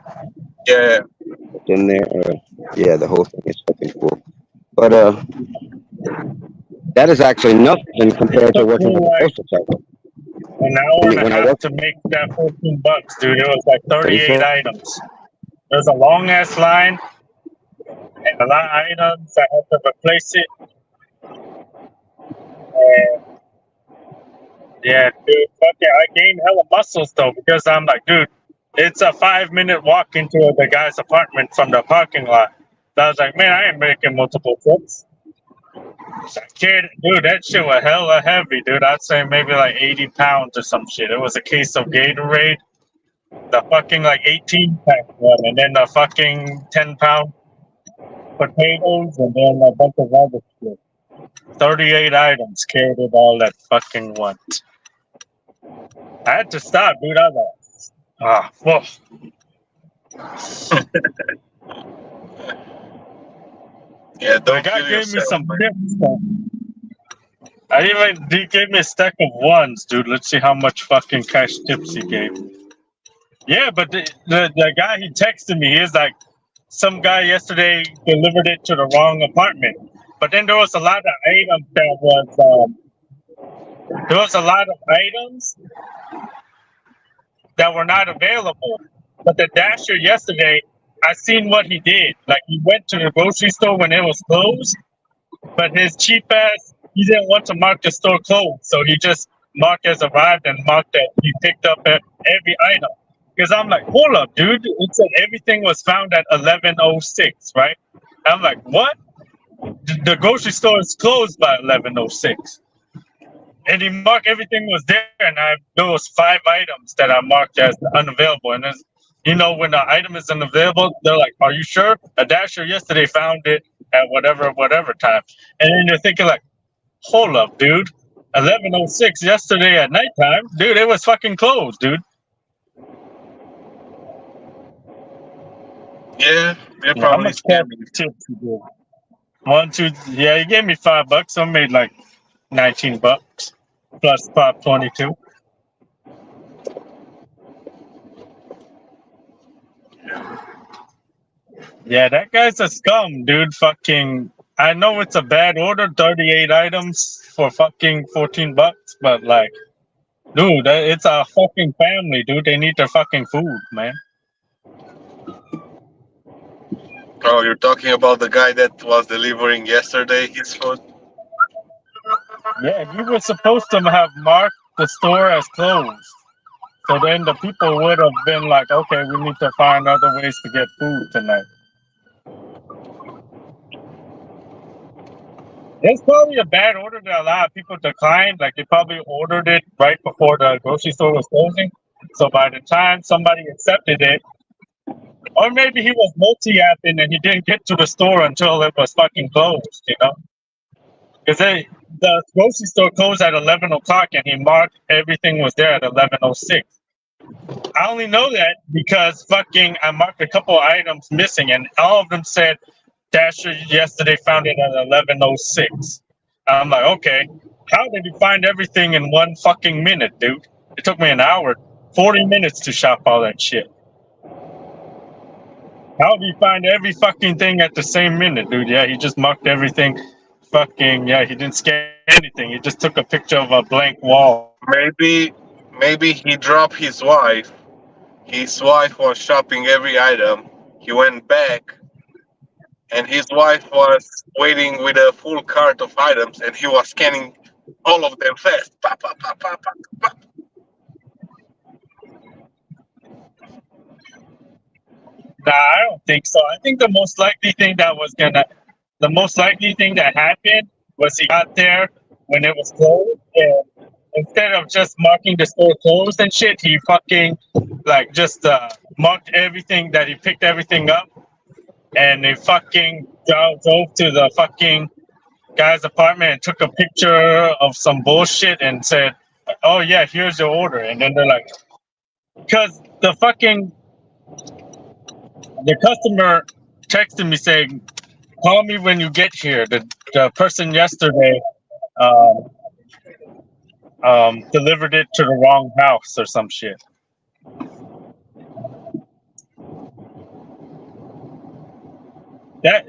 Yeah. It's in there. Yeah, the whole thing is fucking full. But that is actually nothing It compared to took working me with the like postal service. an hour and a When I half work, to make that $14, dude. It was like what you 38 say? items. There's a long ass line and a lot of items. I had to replace it. And yeah, dude, fucking, I gained hella muscles though because I'm like, dude, it's a 5-minute walk into the guy's apartment from the parking lot. So I was like, man, I ain't making multiple trips. Kid, dude, that shit was hella heavy, dude. I'd say maybe like 80 pounds or some shit. It was a case of Gatorade, the fucking like 18-pack one, and then the fucking 10-pound potatoes, and then a bunch of other shit. 38 items carried it all at fucking once. I had to stop, dude. I was like, well, Yeah, the don't guy kill gave me yourself, some man. tips. He gave me a stack of ones, dude. Let's see how much fucking cash tips he gave me. Yeah, but the guy he texted me, he's like, some guy yesterday delivered it to the wrong apartment. But then there was a lot of items there was a lot of items that were not available. But the dasher yesterday, I seen what he did. Like he went to the grocery store when it was closed, but his cheap ass, he didn't want to mark the store closed, so he just marked as arrived and marked that he picked up every item. Because I'm like, hold up, dude. It said everything was found at 11:06, right? I'm like, what? The grocery store is closed by 11:06. And he marked everything was there, and there was 5 items that I marked as unavailable. And when the item is unavailable, they're like, "Are you sure?" A dasher yesterday found it at whatever time, and then you're thinking like, "Hold up, dude, 11:06 yesterday at nighttime, dude, it was fucking closed, dude." Yeah, they're Yeah, how probably much cash scamming. tips you give? 1, 2, yeah, he gave me $5. So I made like $19 plus pop 22. Yeah, that guy's a scum, dude. Fucking, I know it's a bad order, 38 items for fucking $14, but like, dude, it's a fucking family, dude. They need their fucking food, man. Oh, you're talking about the guy that was delivering yesterday his food? Yeah, he was supposed to have marked the store as closed. So then the people would have been like, okay, we need to find other ways to get food tonight. It's probably a bad order that a lot of people declined. Like they probably ordered it right before the grocery store was closing. So by the time somebody accepted it, or maybe he was multi-apping and he didn't get to the store until it was fucking closed, Because the grocery store closed at 11 o'clock and he marked everything was there at 11:06. I only know that because fucking I marked a couple items missing and all of them said Dasher yesterday found it at 11:06. I'm like, okay, how did you find everything in 1 fucking minute, dude? It took me an hour, 40 minutes to shop all that shit. How do you find every fucking thing at the same minute, dude? Yeah, he just marked everything. Fucking yeah, he didn't scan anything. He just took a picture of a blank wall. Maybe he dropped his wife. His wife was shopping every item. He went back, and his wife was waiting with a full cart of items, and he was scanning all of them fast. Pa, pa, pa, pa, pa, pa. Nah, I don't think so. I think the most likely thing that was gonna the most likely thing that happened was he got there when it was closed, and instead of just marking the store closed and shit, he fucking like just marked everything that he picked everything up, and they fucking drove to the fucking guy's apartment and took a picture of some bullshit and said, "Oh yeah, here's your order." And then they're like, because the customer texted me saying, "Call me when you get here." The person yesterday um, delivered it to the wrong house or some shit. That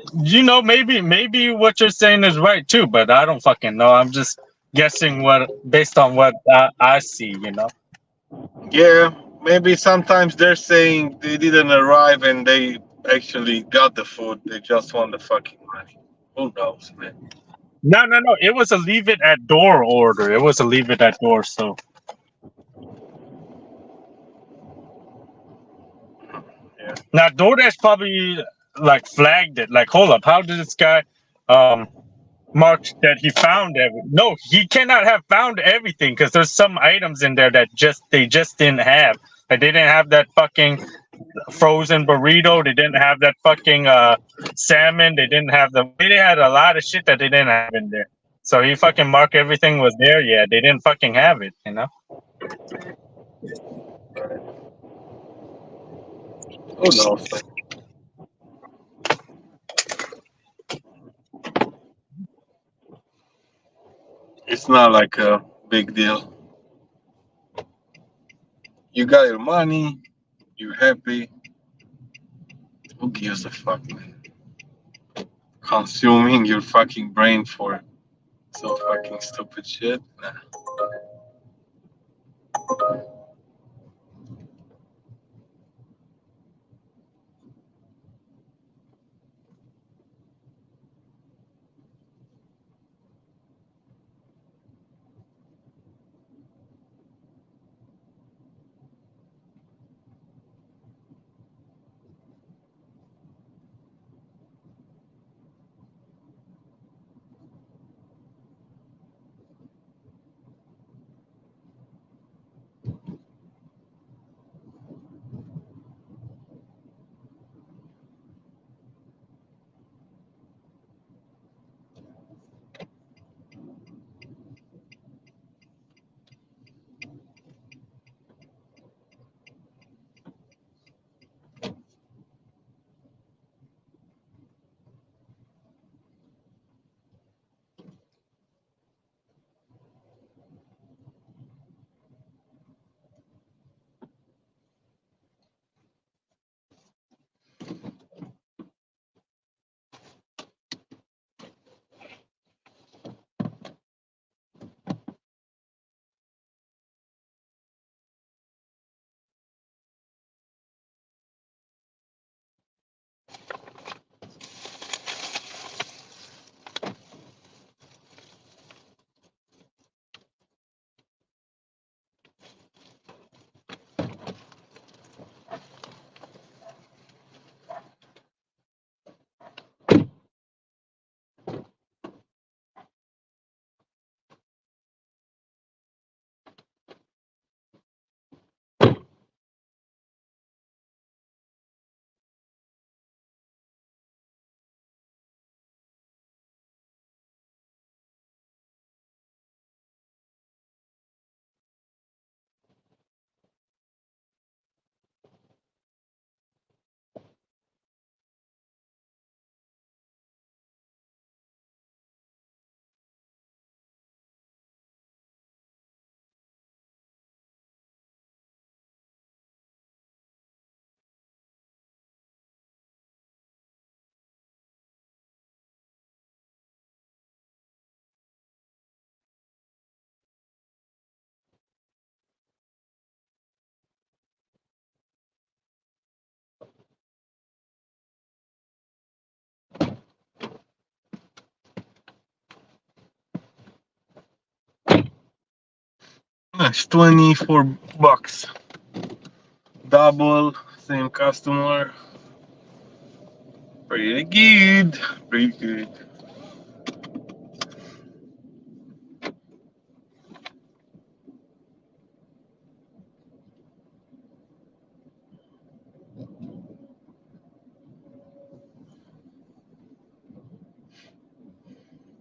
maybe what you're saying is right too, but I don't fucking know. I'm just guessing what based on what I see. Yeah, maybe sometimes they're saying they didn't arrive and they actually got the food. They just want the fucking money. Who knows, man? No. It was a leave it at door order. It was a leave it at door. So Yeah. now DoorDash probably like flagged it. Like, hold up, how did this guy mark that he found No, he cannot have found everything because there's some items in there that they just didn't have. Like they didn't have that fucking frozen burrito. They didn't have that fucking salmon. They didn't have they had a lot of shit that they didn't have in there. So he fucking marked everything was there. Yeah, they didn't fucking have it. Who knows? It's not like a big deal. You got your money. You're happy. Who gives a fuck, man? Consuming your fucking brain for so fucking stupid shit. Nah. That's 24 bucks. Double, same customer. Pretty good. Pretty good.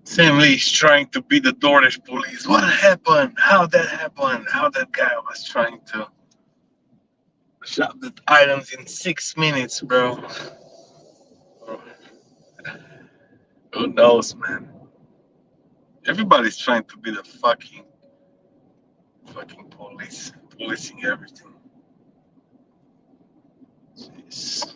Sam Lee's trying to be the DoorDash police. What happened? How that happened? How that guy was trying to shop the items in 6 minutes, bro. Who knows, man? Everybody's trying to be the fucking police, policing everything. Jeez.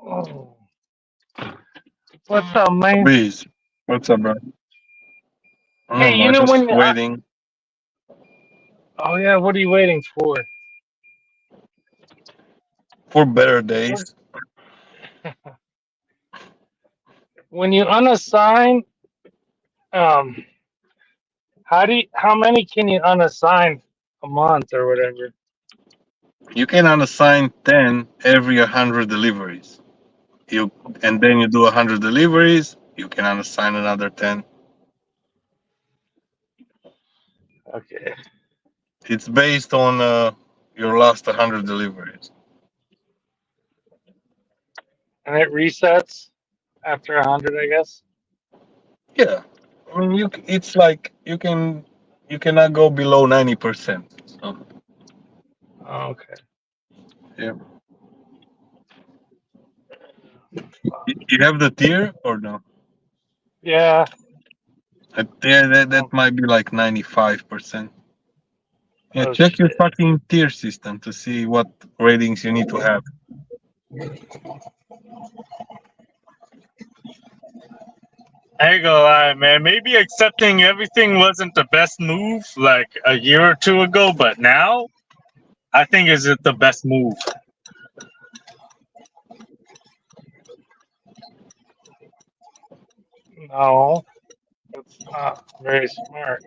Oh. What's up, man? Bees. What's up, bro? Hey, I you know just when you? waiting Oh yeah, what are you waiting for? for better What? days. When you unassign, um, how many can you unassign a month or whatever? You can unassign 10 every 100 deliveries. You and then you do 100 deliveries. You can unassign another 10. Okay. It's based on your last 100 deliveries. And it resets after 100, I guess. Yeah, I mean it's like you cannot go below 90%. So Oh, okay. yeah, you have the tier or no? Yeah. Yeah, that Oh, might be like 95%. Yeah, oh check your shit. fucking tier system to see what ratings you need to have. I ain't gonna lie, man. Maybe accepting everything wasn't the best move like a year or two ago, but now I think is it the best move. No, that's not very smart.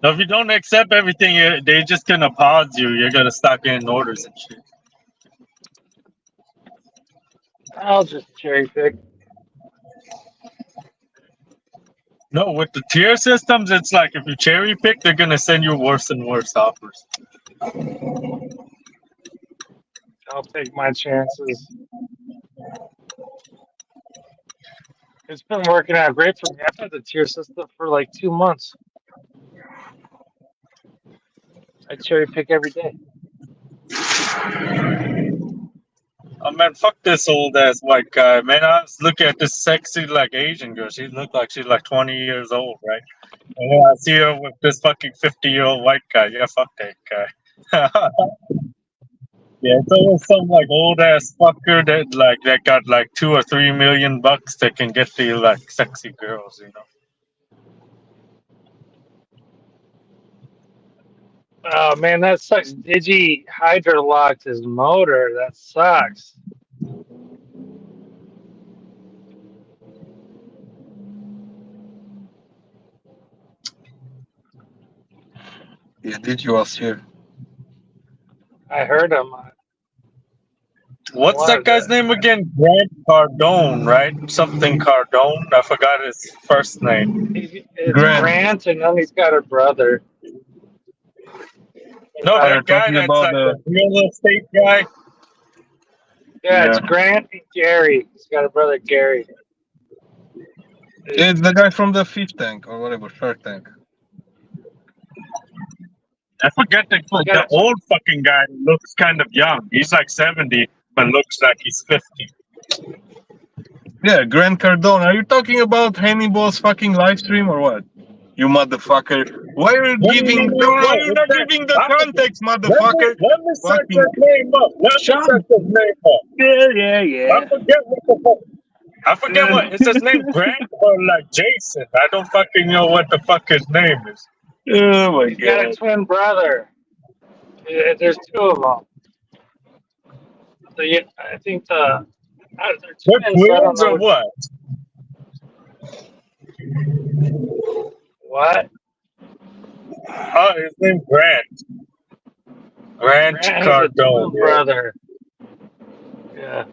So if you don't accept everything, they just gonna pause you. You're gonna start getting orders and shit. I'll just cherry pick. No, with the tier systems, it's like if you cherry pick, they're gonna send you worse and worse offers. I'll take my chances. It's been working out great for me. I've had the tier system for like 2 months. I cherry pick every day. Oh man, fuck this old ass white guy, man. I was looking at this sexy like Asian girl. She looked like she's like 20 years old, right? And then I see her with this fucking 50-year-old white guy. Yeah, fuck that guy. Yeah, it's always some like old ass fucker that got like $2 or $3 million that can get the like sexy girls, you know. Oh man, that sucks. Digi hydro locked his motor. That sucks. Yeah, did you was here? I heard him. I What's that wanted guy's to. name again? Grant Cardone, right? Something Cardone. I forgot his first name. It's Grant. Grant, and then he's got a brother. No, Are you that guy talking that's about like the? the real estate guy. Yeah, Yeah, it's Grant and Gary. He's got a brother, Gary. it's the guy from the Fifth Tank or whatever, Shark Tank. I forget He's got the a, old fucking guy who looks kind of young. He's like 70, but looks like he's 50. Yeah, Grant Cardone. Are you talking about Hannibal's fucking live stream or what? You motherfucker! Why are you No, giving? Why are you it's not that. giving the context, motherfucker? Let me search Fucking his name up. Let me shut. search his name up. Yeah. I forget what the fuck. I forget what is his name, Grant or like Jason. I don't fucking know what the fuck his name is. Oh my he's got a god. twin brother. There's two of them. I think they're They're twins. So I don't twins know or which. what? What? Oh, his name Grant. Grant Grant has a Cardone. twin Yeah. brother. Yeah.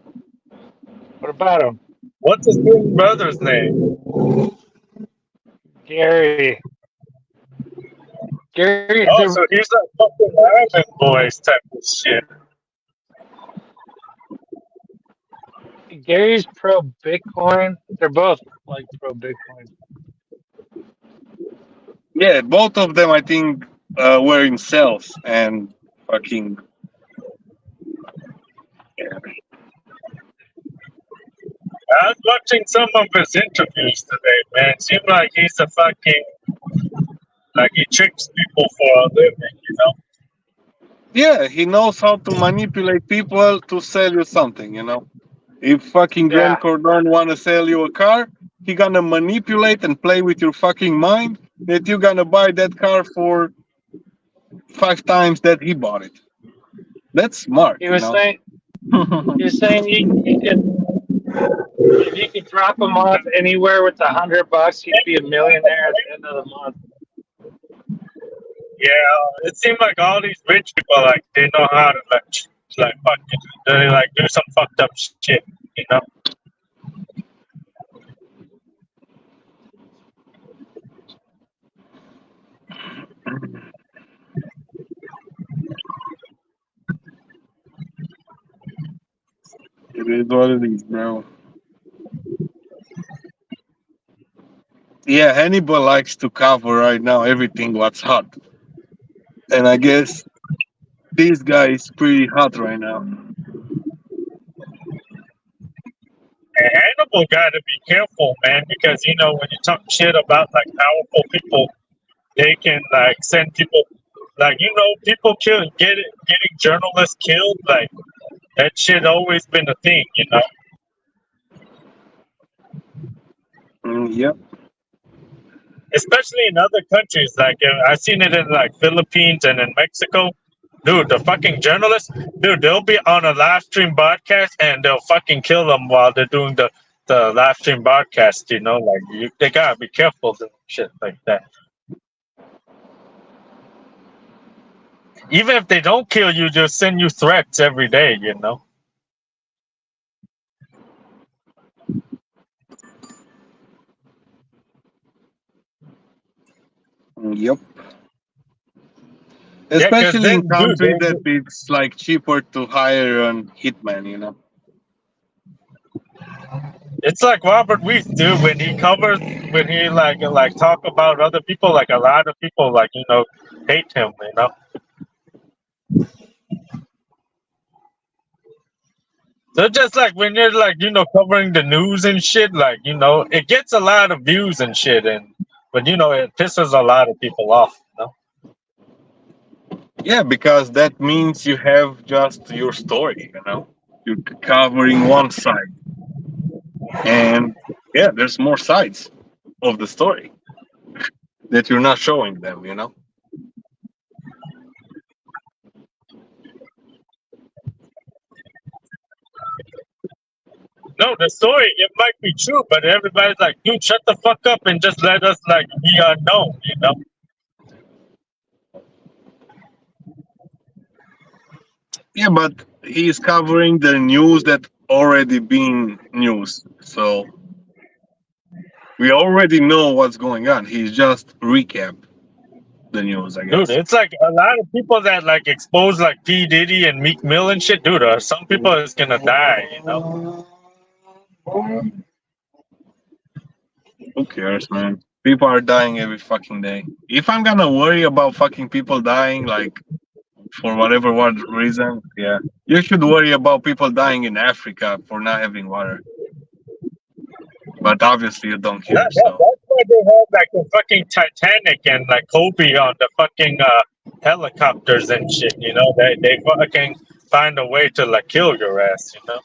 What about him? What's his twin brother's name? Gary. Gary. Oh, so he's like fucking Island Boys type of shit. Gary's pro Bitcoin. They're both like pro Bitcoin. Yeah, both of them I think were in cells and fucking. Yeah. I was watching some of his interviews today, man. It seemed like he's a fucking like he tricks people for a living, you know. Yeah, he knows how to manipulate people to sell you something, you know. If fucking Yeah, Grant Cardone wanna sell you a car, he gonna manipulate and play with your fucking mind that you gonna buy that car for 5 times that he bought it. That's smart, he you was know. saying he was saying you could if you could drop him off anywhere with $100, he'd be a millionaire at the end of the month. Yeah, it seems like all these rich people, like, they know how to, like fucking, they, like, do some fucked up shit, you know? It is what it is, bro. Yeah, Hannibal likes to cover right now everything what's hot. And I guess this guy is pretty hot right now. And Hannibal gotta be careful, man, because, you know, when you talk shit about, like, powerful people, they can, like, send people, like, you know, people getting journalists killed, like, that shit always been a thing, you know? Yep. Especially in other countries. Like I've seen it in like Philippines and in Mexico. Dude, the fucking journalists, dude, they'll be on a live stream broadcast and they'll fucking kill them while they're doing the live stream broadcast. You know, like they gotta be careful doing shit like that. Even if they don't kill you, they'll send you threats every day. You know. Yep. Yeah, because Especially in then, dude, country that it's like cheaper to hire a hitman, you know. it's like Robert Reese, dude, when he like talk about other people, like a lot of people like hate him, you know. So just like when you're like covering the news and shit, like it gets a lot of views and shit, but it pisses a lot of people off, you know. Yeah, because that means you have just your story, you know. You're covering one side. And yeah, there's more sides of the story that you're not showing them, you know. No, the story it might be true, but everybody's like, dude, shut the fuck up and just let us like be unknown, you know. Yeah, but he's covering the news that already been news. So we already know what's going on. He's just recap the news, I Dude, guess. it's like a lot of people that like expose like P Diddy and Meek Mill and shit, dude. Some people is gonna die, you know. Who cares, man? People are dying every fucking day. If I'm gonna worry about fucking people dying, like for whatever what reason, yeah, you should worry about people dying in Africa for not having water. But obviously, you don't care. So That's why they have like the fucking Titanic and like Kobe on the fucking helicopters and shit. You know, they fucking find a way to like kill your ass. You know.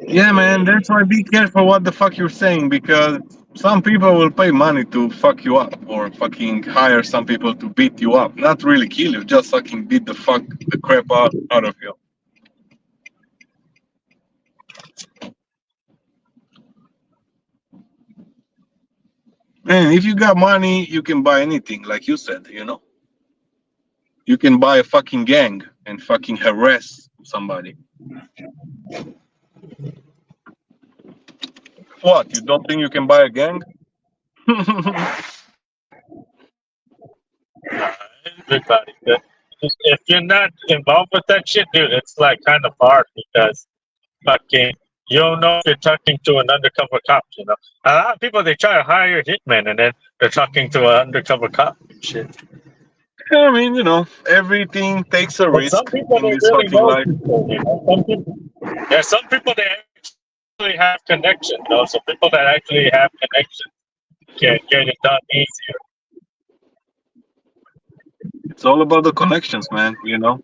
yeah, man, that's why be careful what the fuck you're saying because some people will pay money to fuck you up or fucking hire some people to beat you up. Not really kill you, just fucking beat the crap out of you. Man, if you got money, you can buy anything, like you said, you know? You can buy a fucking gang and fucking harass somebody. What? You don't think you can buy a gang? Everybody, but if you're not involved with that shit, dude, it's like kind of hard because fucking you don't know if you're talking to an undercover cop. You know, a lot of people they try to hire hitmen and then they're talking to an undercover cop and shit. I mean, you know, everything takes a But some risk people in they this really fucking know life. people. You know, some people they actually have connections. You know, so people that actually have connections can get it done easier. It's all about the connections, man. You know,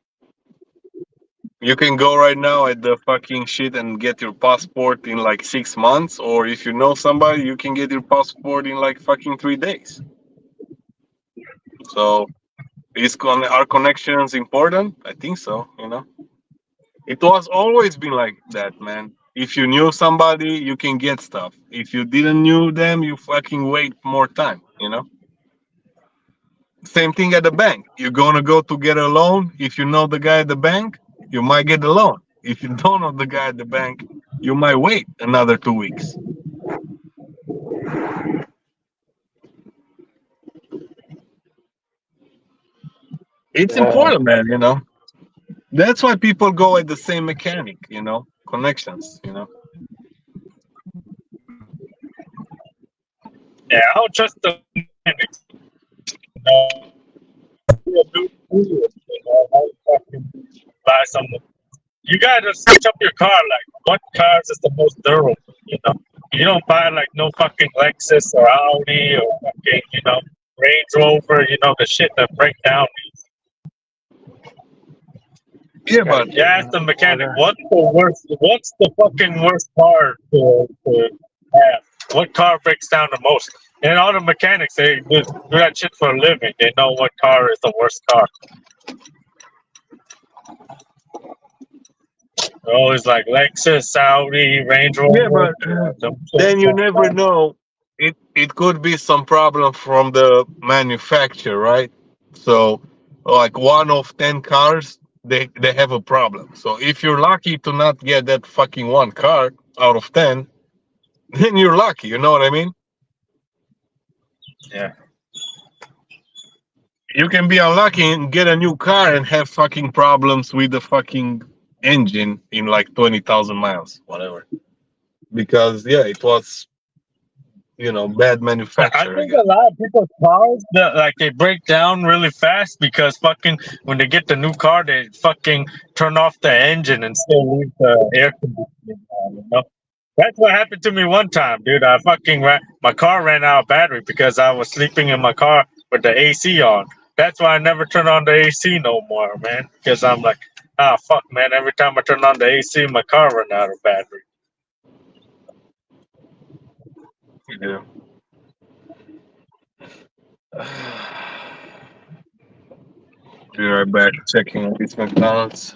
you can go right now at the fucking shit and get your passport in like 6 months, or if you know somebody, you can get your passport in like fucking 3 days. So, are connections important? I think so. You know, it was always been like that, man. If you knew somebody, you can get stuff. If you didn't knew them, you fucking wait more time. You know. Same thing at the bank. You're gonna go to get a loan. If you know the guy at the bank, you might get the loan. If you don't know the guy at the bank, you might wait another 2 weeks. It's Yeah. important, man. You know. That's why people go at the same mechanic. You know, connections. You know. Yeah, I don't trust the mechanics. You know, I fucking buy some. You gotta switch up your car. Like, what cars is the most durable? You know, you don't buy like no fucking Lexus or Audi or fucking Range Rover. You know the shit that break down. Yeah, Gotta but You keep them ask in the mechanic, order. what's the worst? What's the fucking worst car to have? What car breaks down the most? And all the mechanics, they do that shit for a living. They know what car is the worst car. They're always like Lexus, Audi, Range yeah, Rover. but Them then shits you are never fun. know. It could be some problem from the manufacturer, right? So, like 1 of 10 cars, they have a problem. So if you're lucky to not get that fucking one car out of 10, then you're lucky. You know what I mean? Yeah. You can be unlucky and get a new car and have fucking problems with the fucking engine in like 20,000 miles, whatever. Because yeah, it was bad I manufacturer, I think guess. a lot of people's cars that like they break down really fast because fucking when they get the new car they fucking turn off the engine and still leave the air conditioning on, you know? That's what happened to me one time, dude. I fucking my car ran out of battery because I was sleeping in my car with the AC on. That's why I never turn on the AC no more, man. Because I'm like, ah, fuck, man. Every time I turn on the AC, my car run out of battery. Yeah. Be right back checking on these McDonald's.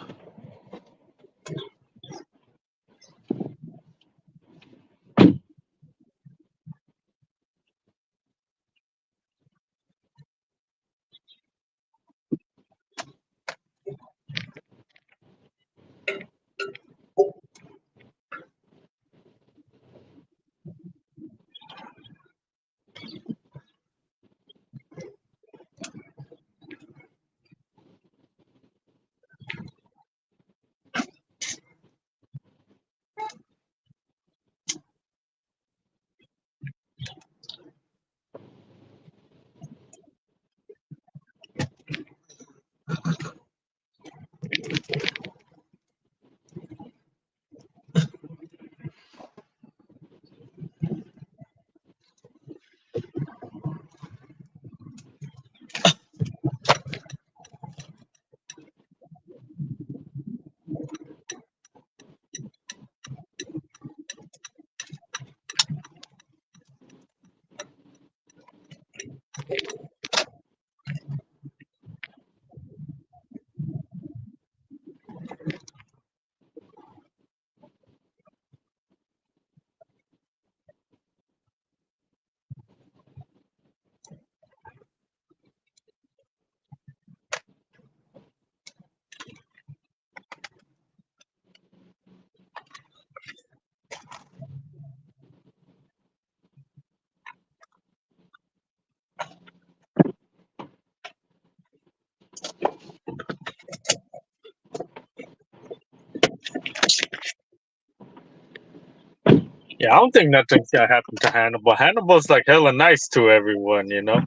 Yeah, I don't think nothing's gonna happen to Hannibal. Hannibal's like hella nice to everyone, you know?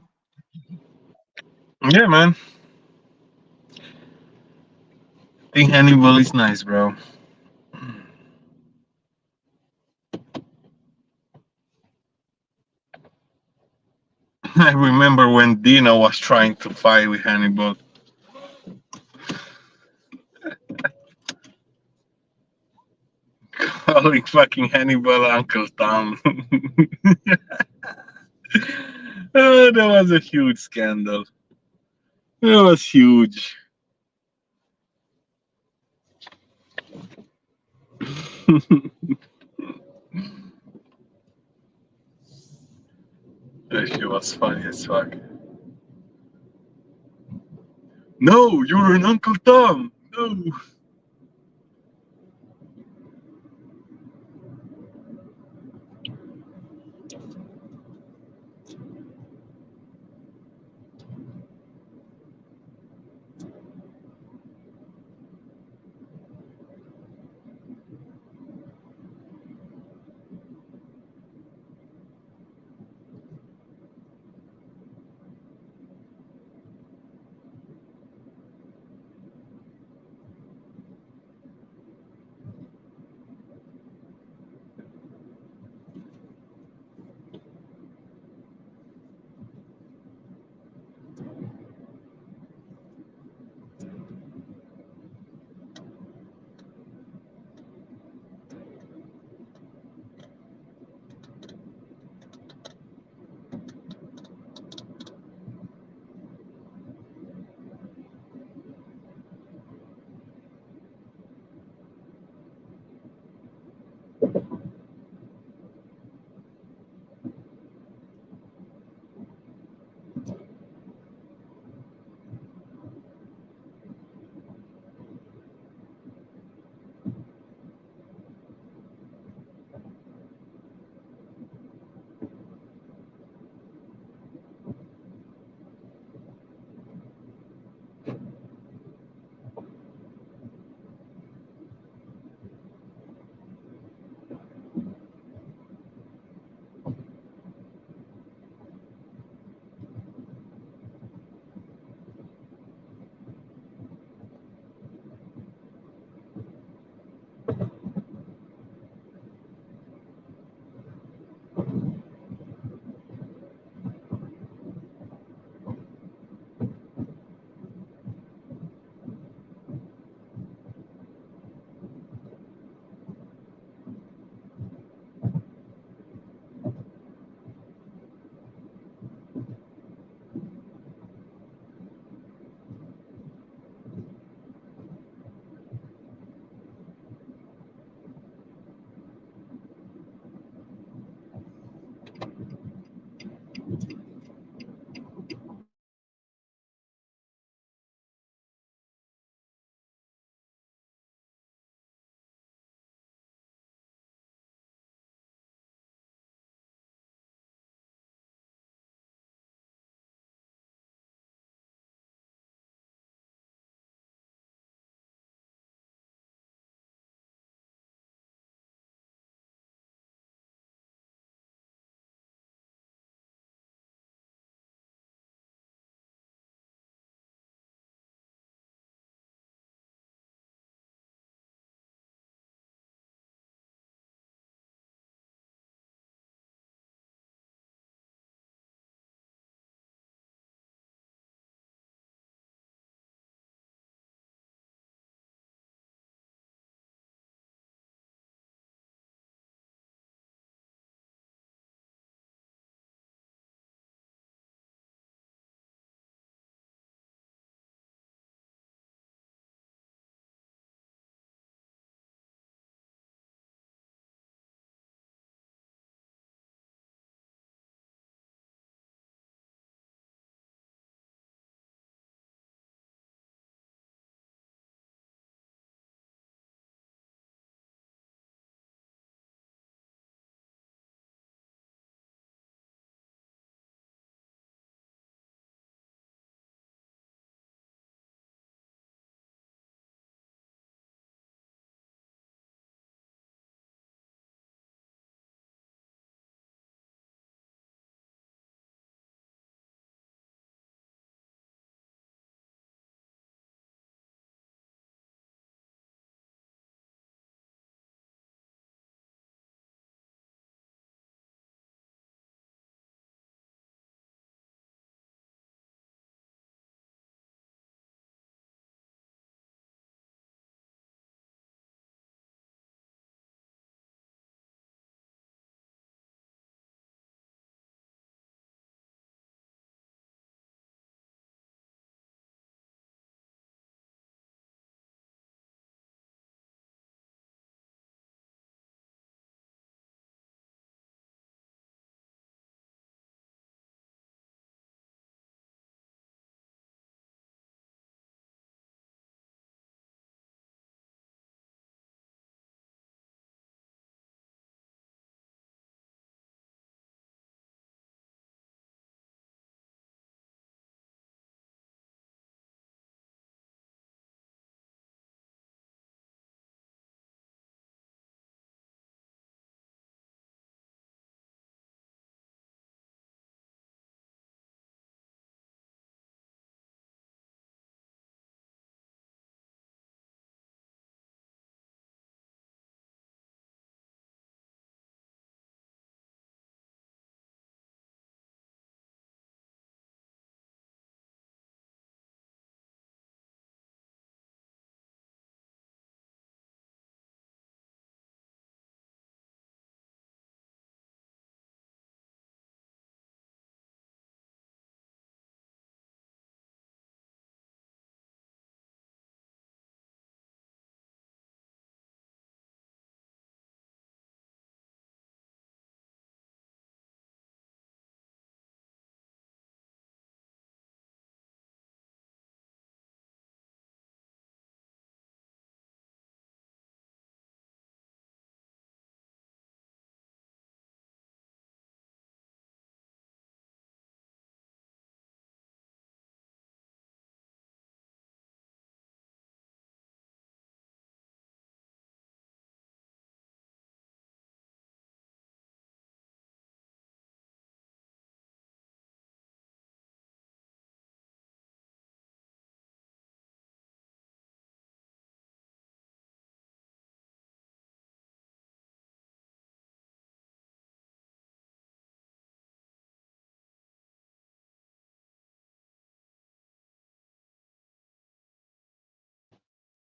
Yeah, man. I think Hannibal is nice, bro. I remember when Dina was trying to fight with Hannibal. calling fucking Hannibal Uncle Tom. Oh, that was a huge scandal. It was huge. That shit was funny as fuck. No, you're an Uncle Tom. No.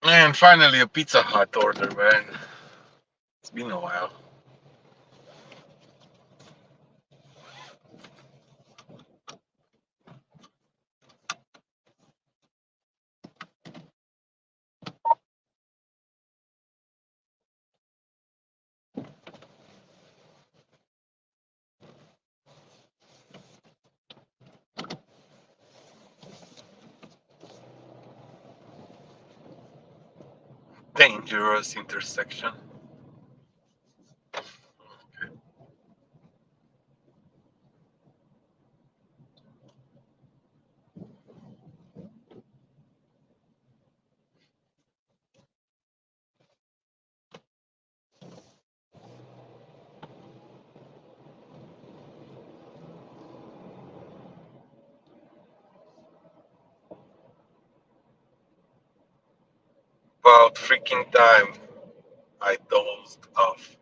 And finally, a Pizza Hut order, man. It's been a while. Dangerous intersection. About freaking time. I dozed off.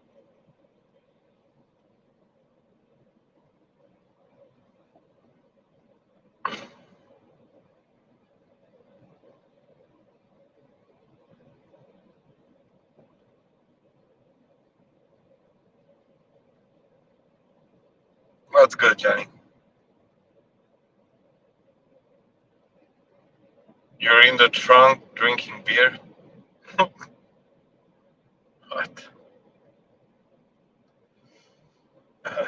That's good, Johnny. You're in the trunk drinking beer? What? Uh,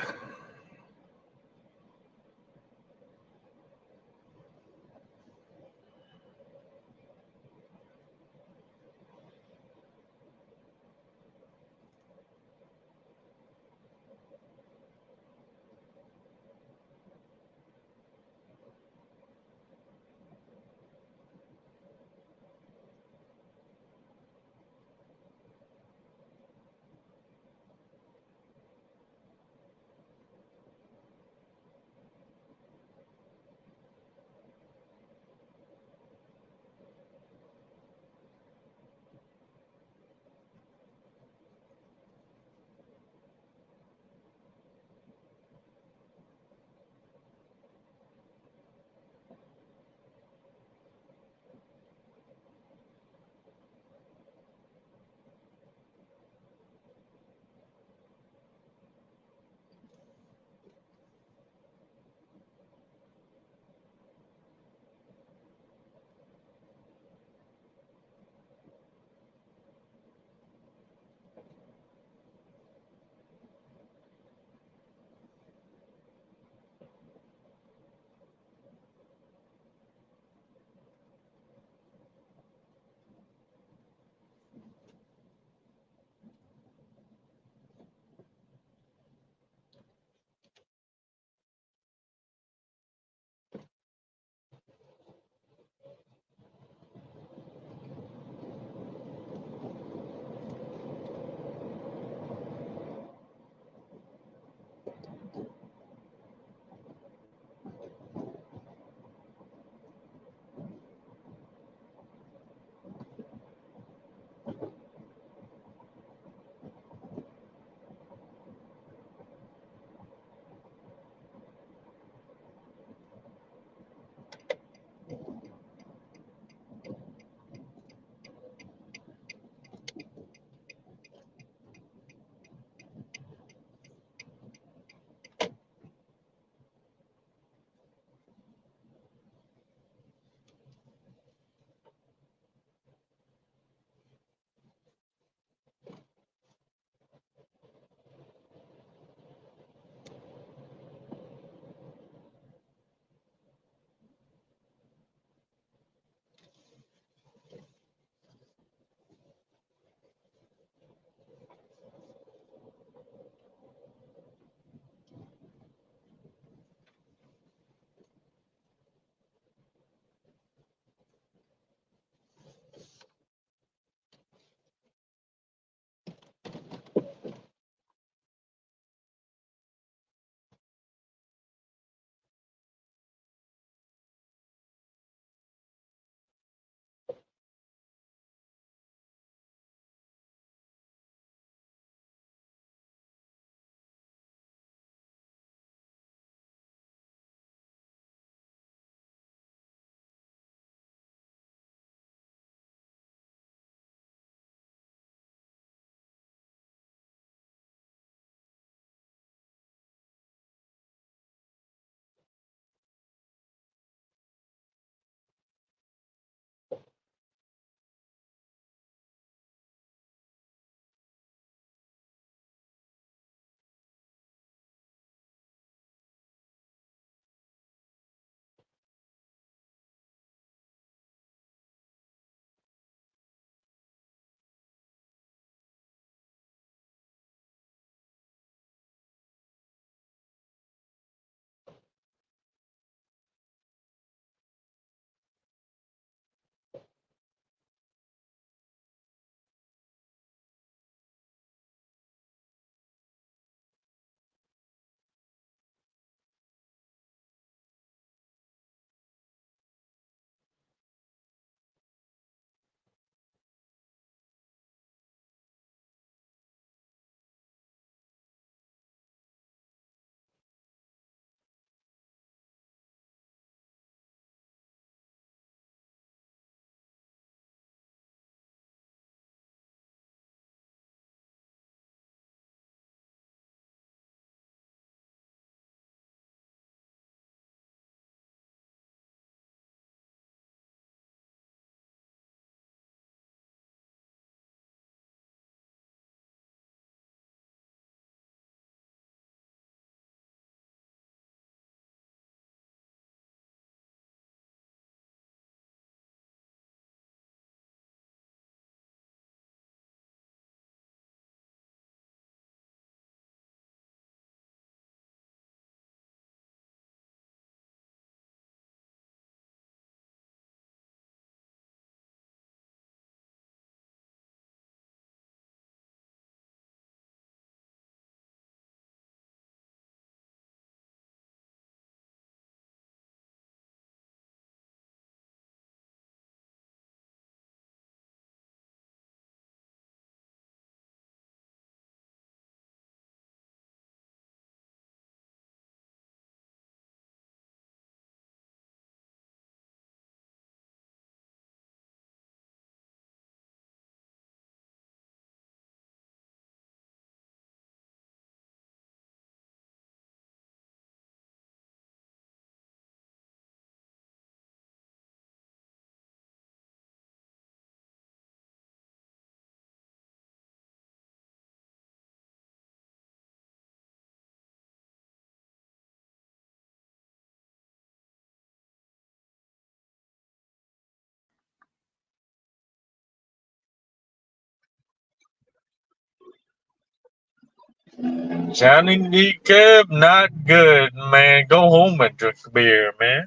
Johnny D. Cab, not good, man. Go home and drink beer, man.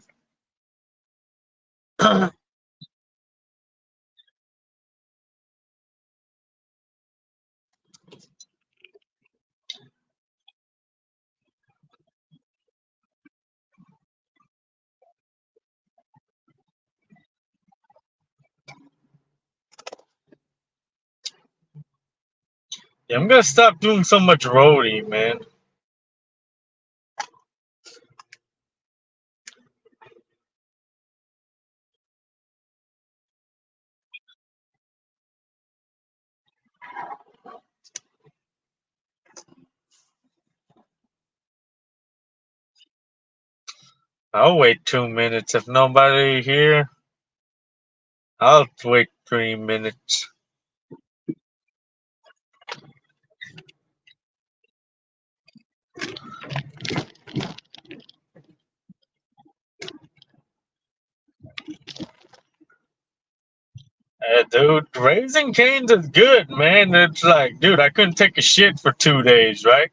Yeah, I'm gonna stop doing so much roadie, man. I'll wait 2 minutes. If nobody here, I'll wait 3 minutes. Dude, Raising Cane's is good, man. It's like, dude, I couldn't take a shit for 2 days, right?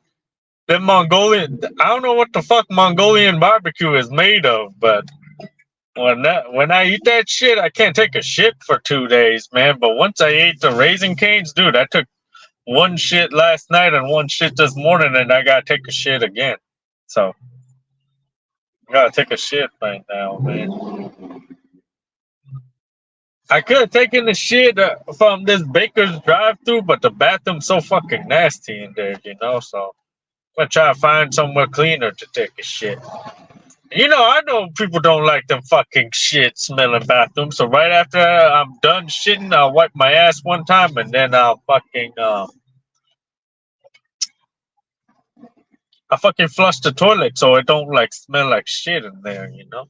The Mongolian, I don't know what the fuck Mongolian barbecue is made of, but when I eat that shit, I can't take a shit for 2 days, man. But once I ate the Raising Cane's, dude, I took one shit last night and one shit this morning, and I gotta take a shit again. So I gotta take a shit right now, man. I could have taken the shit from this baker's drive-through, but the bathroom's so fucking nasty in there, you know. So I'm gonna try to find somewhere cleaner to take a shit. You know, I know people don't like them fucking shit smelling bathrooms. So right after I'm done shitting, I'll wipe my ass one time and then I fucking flush the toilet so it don't like smell like shit in there, you know?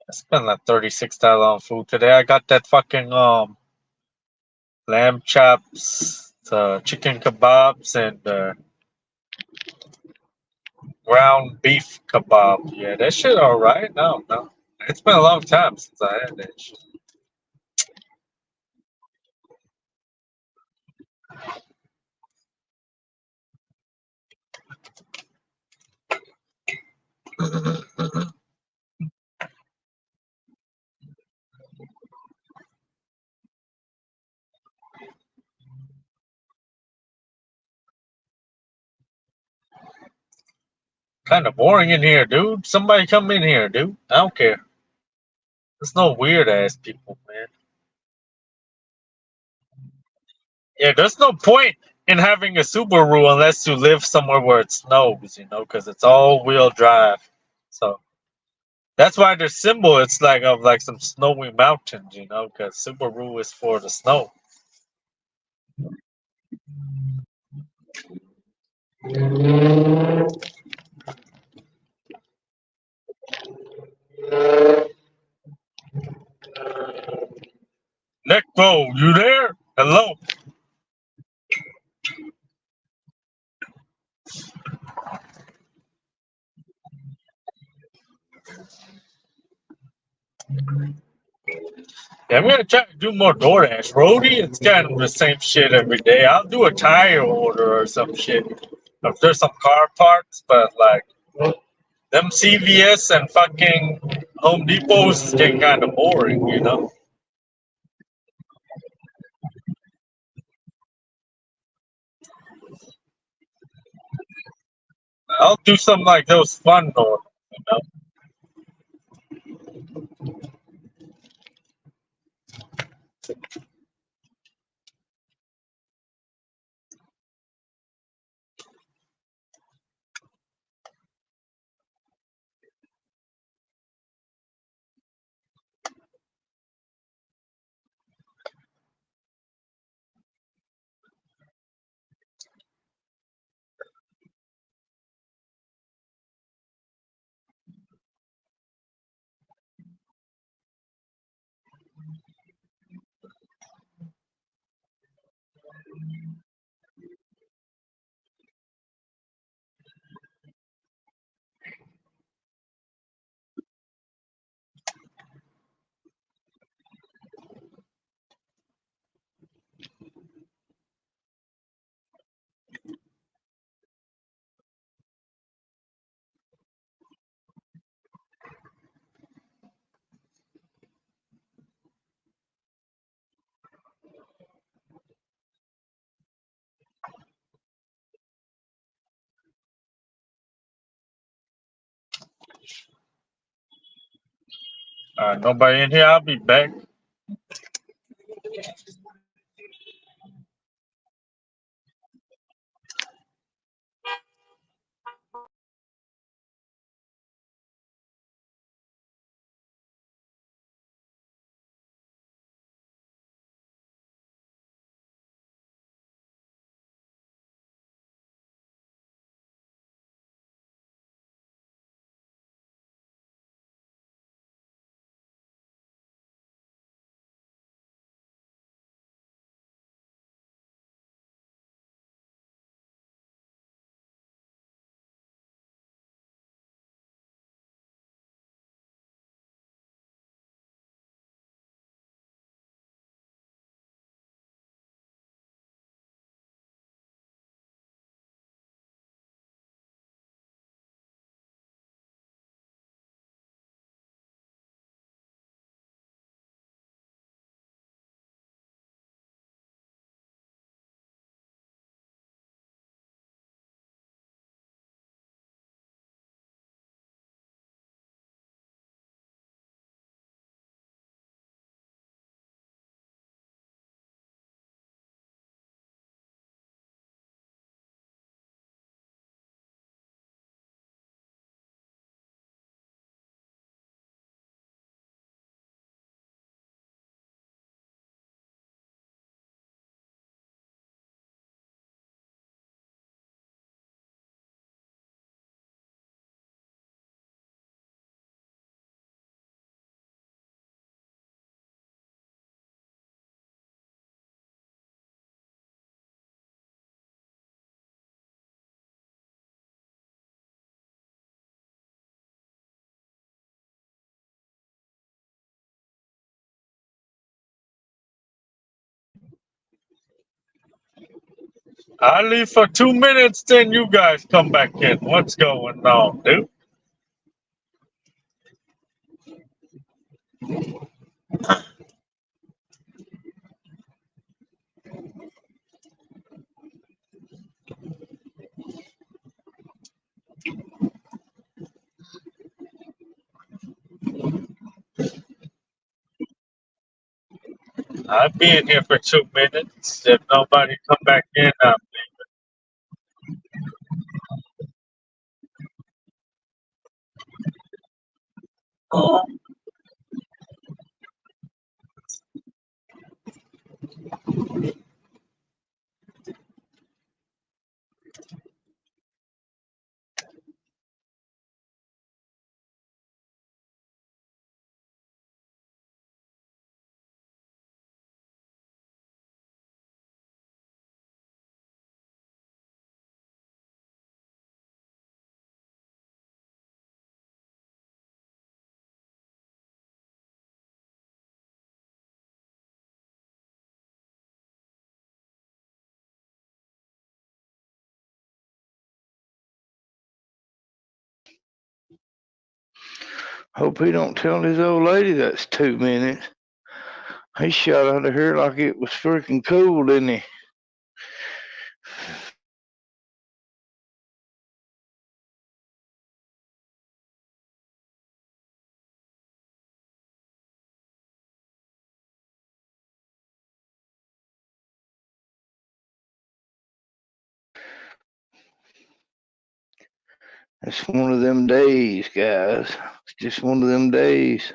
I spent like $36 on food today. I got that fucking lamb chops, chicken kebabs, and ground beef kebab. Yeah, that shit alright. No. It's been a long time since I had that shit. Kind of boring in here, dude. Somebody come in here, dude. I don't care. There's no weird ass people, man. Yeah, there's no point in having a Subaru unless you live somewhere where it snows, you know, because it's all wheel drive. So that's why the symbol it's like of like some snowy mountains, you know, because Subaru is for the snow. Necro, you there? Hello. Yeah, I'm gonna try to do more DoorDash. Roadie, it's kind of the same shit every day. I'll do a tire order or some shit. If there's some car parts, but like them CVS and fucking Home Depots is getting kind of boring, you know. I'll do something like those fun orders, you know. Nobody in here. I'll be back. I'll leave for 2 minutes, then you guys come back in. What's going on, dude? I'll be in here for 2 minutes. If nobody come back in, Hope he don't tell his old lady that's 2 minutes. He shot out of her like it was freaking cool, didn't he? It's one of them days, guys. It's just one of them days.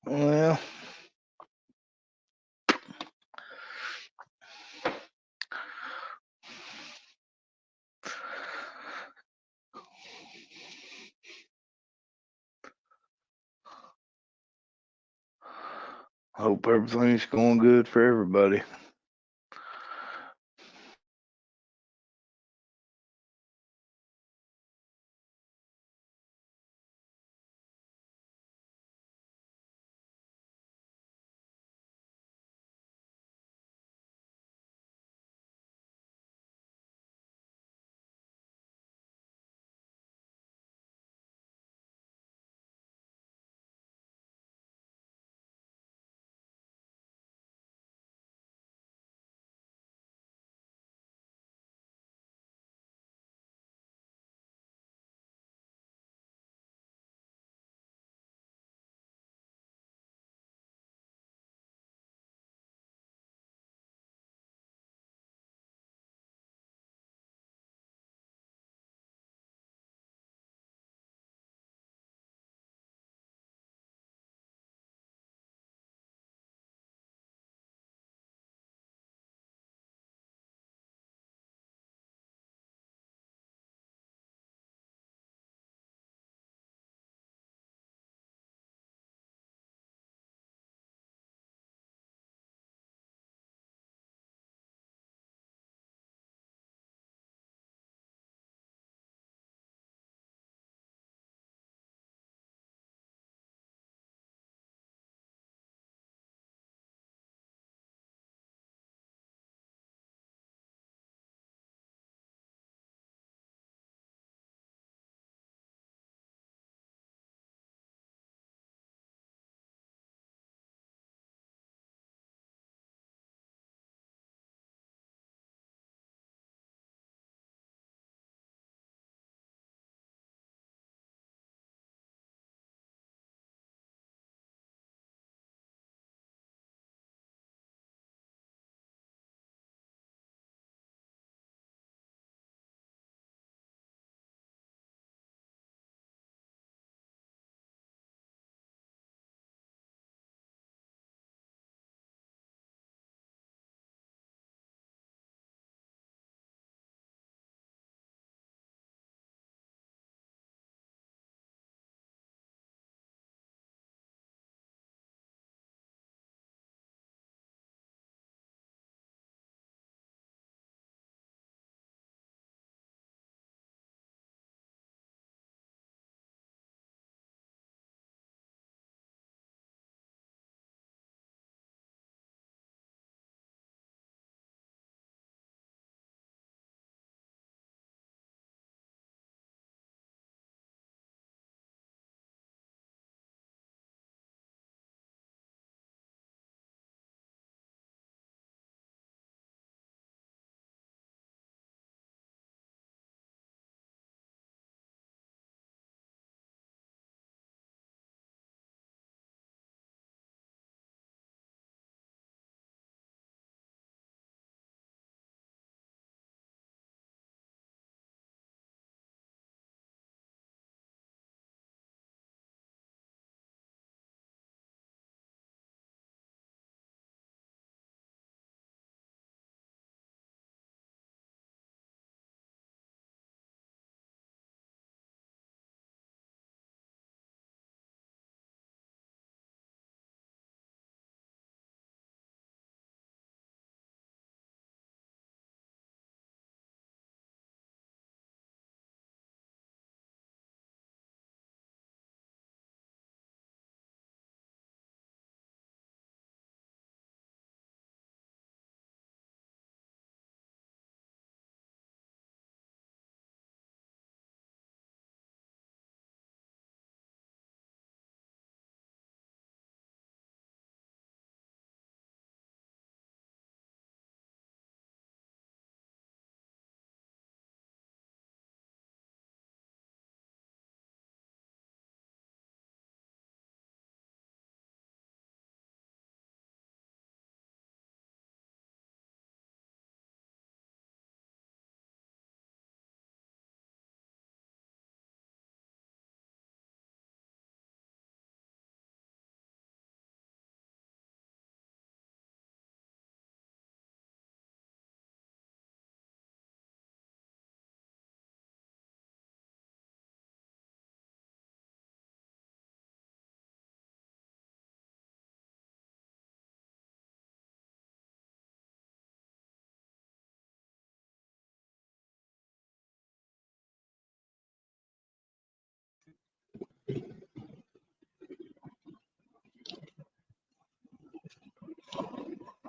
Well, hope everything's going good for everybody.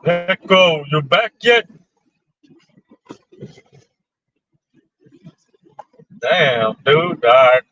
Echo, you back yet? Damn, dude. All right.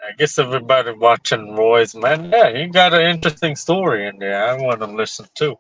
I guess everybody watching Roy's, man. Yeah, he got an interesting story in there. I want to listen too.